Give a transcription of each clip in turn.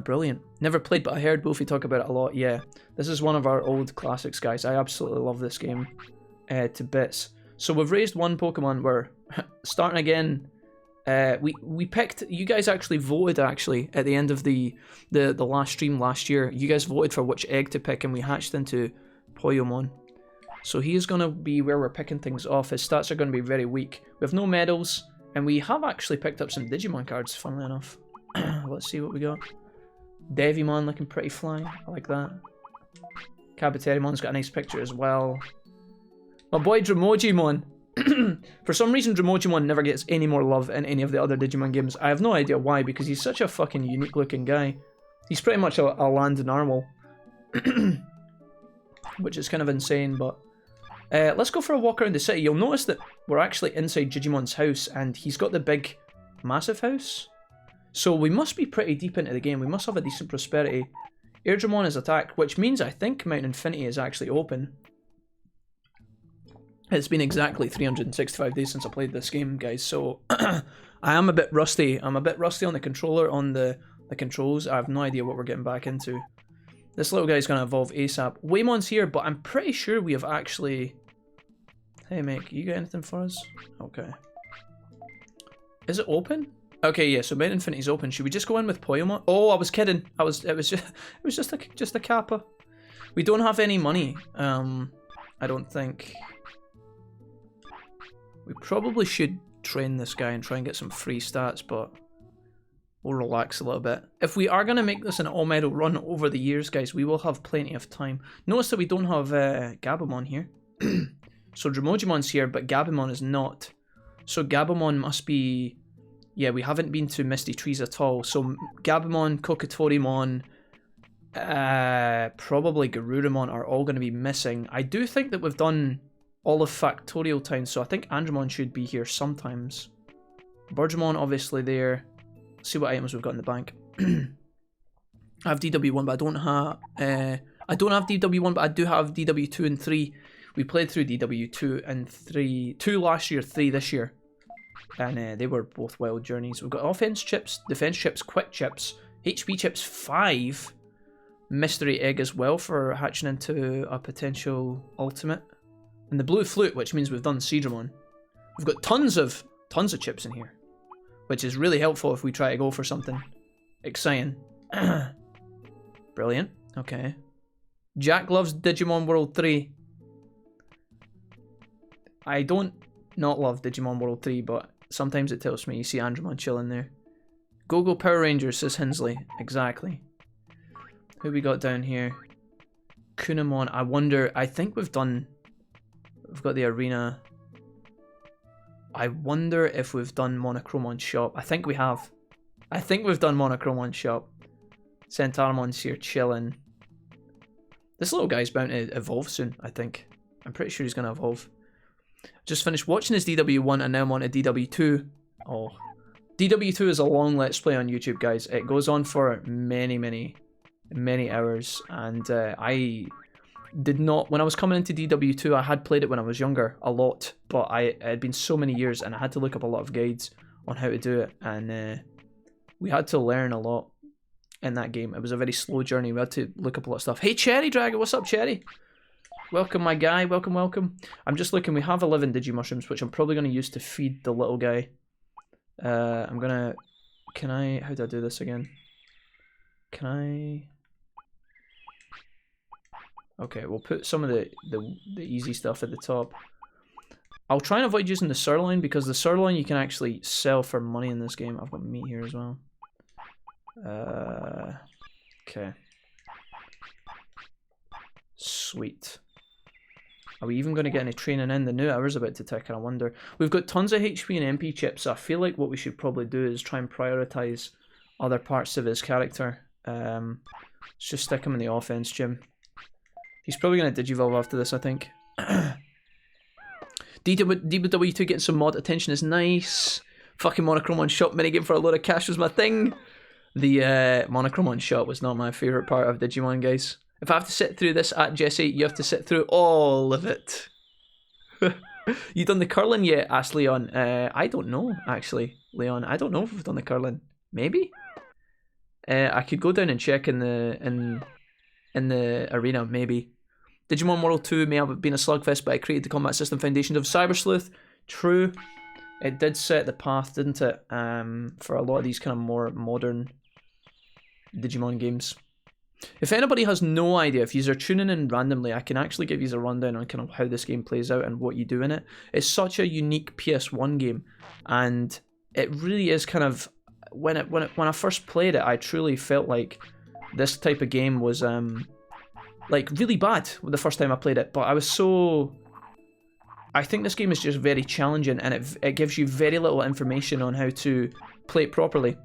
Brilliant. Never played, but I heard Wolfie talk about it a lot. Yeah, this is one of our old classics, guys. I absolutely love this game to bits. So we've raised one Pokemon. We're starting again. We picked. You guys actually voted actually at the end of the last stream last year. You guys voted for which egg to pick, and we hatched into Poyomon. So he's gonna be where we're picking things off. His stats are gonna be very weak. We have no medals, and we have actually picked up some Digimon cards. Funnily enough. Let's see what we got. Devimon looking pretty fly. I like that. Kabuterimon's got a nice picture as well. My boy Dramojimon. For some reason, Dramojimon never gets any more love in any of the other Digimon games. I have no idea why, because he's such a fucking unique looking guy. He's pretty much a land narwhal. Which is kind of insane, but... let's go for a walk around the city. You'll notice that we're actually inside Digimon's house, and he's got the big, massive house. So we must be pretty deep into the game. We must have a decent prosperity. Airdramon is attacked, which means I think Mount Infinity is actually open. It's been exactly 365 days since I played this game, guys, so I am a bit rusty. I'm a bit rusty on the controller, on the controls. I have no idea what we're getting back into. This little guy's going to evolve ASAP. Waymon's here, but I'm pretty sure we have actually... Hey, mate, you got anything for us? Okay. Is it open? Okay, yeah, so Mount Infinity's open. Should we just go in with Poyomon? Oh, I was kidding. It was just a Kappa. We don't have any money. I don't think. We probably should train this guy and try and get some free stats, but we'll relax a little bit. If we are going to make this an all-medal run over the years, guys, we will have plenty of time. Notice that we don't have Gabumon here. So Dramojimon's here, but Gabumon is not. So Gabumon must be... Yeah, we haven't been to Misty Trees at all. So Gabumon, Kokotorimon, probably Garurumon are all going to be missing. I do think that we've done all of Factorial Town, so I think Andromon should be here sometimes. Birdramon obviously there. Let's see what items we've got in the bank. I have DW1, but I don't have... I don't have DW1, but I do have DW2 and 3. We played through DW2 and 3. 2 last year, 3 this year. And they were both wild journeys. We've got offense chips, defense chips, quick chips, HP chips 5, mystery egg as well for hatching into a potential ultimate, and the blue flute, which means we've done Seedramon. We've got tons of chips in here, which is really helpful if we try to go for something exciting. Brilliant. Okay. Jack loves Digimon World 3. I don't not love Digimon World 3, but sometimes it tells me you see Andromon chilling there. Go Power Rangers, says Hensley. Exactly. Who we got down here? Kunamon. I wonder, I think we've got the arena. I wonder if we've done Monochromon Shop. I think we have. I think we've done Monochromon Shop. Centauromon's here chilling. This little guy's bound to evolve soon, I think. I'm pretty sure he's going to evolve. Just finished watching his DW1 and now I'm on to DW2. Oh. DW2 is a long let's play on YouTube, guys. It goes on for many hours, and I did not... When I was coming into DW2, I had played it when I was younger, a lot, but it had been so many years and I had to look up a lot of guides on how to do it, and we had to learn a lot in that game. It was a very slow journey. We had to look up a lot of stuff. Hey, Cherry Dragon, what's up, Cherry? Welcome, my guy. Welcome. I'm just looking. We have 11 Digimushrooms, which I'm probably going to use to feed the little guy. I'm going to... Can I... How do I do this again? Can I... Okay, we'll put some of the easy stuff at the top. I'll try and avoid using the sirloin, because the sirloin you can actually sell for money in this game. I've got meat here as well. Okay. Sweet. Are we even going to get any training in? The new hour's about to tick, and I wonder. We've got tons of HP and MP chips, so I feel like what we should probably do is try and prioritize other parts of his character. Let's just stick him in the offense gym. He's probably going to Digivolve after this, I think. DW2 getting some mod attention is nice. Fucking Monochromon Shop minigame for a load of cash was my thing. The Monochromon Shop was not my favourite part of Digimon, guys. If I have to sit through this at Jesse, you have to sit through all of it. You done the curling yet? Asked Leon. I don't know, actually, Leon. I don't know if we've done the curling. Maybe? I could go down and check in the arena, maybe. Digimon World 2 may have been a slugfest, but it created the combat system foundations of Cyber Sleuth. True. It did set the path, didn't it? For a lot of these kind of more modern Digimon games. If anybody has no idea, if you are tuning in randomly, I can actually give you a rundown on kind of how this game plays out and what you do in it. It's such a unique PS1 game, and it really is kind of when I first played it, I truly felt like this type of game was like really bad the first time I played it. But I think this game is just very challenging, and it gives you very little information on how to play it properly.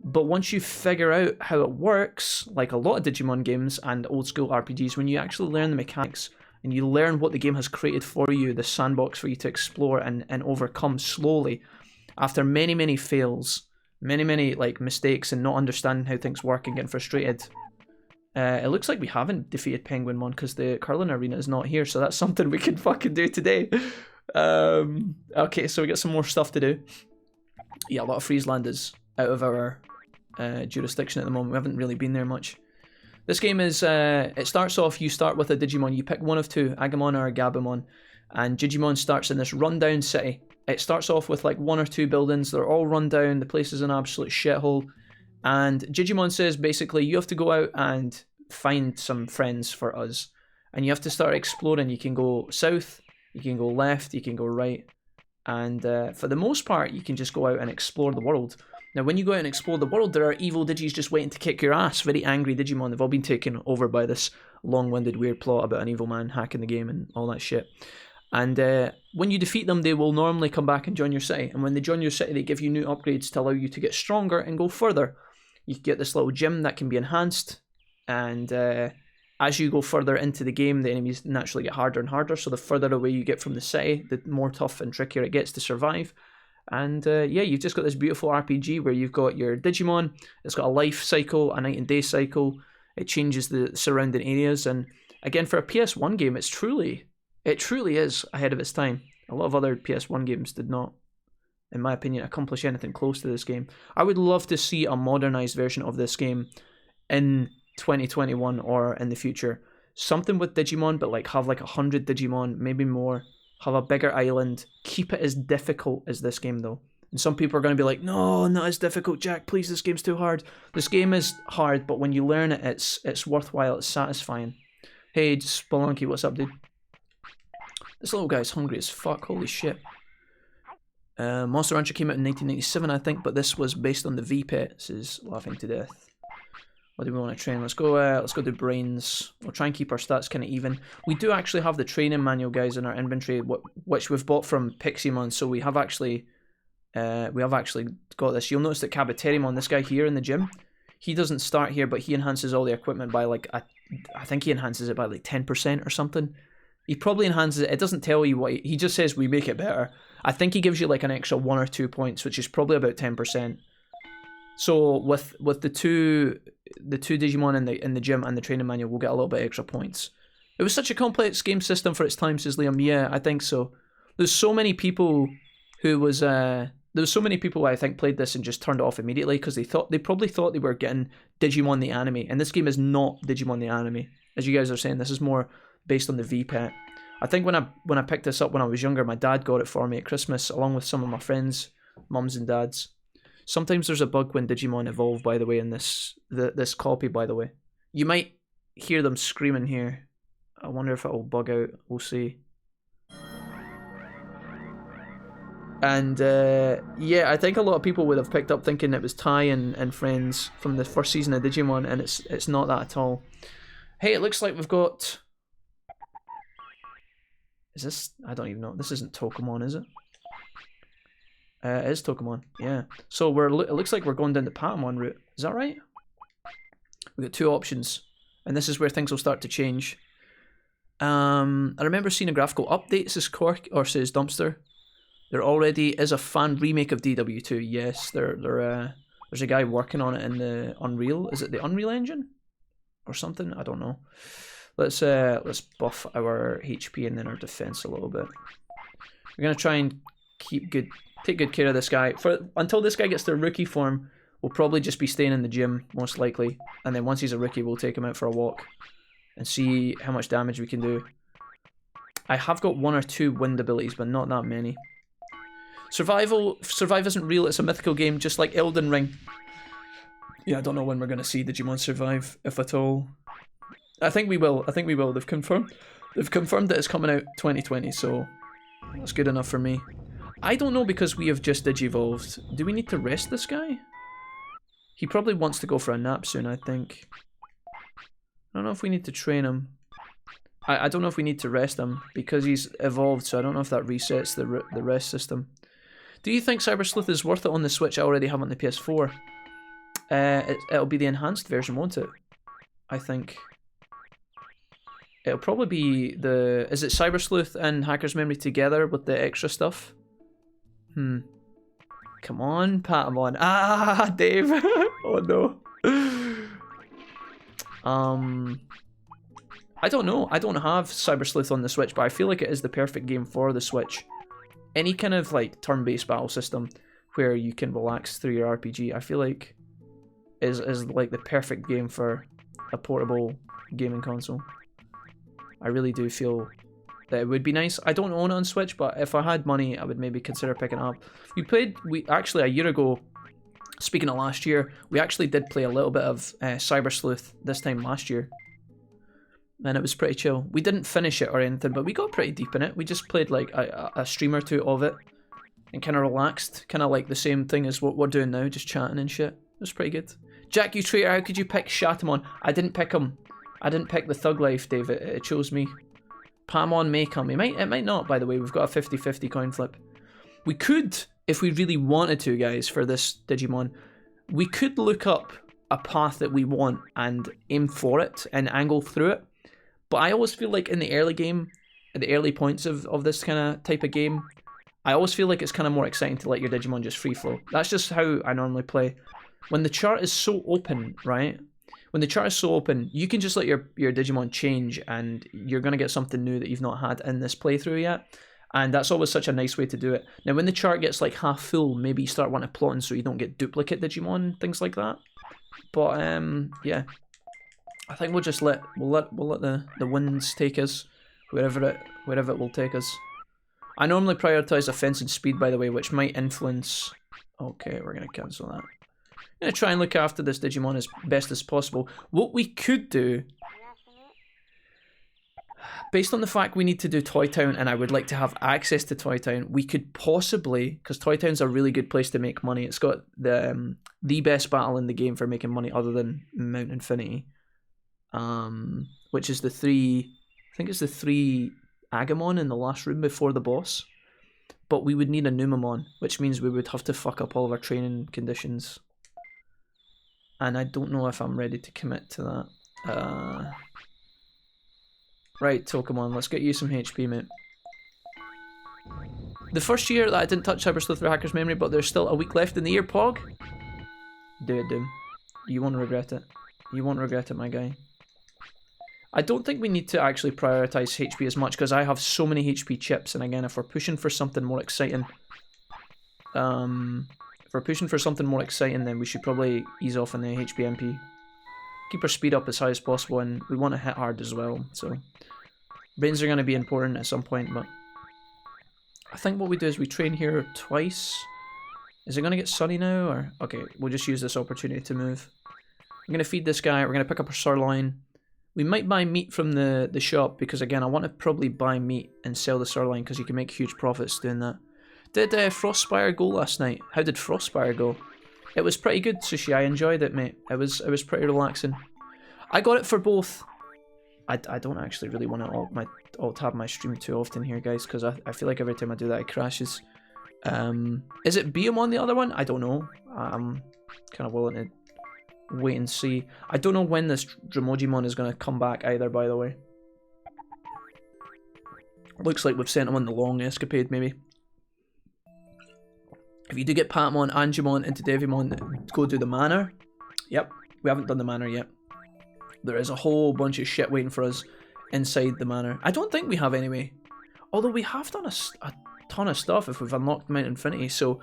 But once you figure out how it works, like a lot of Digimon games and old school RPGs, when you actually learn the mechanics and you learn what the game has created for you, the sandbox for you to explore and overcome slowly, after many fails, many like mistakes and not understanding how things work and getting frustrated. It looks like we haven't defeated Penguinmon because the curling arena is not here, so that's something we can fucking do today. Okay, so we got some more stuff to do. Yeah, a lot of Friesland is out of our jurisdiction at the moment. We haven't really been there much. This game is, it starts off, you start with a Digimon. You pick one of two, Agumon or Gabumon, and Digimon starts in this rundown city. It starts off with like 1 or 2 buildings. They're all run down. The place is an absolute shithole. And Digimon says basically you have to go out and find some friends for us. And you have to start exploring. You can go south, you can go left, you can go right. And for the most part, you can just go out and explore the world. Now, when you go out and explore the world, there are evil Digis just waiting to kick your ass. Very angry Digimon. They've all been taken over by this long-winded weird plot about an evil man hacking the game and all that shit. And when you defeat them, they will normally come back and join your city. And when they join your city, they give you new upgrades to allow you to get stronger and go further. You can get this little gym that can be enhanced. And as you go further into the game, the enemies naturally get harder and harder. So the further away you get from the city, the more tough and trickier it gets to survive. And yeah, you've just got this beautiful RPG where you've got your Digimon. It's got a life cycle, a night and day cycle. It changes the surrounding areas. And again, for a PS1 game, it truly is ahead of its time. A lot of other PS1 games did not, in my opinion, accomplish anything close to this game. I would love to see a modernized version of this game in 2021 or in the future. Something with Digimon, but like have like 100 Digimon, maybe more. Have a bigger island. Keep it as difficult as this game though. And some people are going to be like, no, not as difficult, Jack. Please, this game's too hard. This game is hard, but when you learn it, it's worthwhile. It's satisfying. Hey, Spelunky, what's up, dude? This little guy's hungry as fuck. Holy shit. Monster Rancher came out in 1997, I think, but this was based on the V-Pet. This is laughing to death. What do we want to train? Let's go do brains. We'll try and keep our stats kind of even. We do actually have the training manual, guys, in our inventory, which we've bought from Piximon, so we have actually got this. You'll notice that Kabuterimon, this guy here in the gym, he doesn't start here, but he enhances all the equipment by like, I think he enhances it by like 10% or something. He probably enhances it. It doesn't tell you what he just says we make it better. I think he gives you like an extra 1 or 2 points, which is probably about 10%. So with the two Digimon in the gym and the training manual, we'll get a little bit extra points. It was such a complex game system for its time, says Liam. Yeah, I think so. There's so many people who I think played this and just turned it off immediately because they probably thought they were getting Digimon the anime, and this game is not Digimon the anime. As you guys are saying, this is more based on the V-Pet. I think when I picked this up when I was younger, my dad got it for me at Christmas along with some of my friends, mums and dads. Sometimes there's a bug when Digimon evolve, by the way, in this copy, by the way. You might hear them screaming here. I wonder if it'll bug out. We'll see. And yeah, I think a lot of people would have picked up thinking it was Ty and friends from the first season of Digimon, and it's not that at all. Hey, it looks like we've got... Is this... I don't even know. This isn't Tokomon, is it? It is Tokomon, yeah. So it looks like we're going down the Patamon route. Is that right? We've got 2 options. And this is where things will start to change. I remember seeing a graphical update, says Cork, or says Dumpster. There already is a fan remake of DW2. Yes, there's a guy working on it in the Unreal. Is it the Unreal Engine? Or something? I don't know. Let's buff our HP and then our defense a little bit. We're gonna try and take good care of this guy. Until this guy gets to rookie form, We'll probably just be staying in the gym, most likely. And then once he's a rookie, we'll take him out for a walk and see how much damage we can do. I have got 1 or 2 wind abilities, but not that many. Survive isn't real, it's a mythical game, just like Elden Ring. Yeah, I don't know when we're going to see Digimon Survive, if at all. I think we will, They've confirmed that it's coming out 2020, so that's good enough for me. I don't know, because we have just Digivolved. Do we need to rest this guy? He probably wants to go for a nap soon, I think. I don't know if we need to train him. I don't know if we need to rest him, because he's evolved, so I don't know if that resets the rest system. Do you think Cyber Sleuth is worth it on the Switch? I already have it on the PS4. It'll be the enhanced version, won't it? I think. It'll probably be the... Is it Cyber Sleuth and Hacker's Memory together with the extra stuff? Come on, Patamon. Ah, Dave. Oh no. I don't know. I don't have Cyber Sleuth on the Switch, but I feel like it is the perfect game for the Switch. Any kind of like turn-based battle system where you can relax through your RPG, I feel like is like the perfect game for a portable gaming console. I really do feel that it would be nice. I don't own it on Switch, but if I had money, I would maybe consider picking it up. We actually a year ago, speaking of last year, we actually did play a little bit of Cyber Sleuth this time last year. And it was pretty chill. We didn't finish it or anything, but we got pretty deep in it. We just played like a stream or 2 of it and kind of relaxed. Kind of like the same thing as what we're doing now, just chatting and shit. It was pretty good. Jack, you traitor, how could you pick Shatamon? I didn't pick him. I didn't pick the Thug Life, Dave. It chose me. Patamon may come. It might not, by the way. We've got a 50-50 coin flip. We could, if we really wanted to, guys, for this Digimon, we could look up a path that we want and aim for it and angle through it. But I always feel like in the early game, at the early points of this kind of type of game, I always feel like it's kind of more exciting to let your Digimon just free flow. That's just how I normally play. When the chart is so open, right? When the chart is so open, you can just let your Digimon change and you're going to get something new that you've not had in this playthrough yet. And that's always such a nice way to do it. Now, when the chart gets like half full, maybe you start wanting to plot in so you don't get duplicate Digimon, things like that. But, yeah. I think we'll just let the winds take us wherever it will take us. I normally prioritize offense and speed, by the way, which might influence. Okay, we're gonna cancel that. I'm gonna try and look after this Digimon as best as possible. What we could do, based on the fact we need to do Toy Town and I would like to have access to Toy Town, we could possibly, because Toy Town's a really good place to make money. It's got the best battle in the game for making money other than Mount Infinity. Which is the 3, I think it's the 3 Agamon in the last room before the boss. But we would need a Numamon, which means we would have to fuck up all of our training conditions. And I don't know if I'm ready to commit to that. Right, Tokamon, let's get you some HP, mate. The first year that I didn't touch Cyber Sleuth or Hacker's Memory, but there's still a week left in the year, Pog. Do it, Doom. You won't regret it. You won't regret it, my guy. I don't think we need to actually prioritize HP as much because I have so many HP chips, and again, if we're pushing for something more exciting, then we should probably ease off on the HP MP. Keep our speed up as high as possible, and we want to hit hard as well, so brains are going to be important at some point, but I think what we do is we train here twice. Is it going to get sunny now, or okay, we'll just use this opportunity to move. I'm going to feed this guy, we're going to pick up our sirloin. We might buy meat from the shop because, again, I want to probably buy meat and sell the sirloin because you can make huge profits doing that. Did Frostspire go last night? How did Frostspire go? It was pretty good, Sushi. I enjoyed it, mate. It was pretty relaxing. I got it for both. I don't actually really want to alt tab my stream too often here, guys, because I feel like every time I do that it crashes. Is it Biom on the other one? I don't know. I'm kind of willing to wait and see. I don't know when this Dramojimon is going to come back either, by the way. Looks like we've sent him on the long escapade, maybe. If you do get Patamon and Jimon into Devimon, go do the Manor. Yep, we haven't done the Manor yet. There is a whole bunch of shit waiting for us inside the Manor. I don't think we have anyway. Although we have done a ton of stuff if we've unlocked Mount Infinity, so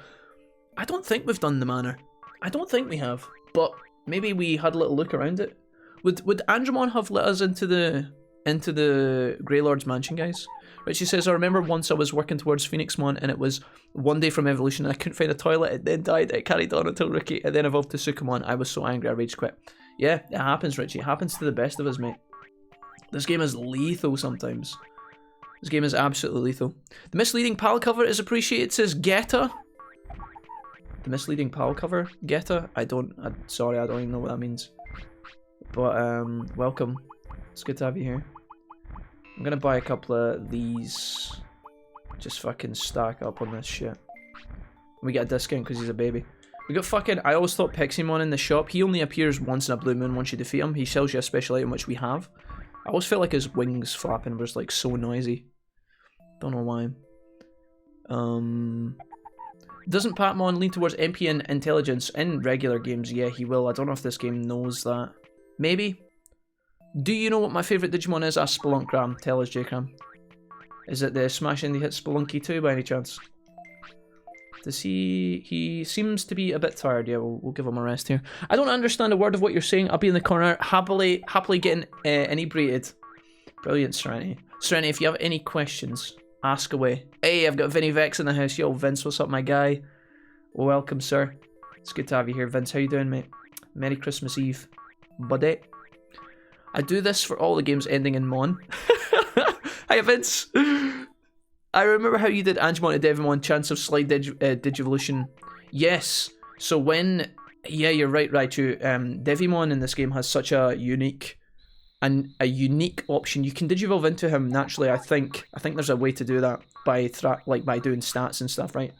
I don't think we've done the Manor. I don't think we have, but maybe we had a little look around it. Would Andromon have let us into the Grey Lord's mansion, guys? Richie says, I remember once I was working towards Phoenixmon and it was one day from evolution and I couldn't find a toilet. It then died. It carried on until Rookie and then evolved to Sukamon. I was so angry I rage quit. Yeah, it happens, Richie. It happens to the best of us, mate. This game is lethal sometimes. This game is absolutely lethal. The misleading PAL cover is appreciated, says Geta. The misleading PAL cover? Geta? Sorry, I don't even know what that means. But, welcome. It's good to have you here. I'm gonna buy a couple of these. Just fucking stack up on this shit. We get a discount because he's a baby. We got fucking... I always thought Piximon in the shop, he only appears once in a blue moon once you defeat him. He sells you a special item, which we have. I always felt like his wings flapping was like so noisy. Don't know why. Doesn't Patmon lean towards MP and intelligence in regular games? Yeah, he will. I don't know if this game knows that. Maybe. Do you know what my favourite Digimon is? Ask Spelunkram. Tell us, J-Cram. Is it the Smash Indie Hit Spelunky 2 by any chance? Does he seems to be a bit tired. Yeah, we'll give him a rest here. I don't understand a word of what you're saying. I'll be in the corner happily getting inebriated. Brilliant, Serenity. Serenity, if you have any questions, ask away. Hey, I've got Vinny Vex in the house. Yo, Vince, what's up, my guy? Welcome, sir. It's good to have you here, Vince. How you doing, mate? Merry Christmas Eve, buddy. I do this for all the games ending in Mon. Hi, Vince. I remember how you did Angemon to Devimon, chance of slight Digivolution. Yes. So when... Yeah, you're right, Raichu. Devimon in this game has such a unique... a unique option. You can Digivolve into him naturally, I think. I think there's a way to do that by doing stats and stuff, right?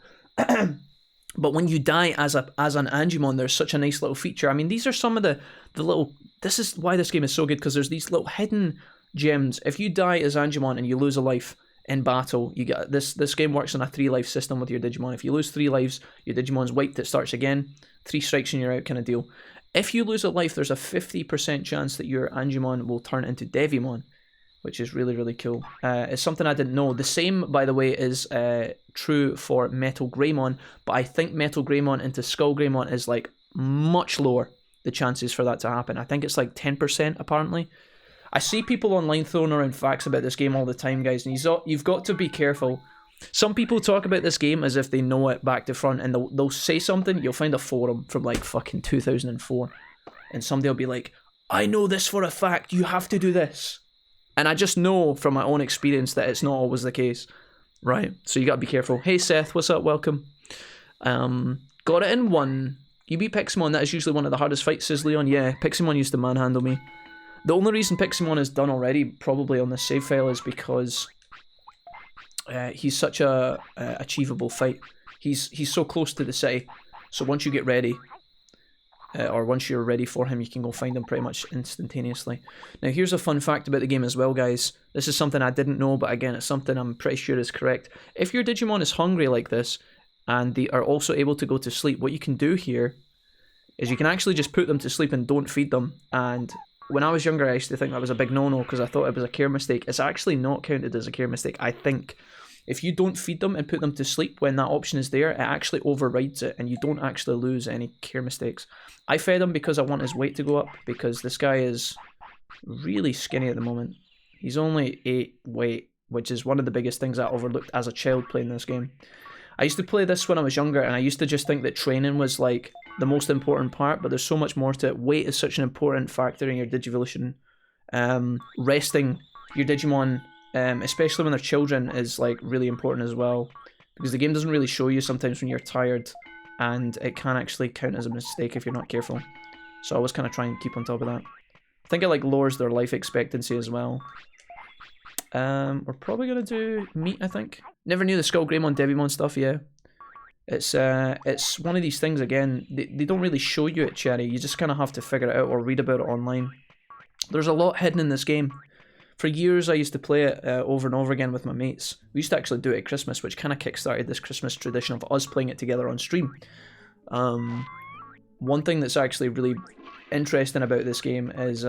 But when you die as an Angemon, there's such a nice little feature. I mean, these are some of the little... This is why this game is so good, because there's these little hidden gems. If you die as Angemon and you lose a life in battle, you get this game works on a 3-life system with your Digimon. If you lose 3 lives, your Digimon's wiped, it starts again. 3 strikes and you're out kind of deal. If you lose a life, there's a 50% chance that your Angemon will turn into Devimon, which is really, really cool. It's something I didn't know. The same, by the way, is true for Metal Greymon, but I think Metal Greymon into Skull Greymon is like much lower, the chances for that to happen. I think it's like 10% apparently. I see people online throwing around facts about this game all the time, guys, and you've got to be careful. Some people talk about this game as if they know it back to front, and they'll say something. You'll find a forum from like fucking 2004, and somebody will be like, I know this for a fact, you have to do this. And I just know from my own experience that it's not always the case. Right, so you gotta be careful. Hey Seth, what's up, welcome. Got it in 1. You beat Piximon, that is usually one of the hardest fights, says Leon. Yeah, Piximon used to manhandle me. The only reason Piximon is done already, probably on this save file, is because he's such a achievable fight. He's so close to the city, so once you get ready, or once you're ready for him, you can go find him pretty much instantaneously. Now here's a fun fact about the game as well, guys. This is something I didn't know, but again, it's something I'm pretty sure is correct. If your Digimon is hungry like this, and they are also able to go to sleep, what you can do here is you can actually just put them to sleep and don't feed them. And when I was younger, I used to think that was a big no-no because I thought it was a care mistake. It's actually not counted as a care mistake, I think. If you don't feed them and put them to sleep when that option is there, it actually overrides it and you don't actually lose any care mistakes. I fed him because I want his weight to go up, because this guy is really skinny at the moment. He's only 8 weight, which is one of the biggest things I overlooked as a child playing this game. I used to play this when I was younger, and I used to just think that training was like the most important part, but there's so much more to it. Weight is such an important factor in your Digivolution. Resting your Digimon, especially when they're children, is like really important as well, because the game doesn't really show you sometimes when you're tired, and it can actually count as a mistake if you're not careful. So I always kind of try and keep on top of that. I think it like lowers their life expectancy as well. We're probably gonna do meat, I think. Never knew the Skull Greymon Devimon stuff. Yeah, it's one of these things. Again, they don't really show you it, Cherry. You just kind of have to figure it out or read about it online. There's a lot hidden in this game. For years, I used to play it over and over again with my mates. We used to actually do it at Christmas, which kind of kickstarted this Christmas tradition of us playing it together on stream. One thing that's actually really interesting about this game is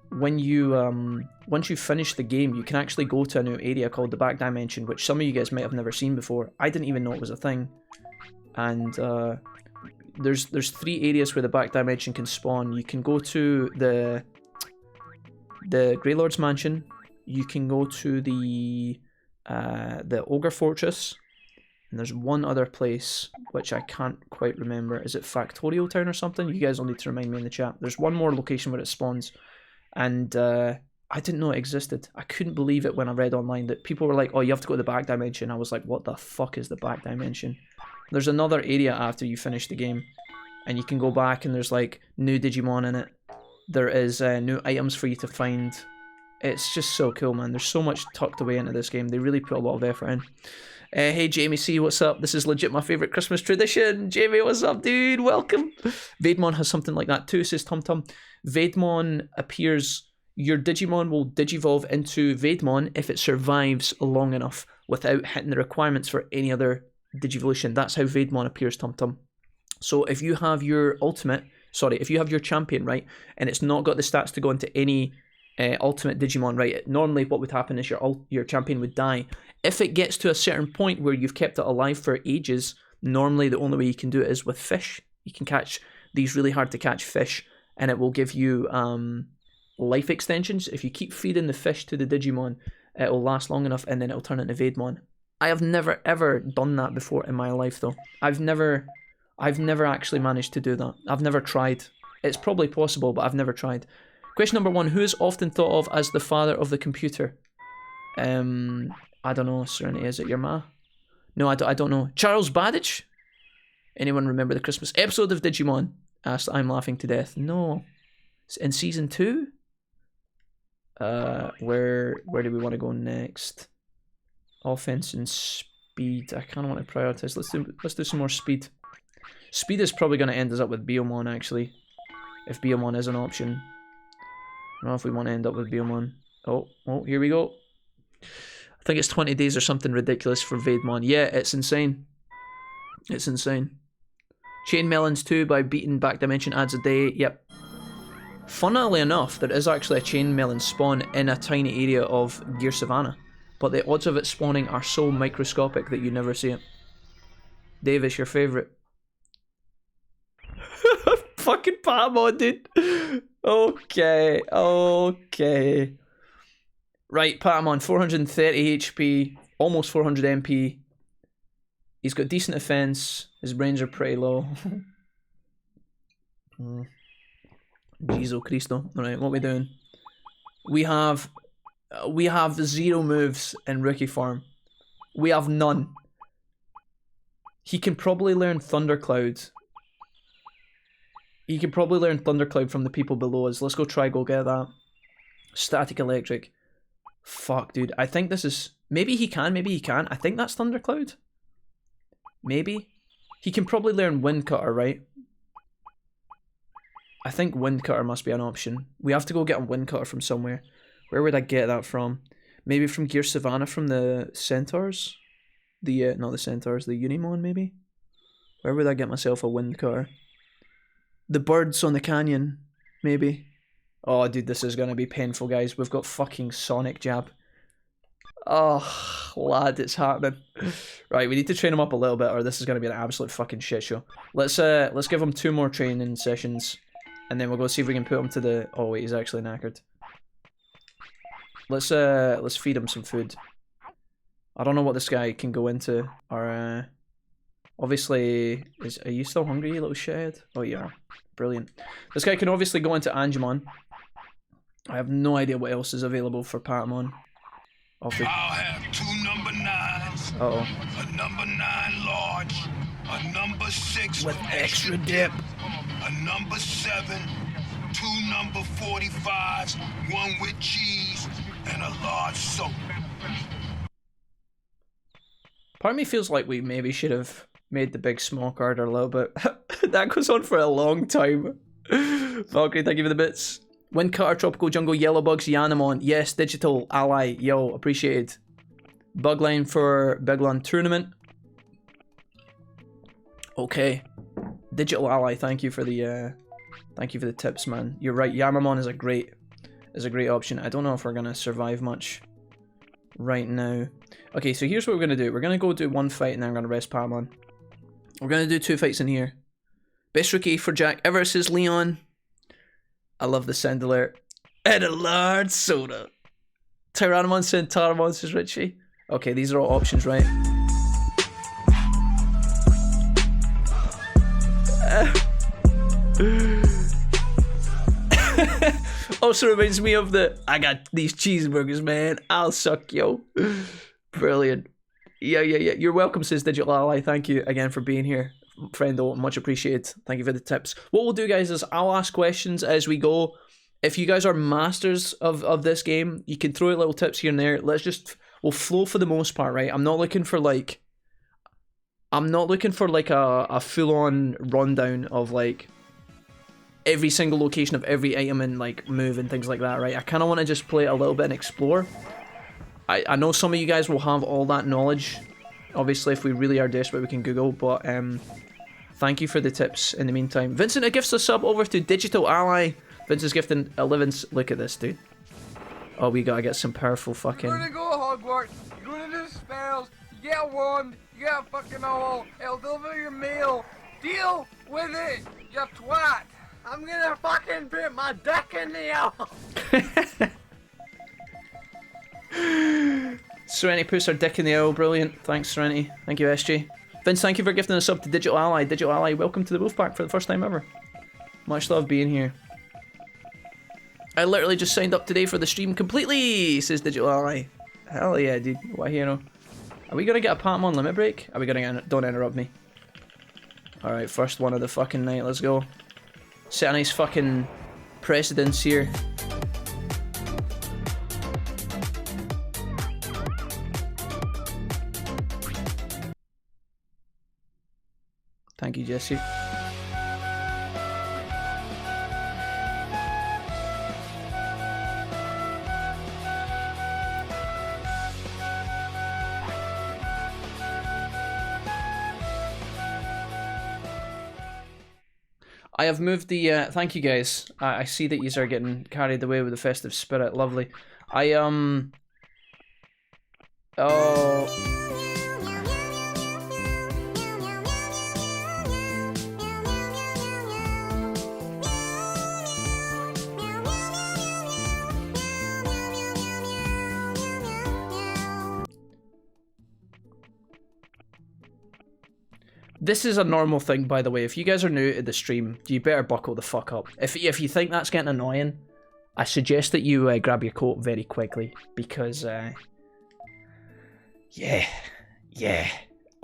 when you once you finish the game, you can actually go to a new area called the Back Dimension, which some of you guys might have never seen before. I didn't even know it was a thing. And there's 3 areas where the back dimension can spawn. You can go to the Grey Lord's Mansion. You can go to the Ogre Fortress. And there's one other place, which I can't quite remember. Is it Factorio Town or something? You guys will need to remind me in the chat. There's one more location where it spawns. And I didn't know it existed. I couldn't believe it when I read online that people were like, oh, you have to go to the back dimension. I was like, what the fuck is the back dimension? There's another area after you finish the game. And you can go back and there's like new Digimon in it. There is new items for you to find. It's just so cool, man. There's so much tucked away into this game. They really put a lot of effort in. Hey Jamie C, what's up? This is legit my favourite Christmas tradition. Jamie, what's up, dude? Welcome. Vademon has something like that too, says TumTum. Vademon appears, your Digimon will digivolve into Vademon if it survives long enough without hitting the requirements for any other Digivolution. That's how Vademon appears, TumTum. So if you have your ultimate, if you have your champion, right, and it's not got the stats to go into any ultimate Digimon, right, normally what would happen is your champion would die. If it gets to a certain point where you've kept it alive for ages, normally the only way you can do it is with fish. You can catch these really hard to catch fish, and it will give you life extensions. If you keep feeding the fish to the Digimon, it will last long enough, and then it will turn into Vademon. I have never ever done that before in my life, though. I've never actually managed to do that. I've never tried. It's probably possible, but I've never tried. Question number 1: who is often thought of as the father of the computer? I don't know, Serenity, is it your ma? No, I don't know. Charles Babbage? Anyone remember the Christmas episode of Digimon? Asked, I'm laughing to death. No. In season 2? Where do we want to go next? Offense and speed. I kind of want to prioritize. Let's do some more speed. Speed is probably going to end us up with Biomon, actually. If Biomon is an option. I don't know if we want to end up with Biomon. Oh, here we go. I think it's 20 days or something ridiculous for Vademon. Yeah, it's insane. It's insane. Chain Melons 2 by beating back dimension adds a day. Yep. Funnily enough, there is actually a Chain Melon spawn in a tiny area of Gear Savannah. But the odds of it spawning are so microscopic that you never see it. Davis, your favourite. Fucking Patamon, dude. Okay. Right, Patamon, 430 HP, almost 400 MP. He's got decent defense. His brains are pretty low. Jesu Cristo. Alright, what are we doing? We have 0 moves in rookie form. We have none. He can probably learn Thundercloud. He can probably learn Thundercloud from the people below us. Let's go get that. Static Electric. Fuck, dude. I think this is... Maybe he can, maybe he can't. I think that's Thundercloud. Maybe. He can probably learn Wind Cutter, right? I think Wind Cutter must be an option. We have to go get a Wind Cutter from somewhere. Where would I get that from? Maybe from Gear Savannah, from the Centaurs? Not the Centaurs, the Unimon, maybe? Where would I get myself a Wind Cutter? The birds on the canyon, maybe. Oh, dude, this is going to be painful, guys. We've got fucking Sonic Jab. Oh, lad, it's happening. Right, we need to train him up a little bit, or this is going to be an absolute fucking shit show. Let's give him 2 more training sessions, and then we'll go see if we can put him to the... Oh, wait, he's actually knackered. Let's feed him some food. I don't know what this guy can go into, or... Obviously, are you still hungry, you little shithead? Oh, you are. Brilliant. This guy can obviously go into Angemon. I have no idea what else is available for Patamon. I'll have 2 number 9s. Uh-oh. A number 9 large. A number 6 with extra dip. A number 7. 2 number 45s. 1 with cheese. And a large soap. Part of me feels like we maybe should have made the big small card a little bit. That goes on for a long time. Valkyrie, thank you for the bits. Wind Cutter, Tropical Jungle, Yellow Bugs, Yanamon. Yes, Digital Ally. Yo, appreciated. Bugline for Bigland Tournament. Okay. Digital Ally, thank you for the tips, man. You're right, Yamamon is a great option. I don't know if we're gonna survive much right now. Okay, so here's what we're gonna do. We're gonna go do 1 fight and then I'm gonna rest Patamon. We're gonna do 2 fights in here. Best rookie for Jack ever, says Leon. I love the sound alert. And a large soda. Tyrannomon said Taramon, says Richie. Okay, these are all options, right? Also reminds me of the I got these cheeseburgers, man. I'll suck, yo. Brilliant. Yeah. You're welcome, says Digital Ally. Thank you again for being here, friendo. Much appreciated. Thank you for the tips. What we'll do, guys, is I'll ask questions as we go. If you guys are masters of this game, you can throw out little tips here and there. We'll flow for the most part, right? I'm not looking for like a full-on rundown of like every single location of every item and like move and things like that, right? I kind of want to just play a little bit and explore. I know some of you guys will have all that knowledge. Obviously, if we really are desperate, we can Google, but thank you for the tips in the meantime. Vincent gifts a sub over to Digital Ally. Vince is gifting 11. Look at this, dude. Oh, we gotta get some powerful fucking... You're gonna go to Hogwarts, you're gonna do spells, you get a wand, you get a fucking owl, it'll deliver your mail. Deal with it, you twat. I'm gonna fucking put my dick in the owl. Serenity puts her dick in the owl. Brilliant. Thanks, Serenity. Thank you, SG. Vince, thank you for gifting a sub to Digital Ally. Digital Ally, welcome to the Wolfpack for the first time ever. Much love being here. I literally just signed up today for the stream completely, says Digital Ally. Hell yeah, dude. What a hero. Are we gonna get a Patamon limit break? Are we gonna get... Don't interrupt me. Alright, first one of the fucking night. Let's go. Set a nice fucking precedence here. Thank you, Jesse. I have moved the, thank you guys. I see that you are getting carried away with the festive spirit. Lovely. Oh. This is a normal thing, by the way. If you guys are new to the stream, you better buckle the fuck up. If you think that's getting annoying, I suggest that you grab your coat very quickly, because, yeah,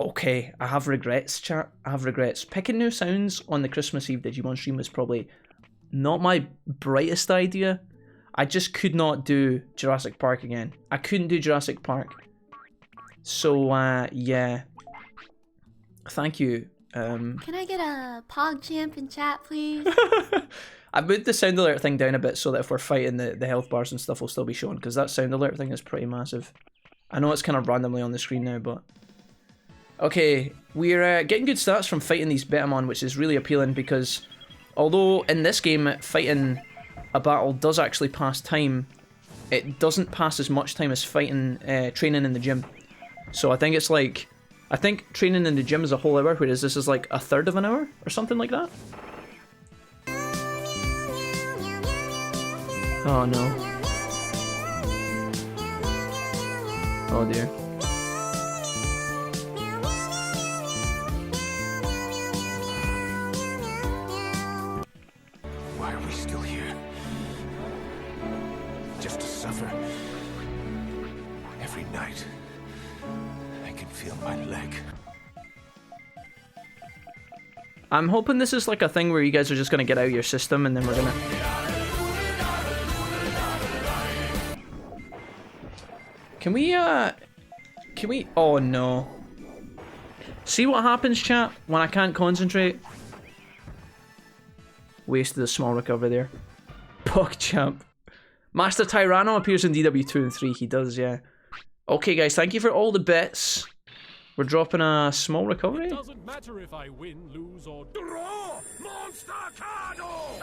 okay, I have regrets, chat. I have regrets. Picking new sounds on the Christmas Eve Digimon stream was probably not my brightest idea. I just could not do Jurassic Park again. I couldn't do Jurassic Park. So, yeah. Thank you. Can I get a PogChamp in chat, please? I've moved the sound alert thing down a bit so that if we're fighting, the health bars and stuff will still be shown, because that sound alert thing is pretty massive. I know it's kind of randomly on the screen now, but... Okay, we're getting good stats from fighting these Betamon, which is really appealing, because although in this game fighting a battle does actually pass time, it doesn't pass as much time as fighting, training in the gym. So I think it's like... I think training in the gym is a whole hour, whereas this is like a third of an hour or something like that. Oh no. Oh dear. Why are we still here? Just to suffer. Every night. Feel my leg. I'm hoping this is like a thing where you guys are just gonna get out of your system and then we're gonna... Can we, oh no. See what happens, chat, when I can't concentrate? Wasted a small recovery there. PogChamp. Master Tyranno appears in DW2 and 3, he does, yeah. Okay guys, thank you for all the bits. We're dropping a small recovery. Doesn't matter if I win, lose, or draw. Monster Cardo!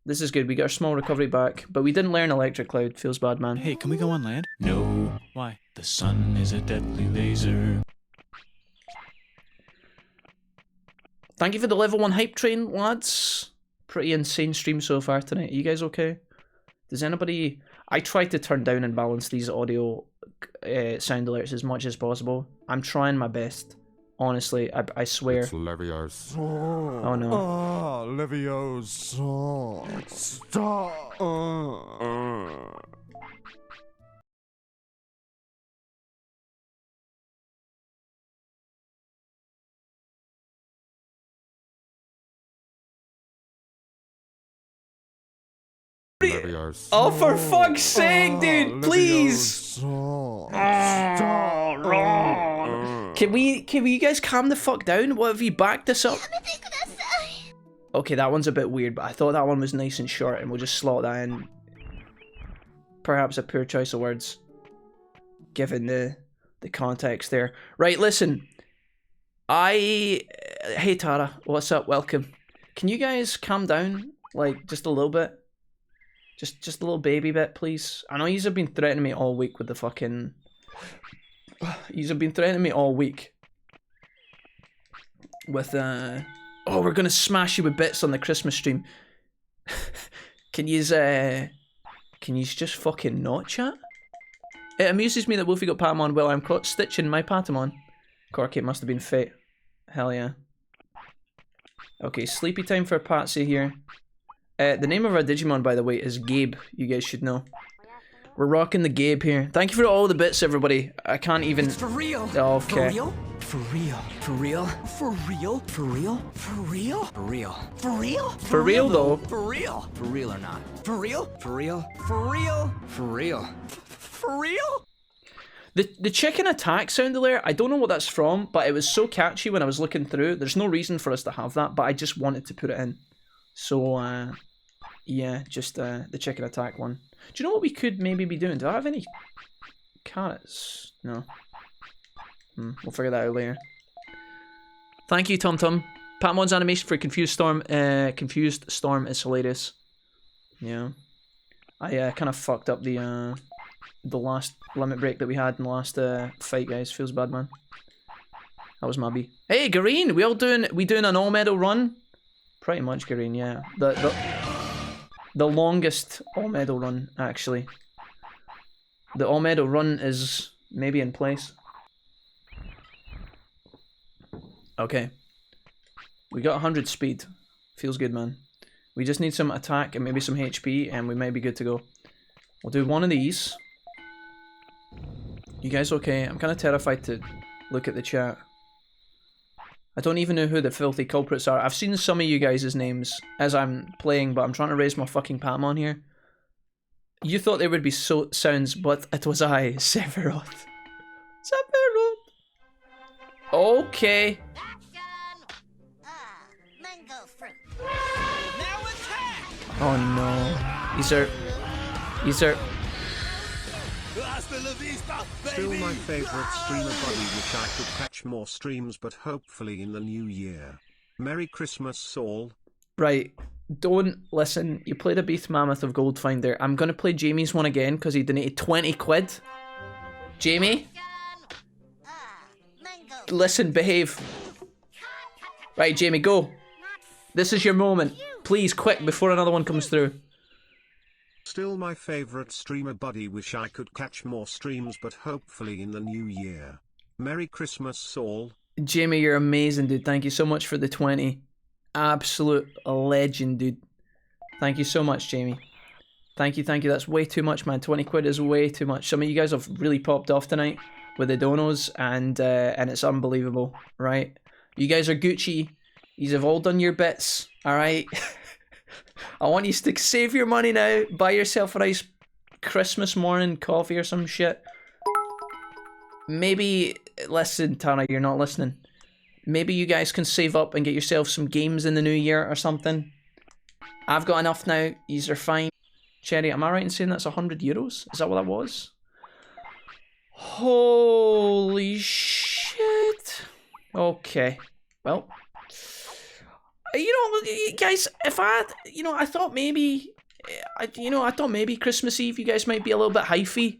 This is good. We got our small recovery back, but we didn't learn Electric Cloud. Feels bad, man. Hey, can we go on land? No. Why? The sun is a deadly laser. Thank you for the level 1 hype train, lads. Pretty insane stream so far tonight. Are you guys okay? Does anybody... I try to turn down and balance these audio sound alerts as much as possible. I'm trying my best. Honestly, I swear. It's Leviosa. Oh no. Ah, Leviosa. Stop. Leviosa. Oh, for fuck's sake, dude! Please! Stop. Can you guys calm the fuck down? What have you backed this up? Okay, that one's a bit weird, but I thought that one was nice and short, and we'll just slot that in. Perhaps a poor choice of words, given the context there. Right, listen. Hey Tara, what's up? Welcome. Can you guys calm down, like just a little bit? Just a little baby bit, please. I know yous have been threatening me all week with the fucking... Yous have been threatening me all week with oh, we're gonna smash you with bits on the Christmas stream. Can yous just fucking not chat? It amuses me that Wolfie got Patamon while I'm caught stitching my Patamon. Corky, it must have been fate. Hell yeah. Okay, sleepy time for Patsy here. The name of our Digimon, by the way, is Gabe. You guys should know. We're rocking the Gabe here. Thank you for all the bits, everybody. I can't even... It's for real. Okay. For real? For real. For real? For real? For real? For real? For real? For real? For real, though. For real? For real or not? For real? For real? For real? For real? For real? The chicken attack sound alert, I don't know what that's from, but it was so catchy when I was looking through. There's no reason for us to have that, but I just wanted to put it in. So, yeah, just the chicken attack one. Do you know what we could maybe be doing? Do I have any carrots? No. We'll figure that out later. Thank you, Tum Tum. Patamon's animation for Confused Storm is hilarious. Yeah. I kind of fucked up the last limit break that we had in the last fight, guys. Feels bad, man. That was my B. Hey, Gareen! We doing an all medal run? Pretty much, Gareen, yeah. The longest all medal run, actually. The all medal run is maybe in place. Okay. We got 100 speed. Feels good, man. We just need some attack and maybe some HP, and we might be good to go. We'll do one of these. You guys okay? I'm kind of terrified to look at the chat. I don't even know who the filthy culprits are. I've seen some of you guys' names as I'm playing, but I'm trying to raise my fucking Patamon here. You thought there would be sounds, but it was I, Sephiroth. Sephiroth! Okay. Oh no. These are... Still my favorite streamer buddy, wish I could catch more streams, but hopefully in the new year. Merry Christmas all. Right, don't listen. You played a Beast Mammoth of Goldfinder. I'm gonna play Jamie's one again because he donated 20 quid. Jamie? Listen, behave. Right, Jamie, go. This is your moment. Please, quick, before another one comes through. Still my favorite streamer buddy, wish I could catch more streams, but hopefully in the new year. Merry Christmas all. Jamie, you're amazing, dude. Thank you so much for the 20. Absolute legend, dude. Thank you so much, Jamie. Thank you, thank you. That's way too much, man. 20 quid is way too much. Some of you guys have really popped off tonight with the donos, and it's unbelievable, right? You guys are Gucci. You have all done your bits, alright? I want you to save your money now. Buy yourself a nice Christmas morning coffee or some shit. Maybe, listen, Tana, you're not listening. Maybe you guys can save up and get yourself some games in the new year or something. I've got enough now. These are fine. Cherry, am I right in saying that's 100 euros? Is that what that was? Holy shit. Okay. Well. You know, guys, if I thought maybe, I thought maybe Christmas Eve you guys might be a little bit hyphy.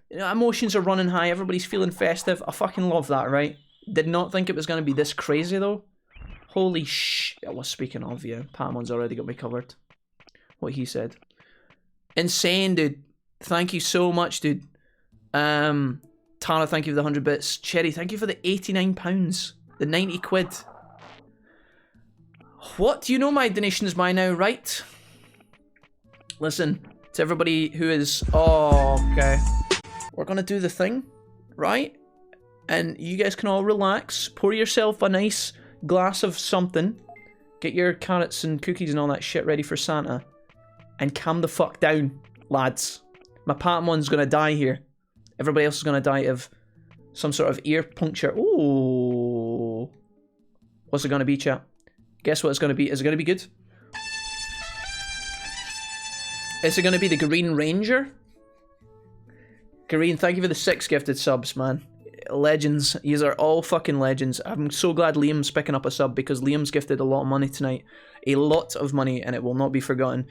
You know, emotions are running high, everybody's feeling festive. I fucking love that, right? Did not think it was going to be this crazy, though. Holy well, speaking of, yeah, Patamon's already got me covered. What he said. Insane, dude. Thank you so much, dude. Tana, thank you for the 100 bits. Cherry, thank you for the £89. The 90 quid. What? You know my donations by now, right? Listen, to everybody who is... Oh, okay. We're gonna do the thing, right? And you guys can all relax. Pour yourself a nice glass of something. Get your carrots and cookies and all that shit ready for Santa. And calm the fuck down, lads. My Patamon's gonna die here. Everybody else is gonna die of some sort of ear puncture. Ooh. What's it gonna be, chat? Guess what it's gonna be? Is it gonna be good? Is it gonna be the Green Ranger? Green, thank you for the 6 gifted subs, man. Legends. These are all fucking legends. I'm so glad Liam's picking up a sub because Liam's gifted a lot of money tonight. A lot of money, and it will not be forgotten.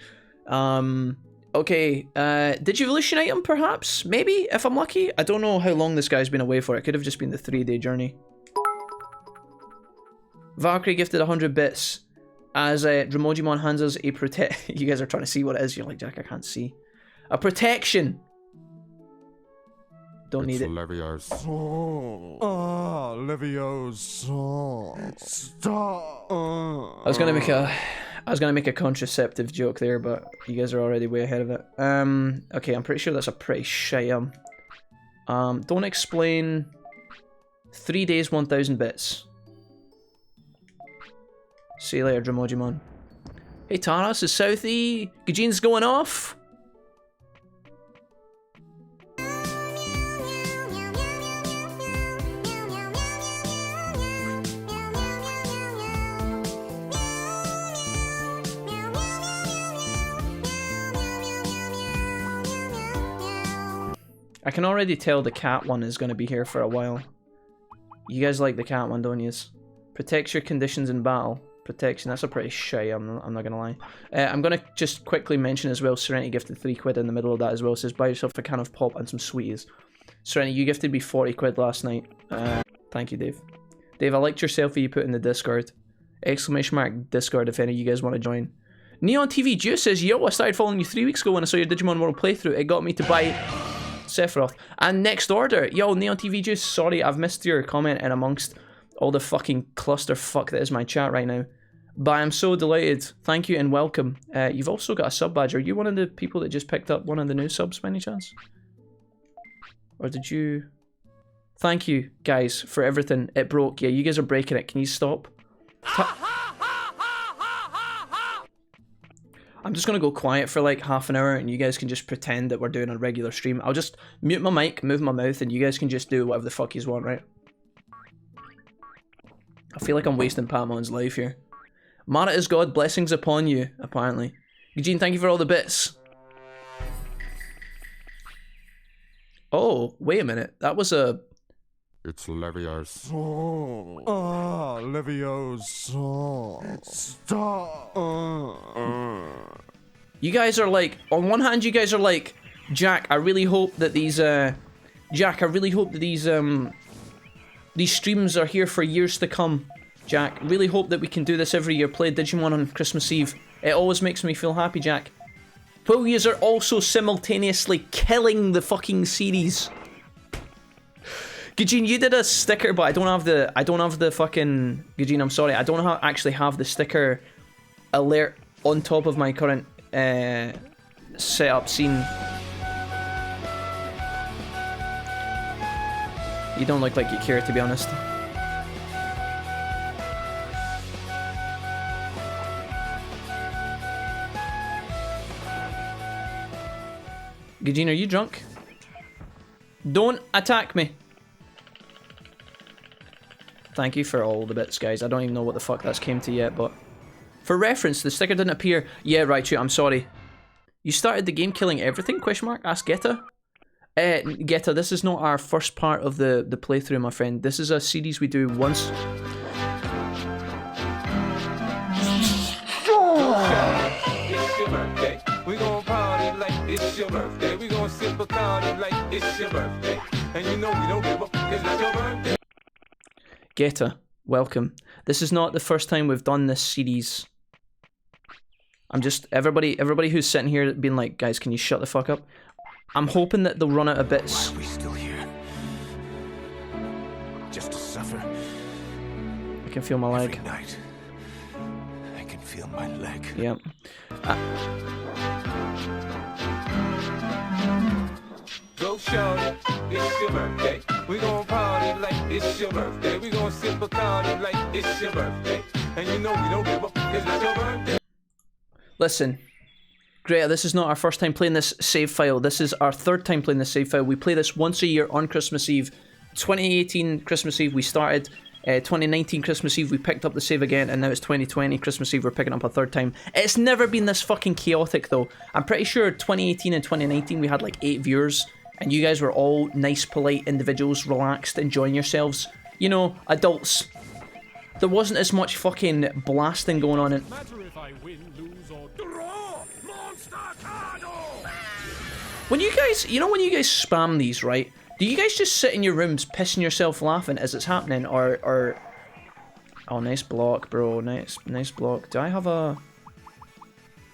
Okay, Digivolution item perhaps? Maybe, if I'm lucky? I don't know how long this guy's been away for. It could have just been the 3-day journey. Valkyrie gifted 100 bits as Dramojimon hands us a protect. You guys are trying to see what it is. You're like, Jack, I can't see. A protection! Don't need it. Leviosa. Oh, Leviosa. Stop. I was gonna make a contraceptive joke there, but you guys are already way ahead of it. Okay, I'm pretty sure that's a pretty shit. Don't explain. 3 days, 1,000 bits. See you later, Dramojimon. Hey, Taras, is Southie? Gajine's going off? I can already tell the cat one is going to be here for a while. You guys like the cat one, don't you? Protects your conditions in battle. Protection, that's a pretty shy, I'm not going to lie. I'm going to just quickly mention as well, Serenity gifted 3 quid in the middle of that as well. It says, buy yourself a can of pop and some sweeties. Serenity, you gifted me 40 quid last night. Thank you, Dave. Dave, I liked your selfie you put in the Discord. Exclamation mark Discord if any of you guys want to join. Neon TV Juice says, yo, I started following you 3 weeks ago when I saw your Digimon World playthrough. It got me to buy Sephiroth. And Next Order. Yo, Neon TV Juice, sorry, I've missed your comment in amongst all the fucking clusterfuck that is my chat right now. But I'm so delighted. Thank you and welcome. You've also got a sub badge. Are you one of the people that just picked up one of the new subs by any chance? Or did you... Thank you, guys, for everything. It broke. Yeah, you guys are breaking it. Can you stop? I'm just going to go quiet for like half an hour and you guys can just pretend that we're doing a regular stream. I'll just mute my mic, move my mouth, and you guys can just do whatever the fuck you want, right? I feel like I'm wasting Patamon's life here. Mara is God, blessings upon you, apparently. Eugene, thank you for all the bits. Oh, wait a minute. That was a... It's Leviosa. Oh, Leviosa. Stop. You guys are like... On one hand, you guys are like, Jack, I really hope that these... Jack, I really hope that these streams are here for years to come. Jack, really hope that we can do this every year, play Digimon on Christmas Eve. It always makes me feel happy, Jack. While you are also simultaneously killing the fucking series. Gajin, you did a sticker, but I don't have the fucking... Gajin, I'm sorry, I don't actually have the sticker alert on top of my current setup scene. You don't look like you care, to be honest. Gajin, are you drunk? Don't attack me. Thank you for all the bits, guys. I don't even know what the fuck that's came to yet, but... For reference, the sticker didn't appear. Yeah, right, shoot, I'm sorry. You started the game killing everything, question mark? Ask Geta. Geta, this is not our first part of the playthrough, my friend. This is a series we do once... We gon' party like it's your birthday. We gon' sip a party like it's your birthday. And you know we don't give up, it's not your birthday. Geta, welcome. This is not the first time we've done this series. I'm just, everybody who's sitting here being like, guys, can you shut the fuck up? I'm hoping that they'll run out of bits. Why are we still here? Just to suffer. I can feel my leg. Every night, I can feel my leg. Yep. Go shorty, it's your birthday. We gon' party like it's your birthday. We gon' sip a Bacardi like it's your birthday. And you know we don't give up, 'cause it's your birthday. Listen, Greta, this is not our first time playing this save file. This is our third time playing this save file. We play this once a year on Christmas Eve. 2018 Christmas Eve we started. 2019 Christmas Eve we picked up the save again, and now it's 2020 Christmas Eve we're picking up a third time. It's never been this fucking chaotic though. I'm pretty sure 2018 and 2019 we had like 8 viewers, and you guys were all nice, polite individuals, relaxed, enjoying yourselves. You know, adults. There wasn't as much fucking blasting going on. Doesn't matter if I win, lose, or draw. Monster card. When you guys, you know when you guys spam these, right? Do you guys just sit in your rooms pissing yourself laughing as it's happening, or... Oh, nice block, bro. Nice block. Do I have a...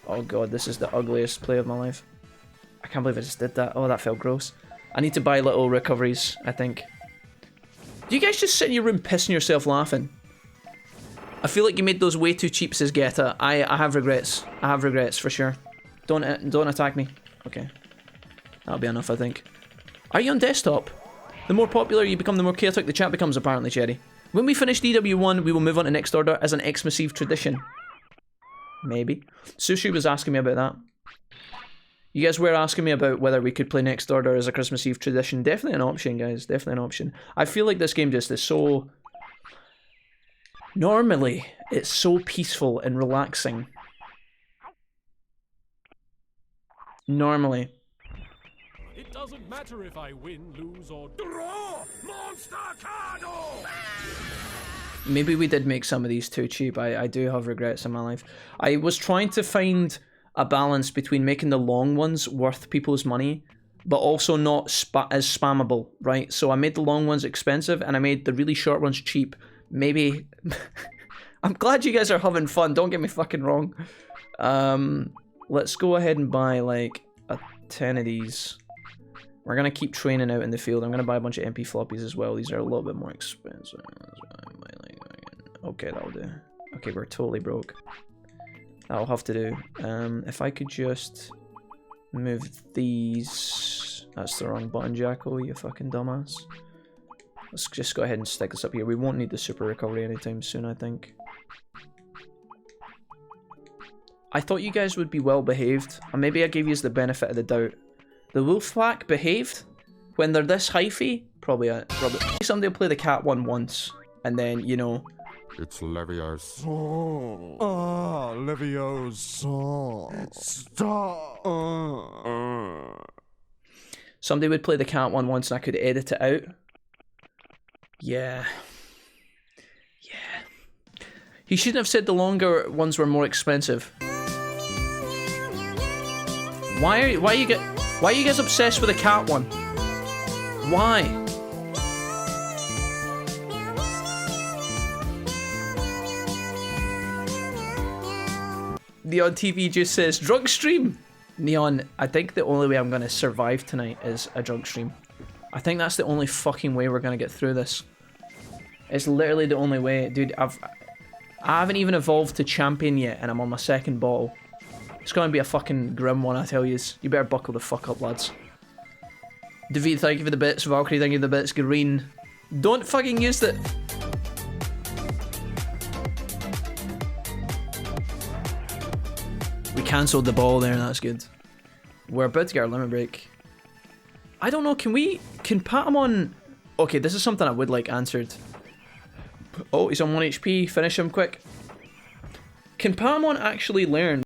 Oh god, this is the ugliest play of my life. I can't believe I just did that. Oh, that felt gross. I need to buy little recoveries, I think. Do you guys just sit in your room pissing yourself laughing? I feel like you made those way too cheap, says Geta. I have regrets. I have regrets, for sure. Don't attack me. Okay. That'll be enough, I think. Are you on desktop? The more popular you become, the more chaotic the chat becomes, apparently, Cherry. When we finish DW1, we will move on to next order as an Xmas Eve tradition. Maybe. Sushi was asking me about that. You guys were asking me about whether we could play next order as a Christmas Eve tradition. Definitely an option, guys. Definitely an option. I feel like this game just is so... Normally, it's so peaceful and relaxing. Normally. It doesn't matter if I win, lose, or draw. Monster card. Maybe we did make some of these too cheap. I do have regrets in my life. I was trying to find a balance between making the long ones worth people's money, but also not as spammable, right? So I made the long ones expensive, and I made the really short ones cheap. Maybe... I'm glad you guys are having fun, don't get me fucking wrong. Let's go ahead and buy like a 10 of these. We're gonna keep training out in the field. I'm gonna buy a bunch of MP floppies as well. These are a little bit more expensive. Okay, that'll do. Okay, we're totally broke. That'll have to do. If I could just move these... That's the wrong button, Jacko, you fucking dumbass. Let's just go ahead and stick this up here. We won't need the super recovery anytime soon, I think. I thought you guys would be well behaved, and maybe I gave you the benefit of the doubt. The wolf pack behaved when they're this hyphy. Probably. Somebody will play the cat one once, and then you know. It's Levio's. Stop. Somebody would play the cat one once, and I could edit it out. Yeah. He shouldn't have said the longer ones were more expensive. Why are you guys obsessed with the cat one? Why? Neon TV just says drunk stream. Neon, I think the only way I'm gonna survive tonight is a drunk stream. I think that's the only fucking way we're gonna get through this. It's literally the only way, dude. I haven't even evolved to champion yet, and I'm on my second bottle. It's gonna be a fucking grim one, I tell yous. You better buckle the fuck up, lads. David, thank you for the bits. Valkyrie, thank you for the bits. Green, don't fucking use the... We cancelled the ball there, that's good. We're about to get our limit break. I don't know, can Patamon... Okay, this is something I would like answered. Oh, he's on 1 HP. Finish him quick. Can Patamon actually learn?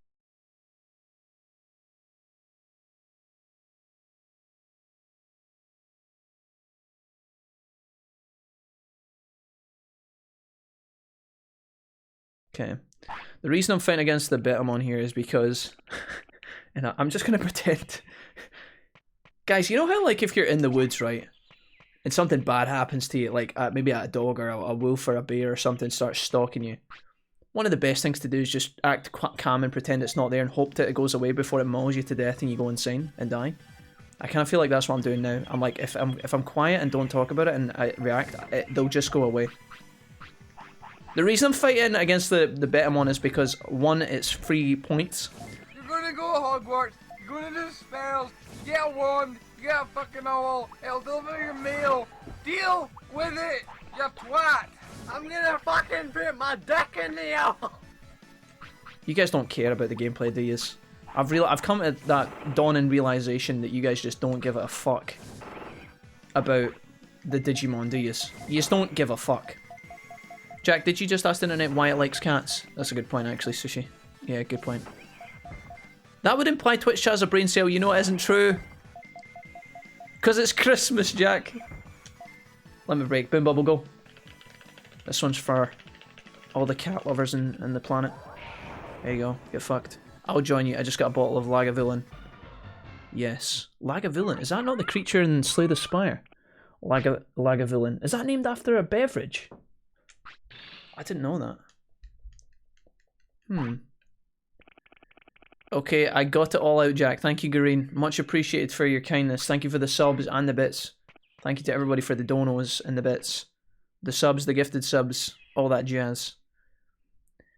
Okay. The reason I'm fighting against the Betamon here is because... and I'm just going to pretend... Guys, you know how, like, if you're in the woods, right? and something bad happens to you, like maybe a dog or a wolf or a bear or something starts stalking you, one of the best things to do is just act calm and pretend it's not there and hope that it goes away before it mauls you to death and you go insane and die. I kind of feel like that's what I'm doing now. I'm like, if I'm quiet and don't talk about it and I react, they'll just go away. The reason I'm fighting against the Betamon is because, one, it's free points. You're gonna go to Hogwarts, you're gonna do spells, you get a wand, you get a fucking owl, it'll deliver your mail. Deal with it, you twat. I'm gonna fucking put my dick in the owl. You guys don't care about the gameplay, do yous? I've come to that dawning realization that you guys just don't give a fuck about the Digimon, do yous? You just don't give a fuck. Jack, did you just ask the internet why it likes cats? That's a good point, actually, Sushi. Yeah, good point. That would imply Twitch chat has a brain cell. You know it isn't true. Because it's Christmas, Jack. Let me break. Boom, bubble, go. This one's for all the cat lovers in the planet. There you go. Get fucked. I'll join you. I just got a bottle of Lagavulin. Yes. Lagavulin. Is that not the creature in Slay the Spire? Lagavulin. Is that named after a beverage? I didn't know that. Okay, I got it all out, Jack. Thank you, Gareen. Much appreciated for your kindness. Thank you for the subs and the bits. Thank you to everybody for the donos and the bits. The subs, the gifted subs, all that jazz.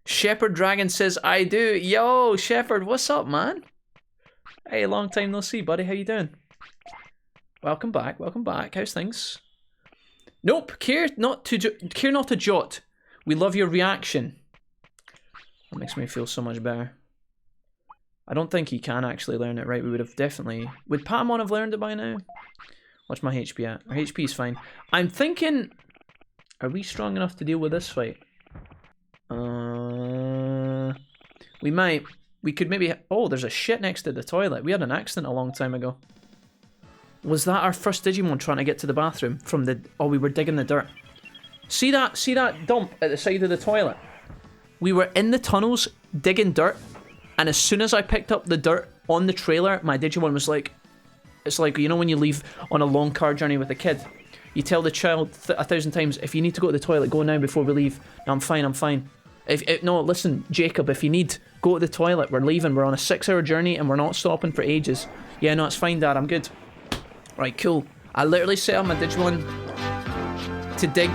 Shepherd Dragon says, I do. Yo, Shepherd, what's up, man? Hey, long time no see, buddy. How you doing? Welcome back, welcome back. How's things? Nope, care not to jot. We love your reaction. That makes me feel so much better. I don't think he can actually learn it, right? We would have definitely... Would Patamon have learned it by now? What's my HP at? Our HP is fine. I'm thinking... Are we strong enough to deal with this fight? We might. We could maybe... Oh, there's a shit next to the toilet. We had an accident a long time ago. Was that our first Digimon trying to get to the bathroom from the... Oh, we were digging the dirt. See that dump at the side of the toilet? We were in the tunnels digging dirt, and as soon as I picked up the dirt on the trailer, my Digimon was like... It's like, you know when you leave on a long car journey with a kid? You tell the child 1,000 times, if you need to go to the toilet, go now before we leave. No, I'm fine, I'm fine. No, listen, Jacob, if you need, go to the toilet. We're leaving. We're on a 6-hour journey and we're not stopping for ages. Yeah, no, it's fine, Dad. I'm good. Right, cool. I literally set up my Digimon to dig,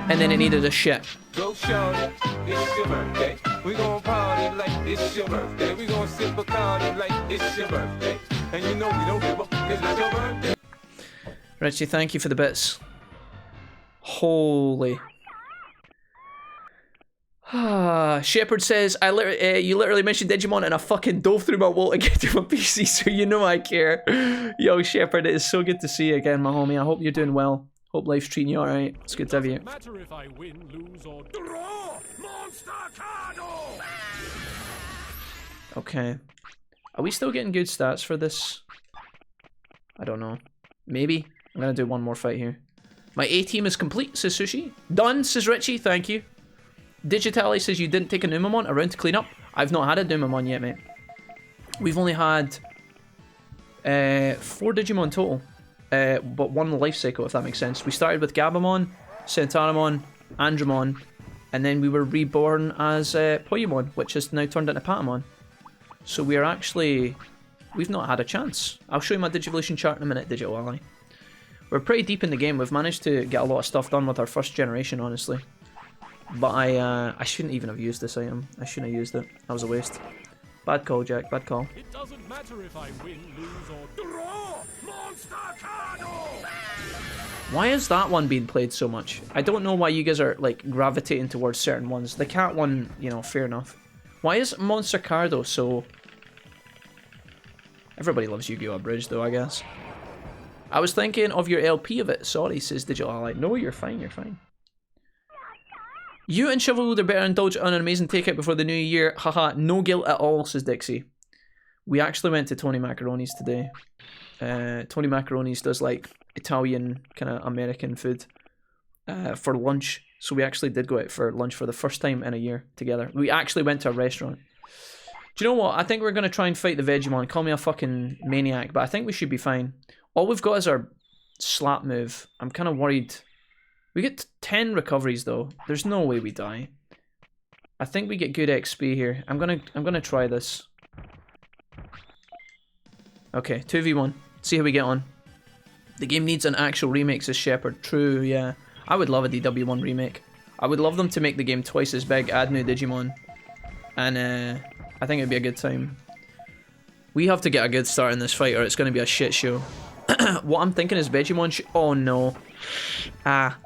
and then it needed a shit. Go shorty, it's your birthday. We gon' party like it's your birthday. We gon' sip a Bacardi like it's your birthday. And you know we don't give up, 'cause it's your birthday. Richie, thank you for the bits. Holy. Shepherd says, you literally mentioned Digimon and I fucking dove through my wall to get to my PC, so you know I care. Yo, Shepherd, it is so good to see you again, my homie. I hope you're doing well. Hope life's treating you alright. It's good to have you. Matter if I win, lose, or draw. Monster Cardo! Okay. Are we still getting good stats for this? I don't know. Maybe. I'm gonna do one more fight here. My A team is complete, says Sushi. Done, says Richie. Thank you. Digitali says you didn't take a Numamon around to clean up. I've not had a Numamon yet, mate. We've only had 4 Digimon total, but one life cycle, if that makes sense. We started with Gabumon, Centauramon, Andromon, and then we were reborn as Poyumon, which has now turned into Patamon. So we're actually... We've not had a chance. I'll show you my Digivolution chart in a minute, Digital Ally. We're pretty deep in the game. We've managed to get a lot of stuff done with our first generation, honestly. But I shouldn't even have used this item. I shouldn't have used it. That was a waste. Bad call, Jack. Bad call. It doesn't matter if I win, lose, or draw. Monster Cardo! Why is that one being played so much? I don't know why you guys are like gravitating towards certain ones. The cat one, you know, fair enough. Why is Monster Cardo so... Everybody loves Yu-Gi-Oh! Abridged though, I guess. I was thinking of your LP of it. Sorry, says Digital Ally. No, you're fine, you're fine. You and Chivalwood are better indulge on an amazing takeout before the new year. Haha, no guilt at all, says Dixie. We actually went to Tony Macaroni's today. Tony Macaroni's does like Italian kind of American food for lunch. So we actually did go out for lunch for the first time in a year together. We actually went to a restaurant. Do you know what? I think we're going to try and fight the Vegemon. Call me a fucking maniac, but I think we should be fine. All we've got is our slap move. I'm kind of worried. We get 10 recoveries though. There's no way we die. I think we get good XP here. I'm gonna try this. Okay, 2v1. See how we get on. The game needs an actual remake, says Shepard. True, yeah. I would love a DW1 remake. I would love them to make the game twice as big, add new Digimon. And I think it'd be a good time. We have to get a good start in this fight or it's going to be a shit show. What I'm thinking is Vegemon oh no. Ah.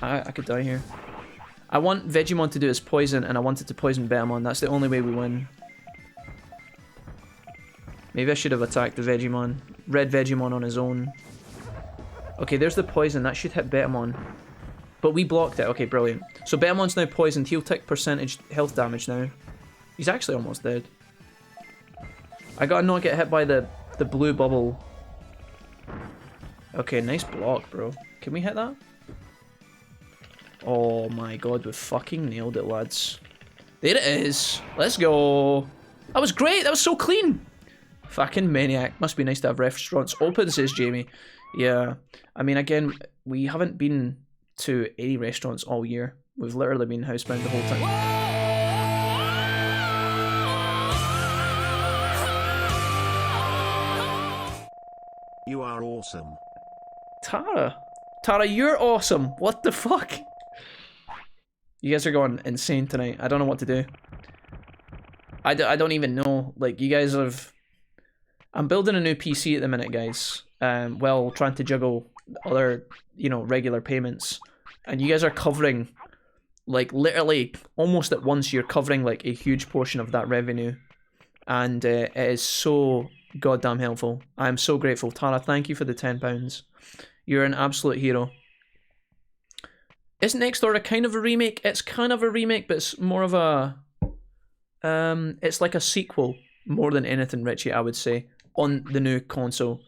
I could die here. I want Vegemon to do his poison and I want it to poison Betamon. That's the only way we win. Maybe I should have attacked the Vegemon. Red Vegemon on his own. Okay, there's the poison. That should hit Betamon. But we blocked it. Okay, brilliant. So Betamon's now poisoned. He'll take percentage health damage now. He's actually almost dead. I gotta not get hit by the blue bubble. Okay, nice block, bro. Can we hit that? Oh my god, we fucking nailed it, lads. There it is. Let's go. That was great. That was so clean. Fucking maniac. Must be nice to have restaurants open, says Jamie. Yeah. I mean, again, we haven't been to any restaurants all year. We've literally been housebound the whole time. You are awesome. Tara. Tara, you're awesome. What the fuck? You guys are going insane tonight. I don't know what to do. I don't even know. Like, you guys have... I'm building a new PC at the minute, guys. While trying to juggle other, you know, regular payments. And you guys are covering, like, literally, almost at once, you're covering, like, a huge portion of that revenue. And it is so goddamn helpful. I'm so grateful. Tara, thank you for the £10. You're an absolute hero. Isn't Next Order kind of a remake? It's kind of a remake, but it's more of a... it's like a sequel, more than anything, Richie, I would say, on the new console.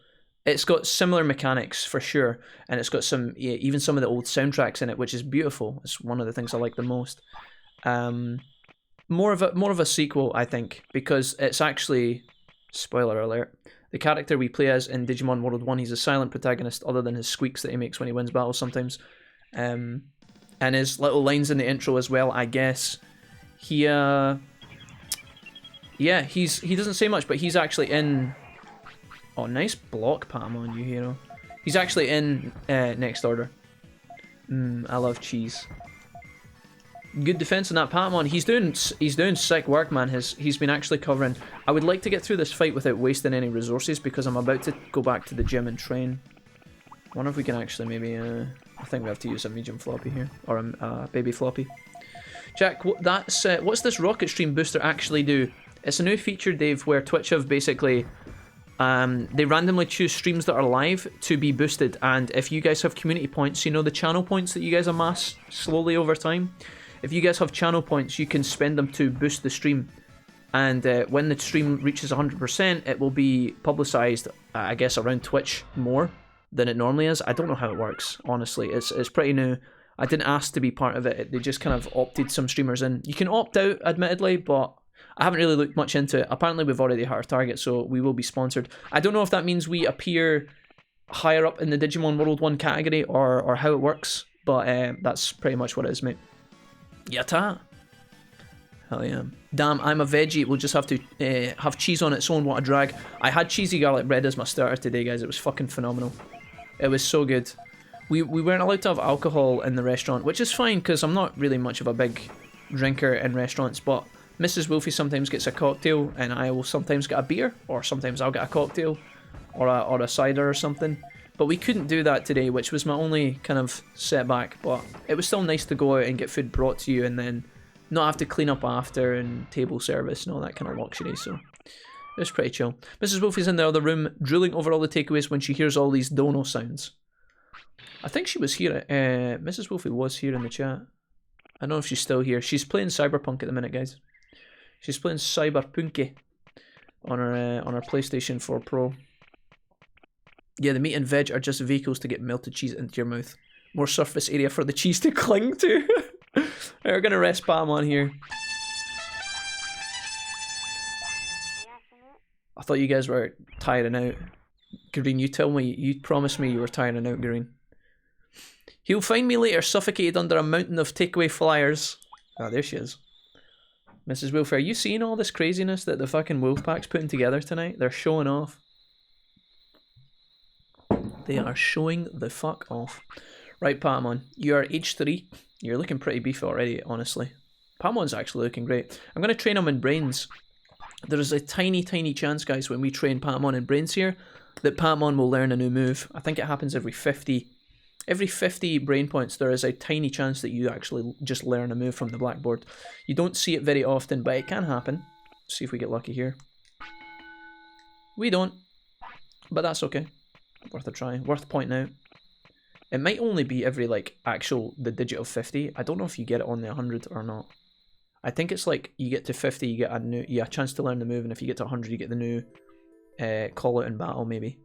It's got similar mechanics, for sure, and it's got some, yeah, even some of the old soundtracks in it, which is beautiful. It's one of the things I like the most. More of a sequel, I think, because it's actually... Spoiler alert. The character we play as in Digimon World 1, he's a silent protagonist, other than his squeaks that he makes when he wins battles sometimes. And his little lines in the intro as well, I guess. He, yeah, he doesn't say much, but he's actually in... Oh, nice block, Patamon, you hero. He's actually in Next Order. I love cheese. Good defense on that Patamon. He's doing sick work, man. He's been actually covering... I would like to get through this fight without wasting any resources because I'm about to go back to the gym and train. I wonder if we can actually maybe... I think we have to use a medium floppy here. Or a baby floppy. Jack, what's this Rocket Stream booster actually do? It's a new feature, Dave, where Twitch have basically... they randomly choose streams that are live to be boosted. And if you guys have community points, you know the channel points that you guys amass slowly over time? If you guys have channel points, you can spend them to boost the stream. And when the stream reaches 100%, it will be publicized, I guess, around Twitch more than it normally is. I don't know how it works, honestly. It's pretty new. I didn't ask to be part of it. They just kind of opted some streamers in. You can opt out, admittedly, but I haven't really looked much into it. Apparently, we've already hit our target, so we will be sponsored. I don't know if that means we appear higher up in the Digimon World 1 category or how it works, but that's pretty much what it is, mate. Yatta! Hell yeah. Damn, I'm a veggie. We'll just have to have cheese on its own. What a drag. I had cheesy garlic bread as my starter today, guys. It was fucking phenomenal. It was so good. We weren't allowed to have alcohol in the restaurant, which is fine because I'm not really much of a big drinker in restaurants, but Mrs. Wolfie sometimes gets a cocktail and I will sometimes get a beer, or sometimes I'll get a cocktail or a cider or something. But we couldn't do that today, which was my only kind of setback, but it was still nice to go out and get food brought to you and then not have to clean up after and table service and all that kind of luxury, so it was pretty chill. Mrs. Wolfie's in the other room, drooling over all the takeaways when she hears all these dono sounds. I think she was here, Mrs. Wolfie was here in the chat. I don't know if she's still here. She's playing Cyberpunk at the minute, guys. She's playing Cyberpunky on her PlayStation 4 Pro. Yeah, the meat and veg are just vehicles to get melted cheese into your mouth. More surface area for the cheese to cling to. We're gonna rest Patamon here. I thought you guys were tiring out. Green, you promised me you were tiring out, Green. He'll find me later, suffocated under a mountain of takeaway flyers. Ah, there she is. Mrs. Wolf, are you seeing all this craziness that the fucking Wolfpack's putting together tonight? They're showing off. They are showing the fuck off. Right, Patamon, you are age 3. You're looking pretty beefy already, honestly. Patamon's actually looking great. I'm going to train him in brains. There is a tiny, tiny chance, guys, when we train Patamon in brains here, that Patamon will learn a new move. I think it happens every 50. Every 50 brain points, there is a tiny chance that you actually just learn a move from the blackboard. You don't see it very often, but it can happen. See if we get lucky here. We don't, but that's okay. Worth a try. Worth pointing out. It might only be every, like, the digit of 50. I don't know if you get it on the 100 or not. I think it's like, you get to 50, you get a chance to learn the move, and if you get to 100, you get the new call out in battle, maybe.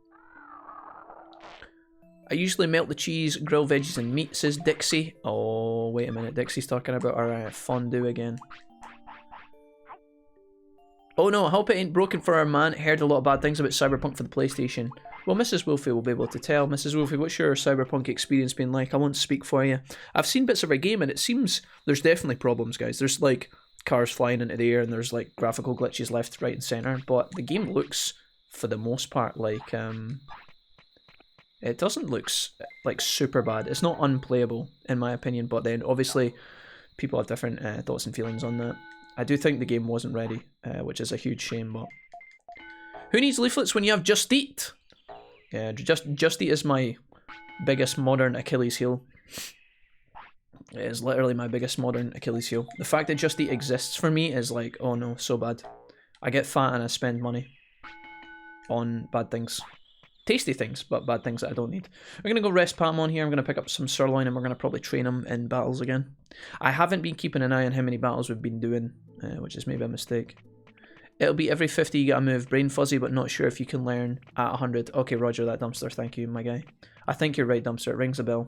I usually melt the cheese, grill veggies and meat, says Dixie. Oh, wait a minute. Dixie's talking about our fondue again. Oh no, I hope it ain't broken for our man. Heard a lot of bad things about Cyberpunk for the PlayStation. Well, Mrs. Wolfie will be able to tell. Mrs. Wolfie, what's your Cyberpunk experience been like? I won't speak for you. I've seen bits of our game and it seems there's definitely problems, guys. There's like cars flying into the air and there's like graphical glitches left, right and centre. But the game looks, for the most part, like... it doesn't look like super bad. It's not unplayable, in my opinion, but then obviously people have different thoughts and feelings on that. I do think the game wasn't ready, which is a huge shame, but... Who needs leaflets when you have Just Eat? Yeah, Just Eat is my biggest modern Achilles heel. It is literally my biggest modern Achilles heel. The fact that Just Eat exists for me is like, oh no, so bad. I get fat and I spend money on bad things. Tasty things, but bad things that I don't need. We're going to go rest Patamon here. I'm going to pick up some sirloin and we're going to probably train him in battles again. I haven't been keeping an eye on how many battles we've been doing, which is maybe a mistake. It'll be every 50 you get a move. Brain fuzzy, but not sure if you can learn at 100. Okay, roger that, Dumpster. Thank you, my guy. I think you're right, Dumpster. It rings a bell.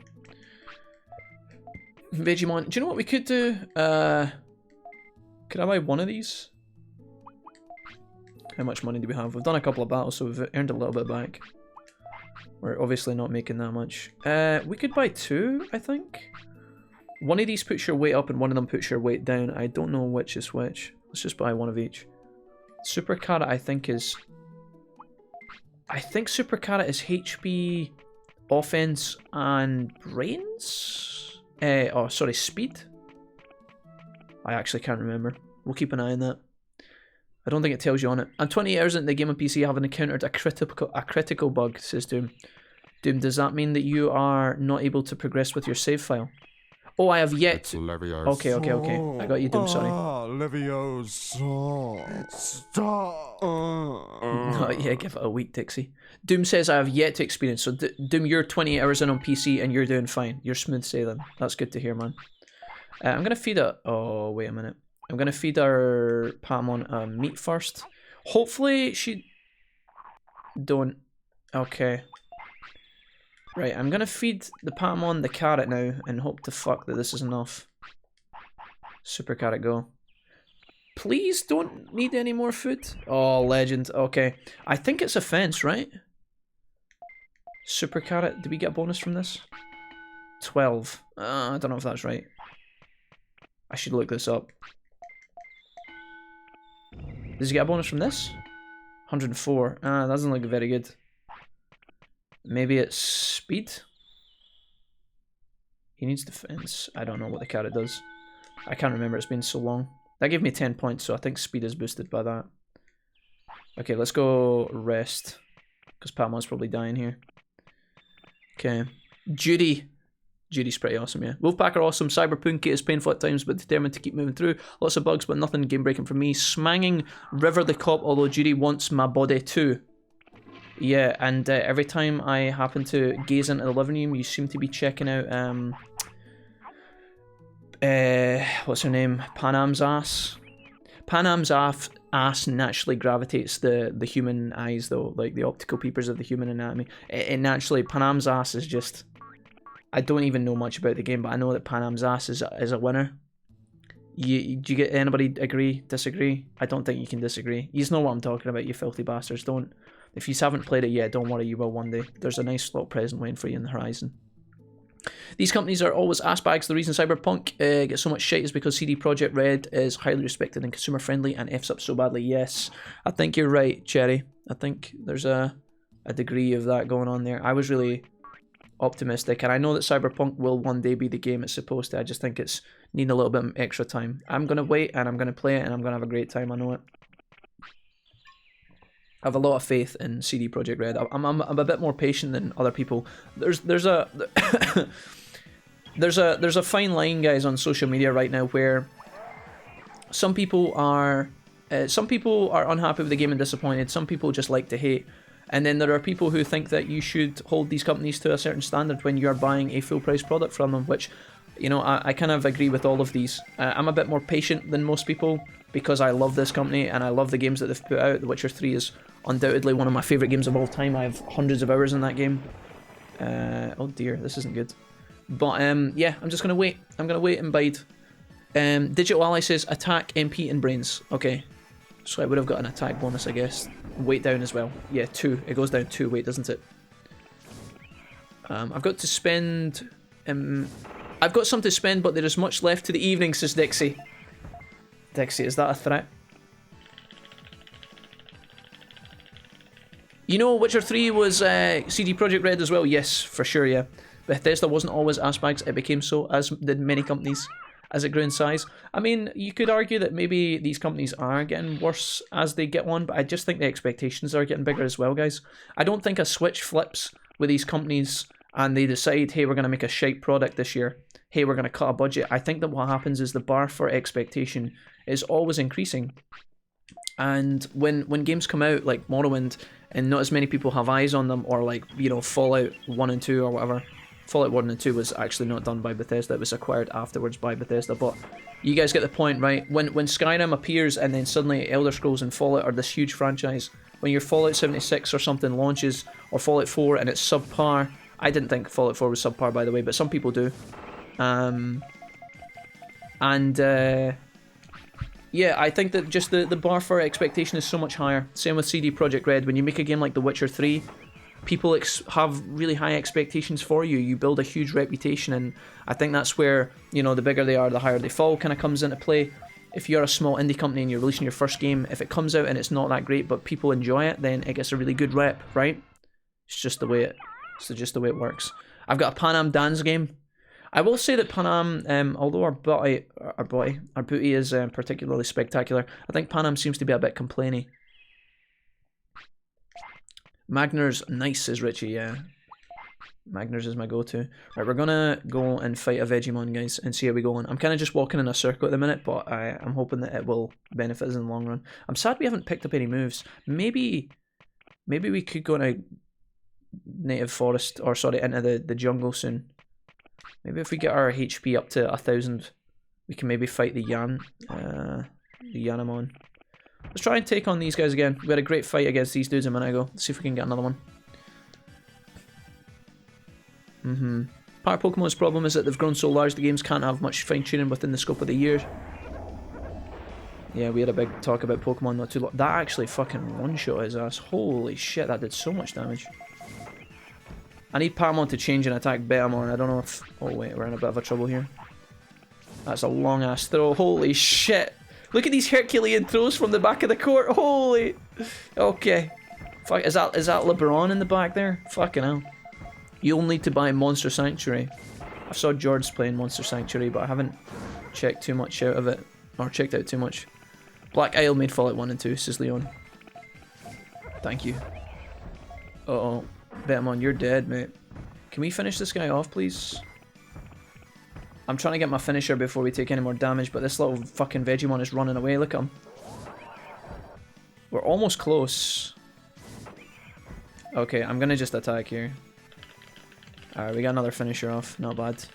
Vegemon, do you know what we could do? Could I buy one of these? How much money do we have? We've done a couple of battles, so we've earned a little bit back. We're obviously not making that much. We could buy 2, I think. One of these puts your weight up and one of them puts your weight down. I don't know which is which. Let's just buy one of each. Super Carrot, I think Super Carrot is HP, offense, and brains? Oh, sorry, speed? I actually can't remember. We'll keep an eye on that. I don't think it tells you on it. I'm 20 hours into the game on PC, having encountered a critical bug, says Doom. Doom, does that mean that you are not able to progress with your save file? Oh, I have yet. Okay. I got you, Doom, sorry. Stop. No, yeah, give it a week, Dixie. Doom says I have yet to experience. So, Doom, you're 20 hours in on PC and you're doing fine. You're smooth sailing. That's good to hear, man. I'm going to feed it. Oh, wait a minute. I'm going to feed our Patamon meat first. Hopefully she don't... Okay. Right, I'm going to feed the Patamon the carrot now and hope to fuck that this is enough. Super Carrot, go. Please don't need any more food. Oh, legend. Okay. I think it's a fence, right? Super Carrot, did we get a bonus from this? 12. I don't know if that's right. I should look this up. Does he get a bonus from this? 104. That doesn't look very good. Maybe it's speed? He needs defense. I don't know what the carrot does. I can't remember, it's been so long. That gave me 10 points, so I think speed is boosted by that. Okay, let's go rest. Because Patamon's probably dying here. Okay. Judy. Judy's pretty awesome, yeah. Wolfpack are awesome. Cyberpunk is painful at times, but determined to keep moving through. Lots of bugs, but nothing game breaking for me. Smanging River the Cop, although Judy wants my body too. Yeah, and every time I happen to gaze into the living room, you seem to be checking out, what's her name? Panam's ass. Panam's ass naturally gravitates the human eyes, though, like the optical peepers of the human anatomy. It naturally, Panam's ass is just... I don't even know much about the game, but I know that Panam's ass is a winner. Do you get anybody agree, disagree? I don't think you can disagree. You know what I'm talking about, you filthy bastards. Don't. If you haven't played it yet, don't worry, you will one day. There's a nice little present waiting for you in the horizon. These companies are always ass bags. The reason Cyberpunk gets so much shit is because CD Projekt Red is highly respected and consumer friendly and F's up so badly. Yes, I think you're right, Cherry. I think there's a degree of that going on there. I was really optimistic, and I know that Cyberpunk will one day be the game it's supposed to. I just think it's needing a little bit of extra time. I'm going to wait, and I'm going to play it, and I'm going to have a great time. I know it. I have a lot of faith in CD Projekt Red. I'm a bit more patient than other people. There's a there's a fine line, guys, on social media right now where some people are unhappy with the game and disappointed. Some people just like to hate, and then there are people who think that you should hold these companies to a certain standard when you are buying a full price product from them. Which, you know, I kind of agree with all of these. I'm a bit more patient than most people because I love this company and I love the games that they've put out. The Witcher 3 is undoubtedly one of my favourite games of all time. I have hundreds of hours in that game. Oh dear, this isn't good. But yeah, I'm just going to wait. I'm going to wait and bide. Digital Ally says attack, MP and brains. Okay, so I would have got an attack bonus, I guess. Weight down as well. Yeah, 2. It goes down 2 weight, doesn't it? I've got to spend... I've got some to spend, but there is much left to the evening, says Dixie. Dixie, is that a threat? You know, Witcher 3 was CD Projekt Red as well. Yes, for sure, yeah. Bethesda wasn't always ass bags. It became so, as did many companies, as it grew in size. I mean, you could argue that maybe these companies are getting worse as they get on, but I just think the expectations are getting bigger as well, guys. I don't think a switch flips with these companies and they decide, hey, we're going to make a shite product this year. Hey, we're going to cut a budget. I think that what happens is the bar for expectation is always increasing. And when games come out like Morrowind and not as many people have eyes on them, or like, you know, Fallout 1 and 2 or whatever. Fallout 1 and 2 was actually not done by Bethesda, it was acquired afterwards by Bethesda, but you guys get the point, right? When Skyrim appears and then suddenly Elder Scrolls and Fallout are this huge franchise, when your Fallout 76 or something launches, or Fallout 4 and it's subpar, I didn't think Fallout 4 was subpar, by the way, but some people do. Yeah, I think that just the bar for expectation is so much higher. Same with CD Projekt Red. When you make a game like The Witcher 3, people have really high expectations for you. You build a huge reputation, and I think that's where, you know, the bigger they are, the higher they fall kind of comes into play. If you're a small indie company and you're releasing your first game, if it comes out and it's not that great, but people enjoy it, then it gets a really good rep, right? It's just the way it works. I've got a Pan Am dance game. I will say that Pan Am, although our booty is particularly spectacular, I think Pan Am seems to be a bit complainy. Magner's nice, says Richie, yeah. Magner's is my go-to. Right, we're gonna go and fight a Vegemon, guys, and see how we go on. I'm kind of just walking in a circle at the minute, but I'm hoping that it will benefit us in the long run. I'm sad we haven't picked up any moves. Maybe we could go into native forest, or sorry, into the jungle soon. Maybe if we get our HP up to 1,000, we can maybe fight the Yanamon. Let's try and take on these guys again. We had a great fight against these dudes a minute ago. Let's see if we can get another one. Part of Pokemon's problem is that they've grown so large the games can't have much fine-tuning within the scope of the year. Yeah, we had a big talk about Pokemon not too long. That actually fucking one-shot his ass. Holy shit, that did so much damage. I need Paramon to change and attack Betamon. I don't know if... Oh wait, we're in a bit of a trouble here. That's a long-ass throw. Holy shit. Look at these Herculean throws from the back of the court. Holy... Okay. Fuck, is that LeBron in the back there? Fucking hell. You'll need to buy Monster Sanctuary. I saw George playing Monster Sanctuary, but I haven't checked too much out of it. Or checked out too much. Black Isle made Fallout 1 and 2, says Leon. Thank you. Uh-oh. Betamon, you're dead, mate. Can we finish this guy off, please? I'm trying to get my finisher before we take any more damage, but this little fucking Vegemon is running away. Look at him. We're almost close. Okay, I'm gonna just attack here. Alright, we got another finisher off. Not bad.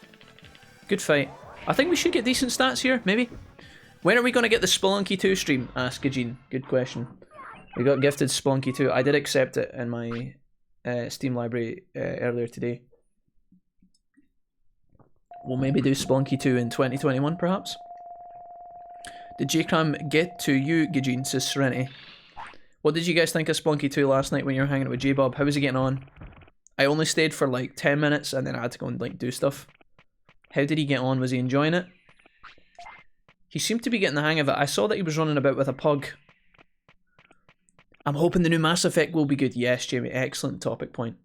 Good fight. I think we should get decent stats here, maybe. When are we gonna get the Spelunky 2 stream? Ask Gajin. Good question. We got gifted Spelunky 2. I did accept it in my... Steam library earlier today. We'll maybe do Spelunky 2 in 2021, perhaps. Did J-Cram get to you, Gajin, says Serenity. What did you guys think of Splunky 2 last night when you were hanging out with J-Bob? How was he getting on? I only stayed for like 10 minutes and then I had to go and like do stuff. How did he get on? Was he enjoying it? He seemed to be getting the hang of it. I saw that he was running about with a pug. I'm hoping the new Mass Effect will be good. Yes, Jamie, excellent topic point.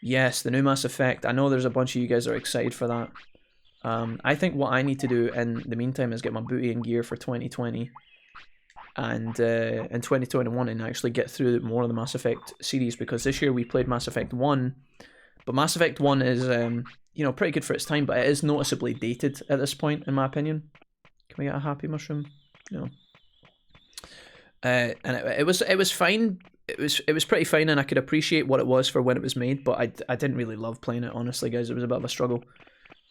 Yes, the new Mass Effect. I know there's a bunch of you guys that are excited for that. I think what I need to do in the meantime is get my booty in gear for 2020. And in 2021 and actually get through more of the Mass Effect series, because this year we played Mass Effect 1, but Mass Effect 1 is you know, pretty good for its time, but it is noticeably dated at this point in my opinion. Can we get a happy mushroom? No. And it was fine. It was pretty fine, and I could appreciate what it was for when it was made, but I didn't really love playing it, honestly, guys. It was a bit of a struggle.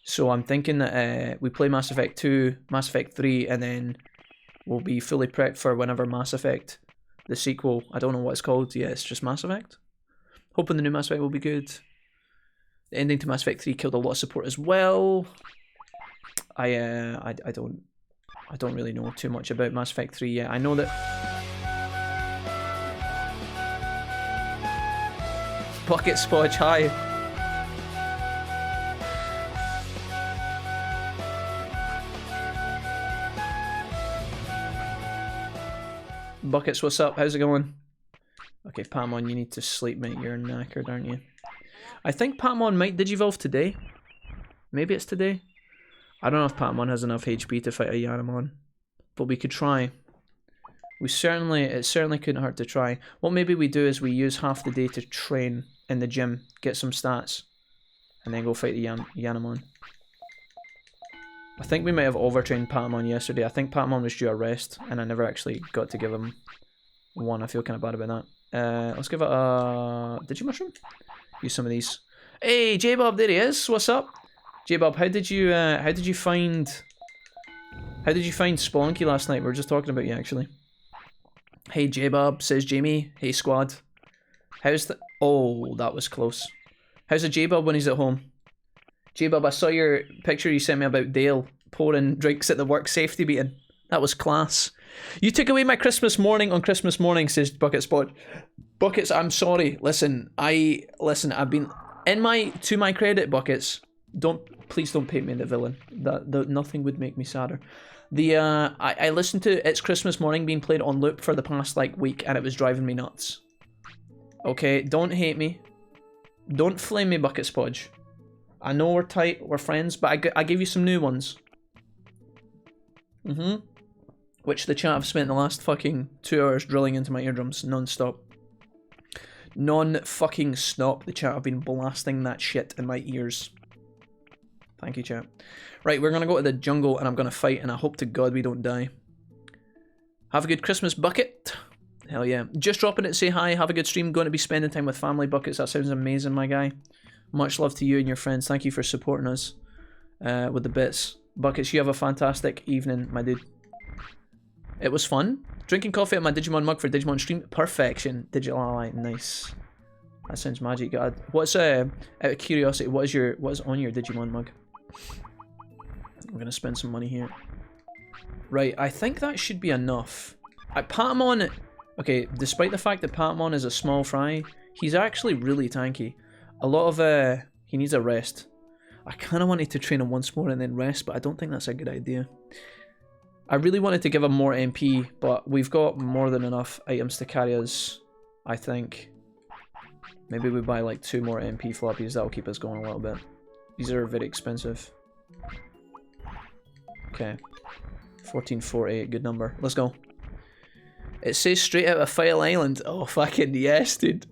So I'm thinking that we play Mass Effect 2, Mass Effect 3, and then we'll be fully prepped for whenever Mass Effect, the sequel, I don't know what it's called. Yeah, it's just Mass Effect. Hoping the new Mass Effect will be good. The ending to Mass Effect 3 killed a lot of support as well. I don't really know too much about Mass Effect 3 yet. I know that Bucket Spodge, hi. Buckets, what's up? How's it going? Okay, Patamon, you need to sleep, mate. You're knackered, aren't you? I think Patamon might Digivolve today. Maybe it's today. I don't know if Patamon has enough HP to fight a Yanamon, but we could try. It certainly couldn't hurt to try. What maybe we do is we use half the day to train in the gym, get some stats, and then go fight the Yanamon. I think we might have overtrained Patamon yesterday. I think Patamon was due a rest, and I never actually got to give him one. I feel kind of bad about that. Let's give it a Digimushroom. Use some of these. Hey, J-Bob, there he is. What's up, J-Bob? How did you find Spelunky last night? We were just talking about you actually. Hey, J-Bob, says Jamie. Hey, squad. How's the? Oh, that was close. How's the J-Bob when he's at home? J-Bob, I saw your picture you sent me about Dale pouring drinks at the work safety meeting. That was class. You took away my Christmas morning on Christmas morning, says Bucket Spot. Buckets, I'm sorry. Listen, I've been to my credit, Buckets. Please don't paint me the villain. Nothing would make me sadder. I listened to It's Christmas Morning being played on loop for the past week, and it was driving me nuts. Okay, don't hate me. Don't flame me, Bucket Spudge. I know we're tight, we're friends, but I gave you some new ones. Which the chat have spent the last fucking 2 hours drilling into my eardrums non-stop. Non-fucking stop. The chat have been blasting that shit in my ears. Thank you, chat. Right, we're gonna go to the jungle and I'm gonna fight, and I hope to God we don't die. Have a good Christmas, Bucket. Hell yeah. Just dropping it to say hi, have a good stream, going to be spending time with family, Buckets. That sounds amazing, my guy. Much love to you and your friends. Thank you for supporting us with the bits. Buckets, you have a fantastic evening, my dude. It was fun. Drinking coffee at my Digimon mug for Digimon stream. Perfection. Digital ally. Nice. That sounds magic. God. What's out of curiosity, what is on your Digimon mug? I'm gonna spend some money here. Right, I think that should be enough. Patamon, okay, despite the fact that Patamon is a small fry, he's actually really tanky. A lot of he needs a rest. I kind of wanted to train him once more and then rest, but I don't think that's a good idea. I really wanted to give him more MP, but we've got more than enough items to carry us, I think. Maybe we buy 2 more MP floppies, that'll keep us going a little bit. These are very expensive. Okay. 1448, good number. Let's go. It says straight out of File Island. Oh, fucking yes, dude.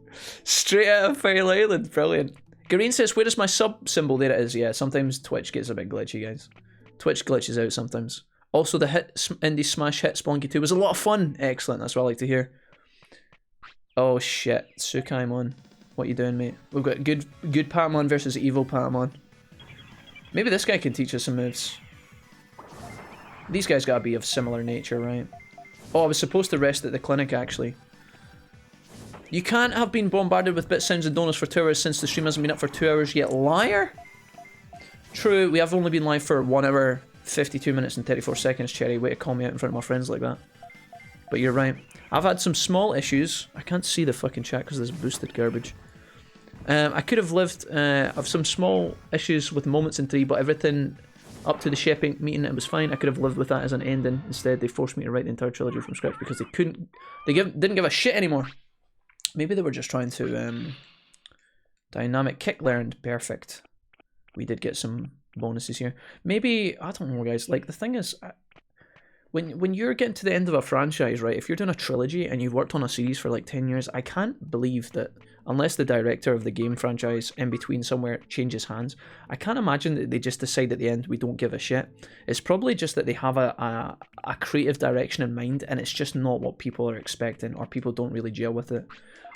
Straight out of File Island, brilliant. Gareen says, where is my sub symbol? There it is, yeah. Sometimes Twitch gets a bit glitchy, guys. Twitch glitches out sometimes. Also, the Indie Smash hit Splunky 2 was a lot of fun. Excellent, that's what I like to hear. Oh shit, Sukaimon. What you doing, mate? We've got good Patamon versus evil Patamon. Maybe this guy can teach us some moves. These guys gotta be of similar nature, right? Oh, I was supposed to rest at the clinic, actually. You can't have been bombarded with bit sounds and donuts for 2 hours since the stream hasn't been up for 2 hours yet. Liar! True, we have only been live for 1 hour 52 minutes and 34 seconds, Cherry. Way to call me out in front of my friends like that. But you're right. I've had some small issues. I can't see the fucking chat because there's boosted garbage. I could have lived of some small issues with moments in 3, but everything up to the shipping meeting, it was fine. I could have lived with that as an ending. Instead, they forced me to write the entire trilogy from scratch because they couldn't. Didn't give a shit anymore. Maybe they were just trying to dynamic kick learned. Perfect. We did get some bonuses here. Maybe I don't know, guys. Like the thing is, when you're getting to the end of a franchise, right? If you're doing a trilogy and you've worked on a series for like 10 years, I can't believe that unless the director of the game franchise in between somewhere changes hands, I can't imagine that they just decide at the end we don't give a shit. It's probably just that they have a creative direction in mind and it's just not what people are expecting or people don't really gel with it.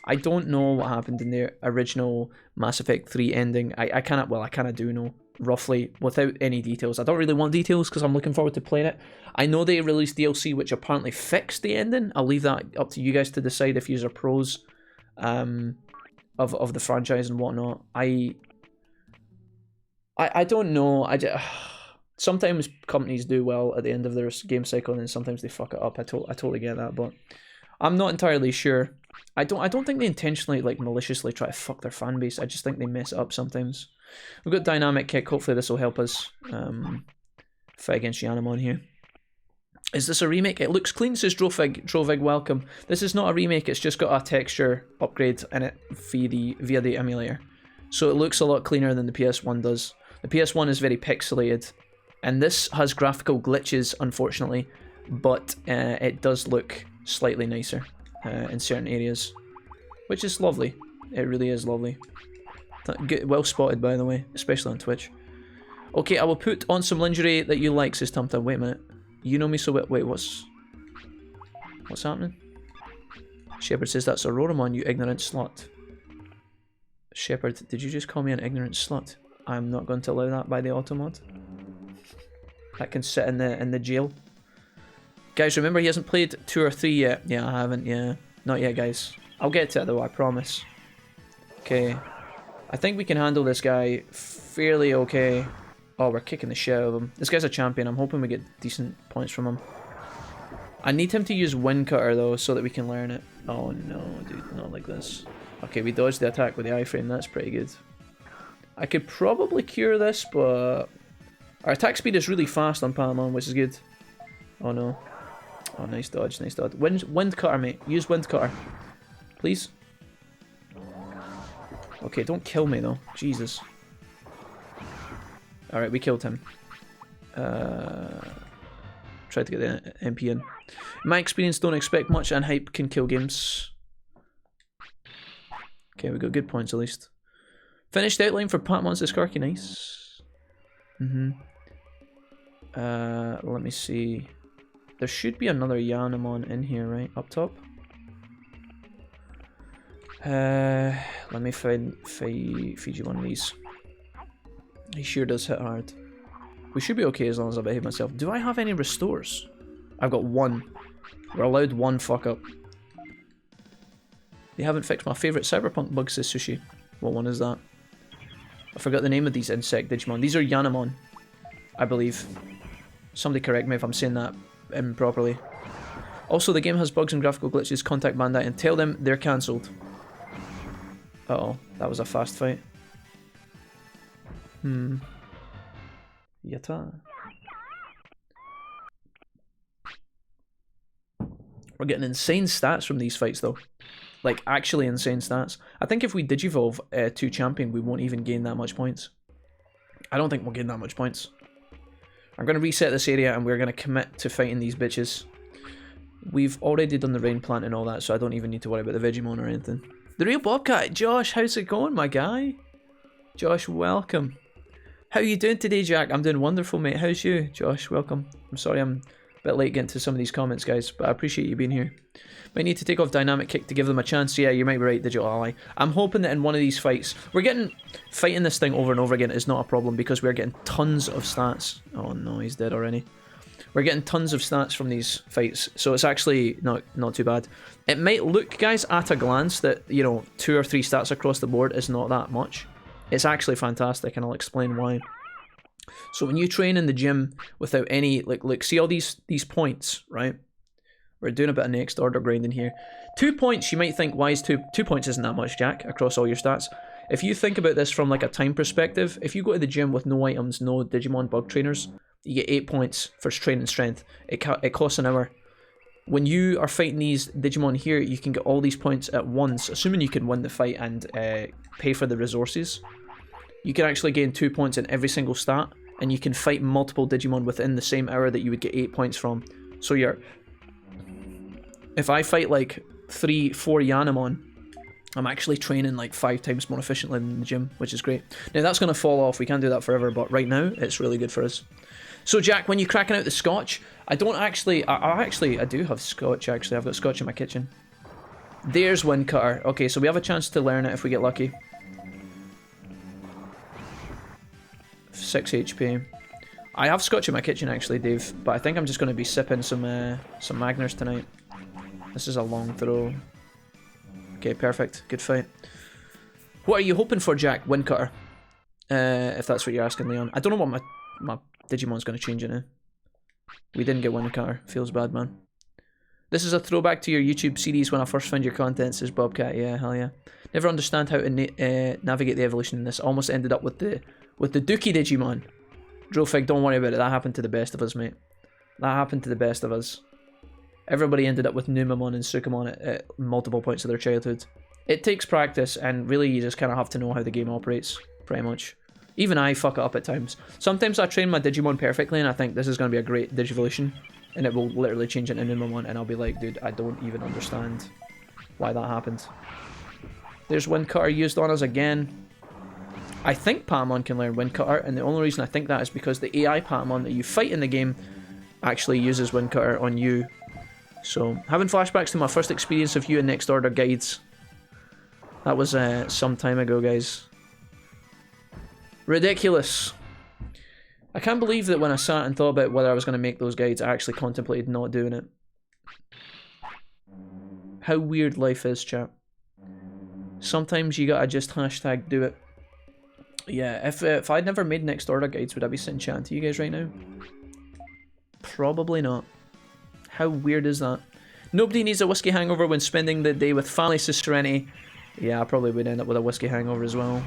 I don't know what happened in the original Mass Effect 3 ending. I kind of do know, roughly, without any details. I don't really want details because I'm looking forward to playing it. I know they released DLC which apparently fixed the ending. I'll leave that up to you guys to decide if you're pros of the franchise and whatnot. I don't know. Sometimes companies do well at the end of their game cycle and then sometimes they fuck it up. I totally get that, but I'm not entirely sure. I don't think they intentionally, like, maliciously try to fuck their fan base. I just think they mess it up sometimes. We've got Dynamic Kick. Hopefully this will help us fight against Yanamon here. Is this a remake? It looks clean, says Drovig, welcome. This is not a remake, it's just got a texture upgrade in it via the emulator. So it looks a lot cleaner than the PS1 does. The PS1 is very pixelated, and this has graphical glitches, unfortunately, but it does look slightly nicer in certain areas, which is lovely. It really is lovely. Well spotted, by the way, especially on Twitch. Okay, I will put on some lingerie that you like, says Tumtum. Wait a minute. You know me so well. Wait, what's happening? Shepard says that's Auroramon, you ignorant slut. Shepard, did you just call me an ignorant slut? I'm not going to allow that by the Automod. That can sit in the jail. Guys, remember he hasn't played 2 or 3 yet. Yeah, I haven't. Yeah, not yet, guys. I'll get to it though, I promise. Okay, I think we can handle this guy fairly okay. Oh, we're kicking the shit out of him. This guy's a champion. I'm hoping we get decent points from him. I need him to use Wind Cutter, though, so that we can learn it. Oh, no, dude. Not like this. Okay, we dodged the attack with the iframe. That's pretty good. I could probably cure this, but our attack speed is really fast on Patamon, which is good. Oh, no. Oh, nice dodge. Nice dodge. Wind Cutter, mate. Use Wind Cutter. Please. Okay, don't kill me, though. Jesus. Alright, we killed him. Tried to get the MP in. In my experience, don't expect much, and hype can kill games. Okay, we got good points at least. Finished outline for Patamon, says Karki. Nice. Let me see. There should be another Yanamon in here, right? Up top? Let me find Fiji one of these. He sure does hit hard. We should be okay as long as I behave myself. Do I have any restores? I've got 1. We're allowed 1 fuck up. They haven't fixed my favourite cyberpunk bug, says Sushi. What one is that? I forgot the name of these insect Digimon. These are Yanamon, I believe. Somebody correct me if I'm saying that improperly. Also, the game has bugs and graphical glitches. Contact Bandai and tell them they're cancelled. Uh-oh, that was a fast fight. Yata. We're getting insane stats from these fights though. Like actually insane stats. I think if we Digivolve to champion, we won't even gain that much points. I don't think we'll gain that much points. I'm going to reset this area and we're going to commit to fighting these bitches. We've already done the rain plant and all that, so I don't even need to worry about the Vegemon or anything. The real Bobcat! Josh, how's it going, my guy? Josh, welcome. How are you doing today, Jack? I'm doing wonderful, mate. How's you? Josh, welcome. I'm sorry I'm a bit late getting to some of these comments, guys, but I appreciate you being here. Might need to take off Dynamic Kick to give them a chance. Yeah, you might be right, Digital Ally. I'm hoping that in one of these fights... Fighting this thing over and over again is not a problem because we're getting tons of stats. Oh no, he's dead already. We're getting tons of stats from these fights, so it's actually not too bad. It might look, guys, at a glance that, you know, 2 or 3 stats across the board is not that much. It's actually fantastic, and I'll explain why. So when you train in the gym without any, like see all these points, right? We're doing a bit of next order grinding here. 2 points, you might think, why is 2 points isn't that much, Jack, across all your stats? If you think about this from like a time perspective, if you go to the gym with no items, no Digimon bug trainers, you get 8 points for training strength. It costs an hour. When you are fighting these Digimon here, you can get all these points at once, assuming you can win the fight and pay for the resources. You can actually gain 2 points in every single stat, and you can fight multiple Digimon within the same hour that you would get 8 points from. So if I fight like 3-4 Yanamon, I'm actually training like 5 times more efficiently than the gym, which is great. Now that's going to fall off, we can't do that forever, but right now it's really good for us. So Jack, when you're cracking out the scotch, I don't actually, I do have scotch actually, I've got scotch in my kitchen. There's Wind Cutter. Okay, so we have a chance to learn it if we get lucky. 6 HP. I have scotch in my kitchen actually, Dave, but I think I'm just going to be sipping some Magners tonight. This is a long throw. Okay, perfect. Good fight. What are you hoping for, Jack? Wind Cutter. If that's what you're asking, Leon. I don't know what my Digimon's going to change it now. We didn't get Wind Cutter. Feels bad, man. This is a throwback to your YouTube series when I first found your content, says Bobcat. Yeah, hell yeah. Never understand how to navigate the evolution in this. Almost ended up with the Dookie Digimon. Drofig, don't worry about it. That happened to the best of us, mate. That happened to the best of us. Everybody ended up with Numamon and Sukamon at multiple points of their childhood. It takes practice, and really you just kind of have to know how the game operates, pretty much. Even I fuck it up at times. Sometimes I train my Digimon perfectly and I think this is going to be a great Digivolution, and it will literally change into Numamon, and I'll be like, dude, I don't even understand why that happened. There's Wind Cutter used on us again. I think Patamon can learn Wind Cutter, and the only reason I think that is because the AI Patamon that you fight in the game actually uses Wind Cutter on you. So, having flashbacks to my first experience of you in Next Order guides. That was some time ago, guys. Ridiculous. I can't believe that when I sat and thought about whether I was going to make those guides, I actually contemplated not doing it. How weird life is, chat. Sometimes you gotta just hashtag do it. Yeah, if I'd never made Next Order guides, would I be sitting chatting to you guys right now? Probably not. How weird is that? Nobody needs a whiskey hangover when spending the day with family, says Serenity. Yeah, I probably would end up with a whiskey hangover as well.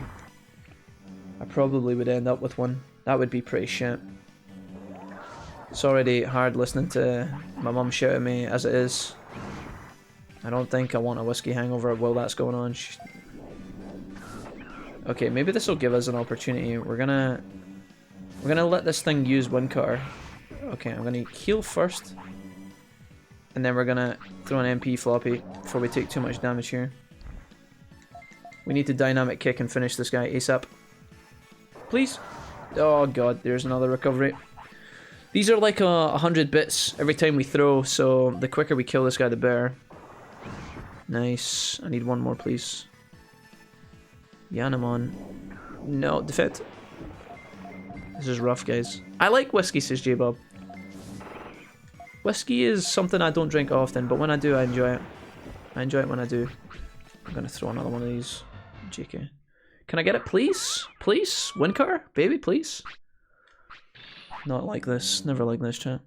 I probably would end up with one. That would be pretty shit. It's already hard listening to my mum shout at me as it is. I don't think I want a whiskey hangover while that's going on. Okay, maybe this will give us an opportunity. We're gonna let this thing use Wind Cutter. Okay, I'm gonna heal first. And then we're gonna throw an MP floppy before we take too much damage here. We need to dynamic kick and finish this guy ASAP. Please. Oh god, there's another recovery. These are like 100 bits every time we throw, so the quicker we kill this guy, the better. Nice. I need one more, please. Yanamon. No, defend. This is rough, guys. I like whiskey, says J-Bob. Whiskey is something I don't drink often, but when I do, I enjoy it. I enjoy it when I do. I'm gonna throw another one of these. JK. Can I get it, please? Please? Wind Cutter? Baby, please? Not like this. Never like this, chat.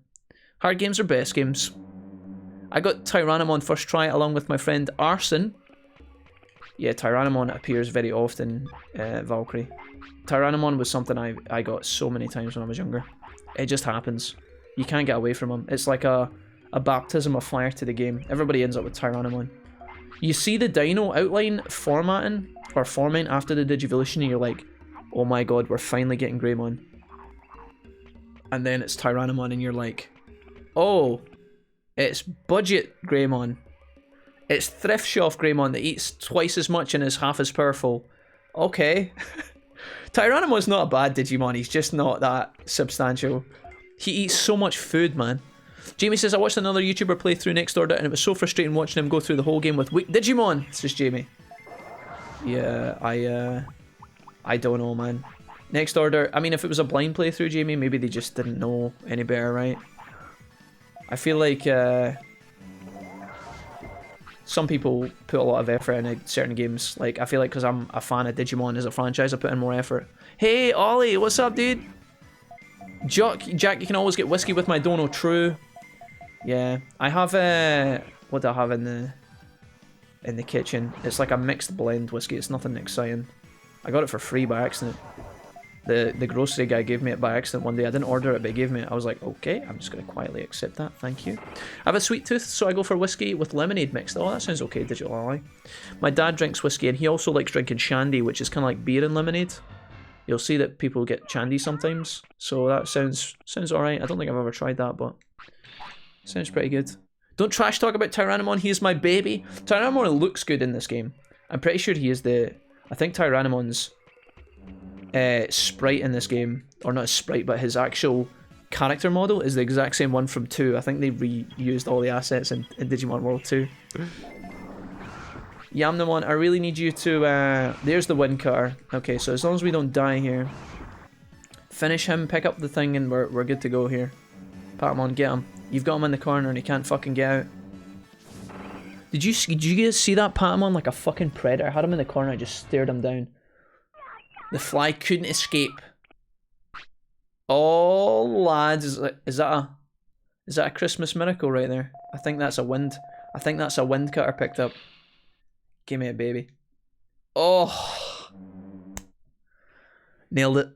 Hard games are best games. I got Tyrannomon first try along with my friend Arson. Yeah, Tyrannomon appears very often, Valkyrie. Tyrannomon was something I got so many times when I was younger. It just happens. You can't get away from him. It's like a baptism of fire to the game. Everybody ends up with Tyrannomon. You see the dino outline forming after the Digivolution, and you're like, oh my god, we're finally getting Greymon. And then it's Tyrannomon, and you're like, oh, it's budget Greymon. It's thrift shop Greymon that eats twice as much and is half as powerful. Okay. Tyrannomon's not a bad Digimon, he's just not that substantial. He eats so much food, man. Jamie says, I watched another YouTuber play through Next Order and it was so frustrating watching him go through the whole game with weak Digimon, says Jamie. Yeah, I don't know, man. Next Order, I mean, if it was a blind playthrough, Jamie, maybe they just didn't know any better, right? I feel like some people put a lot of effort into certain games. Like, I feel like because I'm a fan of Digimon as a franchise, I put in more effort. Hey, Ollie, what's up, dude? Jack, you can always get whiskey with my dono. True. Yeah, I have what do I have in the kitchen? It's like a mixed blend whiskey. It's nothing exciting. I got it for free by accident. The grocery guy gave me it by accident one day. I didn't order it, but he gave me it. I was like, okay, I'm just gonna quietly accept that. Thank you. I have a sweet tooth, so I go for whiskey with lemonade mixed. Oh, that sounds okay, Digital Ally. My dad drinks whiskey, and he also likes drinking shandy, which is kind of like beer and lemonade. You'll see that people get shandy sometimes, so that sounds alright. I don't think I've ever tried that, but sounds pretty good. Don't trash talk about Tyrannomon. He is my baby. Tyrannomon looks good in this game. I'm pretty sure he is I think Tyrannomon's sprite in this game, or not his sprite, but his actual character model is the exact same one from 2. I think they reused all the assets in Digimon World 2. Yamnamon, I really need you to... there's the wind cutter. Okay, so as long as we don't die here. Finish him, pick up the thing, and we're good to go here. Patamon, get him. You've got him in the corner and he can't fucking get out. Did you guys see that Patamon like a fucking predator? I had him in the corner, I just stared him down. The fly couldn't escape. Oh, lads, is that a Christmas miracle right there? I think that's a wind cutter picked up. Give me it, baby. Oh, nailed it.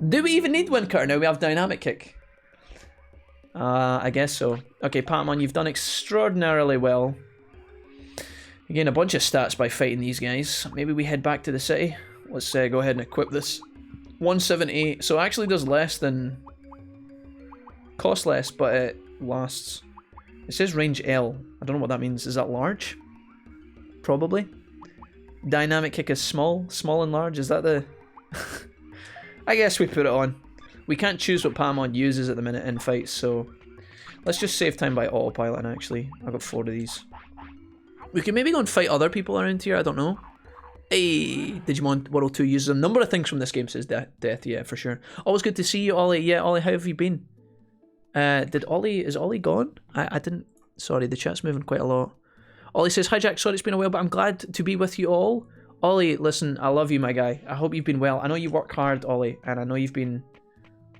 Do we even need wind cutter now? We have dynamic kick. I guess so. Okay, Patamon, you've done extraordinarily well. You gain a bunch of stats by fighting these guys. Maybe we head back to the city. Let's go ahead and equip this. 178, so it actually does less than... Cost less, but it lasts. It says range L. I don't know what that means. Is that large? Probably. Dynamic kick is small. Small and large. Is that the... I guess we put it on. We can't choose what Patamon uses at the minute in fights, so... Let's just save time by autopiloting, actually. I've got 4 of these. We can maybe go and fight other people around here, I don't know. Hey, Digimon World 2 uses a number of things from this game, says Death, yeah, for sure. Always good to see you, Ollie. Yeah, Ollie, how have you been? Is Ollie gone? I didn't... Sorry, the chat's moving quite a lot. Ollie says, hi Jack, sorry it's been a while, but I'm glad to be with you all. Ollie, listen, I love you, my guy. I hope you've been well. I know you work hard, Ollie, and I know you've been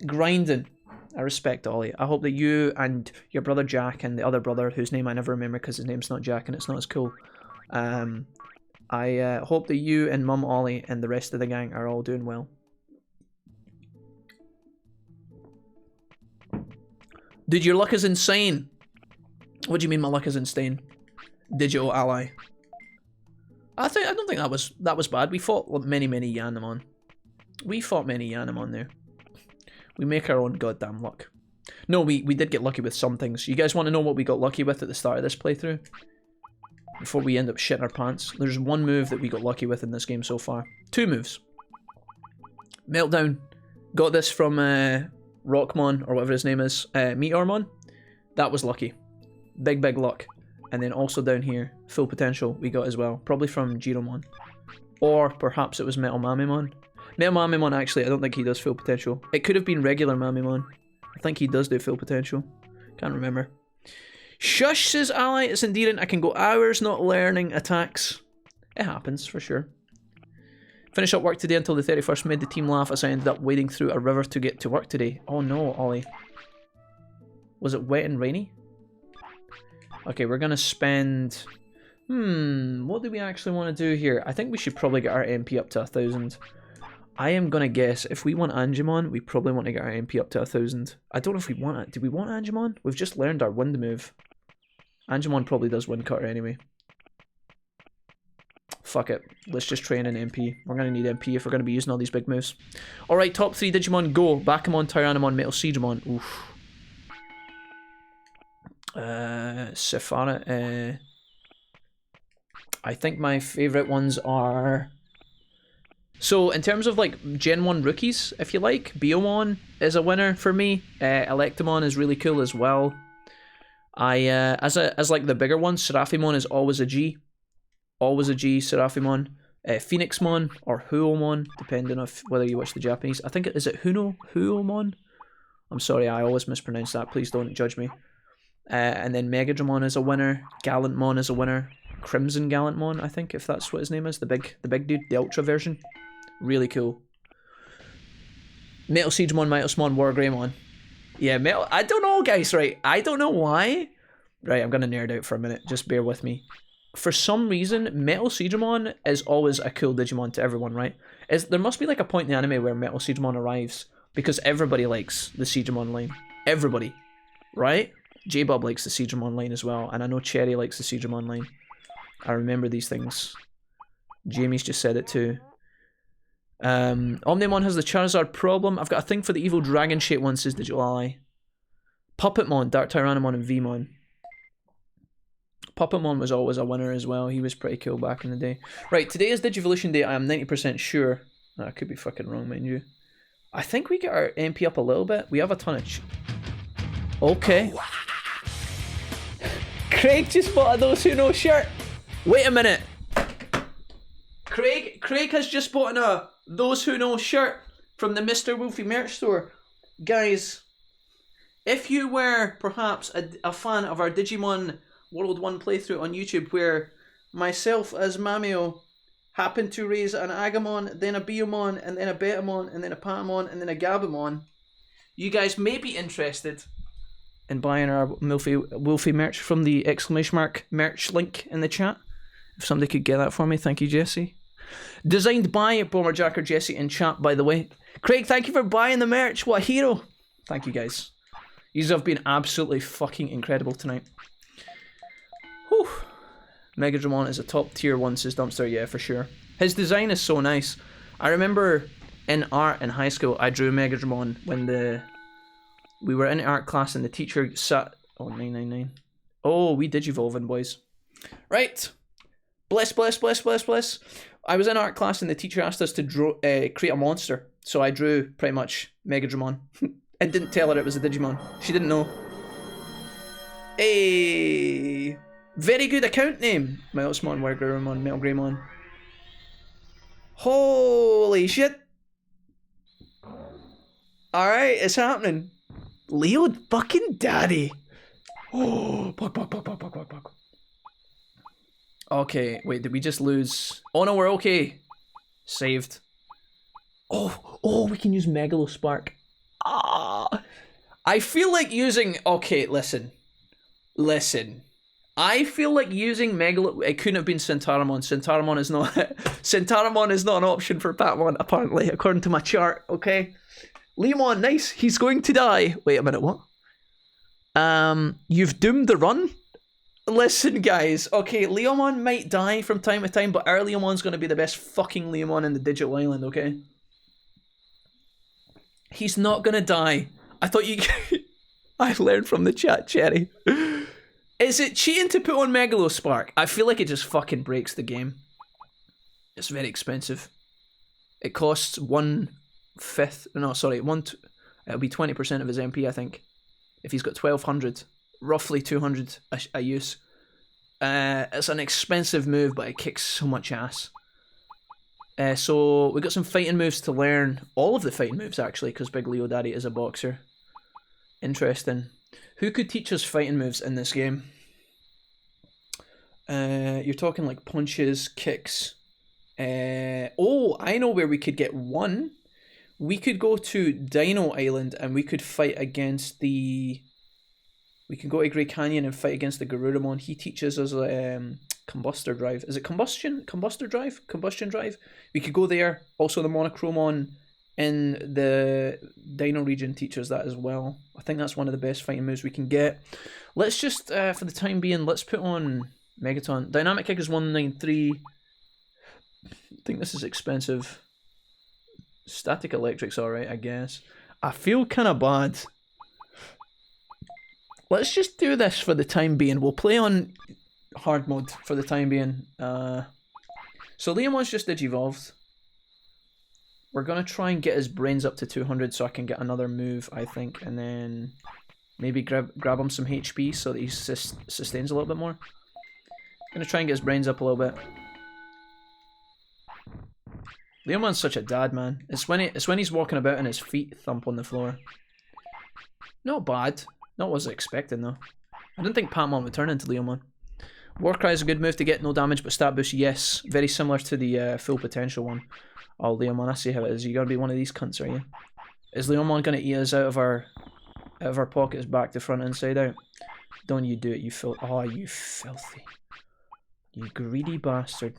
grinding. I respect Ollie. I hope that you and your brother Jack and the other brother, whose name I never remember because his name's not Jack and it's not as cool. I hope that you and Mum Ollie and the rest of the gang are all doing well. Dude, your luck is insane. What do you mean my luck is insane? Digital Ally. I don't think that was bad. We fought many Yanamon. We fought many Yanamon there. We make our own goddamn luck. No, we did get lucky with some things. You guys want to know what we got lucky with at the start of this playthrough? Before we end up shitting our pants. There's one move that we got lucky with in this game so far. 2 moves. Meltdown. Got this from Rockmon, or whatever his name is. Meteormon. That was lucky. Big luck. And then also down here, Full Potential we got as well. Probably from Giromon. Or perhaps it was Metal Mamimon. Metal Mamimon, actually, I don't think he does Full Potential. It could have been regular Mamimon. I think he does do Full Potential. Can't remember. Shush, says Ally. It's endearing. I can go hours not learning attacks. It happens, for sure. Finish up work today until the 31st. Made the team laugh as I ended up wading through a river to get to work today. Oh no, Ollie. Was it wet and rainy? Okay, we're gonna spend... what do we actually want to do here? I think we should probably get our MP up to 1,000. I am gonna guess, if we want Angemon, we probably want to get our MP up to 1,000. I don't know if we want it. Do we want Angemon? We've just learned our wind move. Angemon probably does wind cutter anyway. Fuck it. Let's just train in MP. We're gonna need MP if we're gonna be using all these big moves. Alright, top 3 Digimon, go. Bakamon, Tyrannomon, Metal Seedramon. Oof. Sephara. I think my favourite ones are... So, in terms of, like, Gen 1 rookies, if you like, Biomon is a winner for me. Electamon is really cool as well. As like, the bigger ones, Seraphimon is always a G. Always a G, Seraphimon. Phoenixmon, or Huomon, depending on whether you watch the Japanese. I think, is it Huomon? I'm sorry, I always mispronounce that. Please don't judge me. And then Megadramon is a winner. Gallantmon is a winner. Crimson Gallantmon, I think, if that's what his name is. The big dude, the Ultra version. Really cool. Metal Siegemon, Metalsmon, Wargreymon. Yeah, Metal... I don't know, guys, right? I don't know why. Right, I'm gonna nerd out for a minute. Just bear with me. For some reason, Metal Siegemon is always a cool Digimon to everyone, right? There must be like a point in the anime where Metal Siegemon arrives because everybody likes the Siegemon line. Everybody. Right? J-Bob likes the Siegemon line as well, and I know Cherry likes the Siegemon line. I remember these things. Jamie's just said it too. Omnimon has the Charizard problem. I've got a thing for the evil dragon-shaped one, says Digital Ally. Puppetmon, Dark Tyrannomon, and Vmon. Puppetmon was always a winner as well. He was pretty cool back in the day. Right, today is Digivolution Day. I am 90% sure. No, I could be fucking wrong, mind you. I think we get our MP up a little bit. We have a ton of... Okay. Craig just bought a Those Who Know shirt. Wait a minute. Craig has just bought a Those Who Know shirt from the Mr. Wolfie merch store. Guys, if you were perhaps a fan of our Digimon World 1 playthrough on YouTube where myself as Mamio happened to raise an Agamon, then a Biomon, and then a Betamon, and then a Patamon, and then a Gabumon, you guys may be interested in buying our Wolfie merch from the ! merch link in the chat. If somebody could get that for me, thank you, Jesse. Designed by Bomberjacker Jesse in chat, by the way. Craig, thank you for buying the merch. What a hero. Thank you, guys. You have been absolutely fucking incredible tonight. Whew. Megadramon is a top tier one, says Dumpster. Yeah, for sure. His design is so nice. I remember in art in high school, I drew Megadramon when we were in art class and the teacher sat... Oh, 999. Oh, we Digivolving, boys. Right. Bless. I was in art class and the teacher asked us to create a monster. So I drew, pretty much, Megadramon. And didn't tell her it was a Digimon. She didn't know. Hey, very good account name. Metalsmon, Wargreymon, Metal Greymon. Holy shit. Alright, it's happening. Leo fucking daddy. Oh, pog. Okay, wait, did we just lose? Oh no, we're okay. Saved. Oh, we can use Megalospark. Ah, I feel like using... Okay, listen. I feel like using Megalo... It couldn't have been Centauromon. Centauromon is not... Centauromon is not an option for Patamon, apparently, according to my chart, okay? Leomon, nice. He's going to die. Wait a minute, what? You've doomed the run? Listen, guys. Okay, Leomon might die from time to time, but our Leomon's going to be the best fucking Leomon in the Digital Island, okay? He's not going to die. I thought you... I learned from the chat, Cherry. Is it cheating to put on Megalospark? I feel like it just fucking breaks the game. It's very expensive. It costs 1/5. No, sorry, it'll be 20% of his MP, I think. If he's got 1200, roughly 200 a use. It's an expensive move, but it kicks so much ass. So we got some fighting moves to learn. All of the fighting moves, actually, because Big Leo Daddy is a boxer. Interesting. Who could teach us fighting moves in this game? You're talking like punches, kicks. Oh, I know where we could get one. We could go to Dino Island and we could fight against the... We can go to Grey Canyon and fight against the Garurumon. He teaches us Combustor Drive. Is it Combustion? Combustor Drive? Combustion Drive? We could go there. Also the Monochromon in the Dino region teaches that as well. I think that's one of the best fighting moves we can get. Let's just, for the time being, let's put on Megaton. Dynamic Kick is 193. I think this is expensive. Static Electric's alright, I guess. I feel kind of bad. Let's just do this for the time being. We'll play on hard mode for the time being. So Leomon's just Digivolved. We're going to try and get his brains up to 200 so I can get another move, I think. And then maybe grab him some HP so that he sustains a little bit more. Going to try and get his brains up a little bit. Leomon's such a dad, man. It's when he's walking about and his feet thump on the floor. Not bad. Not what I was expecting, though. I didn't think Patamon would turn into Leomon. Warcry is a good move to get no damage but stat boost, yes. Very similar to the full potential one. Oh, Leomon, I see how it is. You gotta be one of these cunts, are you? Is Leomon gonna eat us out of our pockets back to front inside out? Don't you do it, you oh, you filthy. You greedy bastard.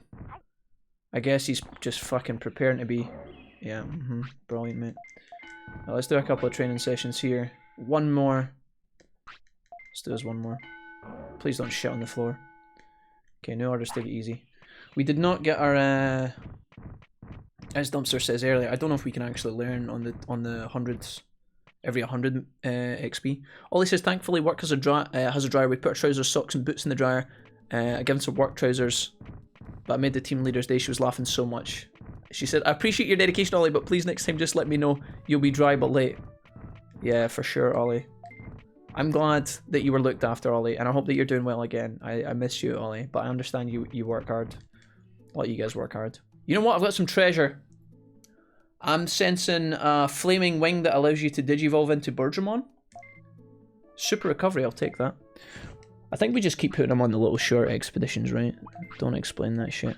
I guess he's just fucking preparing to be. Yeah, brilliant, mate. Now, let's do a couple of training sessions here. One more. Let's do this one more. Please don't shit on the floor. Okay, new orders, take it easy. We did not get our, as Dumpster says earlier, I don't know if we can actually learn on the hundreds, every 100 XP. Ollie says, thankfully work has a dryer. We put our trousers, socks and boots in the dryer. I gave him some work trousers, but I made the team leader's day. She was laughing so much. She said, I appreciate your dedication, Ollie, but please next time just let me know. You'll be dry but late. Yeah, for sure, Ollie. I'm glad that you were looked after, Ollie, and I hope that you're doing well again. I miss you, Ollie, but I understand you work hard. I'll let you guys work hard. You know what? I've got some treasure. I'm sensing a flaming wing that allows you to digivolve into Dramojimon. Super recovery, I'll take that. I think we just keep putting them on the little short expeditions, right? Don't explain that shit.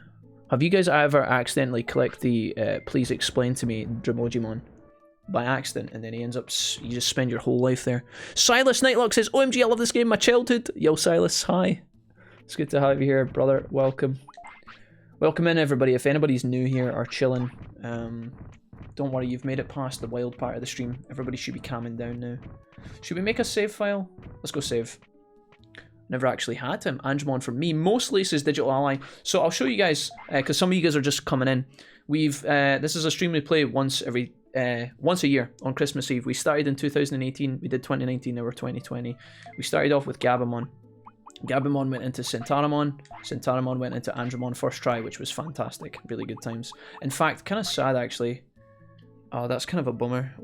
Have you guys ever accidentally clicked the please explain to me Dramojimon by accident, and then he ends up, you just spend your whole life there. Silas Nightlock says, OMG, I love this game, my childhood. Yo, Silas, hi. It's good to have you here, brother. Welcome. Welcome in, everybody. If anybody's new here or chilling, don't worry, you've made it past the wild part of the stream. Everybody should be calming down now. Should we make a save file? Let's go save. Never actually had him. Angemon for me. Mostly says Digital Ally. So I'll show you guys, because some of you guys are just coming in. We've, this is a stream we play once a year on Christmas Eve. We started in 2018, we did 2019, now we're 2020. We started off with Gabumon. Gabumon went into Centauromon. Centauromon went into Andromon first try, which was fantastic. Really good times. In fact, kind of sad actually. Oh, that's kind of a bummer.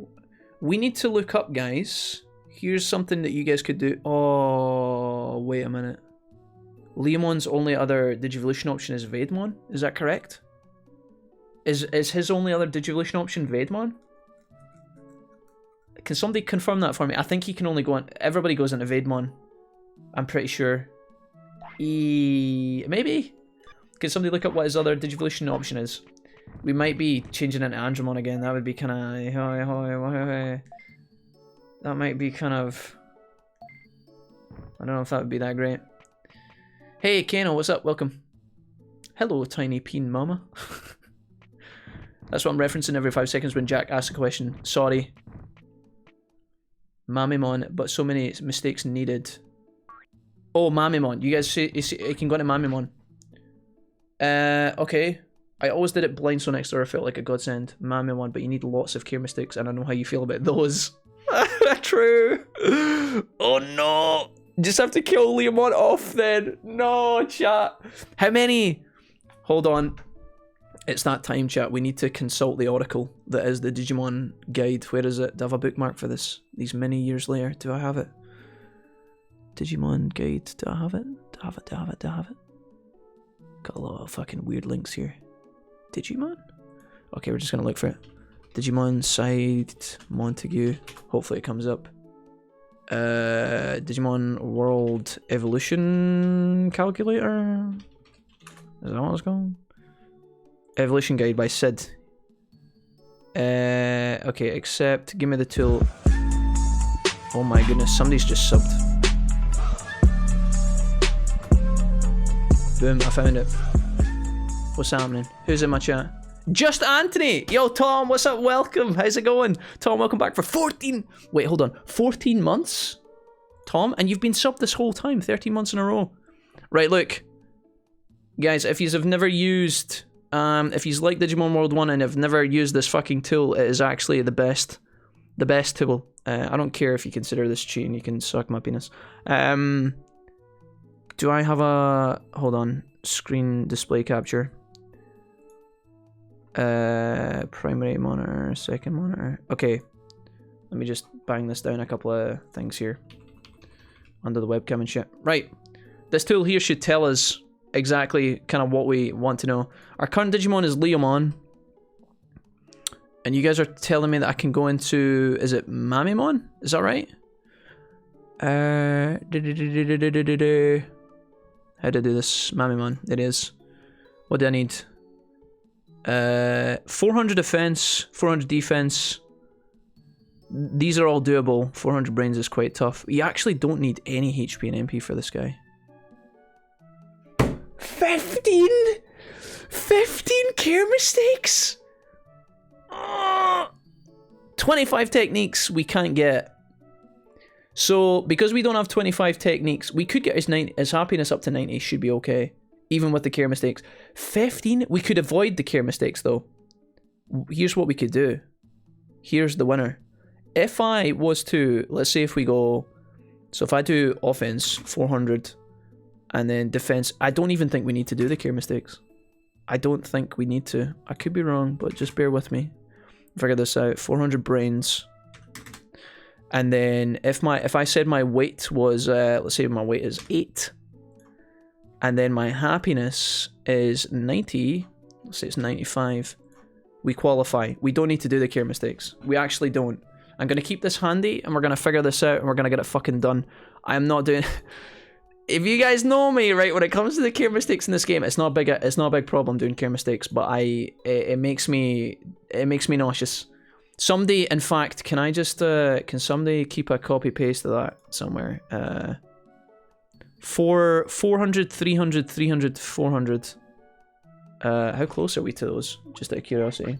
We need to look up, guys. Here's something that you guys could do. Oh, wait a minute. Leomon's only other Digivolution option is Vaidmon? Is that correct? Is his only other Digivolution option Vaidmon? Can somebody confirm that for me? I think he can only go on... Everybody goes into Vaidmon. I'm pretty sure. Maybe? Can somebody look up what his other Digivolution option is? We might be changing into Andromon again. That would be kind of... That might be kind of... I don't know if that would be that great. Hey, Kano, what's up? Welcome. Hello, tiny peen mama. That's what I'm referencing every 5 seconds when Jack asks a question. Sorry. Mamimon, but so many mistakes needed. Oh, Mamimon. You guys see, you can go into Mamimon. Okay. I always did it blind, so next door I felt like a godsend. Mamimon, but you need lots of care mistakes, and I know how you feel about those. True. Oh no. Just have to kill Leomon off then. No, chat. How many? Hold on. It's that time, chat. We need to consult the oracle that is the Digimon guide. Where is it? Do I have a bookmark for this? These many years later. Do I have it? Digimon guide. Do I have it? Do I have it? Do I have it? Do I have it? Got a lot of fucking weird links here. Digimon? Okay, we're just gonna look for it. Digimon side Montague. Hopefully it comes up. Digimon World Evolution Calculator? Is that what it's called? Evolution Guide by Sid. Okay, accept. Give me the tool. Oh my goodness, somebody's just subbed. Boom, I found it. What's happening? Who's in my chat? Just Anthony! Yo, Tom, what's up? Welcome. How's it going? Tom, welcome back for 14... Wait, hold on. 14 months? Tom? And you've been subbed this whole time. 13 months in a row. Right, look. Guys, if you've never used... if you've liked Digimon World 1 and have never used this fucking tool, it is actually the best tool. I don't care if you consider this cheating. You can suck my penis. Do I have a... Hold on. Screen display capture. Primary monitor, second monitor. Okay, let me just bang this down a couple of things here under the webcam and shit. Right, this tool here should tell us exactly kind of what we want to know. Our current Digimon is Leomon, and you guys are telling me that I can go into, is it Mamimon? Is that right? How do I do this? Mamimon, it is. What do I need? 400 defense, 400 defense, These are all doable. 400 brains is quite tough. You actually don't need any HP and MP for this guy. 15? 15 care mistakes? 25 techniques we can't get. So, because we don't have 25 techniques, we could get his happiness up to 90, should be okay. Even with the care mistakes. 15? We could avoid the care mistakes though. Here's what we could do. Here's the winner. If I was to, let's say if we go, so if I do offense 400 and then defense, I don't even think we need to do the care mistakes. I don't think we need to. I could be wrong, but just bear with me. Figure this out. 400 brains. And then if I said my weight was, let's say my weight is 8. And then my happiness is 90. Let's say it's 95. We qualify. We don't need to do the care mistakes. We actually don't. I'm going to keep this handy and we're going to figure this out and we're going to get it fucking done. I am not doing... If you guys know me, right, when it comes to the care mistakes in this game, it's not a big problem doing care mistakes, but it makes me nauseous. Somebody, in fact, can I just can somebody keep a copy paste of that somewhere? 400, 300, 300, 400. How close are we to those? Just out of curiosity.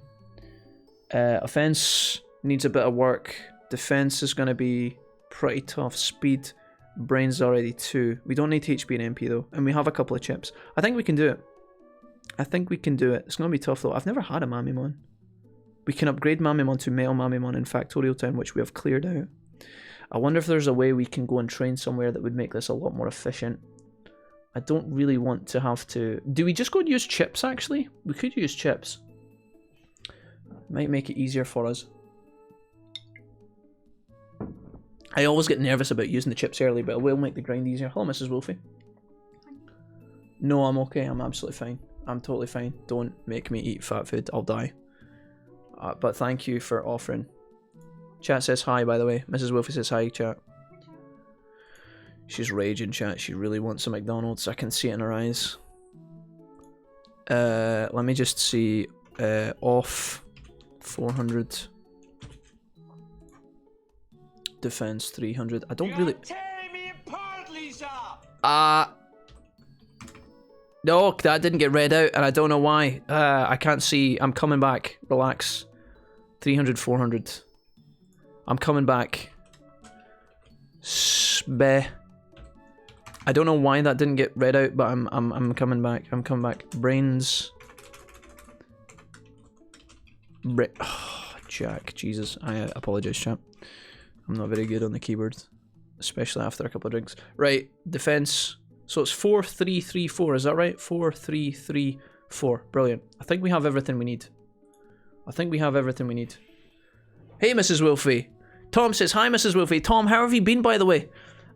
Offense needs a bit of work. Defense is going to be pretty tough. Speed. Brains already 2. We don't need HP and MP though. And we have a couple of chips. I think we can do it. I think we can do it. It's going to be tough though. I've never had a Mamimon. We can upgrade Mamimon to male Mamimon in Factorial Town, which we have cleared out. I wonder if there's a way we can go and train somewhere that would make this a lot more efficient. I don't really want to have to... Do we just go and use chips actually? We could use chips. Might make it easier for us. I always get nervous about using the chips early, but it will make the grind easier. Hello, Mrs. Wolfie. No, I'm okay. I'm absolutely fine. I'm totally fine. Don't make me eat fat food. I'll die. But thank you for offering. Chat says hi, by the way. Mrs. Wolfie says hi, chat. She's raging, chat. She really wants a McDonald's. I can see it in her eyes. Let me just see. Off 400. Defense 300. I don't really... No, that didn't get read out and I don't know why. I can't see. I'm coming back. Relax. 300, 400. I'm coming back. Speh. I don't know why that didn't get read out, but I'm coming back. I'm coming back. Brains. Oh, Jack. Jesus. I apologize, champ. I'm not very good on the keyboard, especially after a couple of drinks. Right, defense. So it's 4, 3, 3, 4. Is that right? 4, 3, 3, 4. Brilliant. I think we have everything we need. I think we have everything we need. Hey, Mrs. Wolfie. Tom says, hi, Mrs. Wolfie. Tom, how have you been, by the way?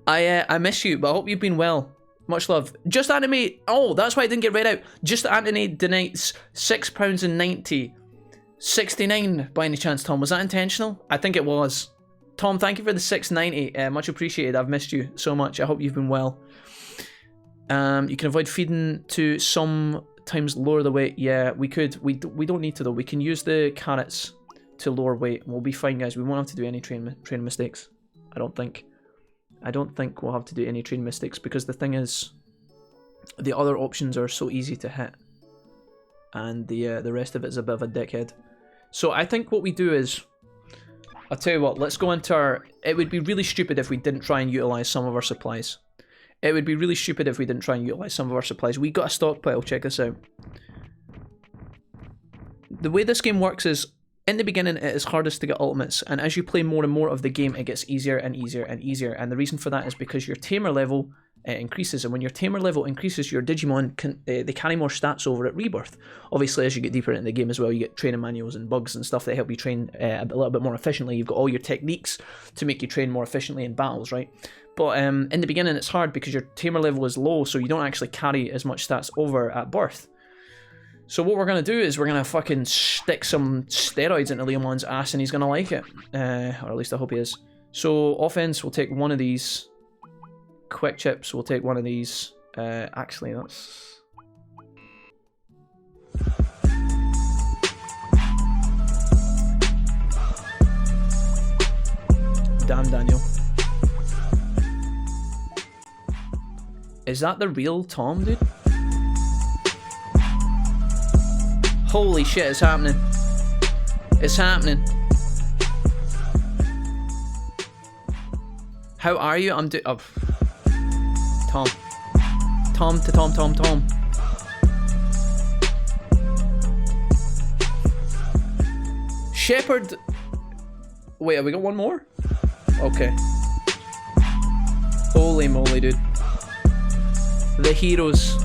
I miss you, but I hope you've been well. Much love. Just Anime. Oh, that's why I didn't get read out. Just Anime donates £6.90. 69 by any chance, Tom. Was that intentional? I think it was. Tom, thank you for the $6.90. Much appreciated. I've missed you so much. I hope you've been well. You can avoid feeding to sometimes lower the weight. Yeah, we could. We don't need to though. We can use the carrots to lower weight. We'll be fine, guys. We won't have to do any train mistakes. I don't think we'll have to do any train mistakes because the thing is, the other options are so easy to hit, and the rest of it is a bit of a dickhead. So I think what we do is, I'll tell you what, let's go into our... It would be really stupid if we didn't try and utilise some of our supplies. It would be really stupid if we didn't try and utilise some of our supplies. We got a stockpile, check this out. The way this game works is, in the beginning it is hardest to get ultimates, and as you play more and more of the game it gets easier and easier and easier, and the reason for that is because your tamer level increases, and when your tamer level increases, your Digimon they carry more stats over at rebirth. Obviously, as you get deeper into the game as well, you get training manuals and bugs and stuff that help you train a little bit more efficiently. You've got all your techniques to make you train more efficiently in battles, right? But in the beginning it's hard because your tamer level is low, so you don't actually carry as much stats over at birth. So what we're going to do is we're going to fucking stick some steroids into Leomon's ass and he's going to like it. Or at least I hope he is. So offense, we'll take one of these. Quick chips, we'll take one of these. Actually, that's... I'm Daniel. Is that the real Tom, dude? Holy shit, it's happening. It's happening. How are you? I'm oh. Tom. Tom to Tom, Tom, Tom. Shepherd. Wait, have we got one more? Okay. Holy moly, dude. The heroes.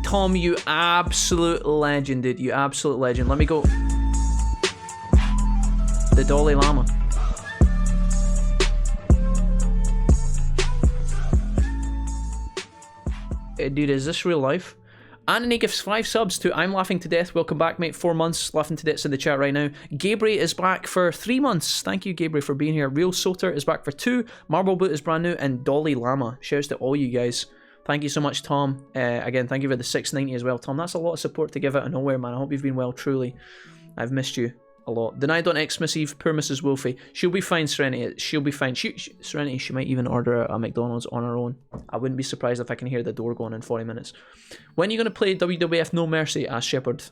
Tom, you absolute legend, dude. You absolute legend. Let me go. The Dalai Lama. Dude, is this real life? Anthony gives 5 subs to I'm Laughing to Death. Welcome back, mate. 4 months. Laughing to Death's in the chat right now. Gabriel is back for 3 months. Thank you, Gabriel, for being here. Real Soter is back for 2. Marble Boot is brand new. And Dolly Lama. Shouts to all you guys. Thank you so much, Tom. Again, thank you for the 690 as well. Tom, that's a lot of support to give out of nowhere, man. I hope you've been well, truly. I've missed you a lot. Denied on Xmas Eve. Poor Mrs. Wolfie. She'll be fine, Serenity. She'll be fine. Serenity, she might even order a McDonald's on her own. I wouldn't be surprised if I can hear the door going in 40 minutes. When are you going to play WWF No Mercy? Asked Shepard.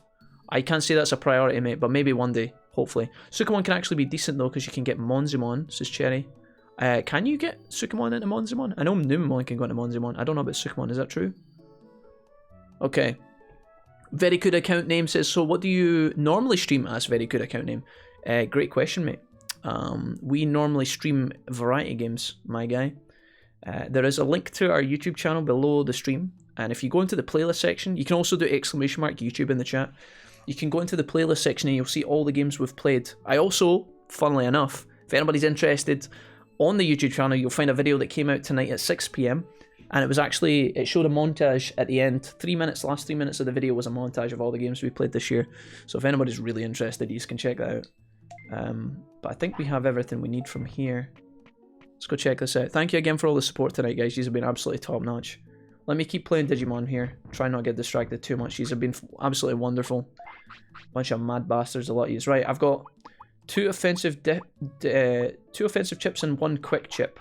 I can't say that's a priority, mate, but maybe one day, hopefully. Sukamon can actually be decent, though, because you can get Monzimon, says Cherry. Can you get Sukamon into Monzimon? I know Numemon can go into Monzimon. I don't know about Sukamon. Is that true? Okay. Very good account name says, so what do you normally stream as? Very good account name. Great question, mate. We normally stream variety games, my guy. There is a link to our YouTube channel below the stream. And if you go into the playlist section, you can also do exclamation mark YouTube in the chat. You can go into the playlist section and you'll see all the games we've played. I also, funnily enough, if anybody's interested, on the YouTube channel, you'll find a video that came out tonight at 6 PM. And it was actually, it showed a montage at the end. 3 minutes, last 3 minutes of the video was a montage of all the games we played this year. So if anybody's really interested, you can check that out. But I think we have everything we need from here. Let's go check this out. Thank you again for all the support tonight, guys. You've been absolutely top notch. Let me keep playing Digimon here. Try not to get distracted too much. You've been absolutely wonderful. Bunch of mad bastards, a lot of yous. Right, I've got 2 offensive chips and 1 quick chip.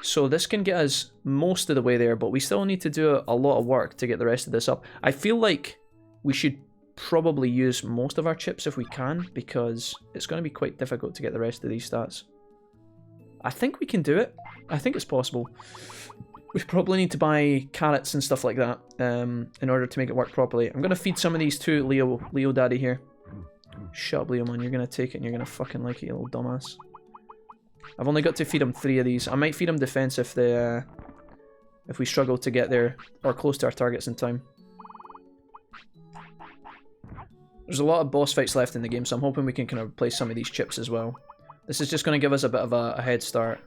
So this can get us most of the way there, but we still need to do a lot of work to get the rest of this up. I feel like we should probably use most of our chips if we can, because it's going to be quite difficult to get the rest of these stats. I think we can do it. I think it's possible. We probably need to buy carrots and stuff like that in order to make it work properly. I'm going to feed some of these to Leo Daddy here. Shut up, Leo, man. You're going to take it and you're going to fucking like it, you little dumbass. I've only got to feed him 3 of these. I might feed him defense if we struggle to get there or close to our targets in time. There's a lot of boss fights left in the game, so I'm hoping we can kind of replace some of these chips as well. This is just going to give us a bit of a head start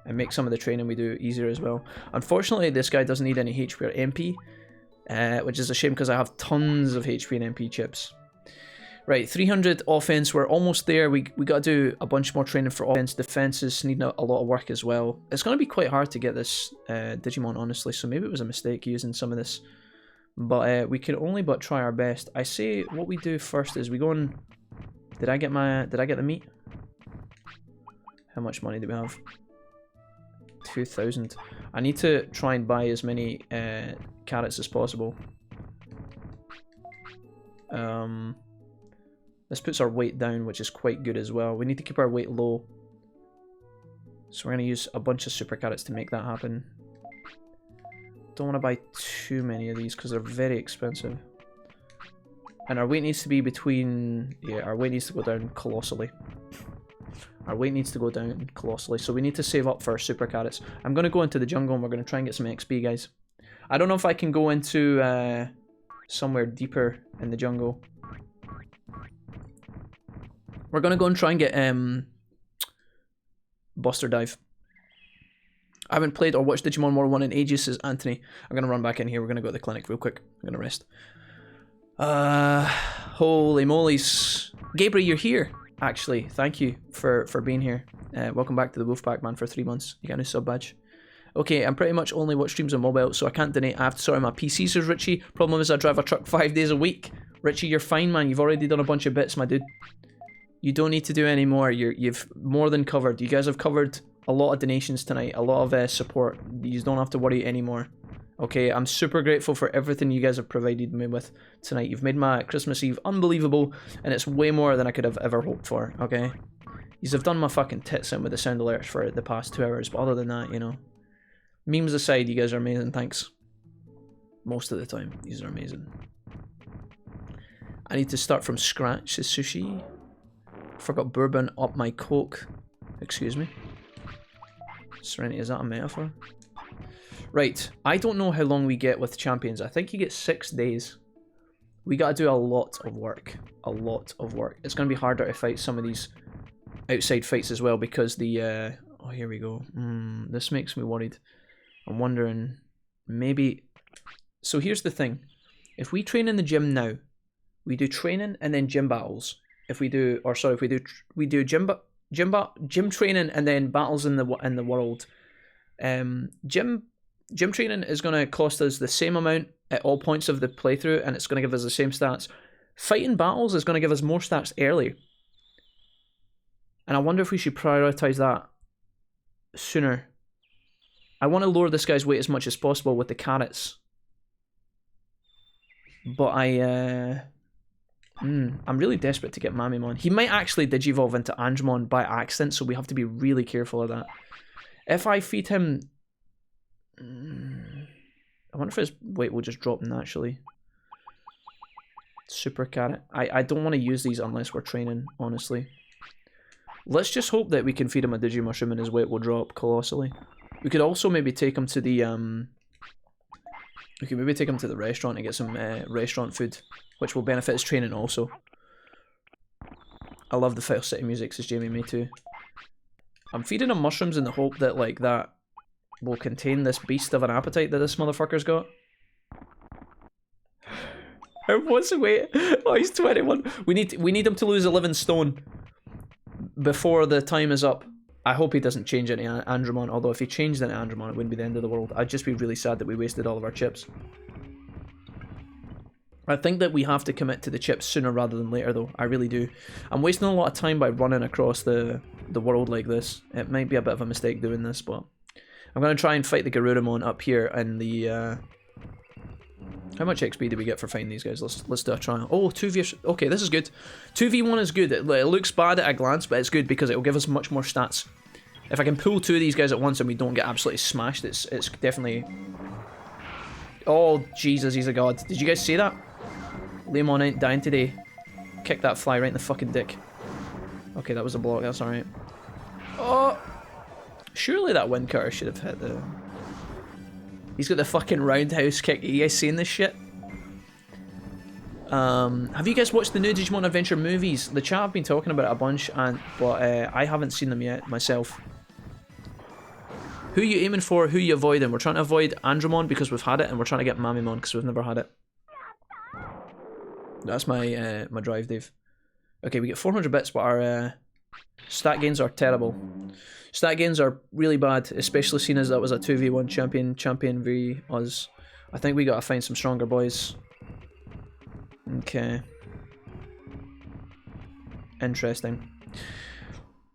and make some of the training we do easier as well. Unfortunately, this guy doesn't need any HP or MP, which is a shame because I have tons of HP and MP chips. Right, 300 offense, we're almost there. We got to do a bunch more training for offense. Defenses need a lot of work as well. It's going to be quite hard to get this Digimon, honestly, so maybe it was a mistake using some of this. But we can only but try our best. I say what we do first is we go and... Did I get the meat? How much money do we have? 2,000. I need to try and buy as many carrots as possible. This puts our weight down, which is quite good as well. We need to keep our weight low. So we're going to use a bunch of super carrots to make that happen. Don't want to buy too many of these because they're very expensive. And our weight needs to be between... Yeah, our weight needs to go down colossally. Our weight needs to go down colossally. So we need to save up for our super carrots. I'm going to go into the jungle and we're going to try and get some XP, guys. I don't know if I can go into somewhere deeper in the jungle. We're going to go and try and get Buster Dive. I haven't played or watched Digimon World 1 in ages, says Anthony. I'm going to run back in here. We're going to go to the clinic real quick. I'm going to rest. Holy moly's. Gabriel, you're here, actually. Thank you for being here. Welcome back to the Wolfpack, man, for 3 months. You got a new sub badge. Okay, I'm pretty much only watch streams on mobile, so I can't donate. I have to sort out my PC, says Richie. Problem is I drive a truck 5 days a week. Richie, you're fine, man. You've already done a bunch of bits, my dude. You don't need to do any more. You've more than covered. You guys have covered a lot of donations tonight, a lot of support. You don't have to worry anymore. Okay, I'm super grateful for everything you guys have provided me with tonight. You've made my Christmas Eve unbelievable, and it's way more than I could have ever hoped for, okay? Yous have done my fucking tits in with the sound alerts for the past 2 hours, but other than that, you know. Memes aside, you guys are amazing, thanks. Most of the time, these are amazing. I need to start from scratch, says Sushi. Forgot bourbon up my coke. Excuse me. Serenity, is that a metaphor? Right, I don't know how long we get with champions. I think you get 6 days. We gotta do a lot of work. A lot of work. It's gonna be harder to fight some of these outside fights as well because the... oh, here we go. This makes me worried. I'm wondering... maybe... So here's the thing. If we train in the gym now, we do training and then gym battles. If we do... or sorry, if we do gym training and then battles in the world. Gym training is going to cost us the same amount at all points of the playthrough, and it's going to give us the same stats. Fighting battles is going to give us more stats early. And I wonder if we should prioritize that sooner. I want to lower this guy's weight as much as possible with the carrots. But I'm really desperate to get Mamimon. He might actually digivolve into Angemon by accident, so we have to be really careful of that. If I feed him... I wonder if his weight will just drop naturally. Super carrot. I don't want to use these unless we're training, honestly. Let's just hope that we can feed him a Digimushroom and his weight will drop colossally. We could also maybe take him to the we could maybe take him to the restaurant and get some restaurant food, which will benefit his training also. I love the File City music, says Jamie, me too. I'm feeding him mushrooms in the hope that like that will contain this beast of an appetite that this motherfucker's got. What's the weight? Oh, he's 21. We need him to lose 11 stone before the time is up. I hope he doesn't change into Andromon, although if he changed into Andromon, it wouldn't be the end of the world. I'd just be really sad that we wasted all of our chips. I think that we have to commit to the chips sooner rather than later, though. I really do. I'm wasting a lot of time by running across the world like this. It might be a bit of a mistake doing this, but I'm going to try and fight the Garurumon up here in the... How much XP do we get for fighting these guys? Let's do a trial. Oh, 2v... Okay, this is good. 2v1 is good. It looks bad at a glance, but it's good because it will give us much more stats. If I can pull 2 of these guys at once and we don't get absolutely smashed, it's definitely... Oh, Jesus, he's a god. Did you guys see that? Leomon ain't dying today. Kick that fly right in the fucking dick. Okay, that was a block. That's alright. Oh! Surely that wind cutter should have hit the... He's got the fucking roundhouse kick. Are you guys seeing this shit? Have you guys watched the new Digimon Adventure movies? The chat have been talking about it a bunch, but I haven't seen them yet myself. Who are you aiming for? Who are you avoiding? We're trying to avoid Andromon because we've had it, and we're trying to get Mamimon because we've never had it. That's my my drive, Dave. Okay, we get 400 bits, but our stat gains are terrible. Stat gains are really bad, especially seeing as that was a 2v1 champion v us. I think we gotta find some stronger boys. Okay. Interesting.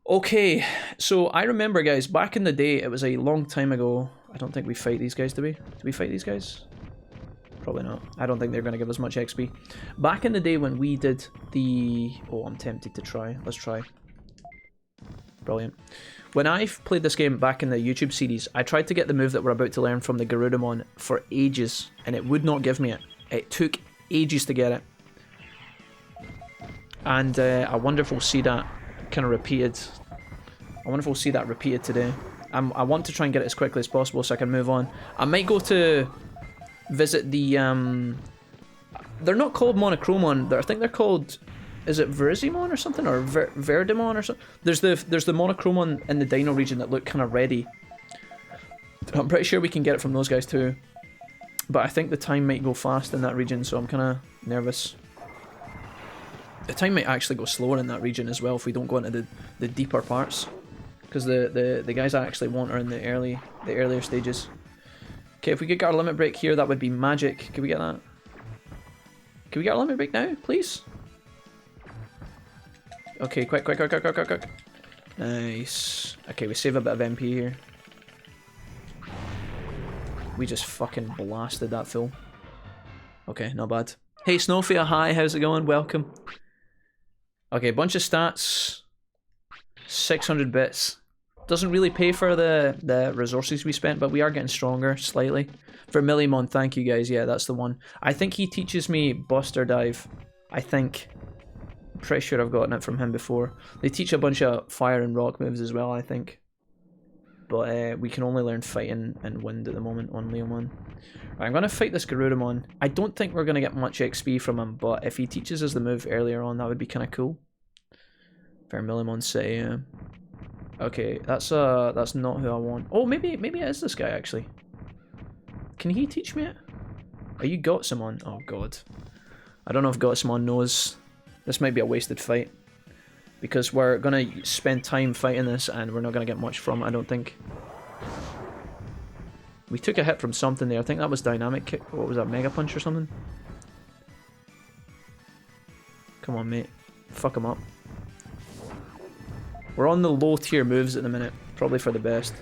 Okay, so I remember, guys, back in the day, it was a long time ago. I don't think we fight these guys, do we? Do we fight these guys? Probably not. I don't think they're going to give us much XP. Back in the day when we did the... Oh, I'm tempted to try. Let's try. Brilliant. When I played this game back in the YouTube series, I tried to get the move that we're about to learn from the Garurumon for ages, and it would not give me it. It took ages to get it. And I wonder if we'll see that kind of repeated. I wonder if we'll see that repeated today. I want to try and get it as quickly as possible so I can move on. I might go to visit the... They're not called Monochromon. I think they're called... Is it Verzimon or something? Or Verdimon or something? There's the Monochromon in the Dino region that look kind of ready. I'm pretty sure we can get it from those guys too. But I think the time might go fast in that region, so I'm kind of nervous. The time might actually go slower in that region as well if we don't go into the deeper parts. Because the guys I actually want are in the earlier stages. Okay, if we could get our limit break here, that would be magic. Can we get that? Can we get our limit break now, please? Okay, quick. Nice. Okay, we save a bit of MP here. We just fucking blasted that full. Okay, not bad. Hey Snowfia, hi, how's it going? Welcome. Okay, bunch of stats. 600 bits. Doesn't really pay for the resources we spent, but we are getting stronger slightly. For Millimon, thank you guys. Yeah, that's the one. I think he teaches me Buster Dive. I think. I'm pretty sure I've gotten it from him before. They teach a bunch of fire and rock moves as well, I think. But we can only learn fighting and wind at the moment on Leomon. Right, I'm going to fight this Garurumon. I don't think we're going to get much XP from him, but if he teaches us the move earlier on, that would be kind of cool. Vermillimon City, yeah. Okay, that's not who I want. Oh, maybe it is this guy, actually. Can he teach me it? Are you Gotsamon? Oh, God. I don't know if Gotsamon knows. This might be a wasted fight. Because we're going to spend time fighting this and we're not going to get much from it, I don't think. We took a hit from something there. I think that was Dynamic Kick. What was that, Mega Punch or something? Come on, mate. Fuck him up. We're on the low tier moves at the minute. Probably for the best.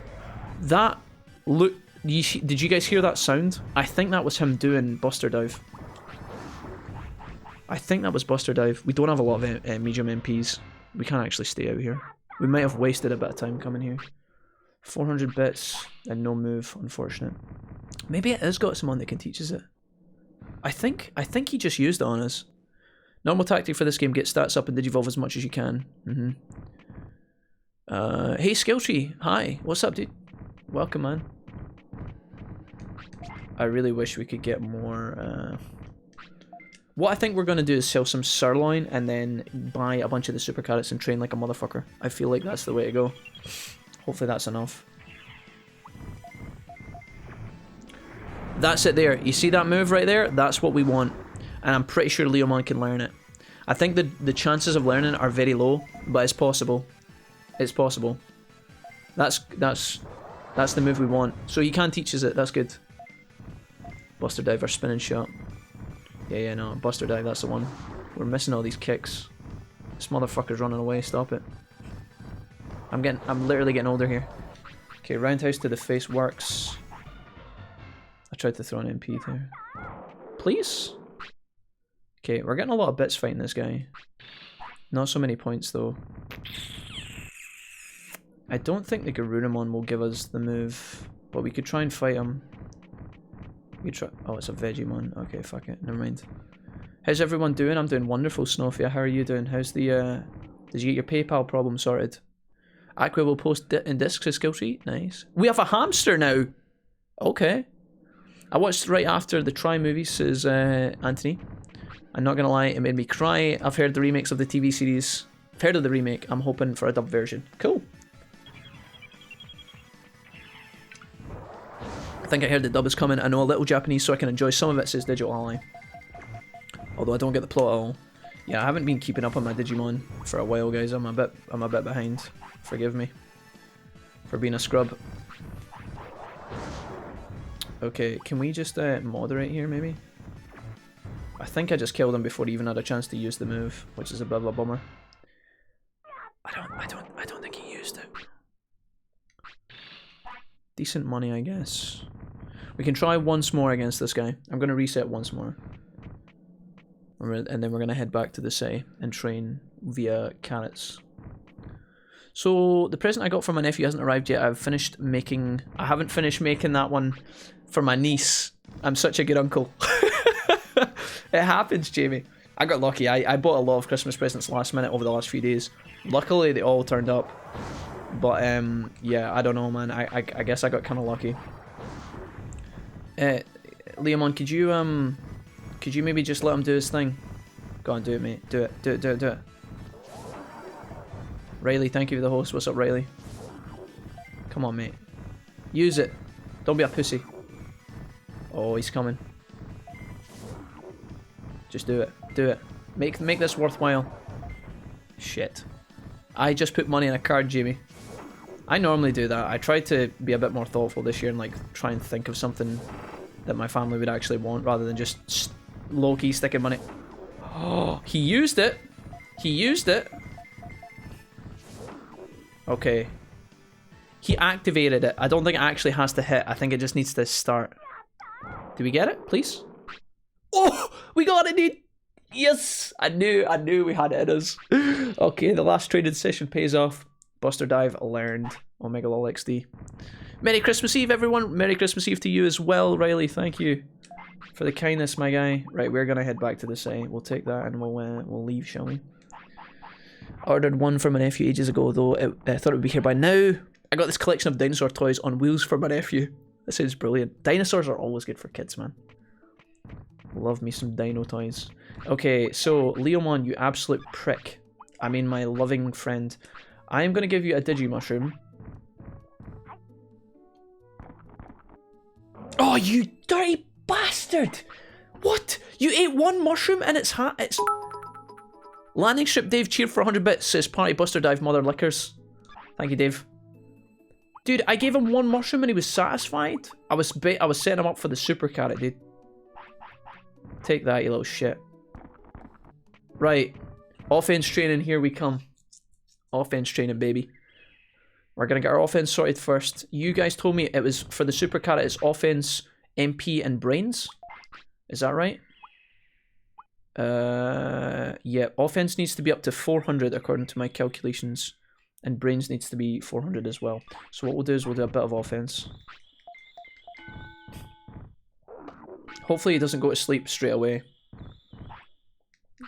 That... Look... Did you guys hear that sound? I think that was him doing Buster Dive. I think that was Buster Dive. We don't have a lot of medium MPs. We can't actually stay out here. We might have wasted a bit of time coming here. 400 bits and no move, unfortunate. Maybe it has got someone that can teach us it. I think he just used it on us. Normal tactic for this game, get stats up and digivolve as much as you can. Hey Skilltree, hi. What's up, dude? Welcome, man. I really wish we could get more... What I think we're going to do is sell some sirloin and then buy a bunch of the super carrots and train like a motherfucker. I feel like that's the way to go. Hopefully that's enough. That's it there. You see that move right there? That's what we want. And I'm pretty sure Leomon can learn it. I think the chances of learning it are very low, but it's possible. It's possible. That's the move we want. So he can teach us it. That's good. Buster Dive or spinning shot. Yeah, no, Buster Dive, that's the one. We're missing all these kicks. This motherfucker's running away, stop it. I'm literally getting older here. Okay, roundhouse to the face works. I tried to throw an MP there. Please? Okay, we're getting a lot of bits fighting this guy. Not so many points though. I don't think the Garurumon will give us the move, but we could try and fight him. You try. Oh, it's a Vegemon. Okay, fuck it. Never mind. How's everyone doing? I'm doing wonderful, Snowfia. How are you doing? How's the, did you get your PayPal problem sorted? Aqua will post in discs as skill tree. Nice. We have a hamster now! Okay. I watched right after the Try movies, says Anthony. I'm not gonna lie, it made me cry. I've heard the remakes of the TV series. I've heard of the remake. I'm hoping for a dub version. Cool. I think I heard the dub is coming. I know a little Japanese so I can enjoy some of it, says Digital Ally. Although I don't get the plot at all. Yeah, I haven't been keeping up on my Digimon for a while, guys. I'm a bit behind. Forgive me for being a scrub. Okay, can we just moderate here maybe? I think I just killed him before he even had a chance to use the move, which is a bit of a bummer. I don't think he used it. Decent money, I guess. We can try once more against this guy. I'm going to reset once more. And then we're going to head back to the city and train via carrots. So, the present I got from my nephew hasn't arrived yet. I haven't finished making that one for my niece. I'm such a good uncle. It happens, Jamie. I got lucky. I bought a lot of Christmas presents last minute over the last few days. Luckily, they all turned up. But, yeah, I don't know, man. I guess I got kind of lucky. Leomon, could you maybe just let him do his thing? Go on, do it, mate. Do it. Riley, thank you for the host. What's up, Riley? Come on, mate. Use it. Don't be a pussy. Oh, he's coming. Just do it. Do it. Make this worthwhile. Shit. I just put money in a card, Jamie. I normally do that. I try to be a bit more thoughtful this year and like try and think of something that my family would actually want rather than just low-key sticking money. Oh, he used it. He used it. Okay. He activated it. I don't think it actually has to hit. I think it just needs to start. Do we get it, please? Oh, we got it, dude. Yes, I knew we had it in us. Okay, the last training session pays off. Buster Dive learned. Omega Lol XD. Merry Christmas Eve, everyone. Merry Christmas Eve to you as well, Riley. Thank you for the kindness, my guy. Right, we're gonna head back to the site. We'll take that and we'll leave, shall we? Ordered one for my nephew ages ago, though. I thought it would be here by now. I got this collection of dinosaur toys on wheels for my nephew. That sounds brilliant. Dinosaurs are always good for kids, man. Love me some dino toys. Okay, so Leomon, you absolute prick. I mean, my loving friend. I am going to give you a Digimushroom. Oh, you dirty bastard! What? You ate one mushroom and it's Landing strip Dave cheered for 100 bits. Says Party Buster Dive Mother Lickers. Thank you, Dave. Dude, I gave him one mushroom and he was satisfied. I was setting him up for the super carrot, dude. Take that, you little shit. Right. Offense training, here we come. Offense training, baby. We're gonna get our offense sorted first. You guys told me it was, for the super carrot, it's offense, MP, and brains. Is that right? Yeah, offense needs to be up to 400 according to my calculations. And brains needs to be 400 as well. So what we'll do is we'll do a bit of offense. Hopefully he doesn't go to sleep straight away.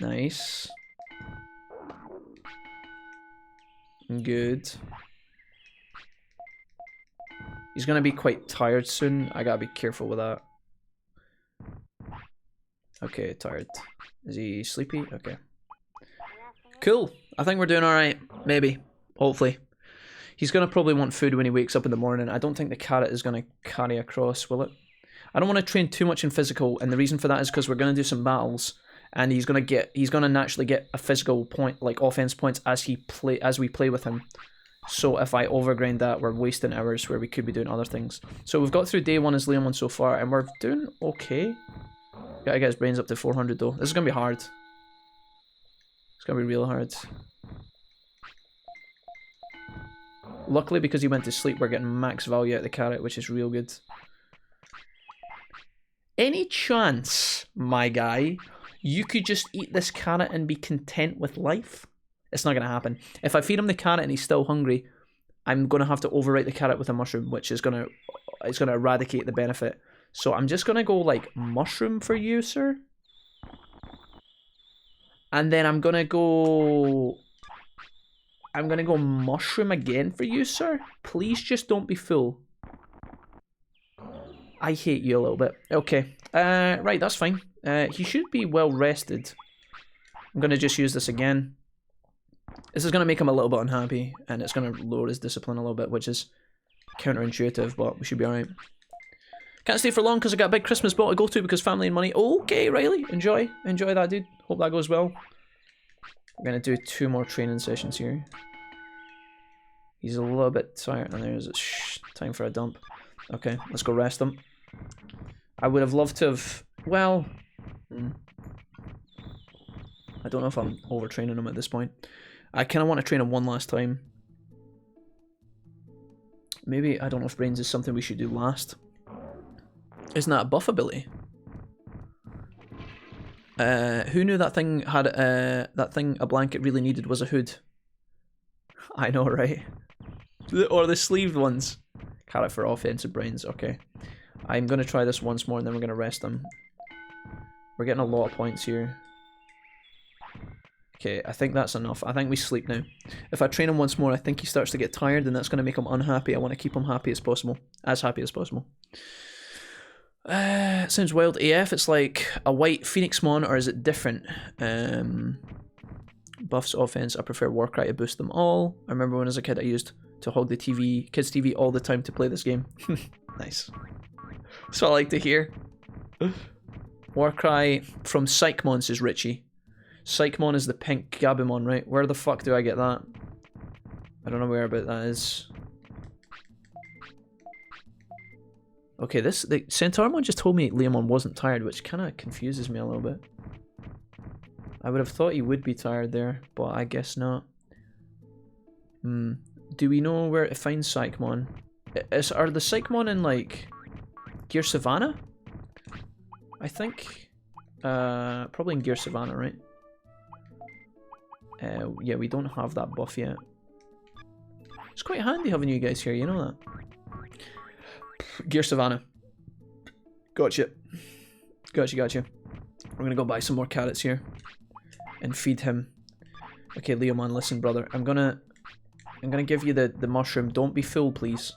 Nice. Good. He's gonna be quite tired soon. I gotta be careful with that. Okay, tired. Is he sleepy? Okay. Cool. I think we're doing alright. Maybe. Hopefully. He's gonna probably want food when he wakes up in the morning. I don't think the carrot is gonna carry across, will it? I don't want to train too much in physical, and the reason for that is because we're gonna do some battles, and he's gonna naturally get a physical point, like offense points, as we play with him. So if I overgrind that, we're wasting hours where we could be doing other things. So we've got through day 1 as Leomon so far, and we're doing okay. Gotta get his brains up to 400 though. This is gonna be hard. It's gonna be real hard. Luckily, because he went to sleep, we're getting max value out of the carrot, which is real good. Any chance, my guy, you could just eat this carrot and be content with life? It's not going to happen. If I feed him the carrot and he's still hungry, I'm going to have to overwrite the carrot with a mushroom, which is going to eradicate the benefit. So I'm just going to go like mushroom for you, sir. And then I'm going to go mushroom again for you, sir. Please just don't be full. I hate you a little bit. Okay. Right, that's fine. He should be well rested. I'm going to just use this again. This is going to make him a little bit unhappy, and it's going to lower his discipline a little bit, which is counterintuitive, but we should be alright. Can't stay for long because I got a big Christmas ball to go to because family and money. Okay, Riley. Enjoy that, dude. Hope that goes well. We're going to do 2 more training sessions here. He's a little bit tired, and there's time for a dump. Okay, let's go rest him. I would have loved to have... Well... I don't know if I'm overtraining him at this point. I kind of want to train him one last time. Maybe, I don't know if brains is something we should do last. Isn't that a buff ability? Who knew that thing had a blanket really needed was a hood? I know, right? Or the sleeved ones. Carrot for offensive brains, okay. I'm going to try this once more and then we're going to rest them. We're getting a lot of points here. Okay, I think that's enough. I think we sleep now. If I train him once more, I think he starts to get tired and that's going to make him unhappy. I want to keep him happy as possible. As happy as possible. Sounds wild AF. It's like a white Phoenixmon, or is it different? Buffs, offense. I prefer Warcry to boost them all. I remember when as a kid I used to hog the TV, kids' TV all the time to play this game. Nice. That's what I like to hear. Warcry from Psychmon, says Richie. Psychmon is the pink Gabumon, right? Where the fuck do I get that? I don't know where about that is. Okay, the Centaurmon just told me Leomon wasn't tired, which kind of confuses me a little bit. I would have thought he would be tired there, but I guess not. do we know where to find Psychmon? Are the Psychmon in, like, Gear Savannah? I think. Probably in Gear Savannah, right? Yeah, we don't have that buff yet. It's quite handy having you guys here, you know that? Gear Savannah. Gotcha. Gotcha. We're gonna go buy some more carrots here. And feed him. Okay, Leomon, listen, brother. I'm gonna give you the mushroom. Don't be fooled, please.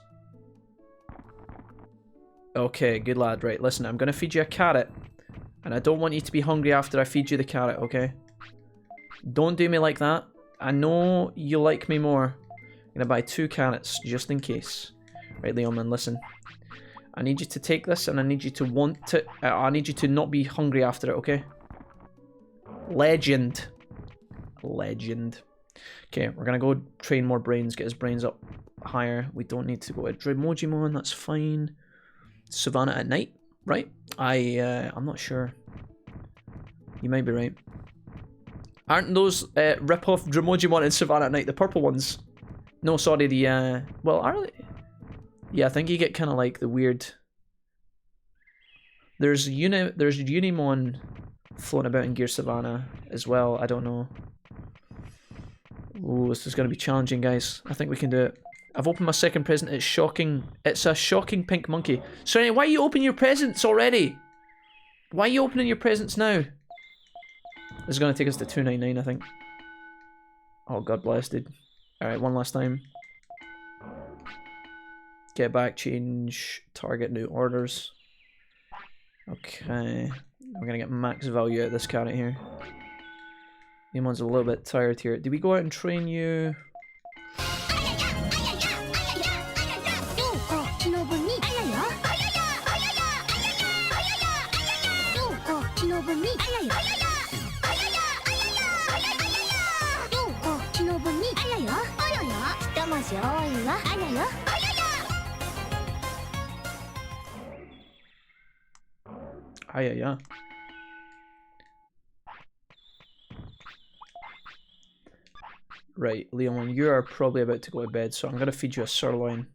Okay, good lad. Right, listen, I'm gonna feed you a carrot. And I don't want you to be hungry after I feed you the carrot, okay? Don't do me like that. I know you like me more. I'm gonna buy 2 carrots, just in case. Right, Leomon, listen. I need you to take this, and I need you to want to... I need you to not be hungry after it, okay? Legend. Legend. Okay, we're gonna go train more brains, get his brains up higher. We don't need to go to Dramojimon, that's fine. Savannah at night, right? I'm not sure. You might be right. Aren't those rip-off Dramojimon in Savannah at night the purple ones? No, sorry, the well, are they? Yeah, I think you get kind of like the weird. There's Unimon floating about in Gear Savannah as well. I don't know. Ooh, this is going to be challenging, guys. I think we can do it. I've opened my second present. It's shocking. It's a shocking pink monkey. Sorry, why are you opening your presents already? Why are you opening your presents now? This is going to take us to 299, I think. Oh, God bless, dude. Alright, one last time. Get back, change, target, new orders. Okay. We're going to get max value out of this carrot here. Nemon's a little bit tired here. Did we go out and train you? Yeah. Right, Leon, you are probably about to go to bed, so I'm going to feed you a sirloin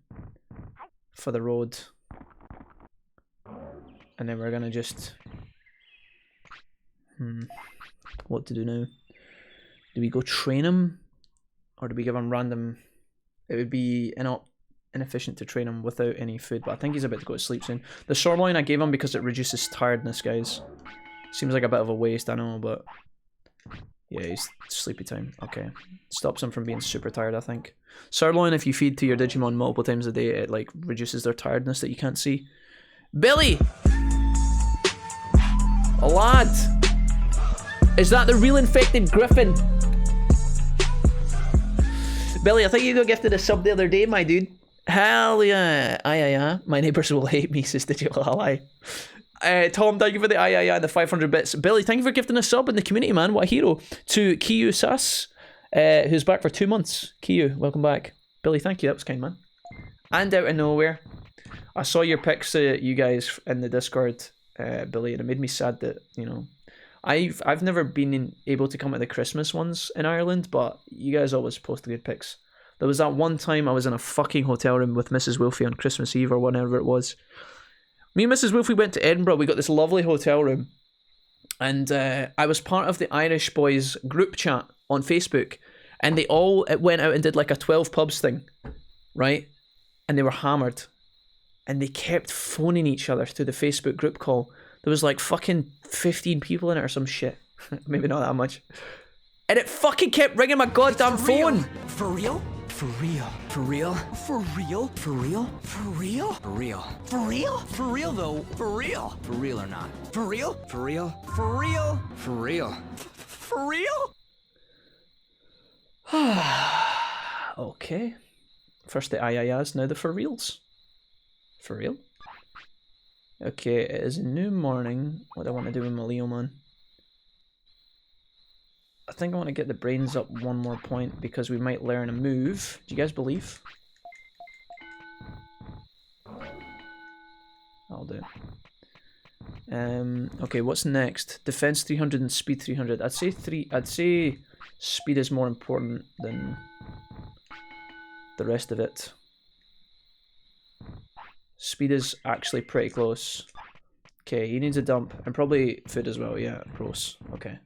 for the road. And then we're going to just... What to do now? Do we go train him? Or do we give him random... It would be inefficient to train him without any food, but I think he's about to go to sleep soon. The sirloin I gave him because it reduces tiredness, guys. Seems like a bit of a waste, I know, but... Yeah, he's sleepy time. Okay. Stops him from being super tired, I think. Sirloin, if you feed to your Digimon multiple times a day, it, like, reduces their tiredness that you can't see. Billy! A lad! Is that the real infected griffin? Billy, I think you got gifted a sub the other day, my dude. Hell yeah. Aye. My neighbours will hate me, says Digital Ally. Tom, thank you for the aye and the 500 bits. Billy, thank you for gifting a sub in the community, man. What a hero. To Kiyu Sass, who's back for 2 months. Kiyu, welcome back. Billy, thank you. That was kind, man. And out of nowhere, I saw your pics, you guys, in the Discord, Billy, and it made me sad that, you know, I've never been able to come to the Christmas ones in Ireland, but you guys always post good pics. There was that one time I was in a fucking hotel room with Mrs. Wolfie on Christmas Eve or whenever it was. Me and Mrs. Wolfie went to Edinburgh. We got this lovely hotel room. And I was part of the Irish Boys group chat on Facebook. And they all went out and did like a 12 pubs thing. Right? And they were hammered. And they kept phoning each other through the Facebook group call. There was like fucking 15 people in it or some shit. Maybe not that much. And it fucking kept ringing my goddamn phone. For real? For real? For real? For real? For real? For real? For real? For real? For real though? For real? For real or not? For real? For real? For real? For real? For real? Okay. First the ayayas, now the for reals. For real? Okay, it is a new morning. What do I want to do with my Leomon? I think I want to get the brains up one more point because we might learn a move. Do you guys believe? I'll do it. Okay, what's next? Defense 300 and speed 300. I'd say speed is more important than the rest of it. Speed is actually pretty close. Okay, he needs a dump. And probably food as well. Yeah, gross. Okay.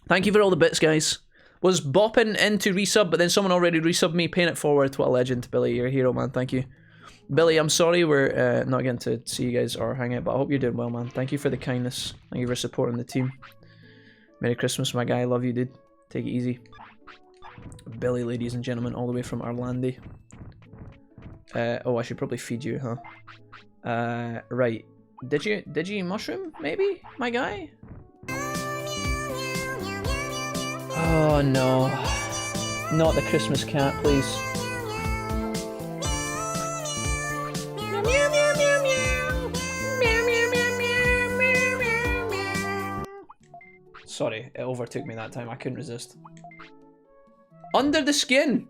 Thank you for all the bits, guys. Was bopping into resub, but then someone already resubbed me. Paying it forward. What a legend, Billy. You're a hero, man. Thank you. Billy, I'm sorry we're not getting to see you guys or hang out, but I hope you're doing well, man. Thank you for the kindness. Thank you for supporting the team. Merry Christmas, my guy. Love you, dude. Take it easy. Billy, ladies and gentlemen, all the way from Orlando. Oh, I should probably feed you, huh? Right. Digi mushroom, maybe? My guy? Oh, no. Not the Christmas cat, please. Sorry, it overtook me that time. I couldn't resist. Under the skin!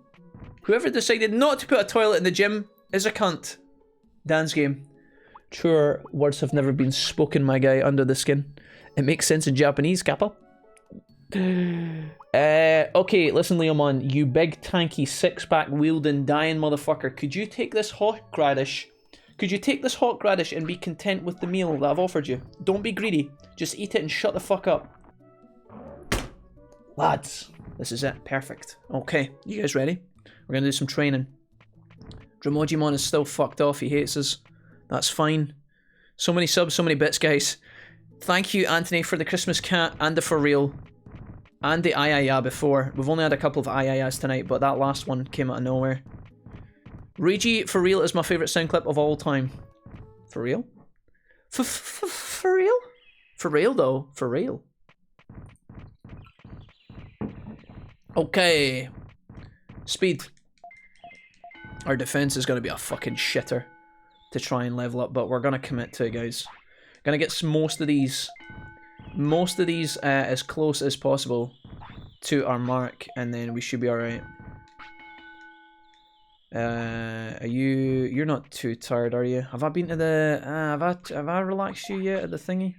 Whoever decided not to put a toilet in the gym is a cunt. Dance game. Truer words have never been spoken, my guy. Under the skin. It makes sense in Japanese, kappa. Okay, listen, Leomon. You big, tanky, six-pack, wielding, dying motherfucker. Could you take this hot radish? Could you take this hot radish and be content with the meal that I've offered you? Don't be greedy. Just eat it and shut the fuck up. Lads, this is it. Perfect. Okay, you guys ready? We're gonna do some training. Dramojimon is still fucked off. He hates us. That's fine. So many subs, so many bits, guys. Thank you, Anthony, for the Christmas cat and the for real. And the ayaya before. We've only had a couple of ayayas tonight, but that last one came out of nowhere. Reggie, for real, is my favourite sound clip of all time. For real? For real? For real, though. For real. Okay. Speed. Our defense is going to be a fucking shitter to try and level up, but we're going to commit to it, guys. Going to get most of these as close as possible to our mark, and then we should be alright. You're not too tired, are you? Have I been to the, have I relaxed you yet at the thingy?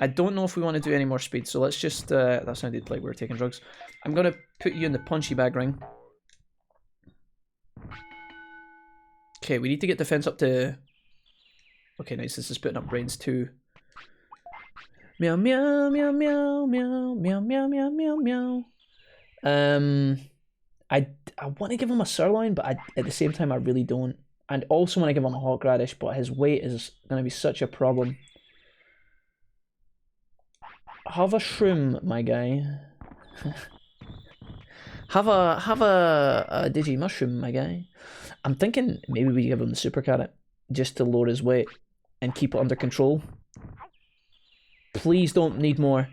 I don't know if we want to do any more speed, so let's just, that sounded like we were taking drugs. I'm going to put you in the punchy bag ring. Okay, we need to get defense up to... Okay, nice, this is putting up brains too. Meow, meow, meow, meow, meow, meow, meow, meow, meow, meow. I want to give him a sirloin, but at the same time, I really don't. And also want to give him a hot radish, but his weight is going to be such a problem. Have a shroom, my guy. have a digi mushroom, my guy. I'm thinking maybe we give him the super carrot just to lower his weight and keep it under control. Please don't need more.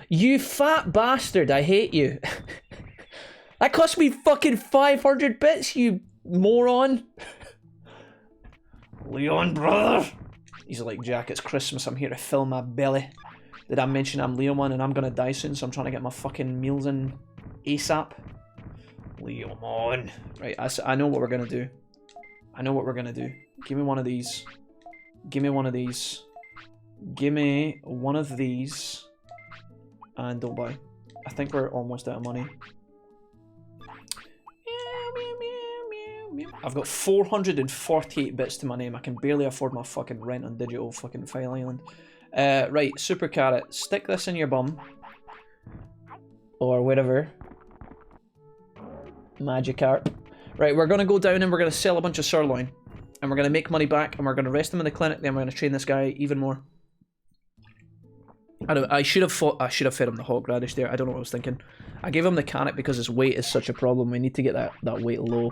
You fat bastard, I hate you. That cost me fucking 500 bits, you moron. Leon, brother. He's like, Jack, it's Christmas, I'm here to fill my belly. Did I mention I'm Leomon and I'm gonna die soon, so I'm trying to get my fucking meals in ASAP? Leomon. Right, I know what we're gonna do. I know what we're gonna do. Give me one of these. Give me one of these. Give me one of these. And don't buy. I think we're almost out of money. I've got 448 bits to my name. I can barely afford my fucking rent on Digital fucking File Island. Right, super carrot. Stick this in your bum. Or whatever. Magikarp. Right, we're gonna go down and we're gonna sell a bunch of sirloin. And we're gonna make money back and we're gonna rest him in the clinic, then we're gonna train this guy even more. I should have fed him the hog radish there. I don't know what I was thinking. I gave him the carrot because his weight is such a problem. We need to get that weight low.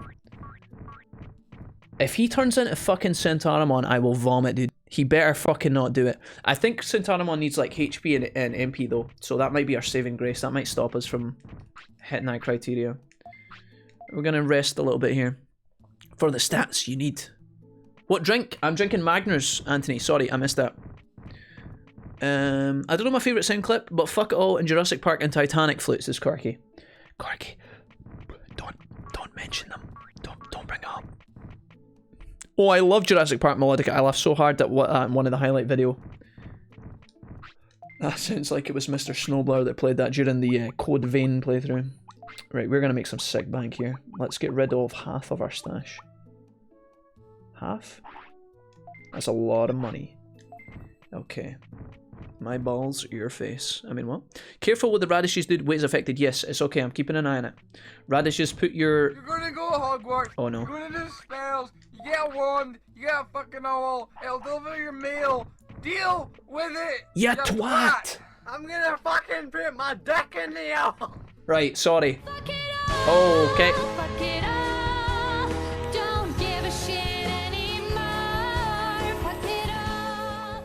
If he turns into fucking Centaurimon, I will vomit, dude. He better fucking not do it. I think Centaurimon needs like HP and MP though, so that might be our saving grace. That might stop us from hitting that criteria. We're gonna rest a little bit here. For the stats you need. What drink? I'm drinking Magners, Anthony. Sorry, I missed that. I don't know my favourite sound clip, but fuck it all, in Jurassic Park and Titanic flutes is Corky. Corky, don't mention them. Don't bring it up. Oh, I love Jurassic Park Melodica. I laughed so hard at one of the highlight video. That sounds like it was Mr. Snowblower that played that during the Code Vein playthrough. Right, we're gonna make some sick bank here. Let's get rid of half of our stash. Half? That's a lot of money. Okay. My balls, your face. I mean, what? Careful with the radishes, dude. Weight is affected. Yes, it's okay. I'm keeping an eye on it. Radishes, put your... You're gonna go Hogwarts. Oh, no. You're gonna do spells. You get a wand. You get a fucking owl. It'll deliver your mail. Deal with it. Ya twat. I'm gonna fucking put my dick in the owl. Right, sorry. Oh, okay. Fuck it all. Don't give a shit anymore. Fuck it all.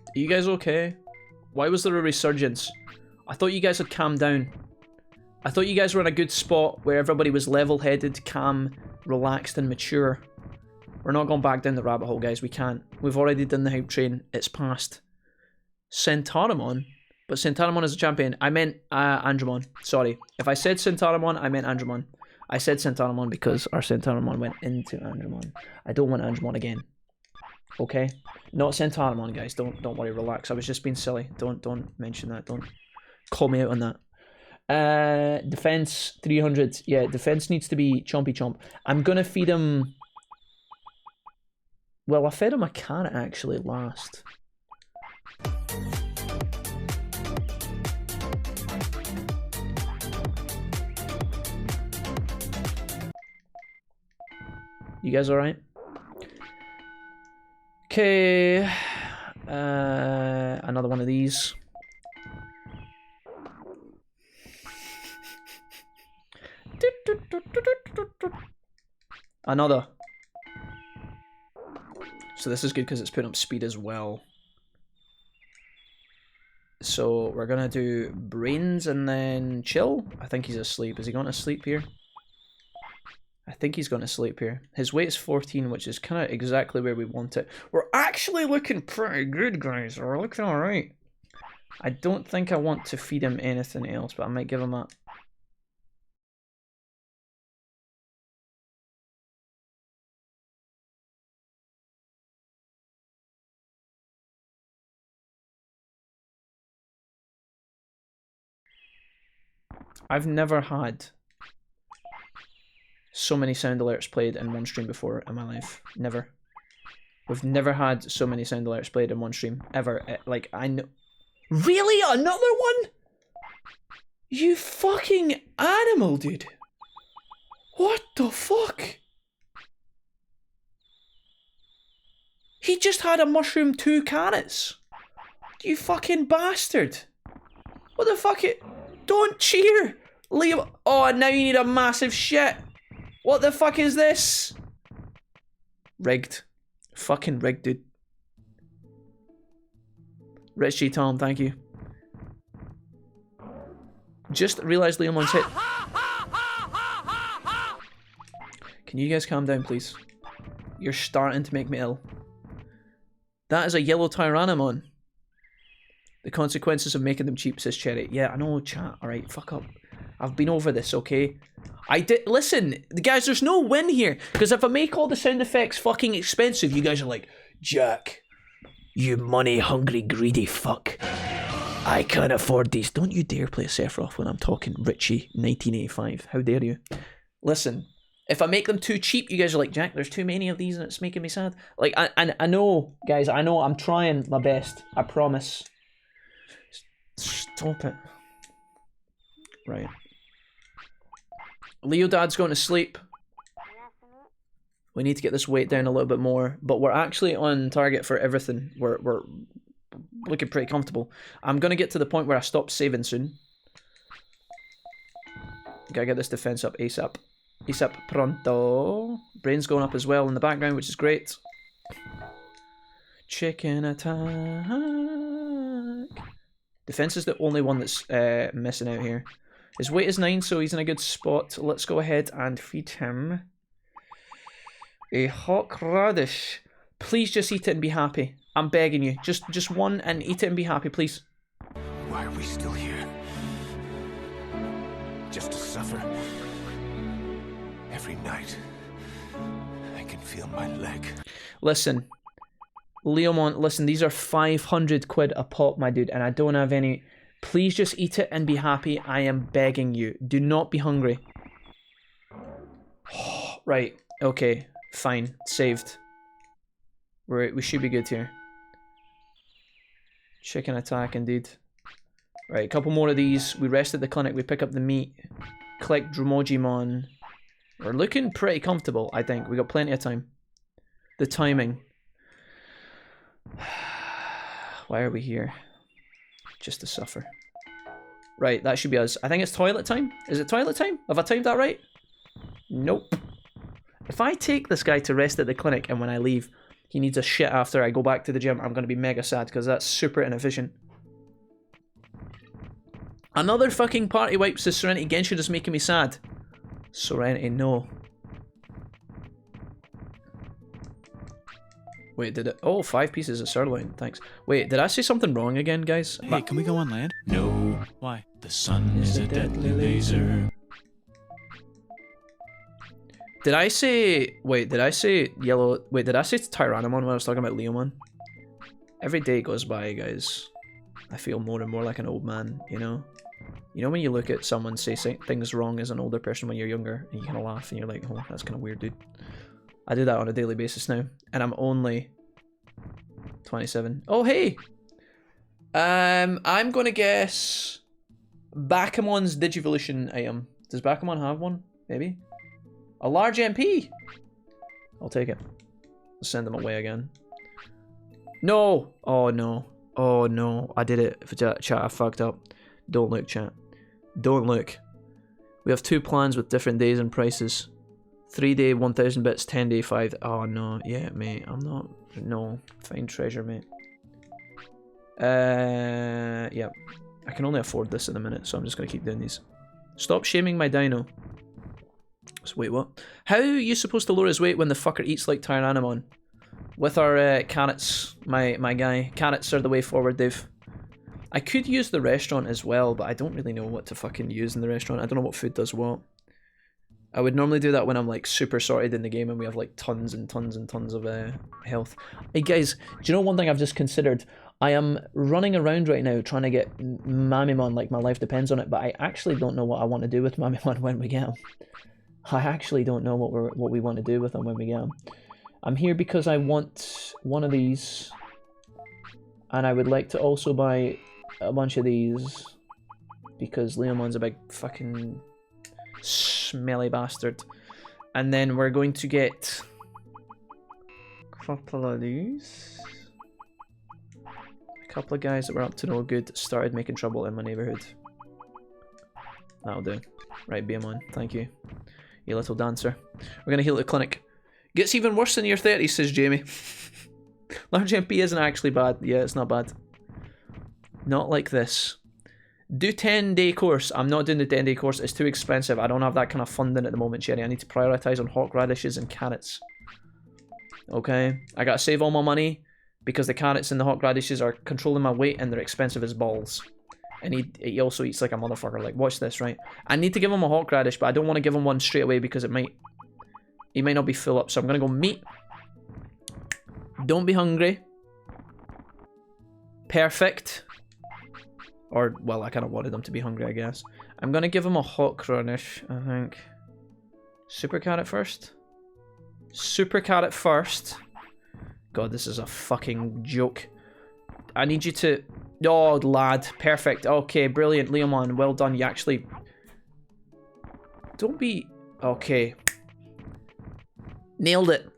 Are you guys okay? Why was there a resurgence? I thought you guys had calmed down. I thought you guys were in a good spot where everybody was level-headed, calm, relaxed, and mature. We're not going back down the rabbit hole, guys. We can't. We've already done the hype train. It's past. Centaurimon? But Centaurimon is a champion. I meant Andromon. Sorry. If I said Centaurimon, I meant Andromon. I said Centaurimon because our Centaurimon went into Andromon. I don't want Andromon again. Okay? Not Centaurimon, guys. Don't worry. Relax. I was just being silly. Don't mention that. Don't call me out on that. Defense 300. Yeah, defense needs to be chompy chomp. I'm gonna feed him... Well, I fed him a carrot actually last. You guys alright? Okay. Another one of these. Another. So this is good because it's putting up speed as well. So we're gonna do brains and then chill. I think he's asleep. Is he going to sleep here? I think he's going to sleep here. His weight is 14, which is kind of exactly where we want it. We're actually looking pretty good, guys. We're looking alright. I don't think I want to feed him anything else, but I might give him a... I've never had so many sound alerts played in one stream before in my life. Never. We've never had so many sound alerts played in one stream. Ever. Like, I know... Really? Another one? You fucking animal, dude. What the fuck? He just had a mushroom 2 carrots. You fucking bastard. What the fuck? Don't cheer. Leo. Oh, now you need a massive shit. What the fuck is this? Rigged. Fucking rigged, dude. Rich G Tom, thank you. Just realised Leomon's hit. Can you guys calm down, please? You're starting to make me ill. That is a yellow Tyrannomon. The consequences of making them cheap, says Cherry. Yeah, I know, chat. Alright, fuck up. I've been over this, okay? I did. Listen, guys, there's no win here. Because if I make all the sound effects fucking expensive, you guys are like, Jack, you money-hungry, greedy fuck. I can't afford these. Don't you dare play a Sephiroth when I'm talking Richie 1985. How dare you? Listen, if I make them too cheap, you guys are like, Jack, there's too many of these and it's making me sad. Like, I know, guys, I know I'm trying my best. I promise. Stop it. Right. Leo Dad's going to sleep. We need to get this weight down a little bit more, but we're actually on target for everything. We're looking pretty comfortable. I'm going to get to the point where I stop saving soon. Gotta get this defense up ASAP. ASAP pronto. Brain's going up as well in the background, which is great. Chicken attack. Defense is the only one that's missing out here. His weight is 9, so he's in a good spot. Let's go ahead and feed him a hawk radish. Please just eat it and be happy. I'm begging you. Just one and eat it and be happy, please. Why are we still here? Just to suffer? Every night, I can feel my leg. Listen. Leomon, listen, these are 500 quid a pop, my dude, and I don't have any... Please just eat it and be happy. I am begging you. Do not be hungry. Right. Okay. Fine. Saved. We should be good here. Chicken attack indeed. Right. A couple more of these. We rest at the clinic. We pick up the meat. Collect Dramojimon. We're looking pretty comfortable, I think. We got plenty of time. The timing. Why are we here? Just to suffer. Right, that should be us. I think it's toilet time. Is it toilet time? Have I timed that right? Nope. If I take this guy to rest at the clinic and when I leave, he needs a shit after I go back to the gym, I'm going to be mega sad because that's super inefficient. Another fucking party wipe says Serenity Genshin is making me sad. Serenity, no. Wait, did it? Oh, 5 pieces of sirloin, thanks. Wait, did I say something wrong again, guys? Hey, can we go on land? No. Why? The sun is a deadly laser. Did I say... Wait, did I say yellow... Wait, did I say Tyrannomon when I was talking about Leomon? Every day goes by, guys. I feel more and more like an old man, you know? You know when you look at someone say things wrong as an older person when you're younger, and you kind of laugh and you're like, oh, that's kind of weird, dude. I do that on a daily basis now, and I'm only 27. Oh, hey! I'm gonna guess Bakamon's Digivolution item. Does Bakamon have one? Maybe? A large MP! I'll take it. Let's send them away again. No! Oh, no. Oh, no. I did it. Chat, I fucked up. Don't look, chat. Don't look. We have 2 plans with different days and prices. 3-day 1000 bits, 10-day 5. Oh no, yeah, mate. I'm not. No, find treasure, mate. Yeah. I can only afford this at the minute, so I'm just gonna keep doing these. Stop shaming my dino. So, wait, what? How are you supposed to lower his weight when the fucker eats like Tyrannomon? With our carrots, my guy. Carrots are the way forward, Dave. I could use the restaurant as well, but I don't really know what to fucking use in the restaurant. I don't know what food does what. I would normally do that when I'm like super sorted in the game and we have like tons and tons and tons of health. Hey guys, do you know one thing I've just considered? I am running around right now trying to get Mamimon like my life depends on it, but I actually don't know what I want to do with Mamimon when we get him. I actually don't know what we want to do with him when we get him. I'm here because I want one of these, and I would like to also buy a bunch of these because Leomon's a big fucking smelly bastard. And then we're going to get a couple of these. A couple of guys that were up to no good started making trouble in my neighborhood. That'll do. Right, Beamon, thank you. You little dancer. We're gonna heal at the clinic. Gets even worse in your 30s, says Jamie. Large MP isn't actually bad. Yeah, it's not bad. Not like this. Do 10-day course. I'm not doing the 10-day course. It's too expensive. I don't have that kind of funding at the moment, Cherry. I need to prioritize on hawk radishes and carrots. Okay? I gotta save all my money because the carrots and the hawk radishes are controlling my weight and they're expensive as balls. And he also eats like a motherfucker. Like, watch this, right? I need to give him a hawk radish, but I don't want to give him one straight away because he might not be full up. So I'm gonna go meat. Don't be hungry. Perfect. Or, well, I kind of wanted him to be hungry, I guess. I'm gonna give him a hawk radish, I think. Super carrot first? Super carrot first. God, this is a fucking joke. I need you to... Oh, lad. Perfect. Okay, brilliant. Leomon, well done. You actually... Don't be... Okay. Nailed it.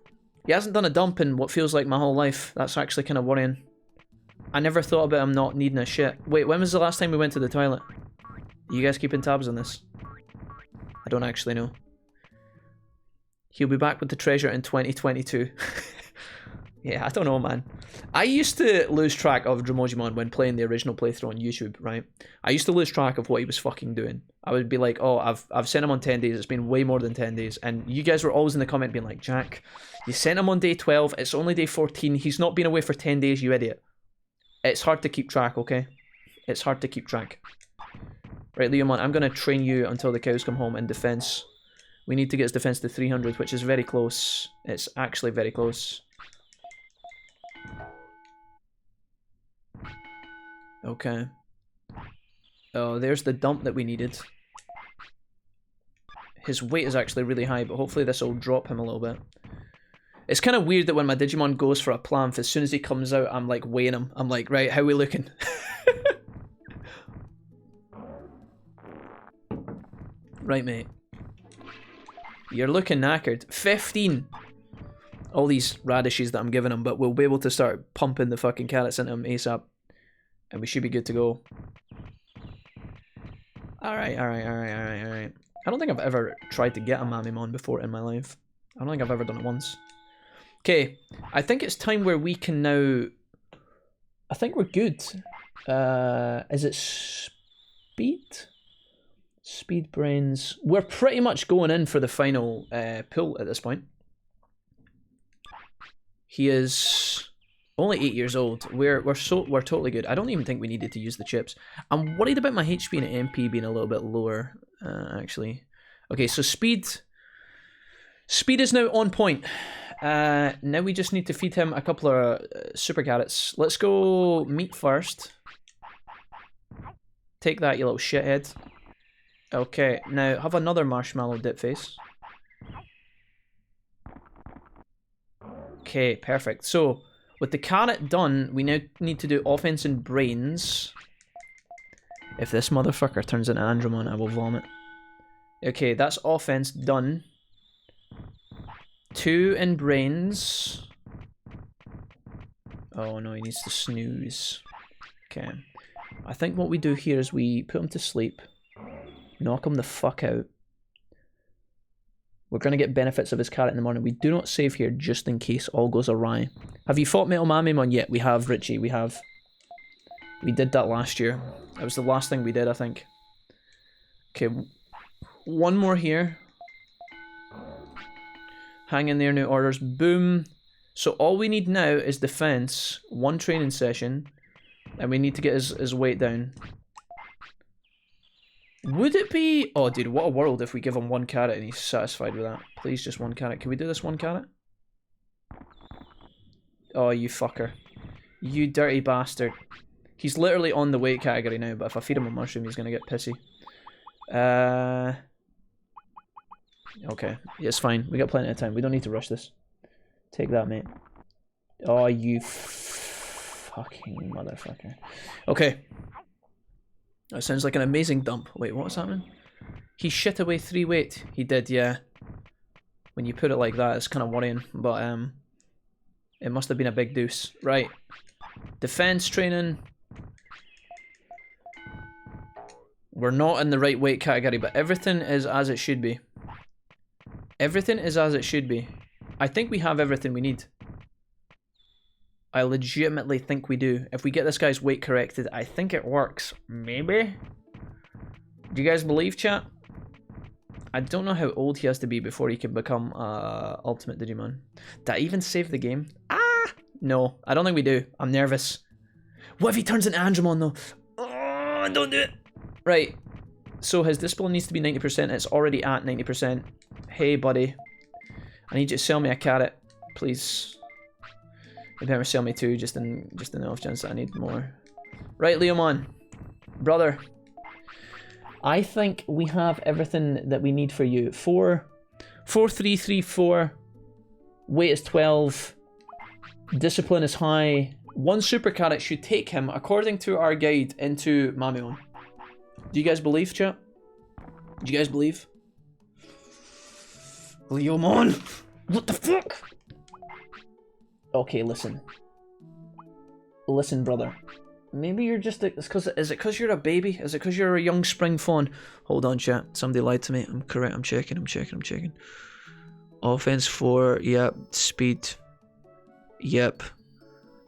He hasn't done a dump in what feels like my whole life. That's actually kind of worrying. I never thought about him not needing a shit. Wait, when was the last time we went to the toilet? Are you guys keeping tabs on this? I don't actually know. He'll be back with the treasure in 2022. Yeah, I don't know, man. I used to lose track of Dramojimon when playing the original playthrough on YouTube, right? I used to lose track of what he was fucking doing. I would be like, oh, I've sent him on 10 days. It's been way more than 10 days. And you guys were always in the comment being like, Jack, you sent him on day 12. It's only day 14. He's not been away for 10 days, you idiot. It's hard to keep track, okay? It's hard to keep track. Right, Leomon, I'm going to train you until the cows come home in defense. We need to get his defense to 300, which is very close. It's actually very close. Okay. Oh, there's the dump that we needed. His weight is actually really high, but hopefully this will drop him a little bit. It's kind of weird that when my Digimon goes for a plamp, as soon as he comes out, I'm like weighing him. I'm like, right, how we looking? Right, mate. You're looking knackered. 15! All these radishes that I'm giving him, but we'll be able to start pumping the fucking carrots into him ASAP. And we should be good to go. Alright. I don't think I've ever tried to get a Mamimon before in my life. I don't think I've ever done it once. Okay, I think it's time where we can now... I think we're good. Is it speed? Speed brains. We're pretty much going in for the final pull at this point. He is only 8 years old. We're totally good. I don't even think we needed to use the chips. I'm worried about my HP and MP being a little bit lower, actually. Okay, so speed is now on point. Now we just need to feed him a couple of super carrots. Let's go meat first. Take that, you little shithead. Okay, now have another marshmallow dip face. Okay, perfect. So, with the carrot done, we now need to do offense and brains. If this motherfucker turns into Andromon, I will vomit. Okay, that's offense done. 2 in brains. Oh no, he needs to snooze. Okay. I think what we do here is we put him to sleep. Knock him the fuck out. We're going to get benefits of his carrot in the morning. We do not save here just in case all goes awry. Have you fought Metal Mamimon yet? We have, Richie. We have. We did that last year. That was the last thing we did, I think. Okay. One more here. Hang in there, new orders. Boom. So all we need now is defense. 1 training session. And we need to get his weight down. Would it be... Oh, dude, what a world if we give him 1 carrot and he's satisfied with that. Please, just 1 carrot. Can we do this 1 carrot? Oh, you fucker. You dirty bastard. He's literally on the weight category now, but if I feed him a mushroom, he's going to get pissy. Okay, it's fine. We got plenty of time. We don't need to rush this. Take that, mate. Oh, you fucking motherfucker. Okay. That sounds like an amazing dump. Wait, what's happening? He shit away 3 weight. He did, yeah. When you put it like that, it's kind of worrying. But, it must have been a big deuce. Right. Defense training. We're not in the right weight category, but everything is as it should be. Everything is as it should be. I think we have everything we need. I legitimately think we do. If we get this guy's weight corrected, I think it works. Maybe? Do you guys believe, chat? I don't know how old he has to be before he can become Ultimate Digimon. Did I even save the game? Ah! No, I don't think we do. I'm nervous. What if he turns into Andromon, though? Oh, don't do it! Right. So his discipline needs to be 90%. It's already at 90%. Hey, buddy. I need you to sell me a carrot, please. You better sell me 2, just in the off chance that I need more. Right, Leomon. Brother. I think we have everything that we need for you. 4, 4, 3, 3, 4. Weight is 12. Discipline is high. 1 super carrot should take him, according to our guide, into Mamimon. Do you guys believe, chat? Do you guys believe? Leomon! What the fuck? Okay, listen. Listen, brother. Maybe you're just is it because you're a baby? Is it because you're a young spring fawn? Hold on, chat. Somebody lied to me. I'm correct. I'm checking. Offense 4. Yep. Speed. Yep.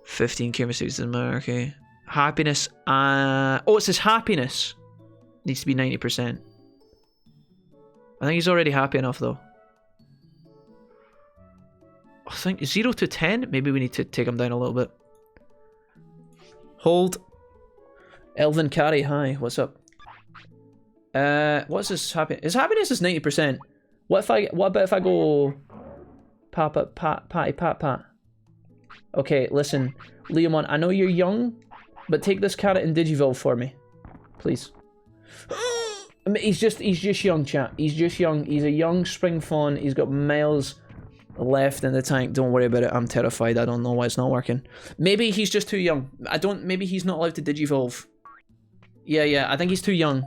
15 chemistries in there. Okay. Happiness. Oh, it says happiness. Needs to be 90%. I think he's already happy enough, though. I think 0 to 10. Maybe we need to take him down a little bit. Hold. Elvin Carry, hi. What's up? What's his happiness? His happiness is 90%. What about if I go pat? Okay, listen, Leomon. I know you're young, but take this carrot and Digivolve for me, please. I mean, he's just young, chat. He's just young. He's a young spring fawn. He's got miles left in the tank. Don't worry about it. I'm terrified. I don't know why it's not working. Maybe he's just too young. Maybe he's not allowed to digivolve. Yeah, I think he's too young.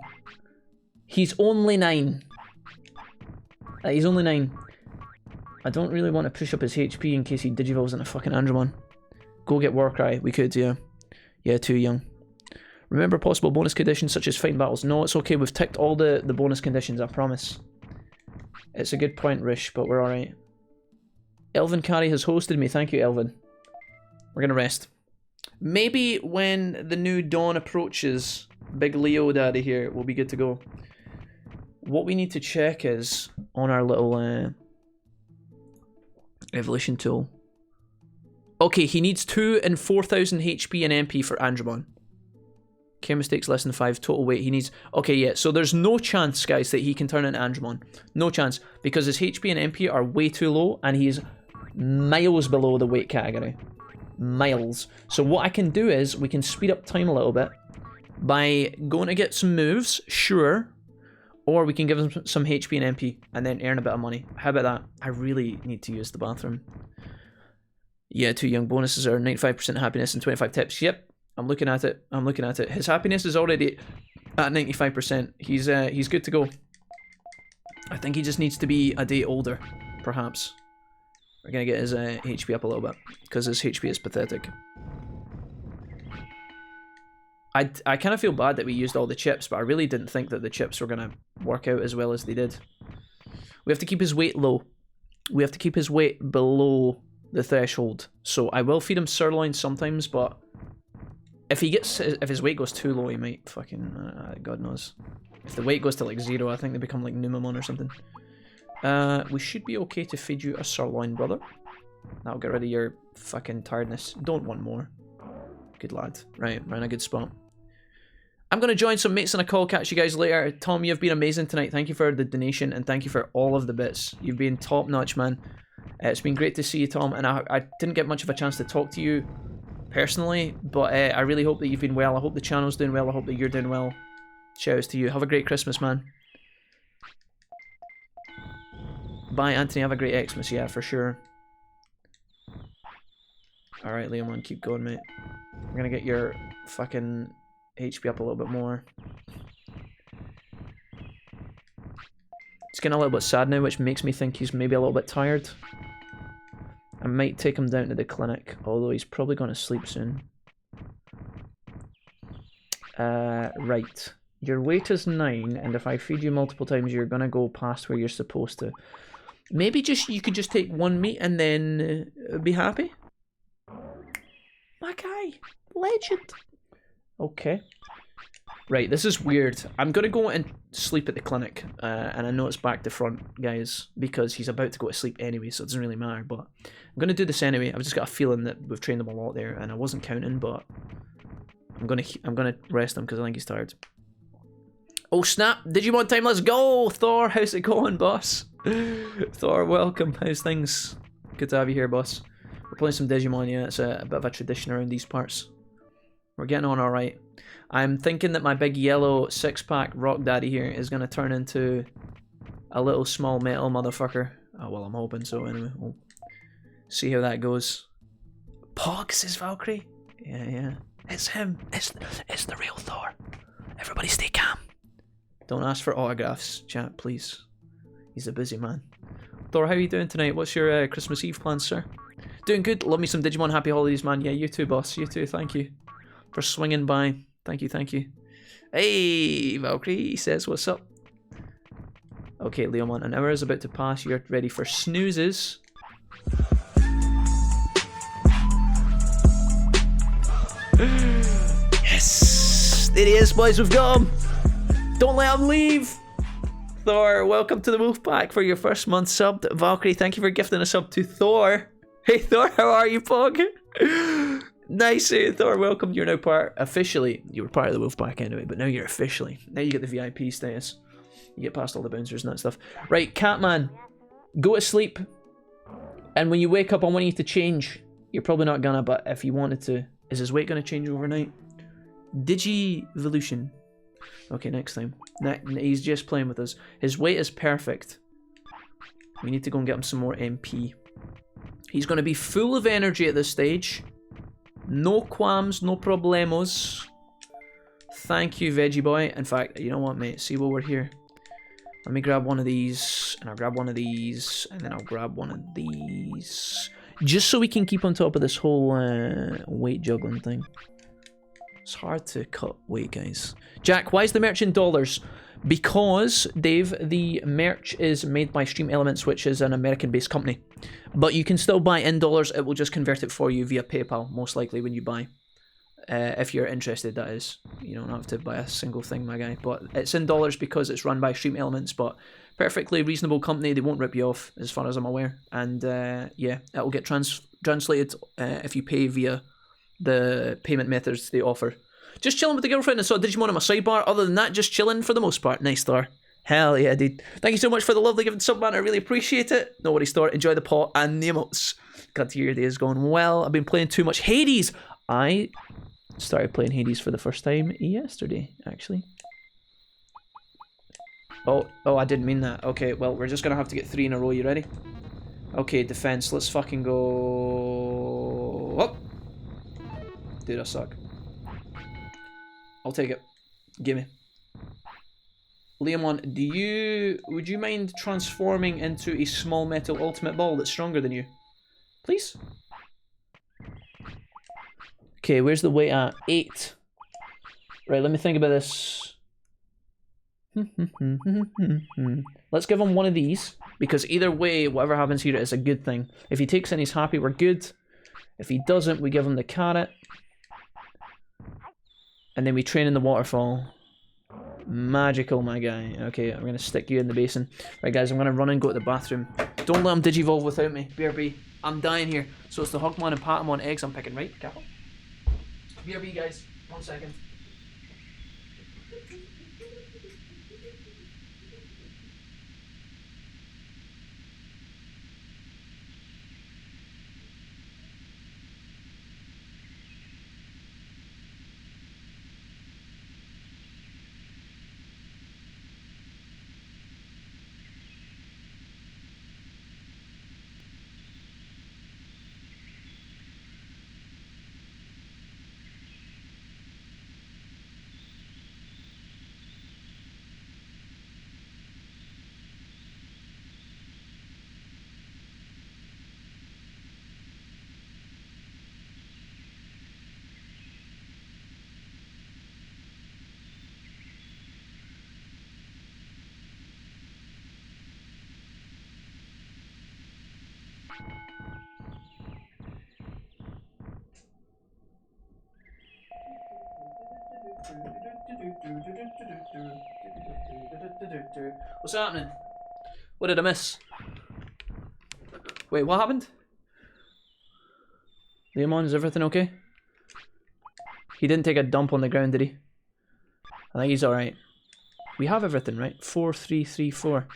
He's only 9. He's only 9. I don't really want to push up his HP in case he digivolves into fucking Andromon. Go get Warcry. We could, yeah. Yeah, too young. Remember possible bonus conditions such as fighting battles. No, it's okay. We've ticked all the bonus conditions, I promise. It's a good point, Rish, but we're alright. Elvin Carey has hosted me. Thank you, Elvin. We're gonna rest. Maybe when the new dawn approaches, Big Leo Daddy here will be good to go. What we need to check is on our little evolution tool. Okay, he needs 2 and 4,000 HP and MP for Andromon. Care mistakes less than 5, total weight he needs. Okay, yeah, so there's no chance, guys, that he can turn into Andromon. No chance, because his HP and MP are way too low, and he's miles below the weight category. Miles. So what I can do is, we can speed up time a little bit by going to get some moves, sure, or we can give him some HP and MP, and then earn a bit of money. How about that? I really need to use the bathroom. Yeah, too young. Bonuses are 95% happiness and 25 tips. Yep. I'm looking at it. I'm looking at it. His happiness is already at 95%. He's good to go. I think he just needs to be a day older, perhaps. We're gonna get his HP up a little bit because his HP is pathetic. I kind of feel bad that we used all the chips, but I really didn't think that the chips were gonna work out as well as they did. We have to keep his weight low. We have to keep his weight below the threshold. So I will feed him sirloin sometimes, but if his weight goes too low, he might fucking God knows. If the weight goes to like 0, I think they become like Numamon or something. We should be okay to feed you a sirloin, brother. That'll get rid of your fucking tiredness. Don't want more. Good lad. Right, we're in a good spot. I'm going to join some mates on a call. Catch you guys later. Tom, you've been amazing tonight. Thank you for the donation and thank you for all of the bits. You've been top notch, man. It's been great to see you, Tom, and I didn't get much of a chance to talk to you personally, but I really hope that you've been well. I hope the channel's doing well. I hope that you're doing well. Shoutouts to you. Have a great Christmas, man. Bye, Anthony. Have a great Xmas. Yeah, for sure. Alright, Leomon, keep going, mate. We're gonna get your fucking HP up a little bit more. He's getting a little bit sad now, which makes me think he's maybe a little bit tired. I might take him down to the clinic, although he's probably going to sleep soon. Right. Your weight is 9, and if I feed you multiple times, you're going to go past where you're supposed to. Maybe you could just take 1 meat and then be happy? My guy. Legend. Okay. Right, this is weird. I'm going to go and sleep at the clinic, and I know it's back to front, guys, because he's about to go to sleep anyway, so it doesn't really matter, but I'm going to do this anyway. I've just got a feeling that we've trained him a lot there, and I wasn't counting, but I'm going to rest him because I think he's tired. Oh snap, Digimon time, let's go! Thor, how's it going, boss? Thor, welcome, how's things? Good to have you here, boss. We're playing some Digimon, yeah, it's a bit of a tradition around these parts. We're getting on alright. I'm thinking that my big yellow 6-pack rock daddy here is going to turn into a little small metal motherfucker. Oh, well, I'm hoping so anyway. We'll see how that goes. Pog, says Valkyrie. Yeah. It's him. It's the real Thor. Everybody stay calm. Don't ask for autographs, chat, please. He's a busy man. Thor, how are you doing tonight? What's your Christmas Eve plans, sir? Doing good. Love me some Digimon. Happy holidays, man. Yeah, you too, boss. You too. Thank you for swinging by. Thank you, thank you. Hey, Valkyrie says, what's up? Okay, Leomon, an hour is about to pass. You're ready for snoozes. Yes! There he is, boys, we've got him! Don't let him leave! Thor, welcome to the Wolfpack for your first month subbed. Valkyrie, thank you for gifting a sub to Thor. Hey, Thor, how are you, Pog? Nice, Thor, welcome. You're now officially, you were part of the Wolfpack anyway, but now you're officially. Now you get the VIP status. You get past all the bouncers and that stuff. Right, Catman, go to sleep. And when you wake up, I want you to change. You're probably not gonna, but if you wanted to. Is his weight gonna change overnight? Digivolution. Okay, next time. He's just playing with us. His weight is perfect. We need to go and get him some more MP. He's going to be full of energy at this stage. No qualms, no problemos. Thank you, Veggie Boy. In fact, you know what, mate? See while we're here. Let me grab one of these, and I'll grab one of these, and then I'll grab one of these. Just so we can keep on top of this whole weight juggling thing. It's hard to cut weight, guys. Jack, why is the merch in dollars? Because, Dave, the merch is made by Stream Elements, which is an American-based company. But you can still buy in dollars. It will just convert it for you via PayPal, most likely, when you buy. If you're interested, that is. You don't have to buy a single thing, my guy. But it's in dollars because it's run by Stream Elements, but perfectly reasonable company. They won't rip you off, as far as I'm aware. And, yeah, it will get translated if you pay via the payment methods they offer. Just chilling with the girlfriend and saw Digimon in my sidebar. Other than that, just chilling for the most part. Nice, Thor. Hell yeah, dude. Thank you so much for the lovely gift sub, man. I really appreciate it. No worries, Thor. Enjoy the pot and the emotes. Glad to hear your day is going well. I've been playing too much Hades. I started playing Hades for the first time yesterday, actually. Oh, I didn't mean that. Okay, well, we're just going to have to get 3 in a row. You ready? Okay, defense. Let's fucking go... Up. Dude, I suck. I'll take it. Gimme. Leomon, would you mind transforming into a small metal ultimate ball that's stronger than you? Please? Okay, where's the weight at? 8. Right, let me think about this. Let's give him one of these, because either way, whatever happens here is a good thing. If he takes and he's happy, we're good. If he doesn't, we give him the carrot. And then we train in the waterfall. Magical, my guy. Okay, I'm going to stick you in the basin. Right, guys, I'm going to run and go to the bathroom. Don't let him digivolve without me. BRB, I'm dying here. So it's the Hugmon and Patamon eggs I'm picking, right? Careful. BRB, guys. 1 second. What's happening? What did I miss? Wait, what happened? Leomon, is everything okay? He didn't take a dump on the ground, did he? I think he's alright. We have everything, right? 4, 3, 3, 4.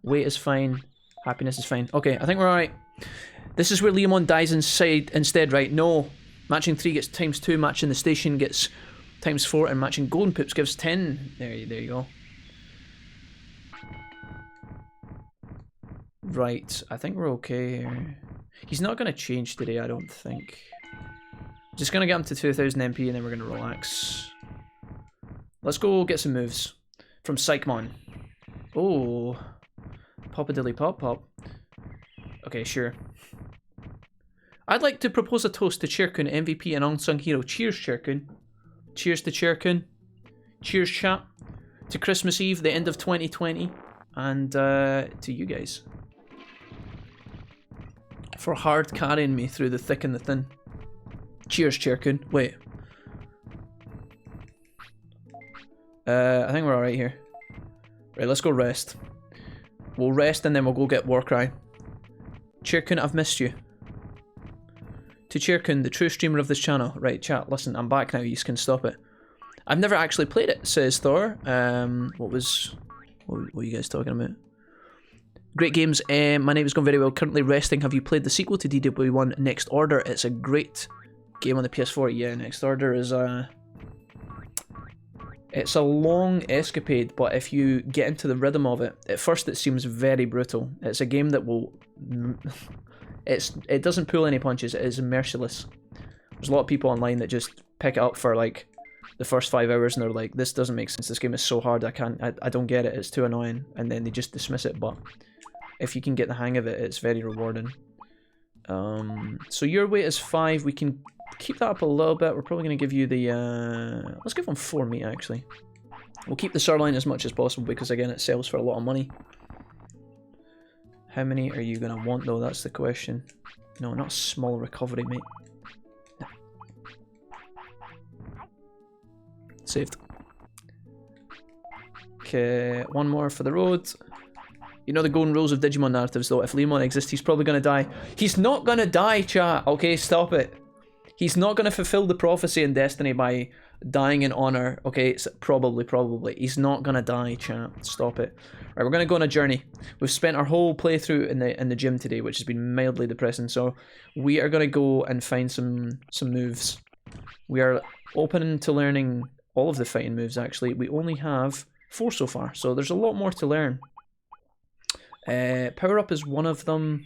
Weight is fine. Happiness is fine. Okay, I think we're alright. This is where Leomon dies inside instead, right? No. Matching 3 gets ×2. Matching the station gets ×4. And matching Golden Poops gives 10. There you go. Right. I think we're okay here. He's not going to change today, I don't think. Just going to get him to 2000 MP and then we're going to relax. Let's go get some moves. From Psychmon. Oh. Pop-a-dilly pop-pop. Okay, sure. I'd like to propose a toast to Chirkun, MVP and unsung hero. Cheers, Chirkun. Cheers to Chirkun. Cheers, chat. To Christmas Eve, the end of 2020. And to you guys. For hard carrying me through the thick and the thin. Cheers, Chirkun. Wait. I think we're alright here. Right, let's go rest. We'll rest and then we'll go get Warcry. Chirkun, I've missed you. To Chirkun, the true streamer of this channel. Right, chat, listen, I'm back now, you can stop it. I've never actually played it, says Thor. What were you guys talking about? Great games. My name is going very well. Currently resting. Have you played the sequel to DW1 Next Order? It's a great game on the PS4. Yeah, Next Order is It's a long escapade, but if you get into the rhythm of it, at first it seems very brutal. It's a game that will... It doesn't pull any punches, it is merciless. There's a lot of people online that just pick it up for like the first 5 hours and they're like, this doesn't make sense, this game is so hard, I don't get it, it's too annoying, and then they just dismiss it. But if you can get the hang of it, it's very rewarding. So your weight is 5, we can keep that up a little bit. We're probably going to give you the, let's give them 4 meat actually. We'll keep the sirloin as much as possible because again it sells for a lot of money. How many are you going to want though, that's the question. No, not small recovery, mate. No. Saved. Okay, one more for the road. You know the golden rules of Digimon narratives though, if Leomon exists he's probably going to die. He's not going to die, chat, okay, stop it. He's not going to fulfill the prophecy in Destiny by dying in honor, okay, it's probably. He's not going to die, chat, stop it. Right, we're going to go on a journey. We've spent our whole playthrough in the gym today, which has been mildly depressing, so we are going to go and find some moves. We are open to learning all of the fighting moves actually. We only have 4 so far, so there's a lot more to learn. Power Up is one of them.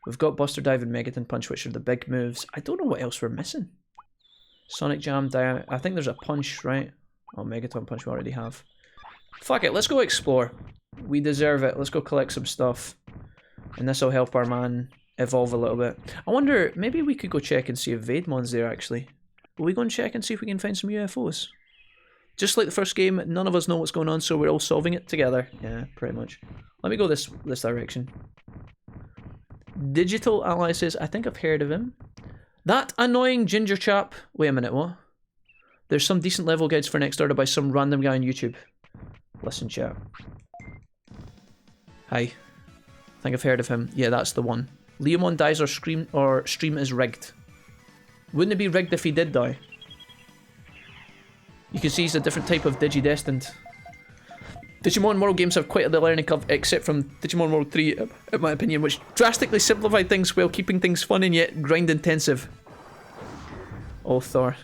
We've got Buster Dive and Megaton Punch, which are the big moves. I don't know what else we're missing. Sonic Jam, I think there's a punch, right? Oh, Megaton Punch we already have. Fuck it, let's go explore. We deserve it. Let's go collect some stuff. And this will help our man evolve a little bit. I wonder, maybe we could go check and see if Vademon's there actually. Will we go and check and see if we can find some UFOs? Just like the first game, none of us know what's going on, so we're all solving it together. Yeah, pretty much. Let me go this direction. Digital Ally says, I think I've heard of him. That annoying ginger chap. Wait a minute, what? There's some decent level guides for next order by some random guy on YouTube. Listen, chat. Hi. I think I've heard of him. Yeah, that's the one. Leomon dies or stream is rigged. Wouldn't it be rigged if he did die? You can see he's a different type of Digidestined. Digimon World games have quite the learning curve, except from Digimon World 3, in my opinion, which drastically simplified things while keeping things fun and yet grind intensive. Oh, Thor.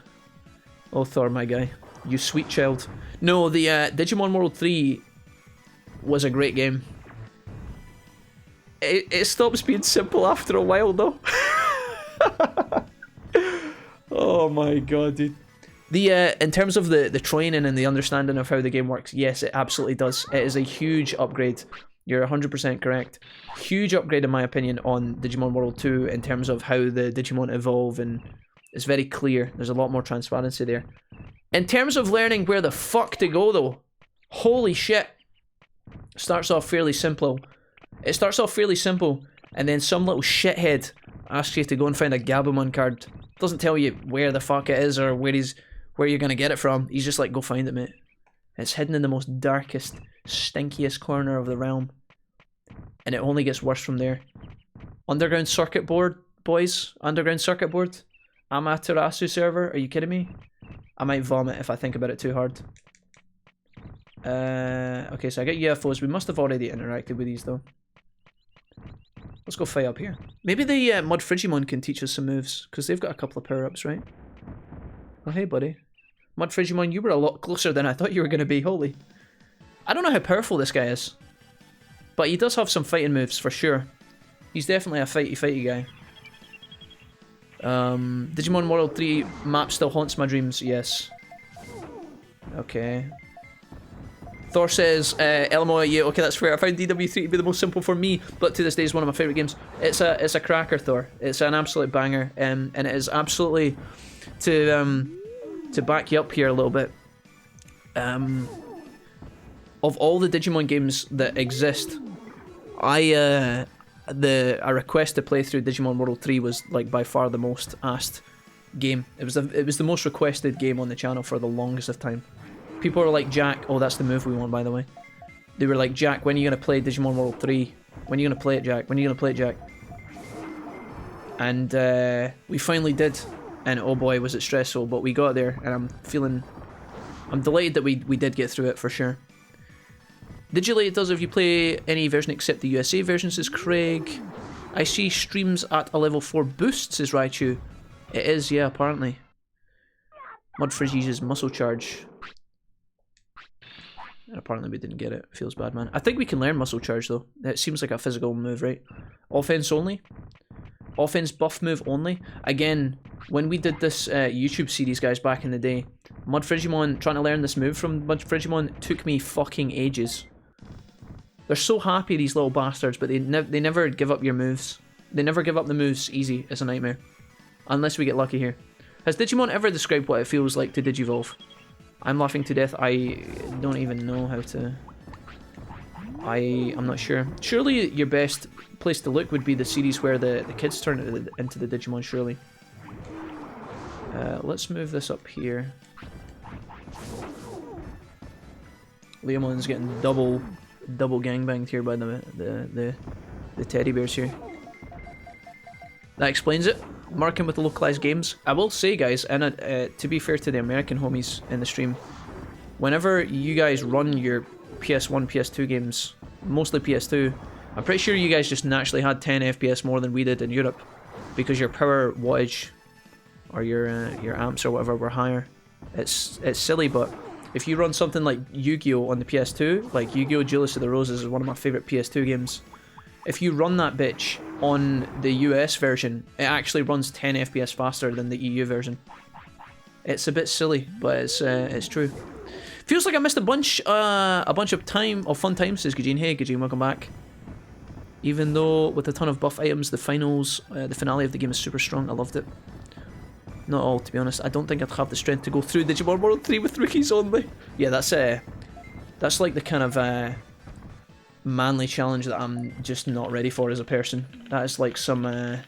Oh, Thor, my guy. You sweet child. No, the Digimon World 3 was a great game. It stops being simple after a while, though. Oh my god, dude. In terms of the training and the understanding of how the game works, yes, it absolutely does. It is a huge upgrade. You're 100% correct. Huge upgrade, in my opinion, on Digimon World 2 in terms of how the Digimon evolve, and it's very clear. There's a lot more transparency there. In terms of learning where the fuck to go, though, holy shit. Starts off fairly simple. It starts off fairly simple, and then some little shithead asks you to go and find a Gabumon card. Doesn't tell you where the fuck it is or where you're gonna get it from. He's just like, go find it, mate. It's hidden in the most darkest, stinkiest corner of the realm. And it only gets worse from there. Underground circuit board, boys. Underground circuit board. Amaterasu server. Are you kidding me? I might vomit if I think about it too hard. Okay, so I get UFOs. We must have already interacted with these, though. Let's go fight up here. Maybe the Mud Frigimon can teach us some moves, because they've got a couple of power-ups, right? Oh, hey, buddy. Mud Frigimon, you were a lot closer than I thought you were going to be, holy. I don't know how powerful this guy is, but he does have some fighting moves, for sure. He's definitely a fighty guy. Digimon World 3 map still haunts my dreams, yes. Okay. Thor says, LMO, yeah, okay, that's fair. I found DW3 to be the most simple for me, but to this day is one of my favourite games. It's a cracker, Thor. It's an absolute banger, and it is absolutely, to back you up here a little bit, of all the Digimon games that exist, a request to play through Digimon World 3 was like by far the most asked game. It was the most requested game on the channel for the longest of time. People were like, Jack, oh, that's the move we want, by the way. They were like, Jack, when are you going to play Digimon World 3? When are you going to play it, Jack? When are you going to play it, Jack? And we finally did. And oh boy, was it stressful, but we got there, and I'm delighted that we did get through it, for sure. Digilate does if you play any version except the USA version, says Craig. I see streams at a level 4 boost, says Raichu. It is, yeah, apparently. Mudfrizz uses muscle charge. And apparently we didn't get it. Feels bad, man. I think we can learn Muscle Charge, though. It seems like a physical move, right? Offense only? Offense buff move only? Again, when we did this YouTube series, guys, back in the day, Mud Frigimon, trying to learn this move from Mud Frigimon took me fucking ages. They're so happy, these little bastards, but they never give up your moves. They never give up the moves easy. It's a nightmare. Unless we get lucky here. Has Digimon ever described what it feels like to Digivolve? I'm laughing to death. I don't even know how to... I'm not sure. Surely your best place to look would be the series where the kids turn it into the Digimon, surely. Let's move this up here. Leomon's getting double gangbanged here by the teddy bears here. That explains it. Marking with the localized games. I will say, guys, and to be fair to the American homies in the stream, whenever you guys run your PS1, PS2 games, mostly PS2, I'm pretty sure you guys just naturally had 10 FPS more than we did in Europe, because your power wattage or your amps or whatever were higher. It's silly, but if you run something like Yu-Gi-Oh on the PS2, like Yu-Gi-Oh! Jealous of the Roses is one of my favorite PS2 games. If you run that bitch on the US version, it actually runs 10 FPS faster than the EU version. It's a bit silly, but it's true. Feels like I missed a bunch of fun times, says Gajin. Hey Gajin, welcome back. Even though with a ton of buff items, the finale of the game is super strong. I loved it. Not all, to be honest. I don't think I'd have the strength to go through Digimon World 3 with rookies only. Yeah, that's like the kind of manly challenge that I'm just not ready for as a person. That is like some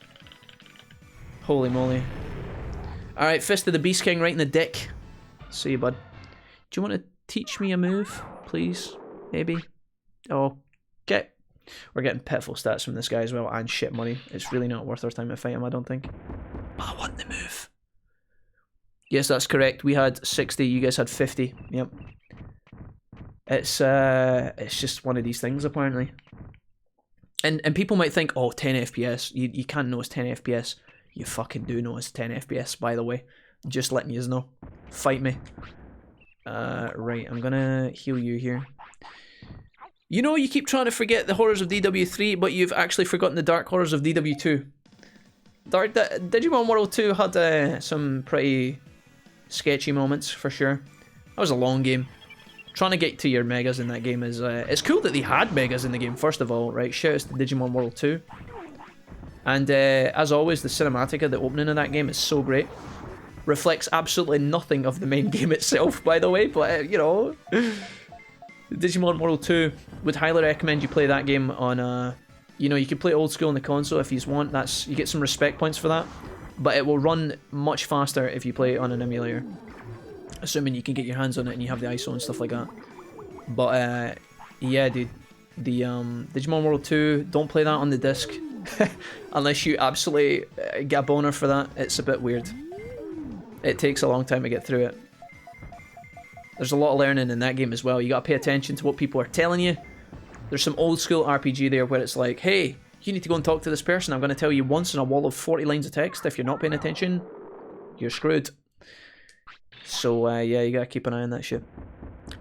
holy moly. Alright, Fist of the Beast King right in the dick. See you, bud. Do you want to teach me a move, please? Maybe? Oh, okay. We're getting pitiful stats from this guy as well, and shit money. It's really not worth our time to fight him, I don't think. But I want the move. Yes, that's correct. We had 60, you guys had 50. Yep. It's just one of these things, apparently. And people might think, oh, 10 FPS. You can't know it's 10 FPS. You fucking do know it's 10 FPS, by the way. Just letting you know. Fight me. Right, I'm gonna heal you here. You know, you keep trying to forget the horrors of DW3, but you've actually forgotten the dark horrors of DW2. Digimon World 2 had some pretty sketchy moments, for sure. That was a long game. Trying to get to your megas in that game is... it's cool that they had megas in the game, first of all, right? Shout out to Digimon World 2. And as always, the cinematic of the opening of that game is so great. Reflects absolutely nothing of the main game itself, by the way, but, you know... Digimon World 2, would highly recommend you play that game on you know, you can play old school on the console if you want. You get some respect points for that, but it will run much faster if you play it on an emulator, assuming you can get your hands on it and you have the ISO and stuff like that. But yeah, dude, the Digimon World 2, don't play that on the disc unless you absolutely get a boner for that. It's a bit weird. It takes a long time to get through it. There's a lot of learning in that game as well. You gotta pay attention to what people are telling you. There's some old school RPG there where it's like, hey, you need to go and talk to this person. I'm gonna tell you once in a wall of 40 lines of text. If you're not paying attention, you're screwed. So yeah, you gotta keep an eye on that shit.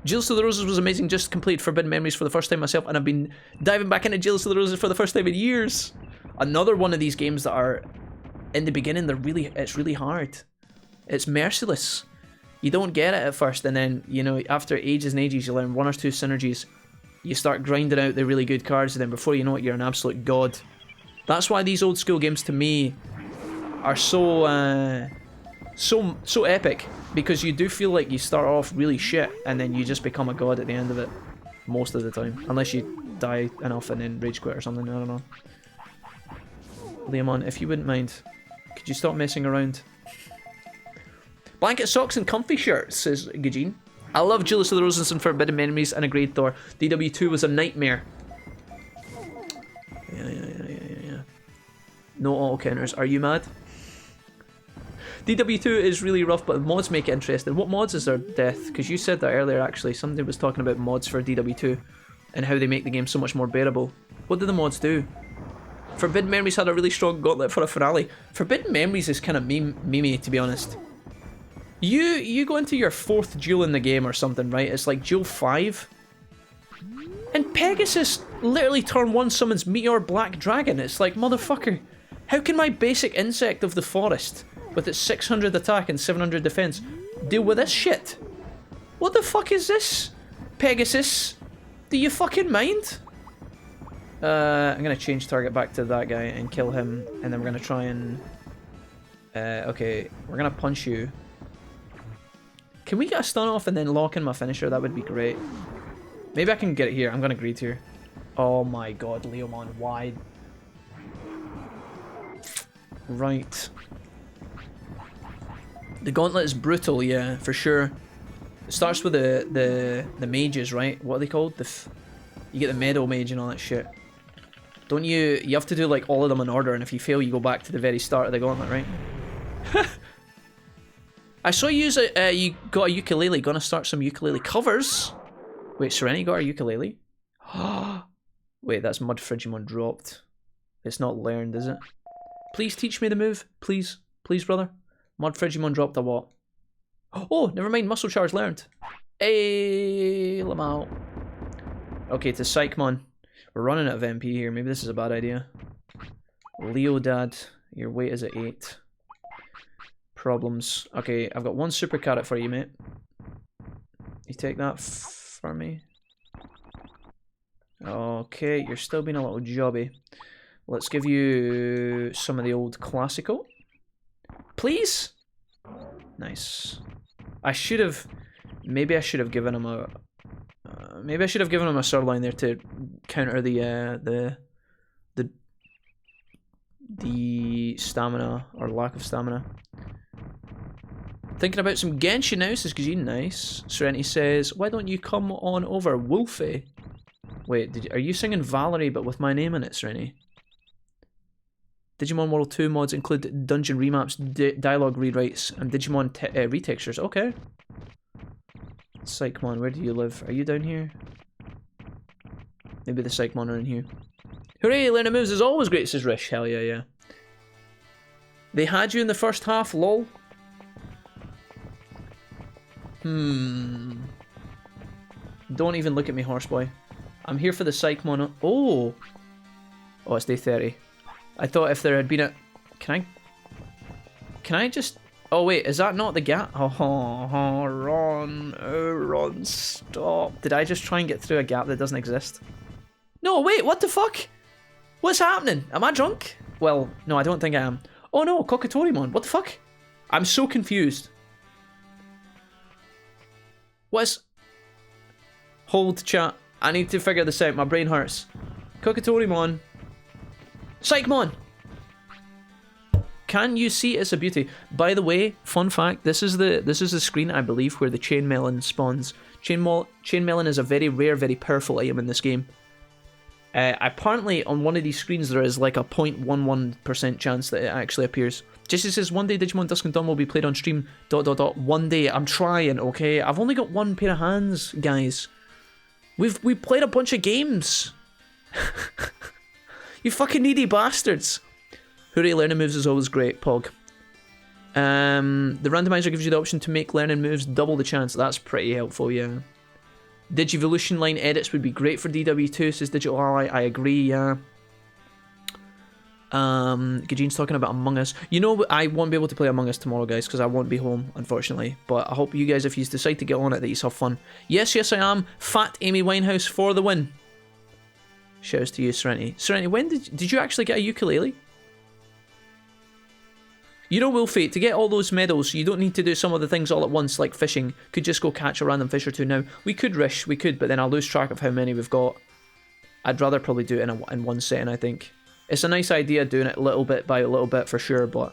Jealous of the Roses was amazing. Just completed Forbidden Memories for the first time myself, and I've been diving back into Jealous of the Roses for the first time in years. Another one of these games that are, in the beginning, it's really hard. It's merciless. You don't get it at first, and then, you know, after ages and ages, you learn one or two synergies. You start grinding out the really good cards, and then before you know it, you're an absolute god. That's why these old school games, to me, are so epic, because you do feel like you start off really shit, and then you just become a god at the end of it, most of the time. Unless you die enough and then rage quit or something, I don't know. Leomon, if you wouldn't mind, could you stop messing around? Blanket socks and comfy shirts, says Gajin. I love Jealous of the Roses and Forbidden Memories and a Grade Thor. DW2 was a nightmare. Yeah. No auto counters. Are you mad? DW2 is really rough, but mods make it interesting. What mods is there, Death? Because you said that earlier, actually. Somebody was talking about mods for DW2 and how they make the game so much more bearable. What do the mods do? Forbidden Memories had a really strong gauntlet for a finale. Forbidden Memories is kind of memey, to be honest. You go into your 4th duel in the game or something, right? It's like duel 5, And Pegasus literally turn 1 summons Meteor Black Dragon. It's like, motherfucker, how can my basic insect of the forest, with its 600 attack and 700 defense, deal with this shit? What the fuck is this? Pegasus? Do you fucking mind? I'm gonna change target back to that guy and kill him, and then we're gonna try and... okay, we're gonna punch you. Can we get a stun off and then lock in my finisher? That would be great. Maybe I can get it here. I'm gonna greed here. Oh my god, Leomon, why? Right. The gauntlet is brutal, yeah, for sure. It starts with the mages, right? What are they called? You get the meadow mage and all that shit. Don't you? You have to do like all of them in order, and if you fail, you go back to the very start of the gauntlet, right? I saw you you got a ukulele. Gonna start some ukulele covers. Wait, Serenity got a ukulele? Wait, that's Mud Frigimon dropped. It's not learned, is it? Please teach me the move. Please. Please, brother. Mud Frigimon dropped a what? Oh, never mind. Muscle charge learned. Hey, Lamau. Okay, to Psychmon. We're running out of MP here. Maybe this is a bad idea. Leodad, your weight is at 8. Problems. Okay, I've got 1 super carrot for you, mate. You take that for me. Okay, you're still being a little jobby. Let's give you some of the old classical. Please? Nice. I should have... Maybe I should have given him a... maybe I should have given him a sirloin there to counter the stamina, or lack of stamina. Thinking about some Genshin now, says Gajin. Nice. Serenity says, why don't you come on over, Wolfie? Wait, are you singing Valerie but with my name in it, Serenity? Digimon World 2 mods include dungeon remaps, dialogue rewrites, and Digimon retextures. Okay. Psychmon, where do you live? Are you down here? Maybe the Psychmon are in here. Hooray, learning moves is always great, says Rish. Hell yeah, yeah. They had you in the first half, lol. Don't even look at me, horseboy. I'm here for the Psychmon. Oh! Oh, it's day 30. I thought if there had been a... Can I just... Oh wait, is that not the gap? Oh, Ron, stop. Did I just try and get through a gap that doesn't exist? No, wait, what the fuck? What's happening? Am I drunk? Well, no, I don't think I am. Oh no, Kokatorimon, what the fuck? I'm so confused. What's... Hold, chat. I need to figure this out, my brain hurts. Kokatorimon. Psychmon! Can you see it's a beauty? By the way, fun fact, this is the screen, I believe, where the chain melon spawns. Chain melon is a very rare, very powerful item in this game. Apparently, on one of these screens, there is like a 0.11% chance that it actually appears. Jesse says, one day Digimon Dusk and Dawn will be played on stream, ... One day, I'm trying, okay? I've only got 1 pair of hands, guys. We've played a bunch of games. You fucking needy bastards. Hooray, learning moves is always great, Pog. The randomizer gives you the option to make learning moves double the chance. That's pretty helpful, yeah. Digivolution line edits would be great for DW2, says Digital Ally. I agree, yeah. Gajin's talking about Among Us. You know, I won't be able to play Among Us tomorrow, guys, because I won't be home, unfortunately. But I hope you guys, if you decide to get on it, that you have fun. Yes, I am. Fat Amy Winehouse for the win. Shouts to you, Serenity. Serenity, when did you actually get a ukulele? You know, Wolfie, to get all those medals, you don't need to do some of the things all at once, like fishing. Could just go catch a random fish or two now. We could, Rish, we could, but then I'll lose track of how many we've got. I'd rather probably do it in one setting, I think. It's a nice idea doing it little bit by little bit for sure, but...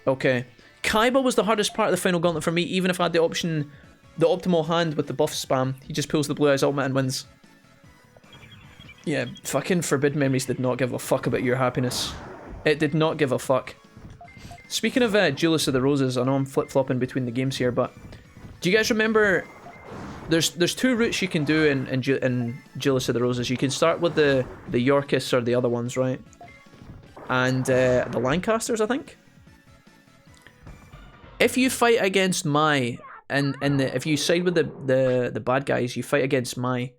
Okay. Kaiba was the hardest part of the final gauntlet for me, even if I had the option, the optimal hand with the buff spam. He just pulls the Blue Eyes ultimate and wins. Yeah, fucking Forbidden Memories did not give a fuck about your happiness. It did not give a fuck. Speaking of Julius of the Roses, I know I'm flip-flopping between the games here, but... Do you guys remember... There's 2 routes you can do in Julius of the Roses. You can start with the Yorkists or the other ones, right? And the Lancasters, I think? If you fight against Mai and if you side with the bad guys, you fight against Mai,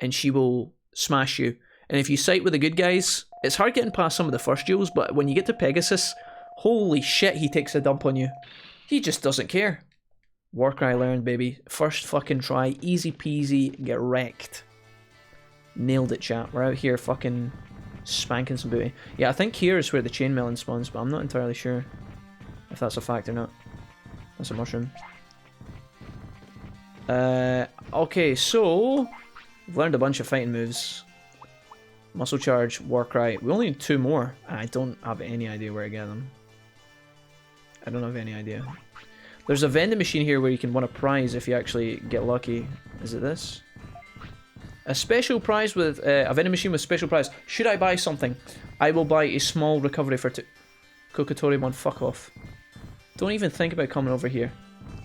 and she will smash you. And if you side with the good guys, it's hard getting past some of the first duels, but when you get to Pegasus, holy shit, he takes a dump on you. He just doesn't care. Warcry learned, baby. First fucking try, easy peasy, get wrecked. Nailed it, chat. We're out here fucking spanking some booty. Yeah, I think here is where the chainmelon spawns, but I'm not entirely sure if that's a fact or not. That's a mushroom. Okay, so we've learned a bunch of fighting moves. Muscle charge, Warcry. We only need 2 more, and I don't have any idea where to get them. I don't have any idea. There's a vending machine here where you can win a prize if you actually get lucky. Is it this? A special prize with a vending machine with special prize. Should I buy something? I will buy a small recovery for Kokotorimon, fuck off. Don't even think about coming over here.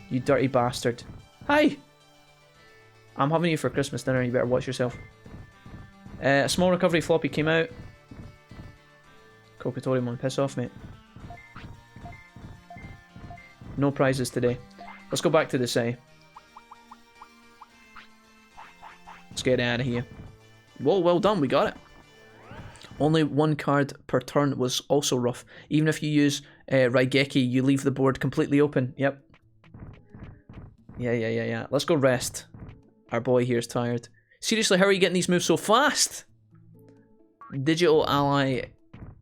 You dirty bastard. Hi! I'm having you for Christmas dinner, you better watch yourself. A small recovery floppy came out. Kokotorimon, piss off, mate. No prizes today. Let's go back to the city. Let's get out of here. Whoa, well done, we got it. Only 1 card per turn was also rough. Even if you use Raigeki, you leave the board completely open. Yep. Yeah. Let's go rest. Our boy here is tired. Seriously, how are you getting these moves so fast? Digital ally,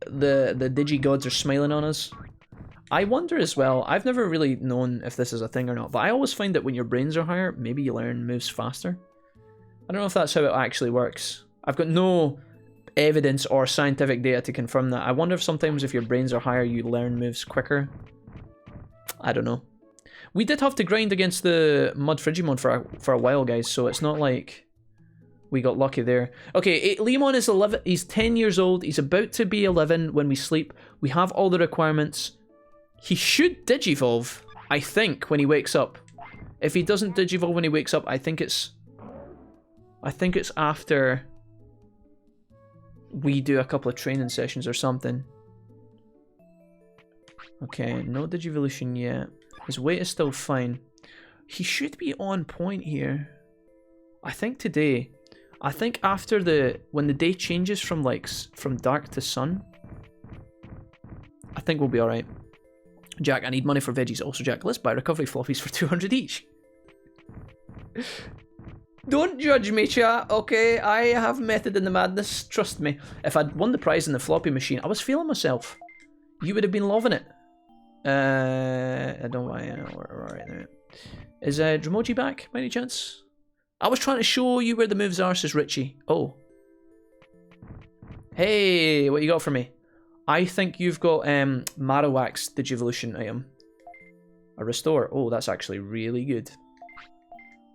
the Digi gods are smiling on us. I wonder as well, I've never really known if this is a thing or not, but I always find that when your brains are higher, maybe you learn moves faster. I don't know if that's how it actually works. I've got no evidence or scientific data to confirm that. I wonder if sometimes if your brains are higher, you learn moves quicker. I don't know. We did have to grind against the Mud Frigimon for a while, guys, so it's not like we got lucky there. Okay, Leomon is 11. He's 10 years old. He's about to be 11 when we sleep. We have all the requirements. He should Digivolve, I think, when he wakes up. If he doesn't Digivolve when he wakes up, I think it's after we do a couple of training sessions or something. Okay, no Digivolution yet. His weight is still fine. He should be on point here. I think today. I think after when the day changes from dark to sun, I think we'll be alright. Jack, I need money for veggies. Also, Jack, let's buy recovery floppies for 200 each. Don't judge me, chat, okay? I have method in the madness, trust me. If I'd won the prize in the floppy machine, I was feeling myself. You would have been loving it. I don't know why. We're alright there. Is Dramoji back, by any chance? I was trying to show you where the moves are, says Richie. Oh. Hey, what you got for me? I think you've got Marowak's Digivolution item. A restore. Oh, that's actually really good.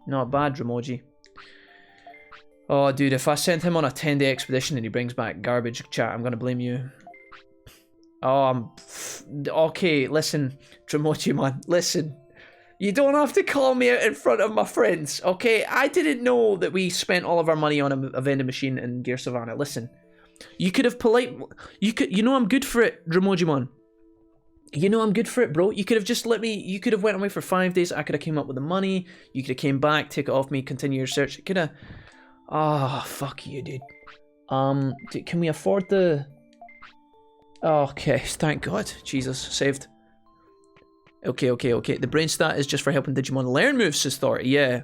Not bad, Dramoji. Oh, dude, if I sent him on a 10-day expedition and he brings back garbage, chat, I'm gonna blame you. Oh, okay, listen, Dramojimon, listen. You don't have to call me out in front of my friends, okay? I didn't know that we spent all of our money on a vending machine in Gear Savannah. Listen, you could have you know I'm good for it, Dramojimon. You know I'm good for it, bro. You could have just let me, you could have went away for 5 days. I could have came up with the money. You could have came back, take it off me, continue your search. You could have, fuck you, dude. Can we afford the... Okay, thank God. Jesus, saved. Okay. The brain stat is just for helping Digimon learn moves, says Thor. Yeah,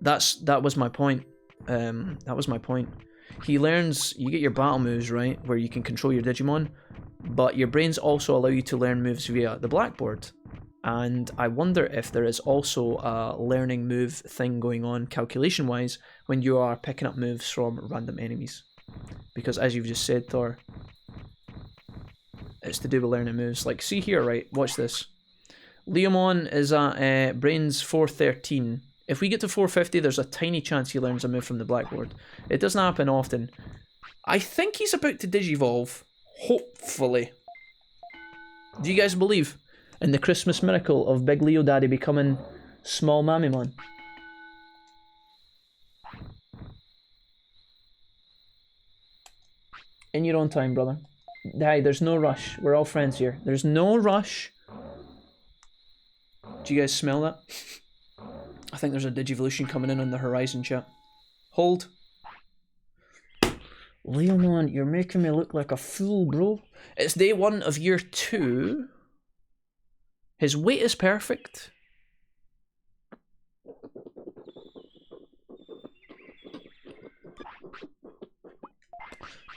that was my point. That was my point. He learns, you get your battle moves, right, where you can control your Digimon, but your brains also allow you to learn moves via the blackboard. And I wonder if there is also a learning move thing going on calculation-wise when you are picking up moves from random enemies. Because as you've just said, Thor, it's to do with learning moves. Like, see here, right, watch this. Leomon is at brains 413. If we get to 450, there's a tiny chance he learns a move from the blackboard. It doesn't happen often. I think he's about to Digivolve. Hopefully. Do you guys believe in the Christmas miracle of Big Leo Daddy becoming Small Mamimon? In your own time, brother. Hey, there's no rush. We're all friends here. There's no rush. Do you guys smell that? I think there's a Digivolution coming in on the horizon, chat. Hold. Leomon, you're making me look like a fool, bro. It's day 1 of year 2. His weight is perfect.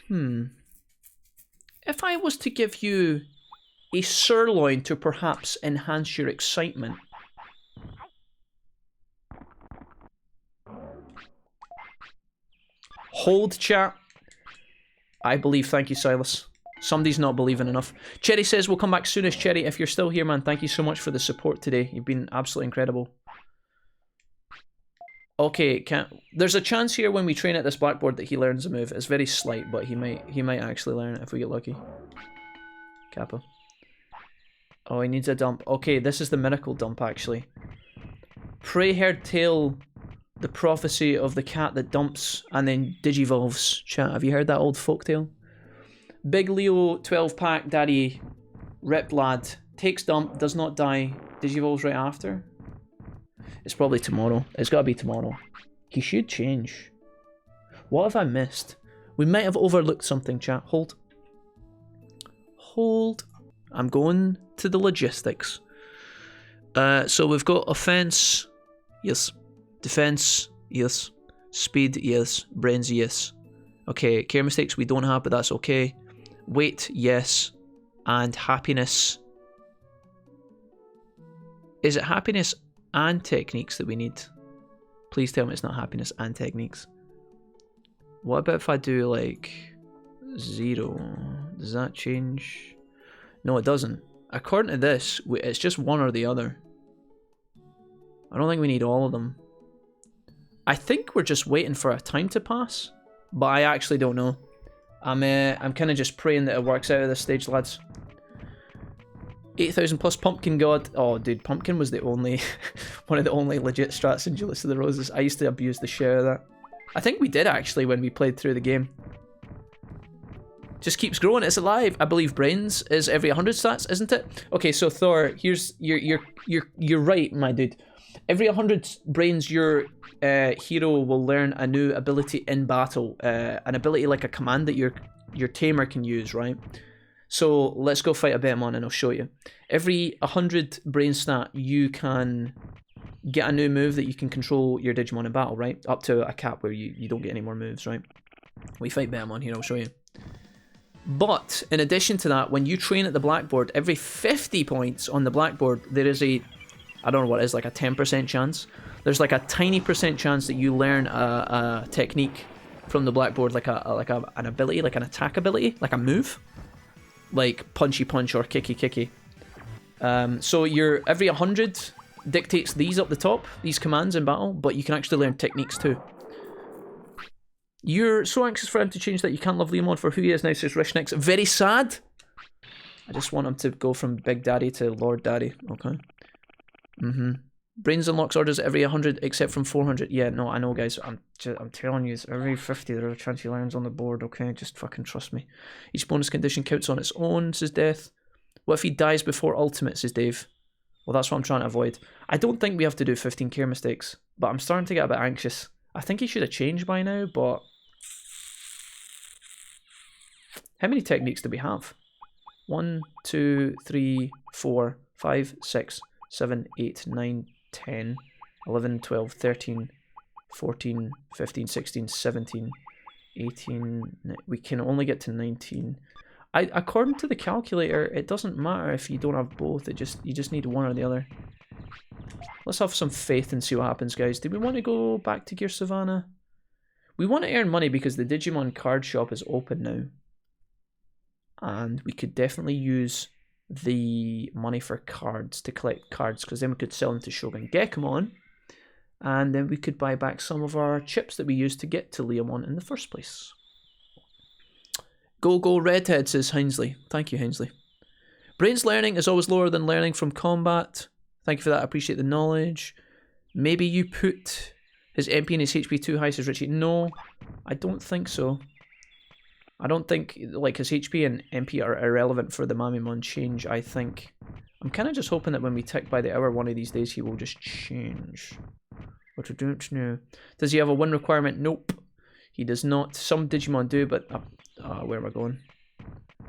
If I was to give you a sirloin to perhaps enhance your excitement. Hold, chat. I believe. Thank you, Silas. Somebody's not believing enough. Cherry says we'll come back soonest. Cherry, if you're still here, man, thank you so much for the support today. You've been absolutely incredible. Okay, there's a chance here when we train at this blackboard that he learns a move. It's very slight, but he might actually learn it if we get lucky. Kappa. Oh, he needs a dump. Okay, this is the miracle dump, actually. Pray heard tale, the prophecy of the cat that dumps and then digivolves. Chat, have you heard that old folktale? Big Leo 12-pack daddy ripped lad takes dump, does not die, digivolves right after. It's probably tomorrow. It's gotta be tomorrow. He should change. What have I missed? We might have overlooked something, chat. Hold. Hold. I'm going to the logistics. So we've got offense, yes. Defense, yes. Speed, yes. Brains, yes. Okay, care mistakes we don't have, but that's okay. Weight, yes. And happiness. Is it happiness and techniques that we need? Please tell me it's not happiness and techniques. What about if I do like 0? Does that change? No, it doesn't. According to this, it's just one or the other. I don't think we need all of them. I think we're just waiting for a time to pass, but I actually don't know. I'm kind of just praying that it works out at this stage, lads. 8,000 plus Pumpkin God. Oh, dude, Pumpkin was the only one of the only legit strats in Julius of the Roses. I used to abuse the shit out of that. I think we did actually when we played through the game. Just keeps growing. It's alive. I believe brains is every 100 stats, isn't it? Okay, so Thor, here's you're right, my dude. Every 100 brains, your hero will learn a new ability in battle. An ability like a command that your tamer can use, right? So let's go fight a Betamon and I'll show you. Every 100 brain stat, you can get a new move that you can control your Digimon in battle, right? Up to a cap where you don't get any more moves, right? We fight Betamon here, I'll show you. But in addition to that, when you train at the blackboard, every 50 points on the blackboard, there is a, I don't know what it is, like a 10% chance. There's like a tiny percent chance that you learn a technique from the blackboard, like an ability, like an attack ability, like a move. Like punchy punch or kicky kicky. So your every 100 dictates these up the top, these commands in battle, but you can actually learn techniques too. You're so anxious for him to change that you can't love Leomon for who he is now, says Rishnix. Very sad. I just want him to go from Big Daddy to Lord Daddy. Okay. Brains unlocks orders every 100 except from 400. Yeah, no, I know, guys. I'm telling you, it's every 50 there's a chance he learns on the board, okay? Just fucking trust me. Each bonus condition counts on its own, says Death. What if he dies before ultimate, says Dave? Well, that's what I'm trying to avoid. I don't think we have to do 15 care mistakes, but I'm starting to get a bit anxious. I think he should have changed by now, but... How many techniques do we have? 1, 2, 3, 4, 5, 6, 7, 8, 9, 10, 11, 12, 13, 14, 15, 16, 17, 18, we can only get to 19. According to the calculator, it doesn't matter if you don't have both, you just need one or the other. Let's have some faith and see what happens, guys. Do we want to go back to Gear Savannah? We want to earn money because the Digimon card shop is open now. And we could definitely use the money for cards to collect cards, because then we could sell them to Shogun Gekomon, and then we could buy back some of our chips that we used to get to Leomon in the first place. Go Redhead, says Hinesley. Thank you, Hinesley. Brains learning is always lower than learning from combat. Thank you for that. I appreciate the knowledge. Maybe you put his MP and his HP too high, says Richie. No, I don't think so. I don't think, like, his HP and MP are irrelevant for the Mamimon change, I think. I'm kind of just hoping that when we tick by the hour one of these days, he will just change. But I don't know. Does he have a win requirement? Nope. He does not. Some Digimon do, but... where am I going?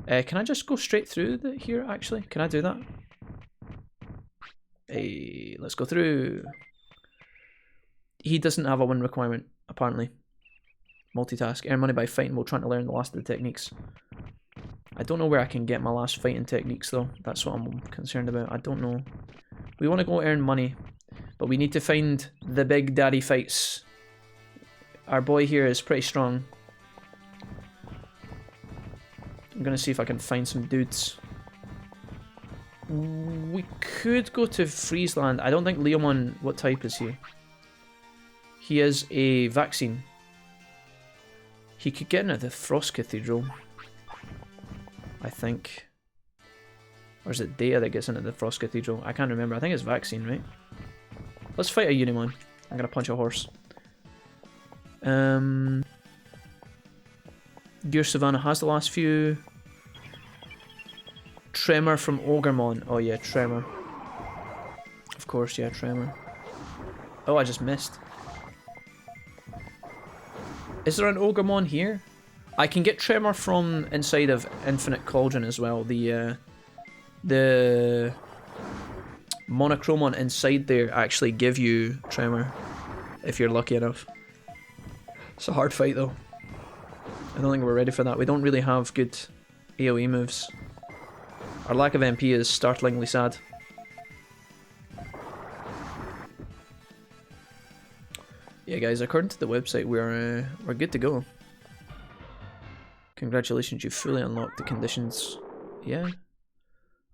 Can I just go straight through here, actually? Can I do that? Hey, let's go through. He doesn't have a win requirement, apparently. Multitask. Earn money by fighting while trying to learn the last of the techniques. I don't know where I can get my last fighting techniques, though. That's what I'm concerned about. I don't know. We want to go earn money, but we need to find the big daddy fights. Our boy here is pretty strong. I'm going to see if I can find some dudes. We could go to Friesland. I don't think Leomon... What type is he? He is a vaccine. He could get into the Frost Cathedral. I think. Or is it Data that gets into the Frost Cathedral? I can't remember. I think it's vaccine, right? Let's fight a Unimon. I'm going to punch a horse. Gear Savannah has the last few. Tremor from Ogremon. Oh yeah, Tremor. Of course, yeah, Tremor. Oh, I just missed. Is there an Ogremon here? I can get Tremor from inside of Infinite Cauldron as well. The Monochromon inside there actually give you Tremor if you're lucky enough. It's a hard fight though. I don't think we're ready for that. We don't really have good AoE moves. Our lack of MP is startlingly sad. Yeah, guys, according to the website, we're good to go. Congratulations, you've fully unlocked the conditions. Yeah.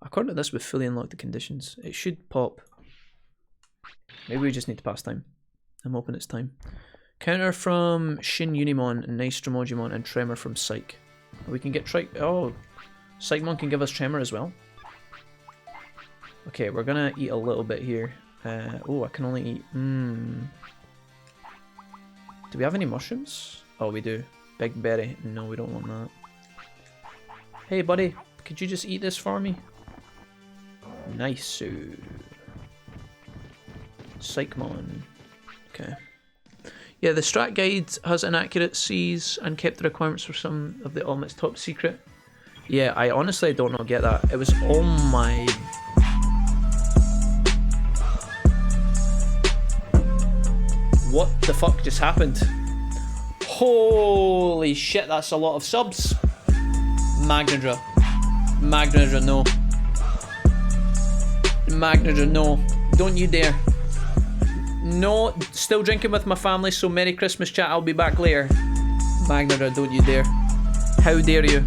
According to this, we've fully unlocked the conditions. It should pop. Maybe we just need to pass time. I'm hoping it's time. Counter from Shin Unimon, Nice Dramojimon, and Tremor from Psych. We can get oh, Psychmon can give us Tremor as well. Okay, we're gonna eat a little bit here. Oh, I can only eat... Do we have any mushrooms? Oh, we do. Big berry. No, we don't want that. Hey, buddy. Could you just eat this for me? Nice. Psychmon. Okay. Yeah, the strat guide has inaccuracies and kept the requirements for some of the elements top secret. Yeah, I honestly don't know get that. It was... Oh my... What the fuck just happened? Holy shit, that's a lot of subs. Magnadra. Magnadra, no. Magnadra, no. Don't you dare. No, still drinking with my family, so Merry Christmas chat, I'll be back later. Magnadra, don't you dare. How dare you.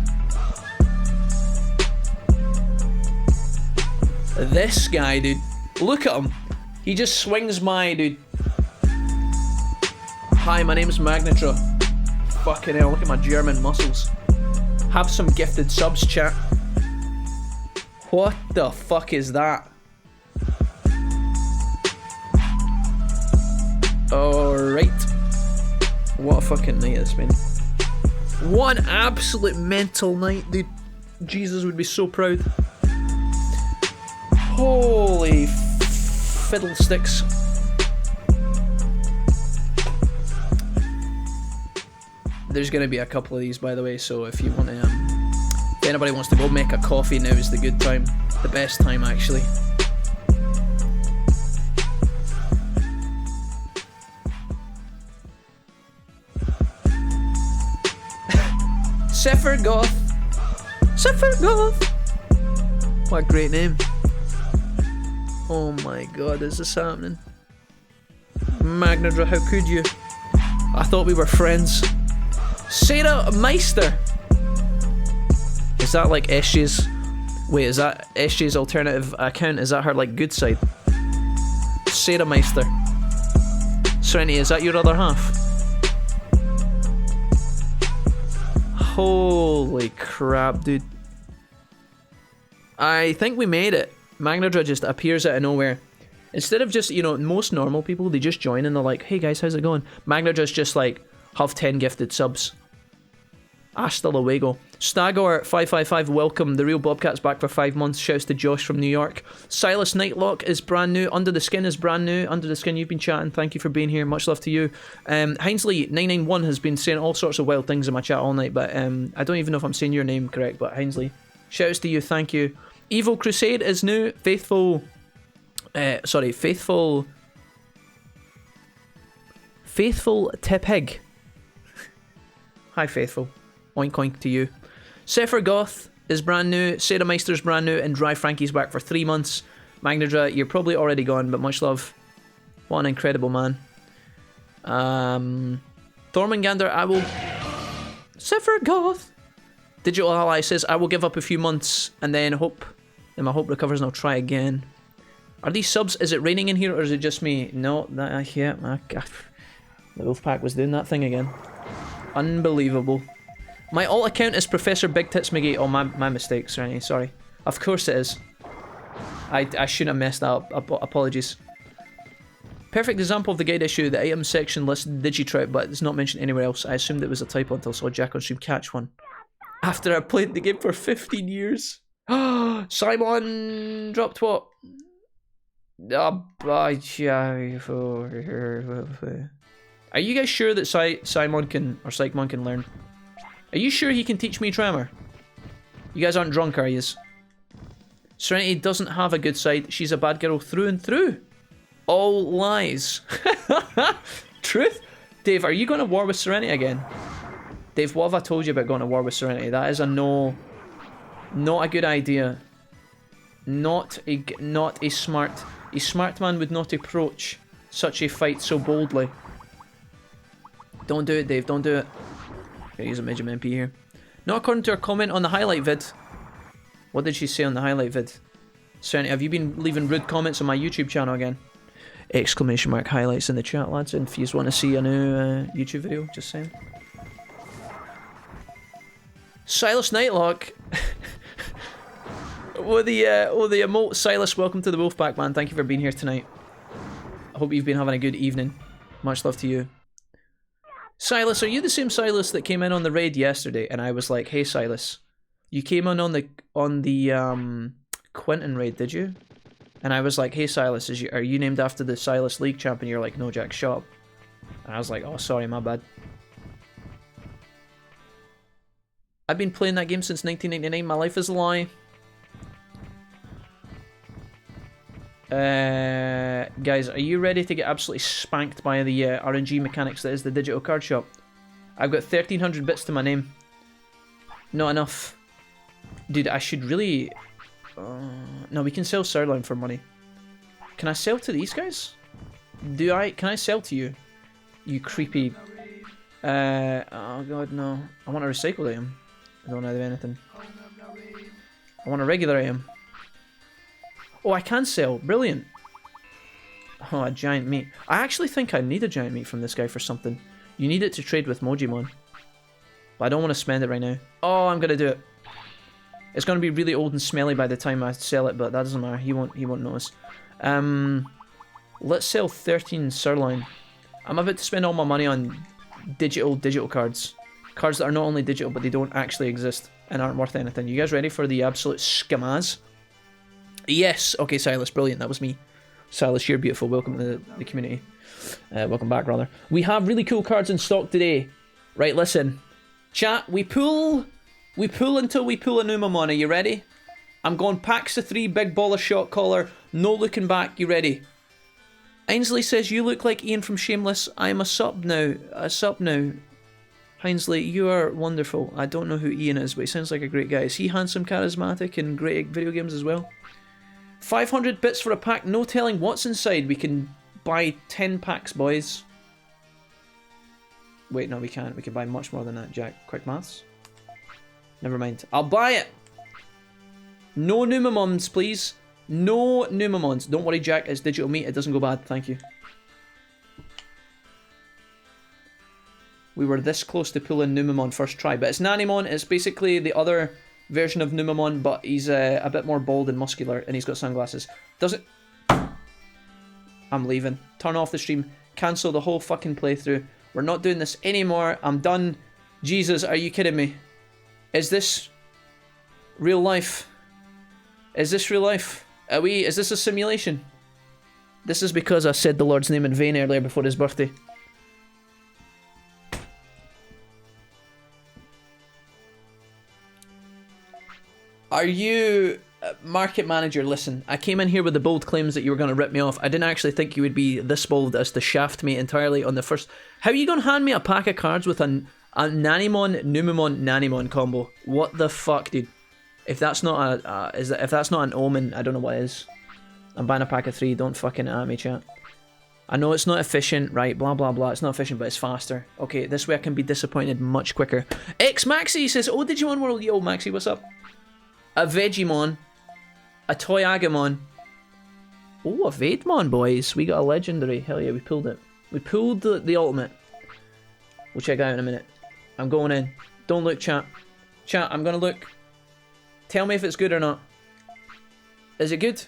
This guy, dude. Look at him. He just swings my, dude. Hi, my name's Magnadra. Fucking hell, look at my German muscles. Have some gifted subs, chat. What the fuck is that? Alright. What a fucking night it's been. What an absolute mental night, dude. Jesus would be so proud. Holy fiddlesticks. There's going to be a couple of these, by the way, so if you want to, if anybody wants to go make a coffee, now is the good time. The best time, actually. Sephiroth! Sephiroth! What a great name. Oh my god, is this happening? Magnadra, how could you? I thought we were friends. Sarah Meister! Is that like SJ's... Wait, is that SJ's alternative account? Is that her like good side? Sarah Meister. Serenity, is that your other half? Holy crap, dude. I think we made it. Magnadra just appears out of nowhere. Instead of just, you know, most normal people, they just join and they're like, hey guys, how's it going? Magnadра's just like, have 10 gifted subs. Hasta luego. Stagor555, welcome. The Real Bobcat's back for 5 months. Shouts to Josh from New York. Silas Nightlock is brand new. Under the Skin is brand new. Under the Skin, you've been chatting. Thank you for being here. Much love to you. Hinesley991 has been saying all sorts of wild things in my chat all night, but I don't even know if I'm saying your name correct, but Hinesley, shouts to you. Thank you. Evil Crusade is new. Faithful Tipig. Hi, Faithful. Oink oink to you. Sepher Goth is brand new. Sarah Meister's brand new. And Dry Frankie's back for 3 months. Magnadra, you're probably already gone, but much love. What an incredible man. Thormangander, I will... Sepher Goth. Digital Ally says, I will give up a few months and then hope... And my hope recovers and I'll try again. Are these subs... Is it raining in here or is it just me? No, the Wolfpack was doing that thing again. Unbelievable. My alt account is Professor Big Tits McGee. Oh, my mistake, Serenity. Sorry. Of course it is. I shouldn't have messed that up. Apologies. Perfect example of the guide issue. The item section listed Digitrout, but it's not mentioned anywhere else. I assumed it was a typo until I saw Jack on stream catch one. After I played the game for 15 years. Simon dropped what? Are you guys sure that Simon can, or Psychmon can learn? Are you sure he can teach me Tremor? You guys aren't drunk, are yous? Serenity doesn't have a good side. She's a bad girl through and through. All lies. Truth? Dave, are you going to war with Serenity again? Dave, what have I told you about going to war with Serenity? That is a no. Not a good idea. Not a smart man would not approach such a fight so boldly. Don't do it, Dave. Don't do it. Gotta use a Midget MP here. Not according to her comment on the highlight vid. What did she say on the highlight vid? Serenity, have you been leaving rude comments on my YouTube channel again? Exclamation mark highlights in the chat, lads. And if you want to see a new YouTube video, just saying. Silas Nightlock. the emote. Silas, welcome to the Wolfpack, man. Thank you for being here tonight. I hope you've been having a good evening. Much love to you. Silas, are you the same Silas that came in on the raid yesterday? And I was like, hey Silas, you came in on the Quentin raid, did you? And I was like, hey Silas, are you named after the Silas League champ? And you're like, no, Jack, shut up. And I was like, oh, sorry, my bad. I've been playing that game since 1999. My life is a lie. Guys, are you ready to get absolutely spanked by the RNG mechanics that is the digital card shop? I've got 1300 bits to my name. Not enough. Dude, I should really... no, we can sell Sirloin for money. Can I sell to these guys? Can I sell to you? You creepy... oh god, no. I want a recycled item. I don't have anything. I want a regular item. Oh, I can sell. Brilliant. Oh, a giant meat. I actually think I need a giant meat from this guy for something. You need it to trade with Mojimon. But I don't want to spend it right now. Oh, I'm going to do it. It's going to be really old and smelly by the time I sell it, but that doesn't matter. He won't notice. Let's sell 13 Sirloin. I'm about to spend all my money on digital cards. Cards that are not only digital, but they don't actually exist and aren't worth anything. You guys ready for the absolute scamaz? Yes. Okay, Silas. Brilliant. That was me. Silas, you're beautiful. Welcome to the community. Welcome back, rather. We have really cool cards in stock today. Right, listen. Chat, we pull until we pull a Numamon. Are you ready? I'm going packs of 3, big ball of shot caller. No looking back. You ready? Ainsley says, you look like Ian from Shameless. I'm a sub now. Ainsley, you are wonderful. I don't know who Ian is, but he sounds like a great guy. Is he handsome, charismatic, and great at video games as well? 500 bits for a pack, no telling what's inside. We can buy 10 packs, boys. Wait, no, we can't. We can buy much more than that, Jack. Quick maths. Never mind. I'll buy it! No Numamons, please. No Numamons. Don't worry, Jack. It's digital meat. It doesn't go bad. Thank you. We were this close to pulling Numamon first try. But it's Nanimon. It's basically the other version of Numamon, but he's a bit more bold and muscular, and he's got sunglasses. Doesn't... I'm leaving. Turn off the stream. Cancel the whole fucking playthrough. We're not doing this anymore. I'm done. Jesus, are you kidding me? Is this real life? Is this real life? Is this a simulation? This is because I said the Lord's name in vain earlier before his birthday. Are you... market manager, listen. I came in here with the bold claims that you were going to rip me off. I didn't actually think you would be this bold as to shaft me entirely on the first... How are you going to hand me a pack of cards with a Nanimon, Numemon, Nanimon combo? What the fuck, dude? If that's not if that's not an omen, I don't know what is. I'm buying a pack of 3, don't fucking at me, chat. I know it's not efficient, right, blah blah blah, it's not efficient, but it's faster. Okay, this way I can be disappointed much quicker. X Maxi says, oh, Digimon World, yo, Maxi, what's up? A Vegemon. A Toyagamon. Oh, a Vademon, boys. We got a legendary. Hell yeah, we pulled it. We pulled the ultimate. We'll check out in a minute. I'm going in. Don't look, chat. Chat, I'm gonna look. Tell me if it's good or not. Is it good?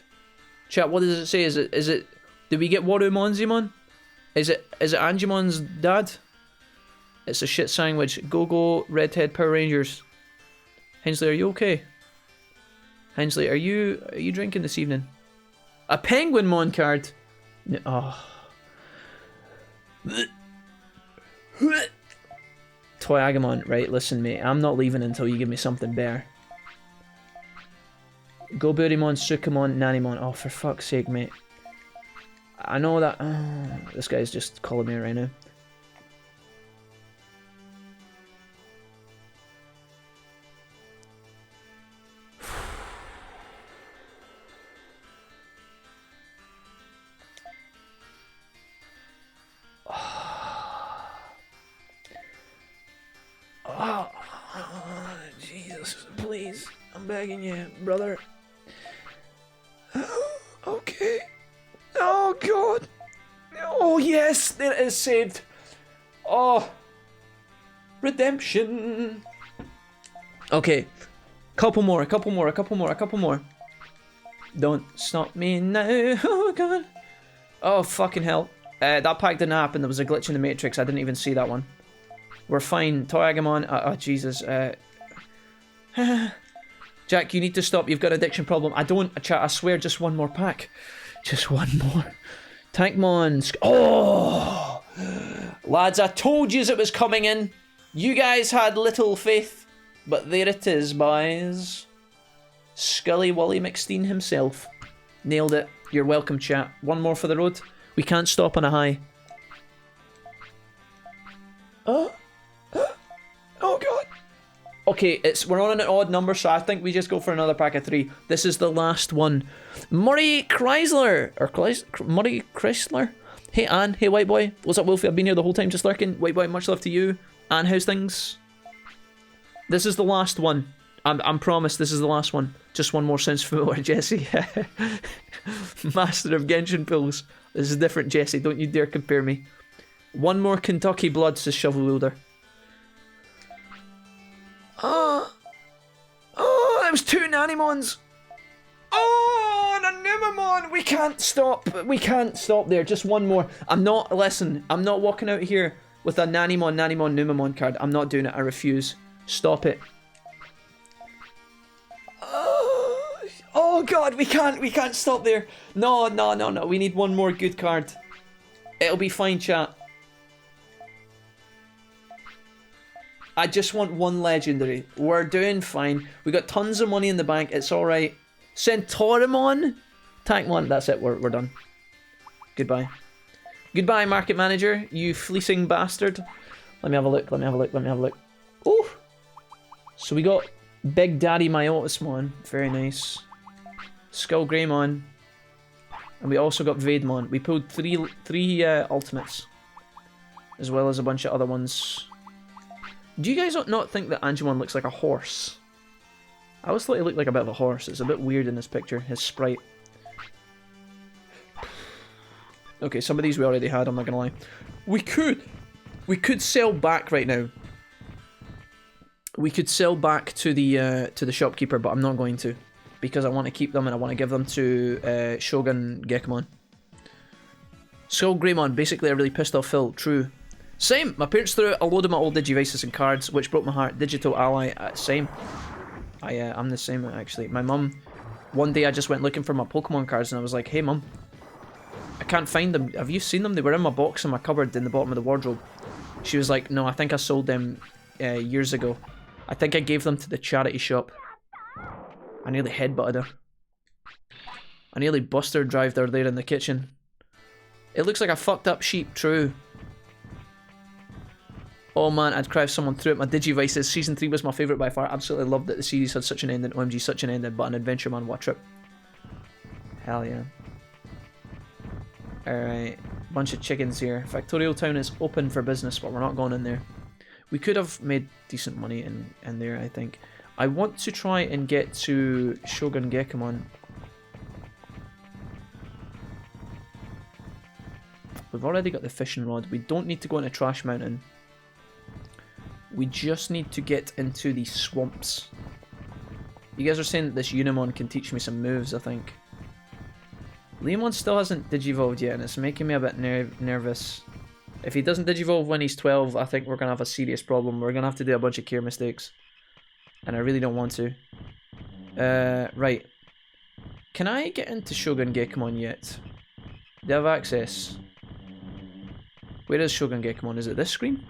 Chat, what does it say? Is it... Did we get Warumonzimon? Is it Angimon's dad? It's a shit sandwich. Go, Redhead Power Rangers. Hensley, are you okay? Hensley, are you drinking this evening? A Penguinmon card. Oh. Toyagamon, right? Listen, mate. I'm not leaving until you give me something better. Goburimon, Sukamon, Nanimon. Oh, for fuck's sake, mate. I know that. This guy's just calling me right now. Oh, Jesus, please. I'm begging you, brother. Okay. Oh, God. Oh, yes, there it is saved. Oh. Redemption. Okay. Couple more. Don't stop me now. Oh, God. Oh, fucking hell. That pack didn't happen. There was a glitch in the Matrix. I didn't even see that one. We're fine. Toyagamon. Oh, Jesus. Jack, you need to stop. You've got an addiction problem. I don't. Chat, I swear, just one more pack. Just one more. Tankmon. Oh! Lads, I told yous it was coming in. You guys had little faith. But there it is, boys. Scully Wally McSteen himself. Nailed it. You're welcome, chat. One more for the road. We can't stop on a high. Oh, God. Okay, we're on an odd number, so I think we just go for another pack of 3. This is the last one. Murray Chrysler. Murray Chrysler. Hey, Anne. Hey, White Boy. What's up, Wolfie? I've been here the whole time just lurking. White Boy, much love to you. Anne, how's things? This is the last one. I'm promised this is the last one. Just one more sense for Jesse. Master of Genshin pills. This is different, Jesse. Don't you dare compare me. One more Kentucky blood, says Shovel Wielder. Oh, that was 2 Nanimons. Oh, and a Numemon. We can't stop. We can't stop there. Just one more. I'm not walking out here with a Nanimon, Numemon card. I'm not doing it. I refuse. Stop it. Oh, God, we can't stop there. No. We need one more good card. It'll be fine, chat. I just want one legendary. We're doing fine. We got tons of money in the bank. It's alright. Centaurimon? Tankmon. That's it. We're done. Goodbye. Goodbye, market manager. You fleecing bastard. Let me have a look. Oh! So we got Big Daddy Myotismon. Very nice. Skull Greymon. And we also got Vademon. We pulled three ultimates. As well as a bunch of other ones. Do you guys not think that Angemon looks like a horse? I always thought he looked like a bit of a horse. It's a bit weird in this picture, his sprite. Okay, some of these we already had, I'm not gonna lie. We could sell back right now. We could sell back to the shopkeeper, but I'm not going to. Because I want to keep them and I want to give them to Shogun Gekomon. Skull Greymon, basically a really pissed off Phil, true. Same. My parents threw out a load of my old Digivices and cards, which broke my heart. Digital Ally, same. I'm the same, actually. My mum, one day I just went looking for my Pokemon cards and I was like, hey mum, I can't find them. Have you seen them? They were in my box in my cupboard in the bottom of the wardrobe. She was like, no, I think I sold them years ago. I think I gave them to the charity shop. I nearly headbutted her. I nearly busted her drive her there in the kitchen. It looks like a fucked up sheep, true. Oh man, I'd cry if someone threw out my Digivices. Season 3 was my favourite by far. Absolutely loved that the series had such an ending. OMG, such an ending, but an adventure, man. What a trip. Hell yeah. Alright, bunch of chickens here. Factorial Town is open for business, but we're not going in there. We could have made decent money in there, I think. I want to try and get to Shogun Gekomon. We've already got the fishing rod. We don't need to go into Trash Mountain. We just need to get into the swamps. You guys are saying that this Unimon can teach me some moves, I think. Leomon still hasn't digivolved yet, and it's making me a bit nervous. If he doesn't digivolve when he's 12, I think we're going to have a serious problem. We're going to have to do a bunch of care mistakes. And I really don't want to. Right. Can I get into Shogun Gekomon yet? Do I have access? Where is Shogun Gekomon? Is it this screen?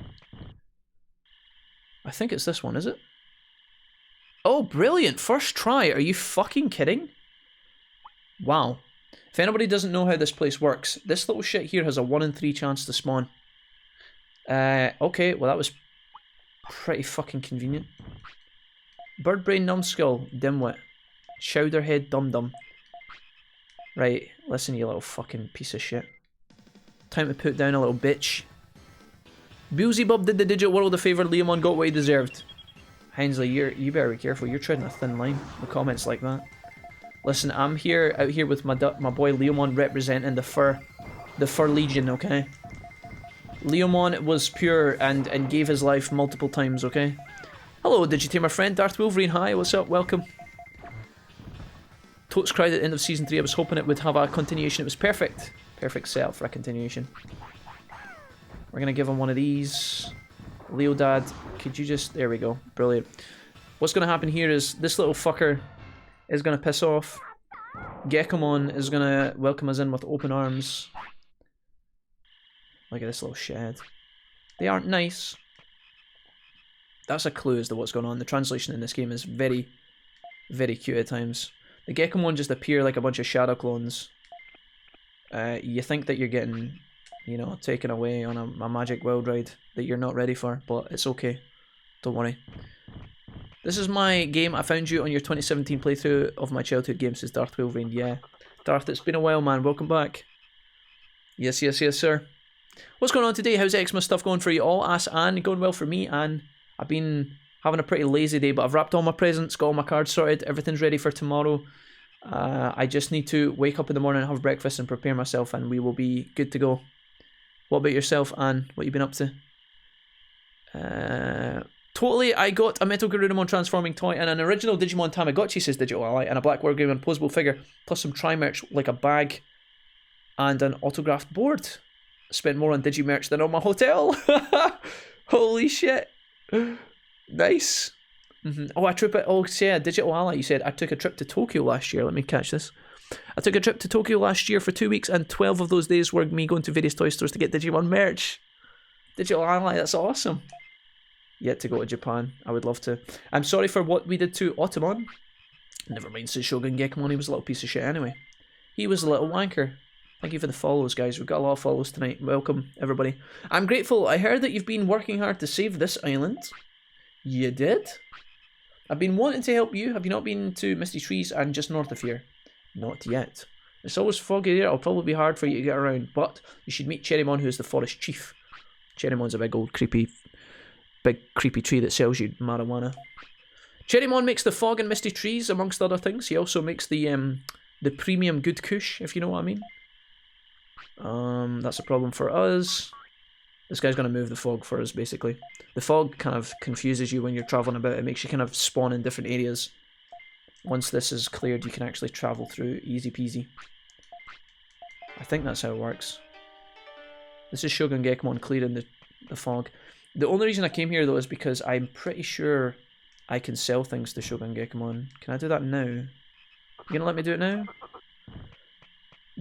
I think it's this one, is it? Oh, brilliant! First try! Are you fucking kidding? Wow. If anybody doesn't know how this place works, this little shit here has a 1 in 3 chance to spawn. Okay, well that was pretty fucking convenient. Birdbrain Numbskull, Dimwit. Chowderhead Dum Dum. Right, listen you little fucking piece of shit. Time to put down a little bitch. Beelzebub did the Digit World a favour, Leomon got what he deserved. Hensley, you better be careful, you're treading a thin line with comments like that. Listen, I'm out here with my boy Leomon representing the Fur Legion, okay? Leomon was pure and gave his life multiple times, okay? Hello, Digitamer friend, Darth Wolverine, hi, what's up, welcome. Totes cried at the end of Season 3, I was hoping it would have a continuation, it was perfect. Perfect setup for a continuation. We're gonna give him one of these. Leodad, could you just... There we go. Brilliant. What's gonna happen here is this little fucker is gonna piss off. Gekomon is gonna welcome us in with open arms. Look at this little shed. They aren't nice. That's a clue as to what's going on. The translation in this game is very, very cute at times. The Gekomon just appear like a bunch of shadow clones. You think that you're getting... you know, taken away on a magic world ride that you're not ready for, but it's okay. Don't worry. This is my game. I found you on your 2017 playthrough of my childhood game, says Darth Wolverine. Yeah. Darth, it's been a while, man. Welcome back. Yes, yes, yes, sir. What's going on today? How's Xmas stuff going for you all? Ask Anne. Going well for me, Anne. I've been having a pretty lazy day, but I've wrapped all my presents, got all my cards sorted. Everything's ready for tomorrow. I just need to wake up in the morning, have breakfast, and prepare myself, and we will be good to go. What about yourself, Anne? What you been up to? Totally, I got a Metal Garurumon transforming toy and an original Digimon Tamagotchi, says Digital Ally, and a Black Wargaming posable figure, plus some tri-merch like a bag and an autographed board. Spent more on Digimerch than on my hotel. Holy shit. Nice. Oh, yeah, Digital Ally, you said, I took a trip to Tokyo last year. Let me catch this. I took a trip to Tokyo last year for 2 weeks, and 12 of those days were me going to various toy stores to get Digimon merch. Digital Ally, that's awesome. Yet to go to Japan. I would love to. I'm sorry for what we did to Otamon. Never mind, says Shogun Gekomon, he was a little piece of shit anyway. He was a little wanker. Thank you for the follows, guys. We've got a lot of follows tonight. Welcome, everybody. I'm grateful. I heard that you've been working hard to save this island. You did? I've been wanting to help you. Have you not been to Misty Trees and just north of here? Not yet. It's always foggy there. It'll probably be hard for you to get around, but you should meet Cherrymon, who is the forest chief. Cherrymon's a big creepy tree that sells you marijuana. Cherrymon makes the fog and Misty Trees, amongst other things. He also makes the premium good kush, if you know what I mean. That's a problem for us. This guy's going to move the fog for us, basically. The fog kind of confuses you when you're traveling about. It makes you kind of spawn in different areas. Once this is cleared, you can actually travel through easy peasy. I think that's how it works. This is Shogun Gekomon clearing the fog. The only reason I came here though is because I'm pretty sure I can sell things to Shogun Gekomon. Can I do that now? You gonna let me do it now?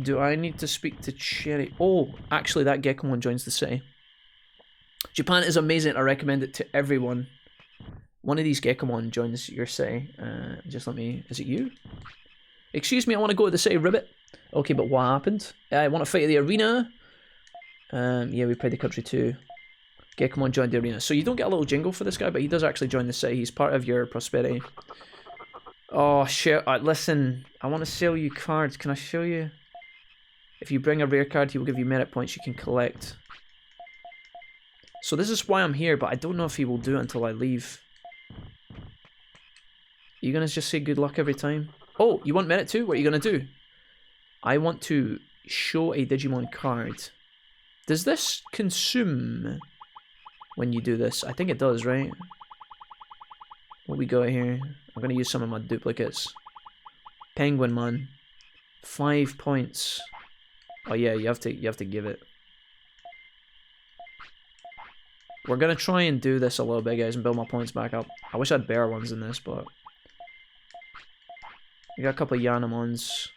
Do I need to speak to Cherry? Oh, actually that Gekomon joins the city. Japan is amazing. I recommend it to everyone. One of these Gekomon joins your city. Just let me... Is it you? Excuse me, I want to go to the city, Ribbit. Okay, but what happened? I want to fight at the arena. Yeah, we played the country too. Gekomon joined the arena. So you don't get a little jingle for this guy, but he does actually join the city. He's part of your prosperity. Oh, shit. Listen, I want to sell you cards. Can I show you? If you bring a rare card, he will give you merit points you can collect. So this is why I'm here, but I don't know if he will do it until I leave. Are you going to just say good luck every time? Oh, you want merit too? What are you going to do? I want to show a Digimon card. Does this consume when you do this? I think it does, right? What we got here? I'm going to use some of my duplicates. Penguin Man. 5 points. Oh yeah, you have to give it. We're going to try and do this a little bit, guys, and build my points back up. I wish I had better ones in this, but... We got a couple of Yanamons.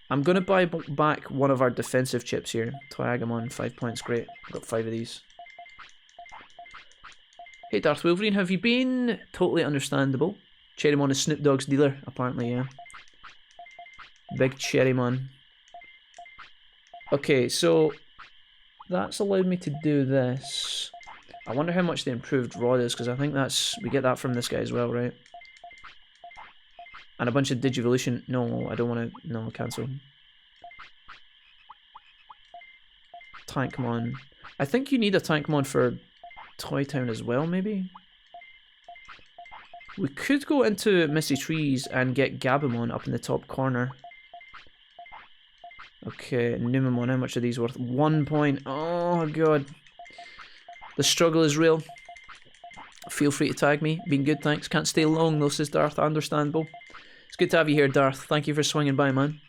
I'm going to buy back one of our defensive chips here. Toyagamon, 5 points, great. I've got 5 of these. Hey Darth Wolverine, have you been? Totally understandable. Cherrymon is Snoop Dogg's dealer, apparently, yeah. Big Cherrymon. Okay, so... That's allowed me to do this. I wonder how much the improved rod is, because I think that's... We get that from this guy as well, right? And a bunch of Digivolution. No, I don't want to... No, cancel. Tankmon. I think you need a Tankmon for Toy Town as well, maybe? We could go into Misty Trees and get Gabumon up in the top corner. Okay, Numemon, how much are these worth? 1 point. Oh, God. The struggle is real. Feel free to tag me. Been good, thanks. Can't stay long, though, says Darth. Understandable. It's good to have you here, Darth. Thank you for swinging by, man.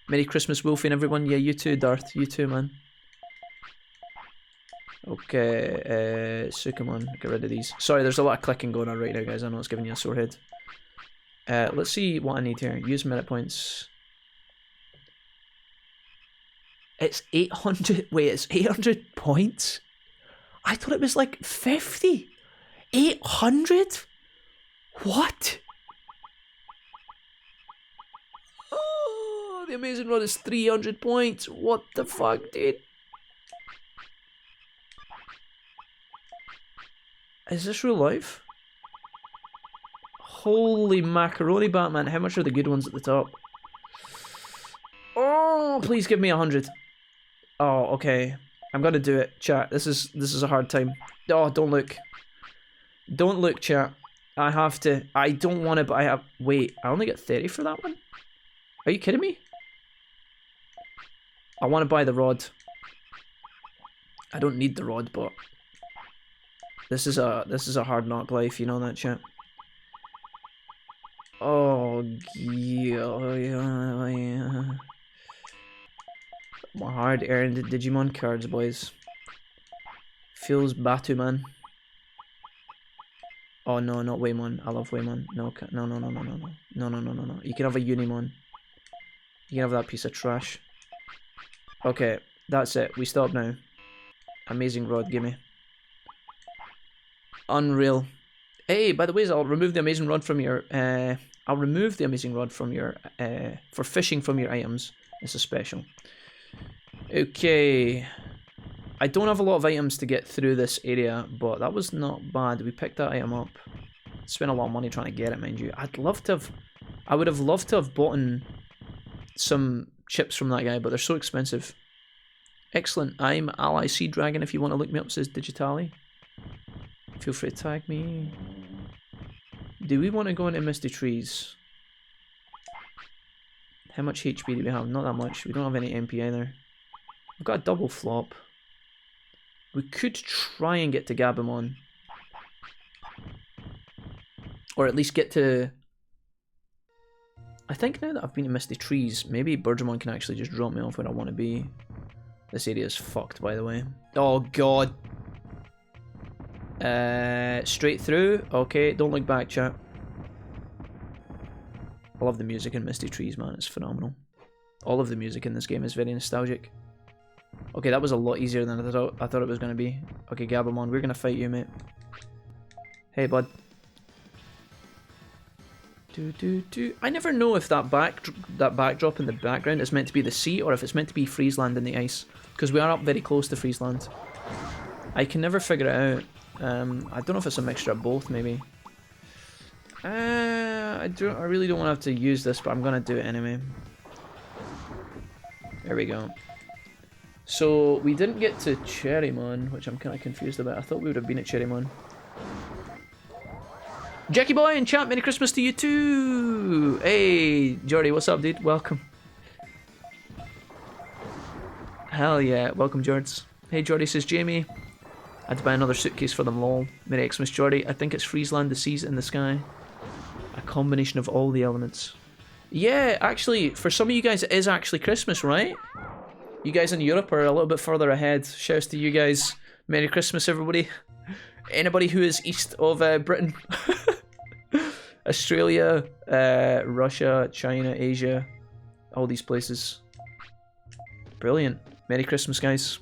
Merry Christmas, Wolfie and everyone. Yeah, you too, Darth. You too, man. Okay, Sukamon. Get rid of these. Sorry, there's a lot of clicking going on right now, guys. I know it's giving you a sore head. Let's see what I need here. Use merit points. It's 800. Wait, it's 800 points? I thought it was like 50. 800? What? Oh, the Amazing Rod is 300 points. What the fuck, dude? Is this real life? Holy macaroni, Batman. How much are the good ones at the top? Oh, please give me 100. Oh, okay. I'm gonna do it, chat. This is a hard time. Oh, don't look. Don't look, chat. I have to. I don't want to, but I have... Wait, I only get 30 for that one? Are you kidding me? I want to buy the rod. I don't need the rod, but... This is a hard knock life, you know that, chat? Oh, yeah. My hard-earned Digimon cards, boys. Feels Batu, man. Oh no, not Waymon. I love Waymon. No. You can have a Unimon. You can have that piece of trash. Okay, that's it. We stop now. Amazing Rod, gimme. Unreal. Hey, by the way, I'll remove the Amazing Rod from your... I'll remove the Amazing Rod from your... for fishing from your items. It's a special. Okay. I don't have a lot of items to get through this area, but that was not bad. We picked that item up. Spent a lot of money trying to get it, mind you. I'd love to have... I would have loved to have bought some chips from that guy, but they're so expensive. Excellent. I'm Ally Sea Dragon if you want to look me up, says Digitali. Feel free to tag me. Do we want to go into Misty Trees? How much HP do we have? Not that much. We don't have any MP either. We've got a double flop. We could try and get to Gabumon. Or at least get to... I think now that I've been to Misty Trees, maybe Birdramon can actually just drop me off where I want to be. This area is fucked, by the way. Oh god. Straight through. Okay, don't look back, chat. I love the music in Misty Trees, man. It's phenomenal. All of the music in this game is very nostalgic. Okay, that was a lot easier than I thought it was going to be. Okay, Gabumon, we're going to fight you, mate. Hey, bud. I never know if that backdrop in the background is meant to be the sea or if it's meant to be Friesland in the ice. Because we are up very close to Friesland. I can never figure it out. I don't know if it's a mixture of both, maybe. I really don't want to have to use this, but I'm going to do it anyway. There we go. So, we didn't get to Cherrymon, which I'm kind of confused about. I thought we would have been at Cherrymon. Jackie Boy and chat, Merry Christmas to you too! Hey, Jordy, what's up, dude? Welcome. Hell yeah, welcome, Jords. Hey, Jordy, says Jamie. I had to buy another suitcase for them, lol. Merry Xmas, Jordy. I think it's Friesland, the seas in the sky. A combination of all the elements. Yeah, actually, for some of you guys, it is actually Christmas, right? You guys in Europe are a little bit further ahead. Shouts to you guys. Merry Christmas, everybody. Anybody who is east of Britain. Australia, Russia, China, Asia. All these places. Brilliant. Merry Christmas, guys.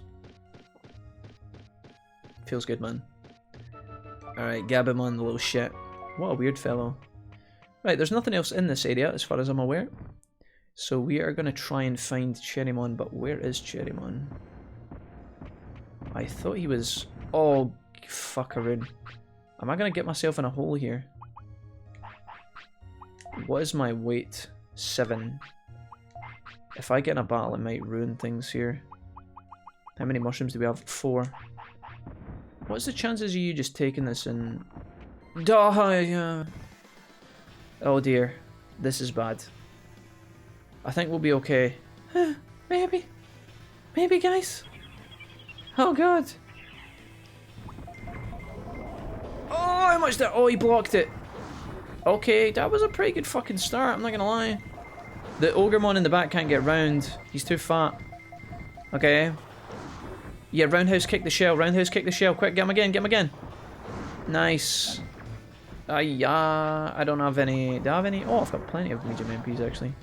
Feels good, man. Alright, Gabumon, the little shit. What a weird fellow. Right, there's nothing else in this area as far as I'm aware. So we are going to try and find Cherrymon, but where is Cherrymon? I thought he was... Oh, fuckaroon. Am I going to get myself in a hole here? What is my weight? 7. If I get in a battle, it might ruin things here. How many mushrooms do we have? 4. What's the chances of you just taking this and... Oh dear. This is bad. I think we'll be okay. Maybe. Maybe, guys. Oh god. Oh, how much that? Oh, he blocked it. Okay, that was a pretty good fucking start, I'm not gonna lie. The Ogremon in the back can't get round. He's too fat. Okay. Yeah, roundhouse kick the shell. Roundhouse kick the shell. Quick, get him again. Get him again. Nice. Yeah, I don't have any. Do I have any? Oh, I've got plenty of medium MPs actually.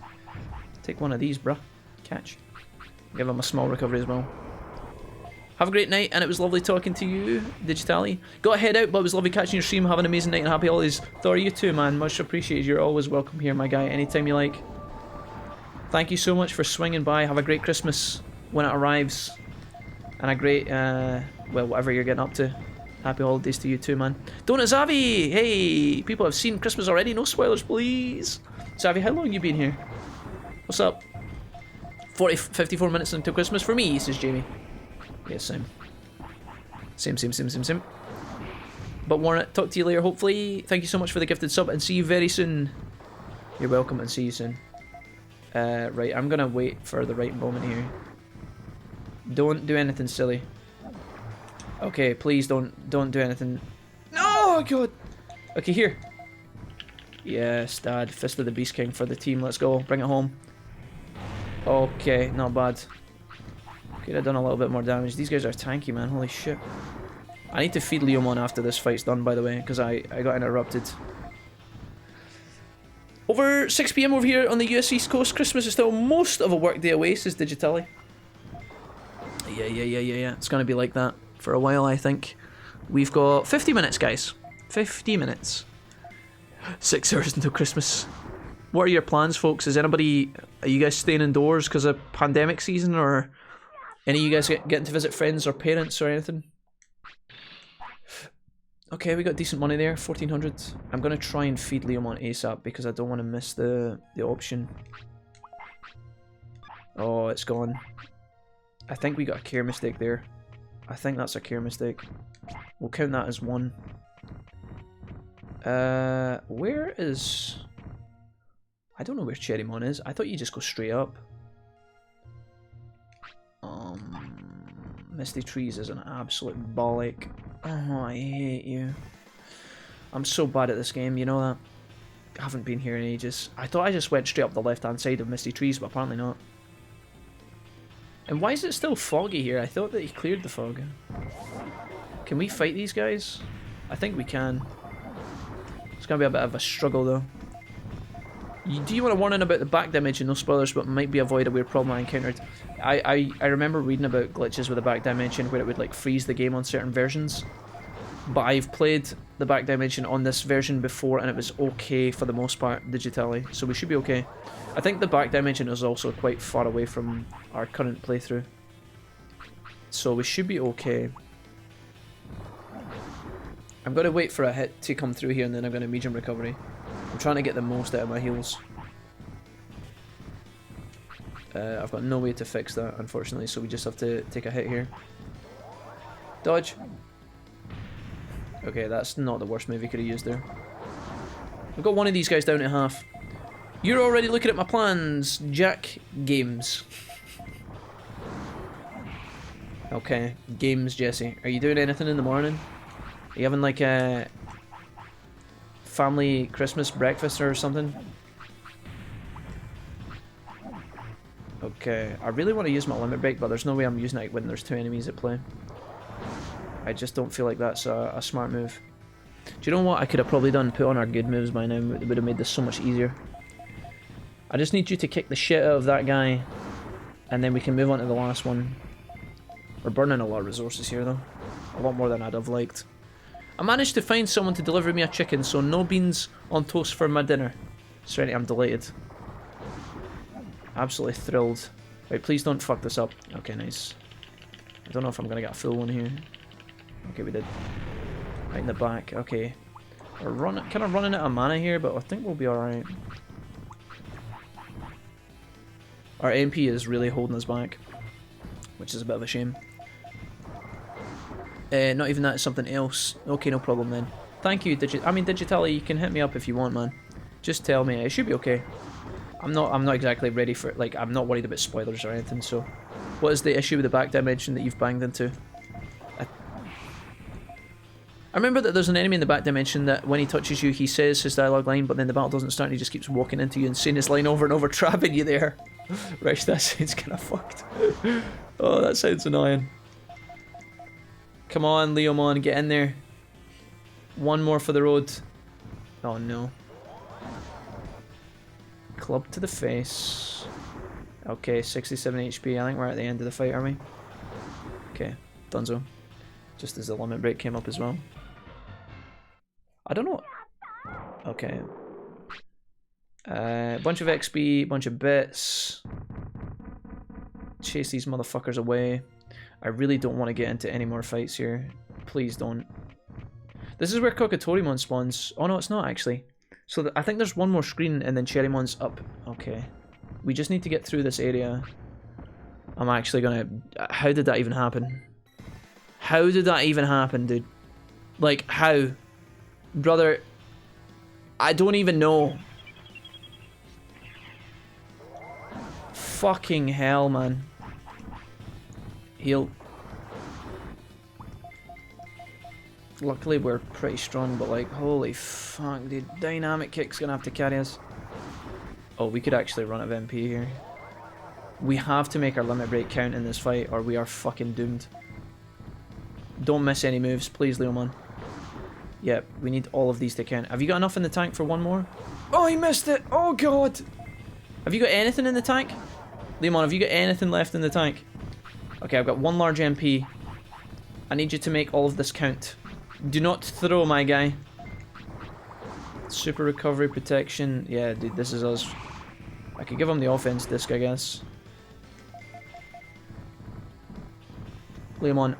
Take one of these, bruh. Catch. Give him a small recovery as well. Have a great night, and it was lovely talking to you, Digitali. Got to head out, but it was lovely catching your stream. Have an amazing night and happy holidays. Thor, you too, man. Much appreciated. You're always welcome here, my guy. Anytime you like. Thank you so much for swinging by. Have a great Christmas when it arrives. And a great, well, whatever you're getting up to. Happy holidays to you too, man. Donut Zavi! Hey! People have seen Christmas already. No spoilers, please. Zavi, how long have you been here? What's up? 54 minutes until Christmas for me, says Jamie. Yeah, same. Same. But Warren, talk to you later, hopefully. Thank you so much for the gifted sub, and see you very soon. You're welcome, and see you soon. Right, I'm gonna wait for the right moment here. Don't do anything silly. Okay, please don't do anything. No, God. Okay, here. Yes, Dad. Fist of the Beast King for the team. Let's go. Bring it home. Okay, not bad. Could have done a little bit more damage. These guys are tanky, man. Holy shit. I need to feed Leomon after this fight's done, by the way, because I got interrupted. Over 6 PM over here on the US East Coast. Christmas is still most of a workday away, says Digitali. Yeah. It's going to be like that for a while, I think. We've got 50 minutes, guys. 50 minutes. 6 hours until Christmas. What are your plans, folks? Are you guys staying indoors because of pandemic season, or any of you guys getting to visit friends or parents or anything? Okay, we got decent money there, 1400. I'm going to try and feed Leomon ASAP because I don't want to miss the option. Oh, it's gone. I think we got a care mistake there. I think that's a care mistake. We'll count that as 1. Where is... I don't know where Cherrymon is. I thought you just go straight up. Misty Trees is an absolute bollock. Oh, I hate you. I'm so bad at this game, you know that? I haven't been here in ages. I thought I just went straight up the left-hand side of Misty Trees, but apparently not. And why is it still foggy here? I thought that he cleared the fog. Can we fight these guys? I think we can. It's gonna be a bit of a struggle though. Do you want to warn in about the back dimension? No spoilers, but might be avoidable problem I encountered. I remember reading about glitches with the back dimension where it would like freeze the game on certain versions. But I've played the back dimension on this version before and it was okay for the most part digitally, so we should be okay. I think the back dimension is also quite far away from our current playthrough, so we should be okay. I'm going to wait for a hit to come through here and then I'm going to medium recovery. I'm trying to get the most out of my heals. I've got no way to fix that, unfortunately, so we just have to take a hit here. Dodge. Okay, that's not the worst move he could have used there. We've got one of these guys down at half. You're already looking at my plans, Jack Games. Okay, Games Jesse. Are you doing anything in the morning? Are you having like a family Christmas breakfast or something? Okay, I really want to use my limit break, but there's no way I'm using it when there's two enemies at play. I just don't feel like that's a smart move. Do you know what I could have probably done? Put on our good moves by now. It would have made this so much easier. I just need you to kick the shit out of that guy, and then we can move on to the last one. We're burning a lot of resources here though. A lot more than I'd have liked. I managed to find someone to deliver me a chicken, so no beans on toast for my dinner. Serenity, I'm delighted. Absolutely thrilled. Right, please don't fuck this up. Okay, nice. I don't know if I'm gonna get a full one here. Okay, we did. Right in the back. Okay. We're kind of running out of mana here, but I think we'll be alright. Our MP is really holding us back, which is a bit of a shame. Not even that, it's something else. Okay, no problem then. Thank you, Digitally, you can hit me up if you want, man. Just tell me. It should be okay. I'm not exactly ready for it. Like, I'm not worried about spoilers or anything, so... What is the issue with the back dimension that you've banged into? I remember that there's an enemy in the back dimension that when he touches you, he says his dialogue line, but then the battle doesn't start and he just keeps walking into you and saying his line over and over, trapping you there. Right, that sounds kind of fucked. Oh, that sounds annoying. Come on, Leomon, get in there. One more for the road. Oh no. Club to the face. Okay, 67 HP. I think we're at the end of the fight, are we? Okay, donezo. Just as the limit break came up as well. I don't know. Okay. Bunch of XP, bunch of bits. Chase these motherfuckers away. I really don't want to get into any more fights here. Please don't. This is where Kokatorimon spawns. Oh no, it's not actually. So I think there's one more screen and then Cherrymon's up. Okay. We just need to get through this area. I'm actually gonna... How did that even happen? How did that even happen, dude? Like, how? Brother, I don't even know. Fucking hell, man. Heal. Luckily, we're pretty strong, but like, holy fuck, dude. Dynamic kick's gonna have to carry us. Oh, we could actually run out of MP here. We have to make our limit break count in this fight, or we are fucking doomed. Don't miss any moves, please, Leomon. Yep, we need all of these to count. Have you got enough in the tank for one more? Oh, he missed it! Oh, God! Have you got anything in the tank? Leomon, have you got anything left in the tank? Okay, I've got one large MP. I need you to make all of this count. Do not throw, my guy. Super recovery protection. Yeah, dude, this is us. I could give him the offense disc, I guess. Leomon,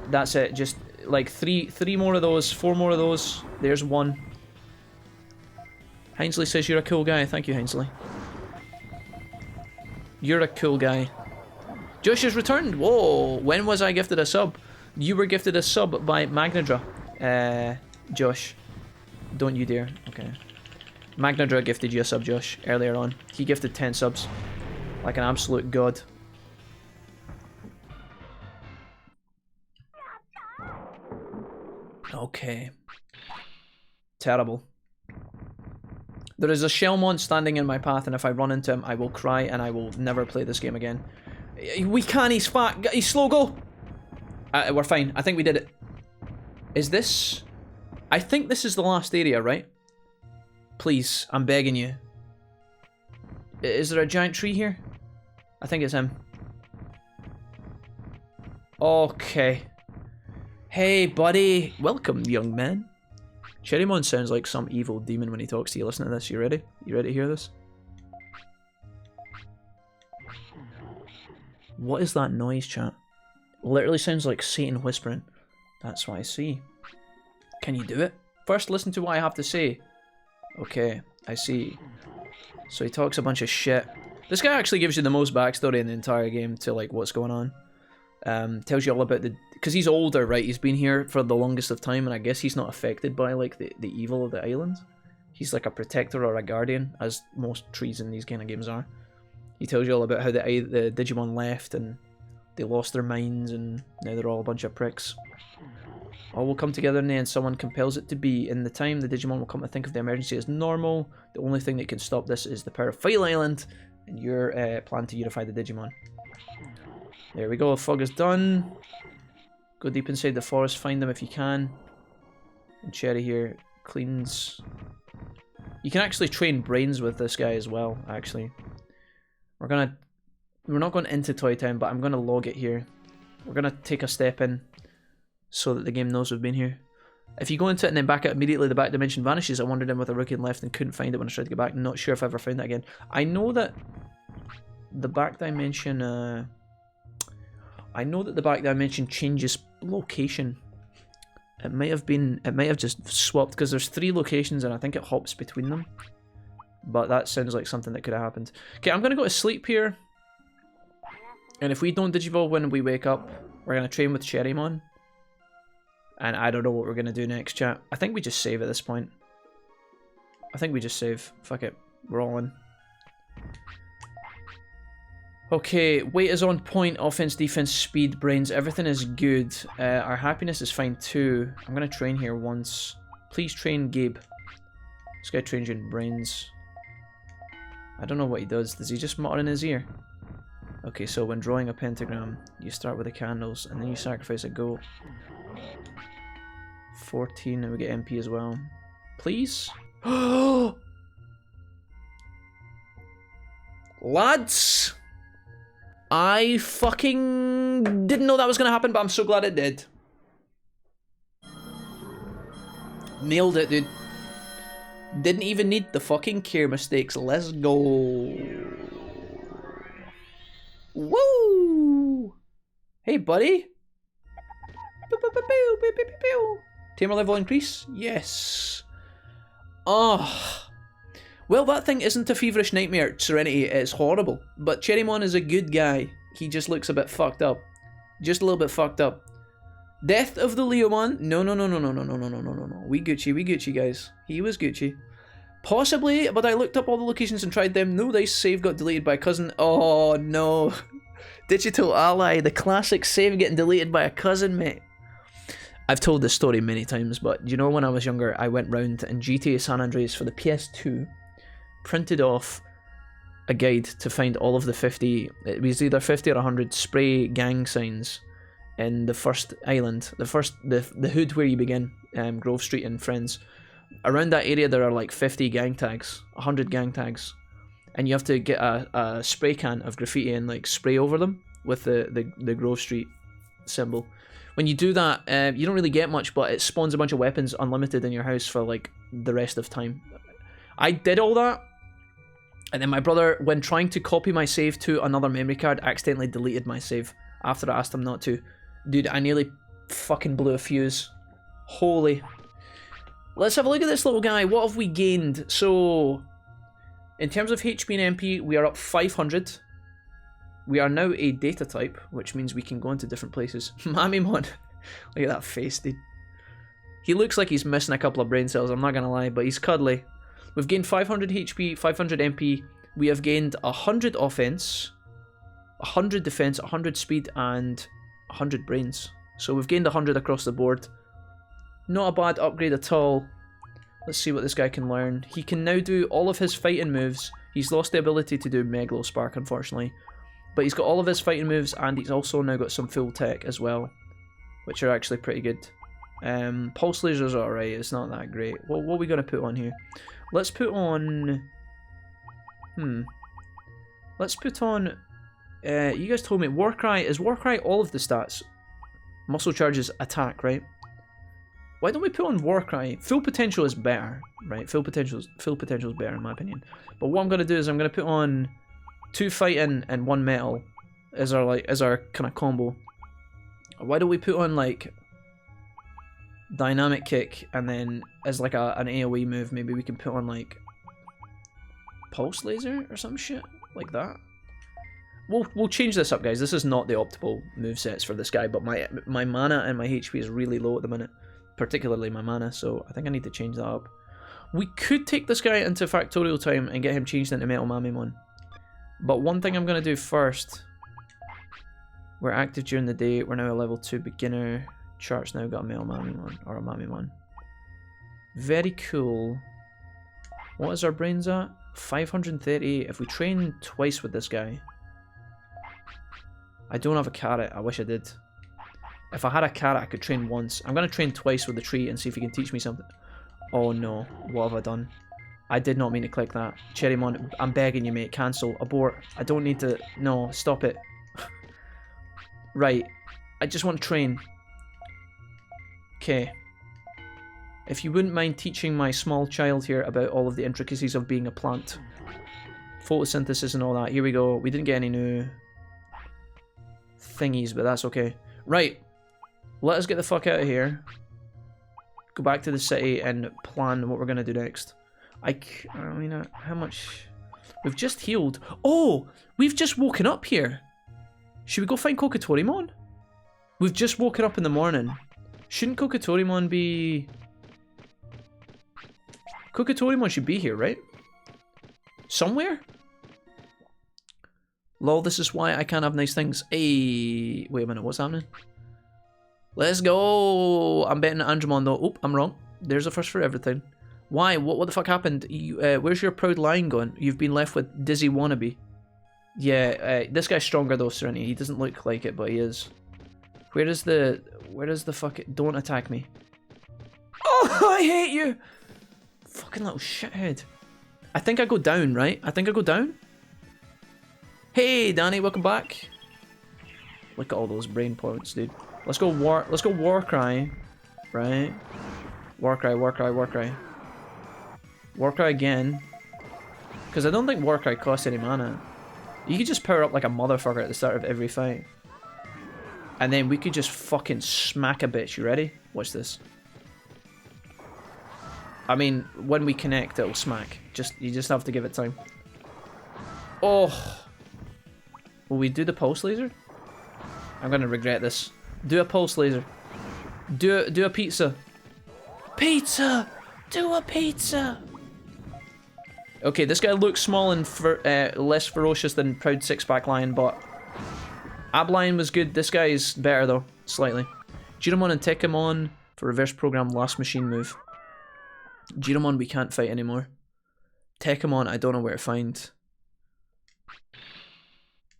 that's it. Just like three more of those, 4 more of those. There's one. Hinesley says you're a cool guy. Thank you, Hinesley. You're a cool guy. Josh has returned. Whoa, when was I gifted a sub? You were gifted a sub by Magnadra. Josh. Don't you dare. Okay. Magnadra gifted you a sub, Josh, earlier on. He gifted 10 subs. Like an absolute god. Okay. Terrible. There is a Shellmon standing in my path, and if I run into him, I will cry and I will never play this game again. We can, he's fat. He's slow, go. We're fine. I think we did it. Is this... I think this is the last area, right? Please, I'm begging you. Is there a giant tree here? I think it's him. Okay. Hey, buddy. Welcome, young man. Cherrymon sounds like some evil demon when he talks to you. Listen to this. You ready? You ready to hear this? What is that noise, chat? Literally sounds like Satan whispering. That's what I see. Can you do it? First, listen to what I have to say. Okay, I see. So he talks a bunch of shit. This guy actually gives you the most backstory in the entire game to like what's going on. Tells you all about the... Because he's older, right? He's been here for the longest of time, and I guess he's not affected by like the evil of the island. He's like a protector or a guardian, as most trees in these kind of games are. He tells you all about how the Digimon left, and they lost their minds, and now they're all a bunch of pricks. All will come together in the end. Someone compels it to be. In the time, the Digimon will come to think of the emergency as normal. The only thing that can stop this is the power of File Island, and your plan to unify the Digimon. There we go. Fog is done. Go deep inside the forest. Find them if you can. And Cherry here cleans. You can actually train brains with this guy as well, actually. We're not going into Toy Town, but I'm gonna log it here. We're gonna take a step in so that the game knows we've been here. If you go into it and then back out immediately, the back dimension vanishes. I wandered in with a rookie and left and couldn't find it when I tried to get back. Not sure if I ever found that again. I know that the back dimension changes location. It might have just swapped because there's 3 locations and I think it hops between them. But that sounds like something that could have happened. Okay, I'm gonna go to sleep here. And if we don't Digivolve when we wake up, we're gonna train with Cherrymon. And I don't know what we're gonna do next, chat. I think we just save at this point. I think we just save. Fuck it. We're all in. Okay, weight is on point, offense, defense, speed, brains, everything is good. Our happiness is fine too. I'm gonna train here once. Please train Gabe. This guy trains you in brains. I don't know what he does. Does he just mutter in his ear? Okay, so when drawing a pentagram, you start with the candles and then you sacrifice a goat. 14, and we get MP as well. Please? Lads! I fucking didn't know that was gonna happen, but I'm so glad it did. Nailed it, dude. Didn't even need the fucking care mistakes. Let's go. Woo! Hey, buddy. Tamer level increase? Yes. Oh. Well, that thing isn't a feverish nightmare, Serenity. It's horrible. But Cherrymon is a good guy. He just looks a bit fucked up. Just a little bit fucked up. Death of the Leomon? No. We Gucci, guys. He was Gucci. Possibly, but I looked up all the locations and tried them. No dice save got deleted by a cousin. Oh, no. Digital Ally, the classic save getting deleted by a cousin, mate. I've told this story many times, but you know when I was younger, I went round in GTA San Andreas for the PS2, printed off a guide to find all of the 50, it was either 50 or 100 spray gang signs in the first island, the hood where you begin, Grove Street and Friends. Around that area there are like 50 gang tags, 100 gang tags, and you have to get a spray can of graffiti and like spray over them with the Grove Street symbol. When you do that, you don't really get much, but it spawns a bunch of weapons unlimited in your house for like the rest of time. I did all that, and then my brother, when trying to copy my save to another memory card, accidentally deleted my save after I asked him not to. Dude, I nearly fucking blew a fuse. Holy. Let's have a look at this little guy. What have we gained? So, in terms of HP and MP, we are up 500. We are now a data type, which means we can go into different places. Mamimon. Look at that face, dude. He looks like he's missing a couple of brain cells, I'm not gonna lie, but he's cuddly. We've gained 500 HP, 500 MP. We have gained 100 offense, 100 defense, 100 speed, and 100 brains. So we've gained 100 across the board. Not a bad upgrade at all. Let's see what this guy can learn. He can now do all of his fighting moves. He's lost the ability to do Megalo Spark, unfortunately. But he's got all of his fighting moves, and he's also now got some full tech as well, which are actually pretty good. Pulse Laser's alright, it's not that great. Well, what are we going to put on here? Let's put on... Let's put on... you guys told me Warcry. Is Warcry all of the stats? Muscle charges, attack, right? Why don't we put on Warcry? Full potential is better, right? Full potential is better in my opinion. But what I'm gonna do is I'm gonna put on 2 fighting and 1 metal as our kind of combo. Why don't we put on like dynamic kick, and then as like an AoE move, maybe we can put on like pulse laser or some shit like that. We'll change this up, guys. This is not the optimal movesets for this guy, but my mana and my HP is really low at the minute, particularly my mana, so I think I need to change that up. We could take this guy into Factorial Time and get him changed into Metal Mamimon. But one thing I'm going to do first, we're active during the day, we're now a level 2 beginner, Chart's now got a Metal Mamimon, or a Mamimon. Very cool. What is our brains at? 538. If we train twice with this guy... I don't have a carrot, I wish I did. If I had a carrot I could train once. I'm going to train twice with the tree and see if he can teach me something. Oh no, what have I done? I did not mean to click that. Cherrymon, I'm begging you mate, cancel, abort. I don't need to, no, stop it. Right, I just want to train. Okay. If you wouldn't mind teaching my small child here about all of the intricacies of being a plant. Photosynthesis and all that, here we go. We didn't get any new thingies, but that's okay. Right, let us get the fuck out of here. Go back to the city and plan what we're going to do next. I mean, how much... We've just healed. Oh, we've just woken up here. Should we go find Kokatorimon? We've just woken up in the morning. Shouldn't Kokatorimon be... Kokatorimon should be here, right? Somewhere? Lol, this is why I can't have nice things. Hey, wait a minute, what's happening? Let's go! I'm betting Andromon though. Oop, I'm wrong. There's a first for everything. Why? What the fuck happened? You, where's your proud lion gone? You've been left with Dizzy Wannabe. Yeah, this guy's stronger though, Serenity. He doesn't look like it, but he is. Where is the fuck it? Don't attack me. Oh, I hate you! Fucking little shithead. I think I go down, right? I think I go down? Hey, Danny, welcome back. Look at all those brain points, dude. Let's go Warcry, right? Warcry. Warcry again. Because I don't think Warcry costs any mana. You could just power up like a motherfucker at the start of every fight. And then we could just fucking smack a bitch. You ready? Watch this. I mean, when we connect, it'll smack. You just have to give it time. Oh. Will we do the pulse laser? I'm gonna regret this. Do a pulse laser. Do a pizza. Pizza! Do a pizza! Okay, this guy looks small and less ferocious than Proud Six-Pack Lion, but Ab-Lion was good. This guy is better though, slightly. Giromon and Tekkamon for reverse program last machine move. Giromon we can't fight anymore. Tekkamon I don't know where to find.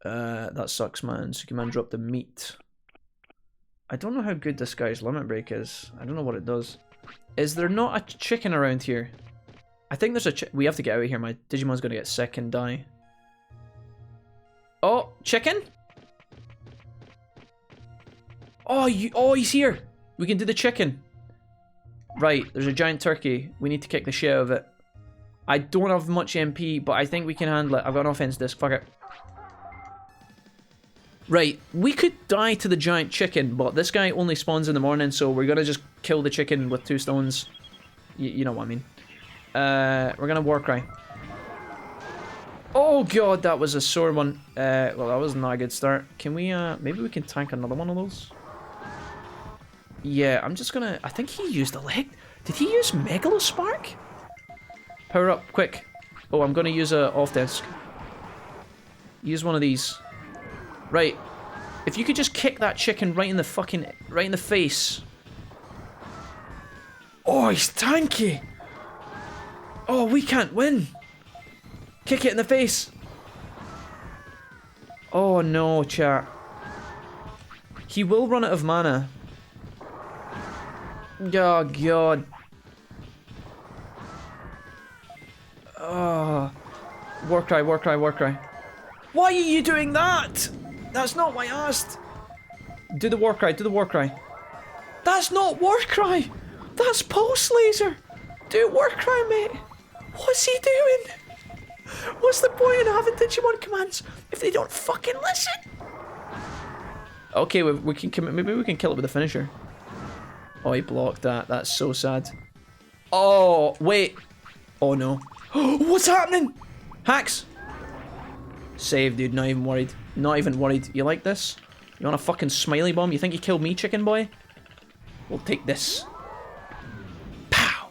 That sucks, man. Sukuman dropped the meat. I don't know how good this guy's limit break is. I don't know what it does. Is there not a chicken around here? I think there's a we have to get out of here. My Digimon's gonna get sick and die. Oh, chicken? Oh, he's here. We can do the chicken. Right, there's a giant turkey. We need to kick the shit out of it. I don't have much MP, but I think we can handle it. I've got an offense disc. Fuck it. Right, we could die to the giant chicken, but this guy only spawns in the morning, so we're gonna just kill the chicken with 2 stones. You know what I mean. We're gonna Warcry. Oh god, that was a sore one. Well, that was not a good start. Can we, maybe we can tank another one of those? Yeah, I'm just gonna... I think he used a leg. Did he use Megalospark? Power up, quick. Oh, I'm gonna use a off desk. Use one of these. Right. If you could just kick that chicken right in the fucking... right in the face. Oh, he's tanky! Oh, we can't win! Kick it in the face! Oh no, chat. He will run out of mana. Oh god. Oh. Warcry, Warcry, Warcry. Why are you doing that? That's not what I asked. Do the Warcry, do the Warcry. That's not Warcry! That's Pulse Laser! Do Warcry, mate! What's he doing? What's the point in having Digimon commands if they don't fucking listen? Okay, we can maybe we can kill it with a finisher. Oh, he blocked that. That's so sad. Oh, wait. Oh no. What's happening? Hacks. Save, dude. Not even worried. Not even worried. You like this? You want a fucking smiley bomb? You think you killed me, chicken boy? We'll take this. Pow!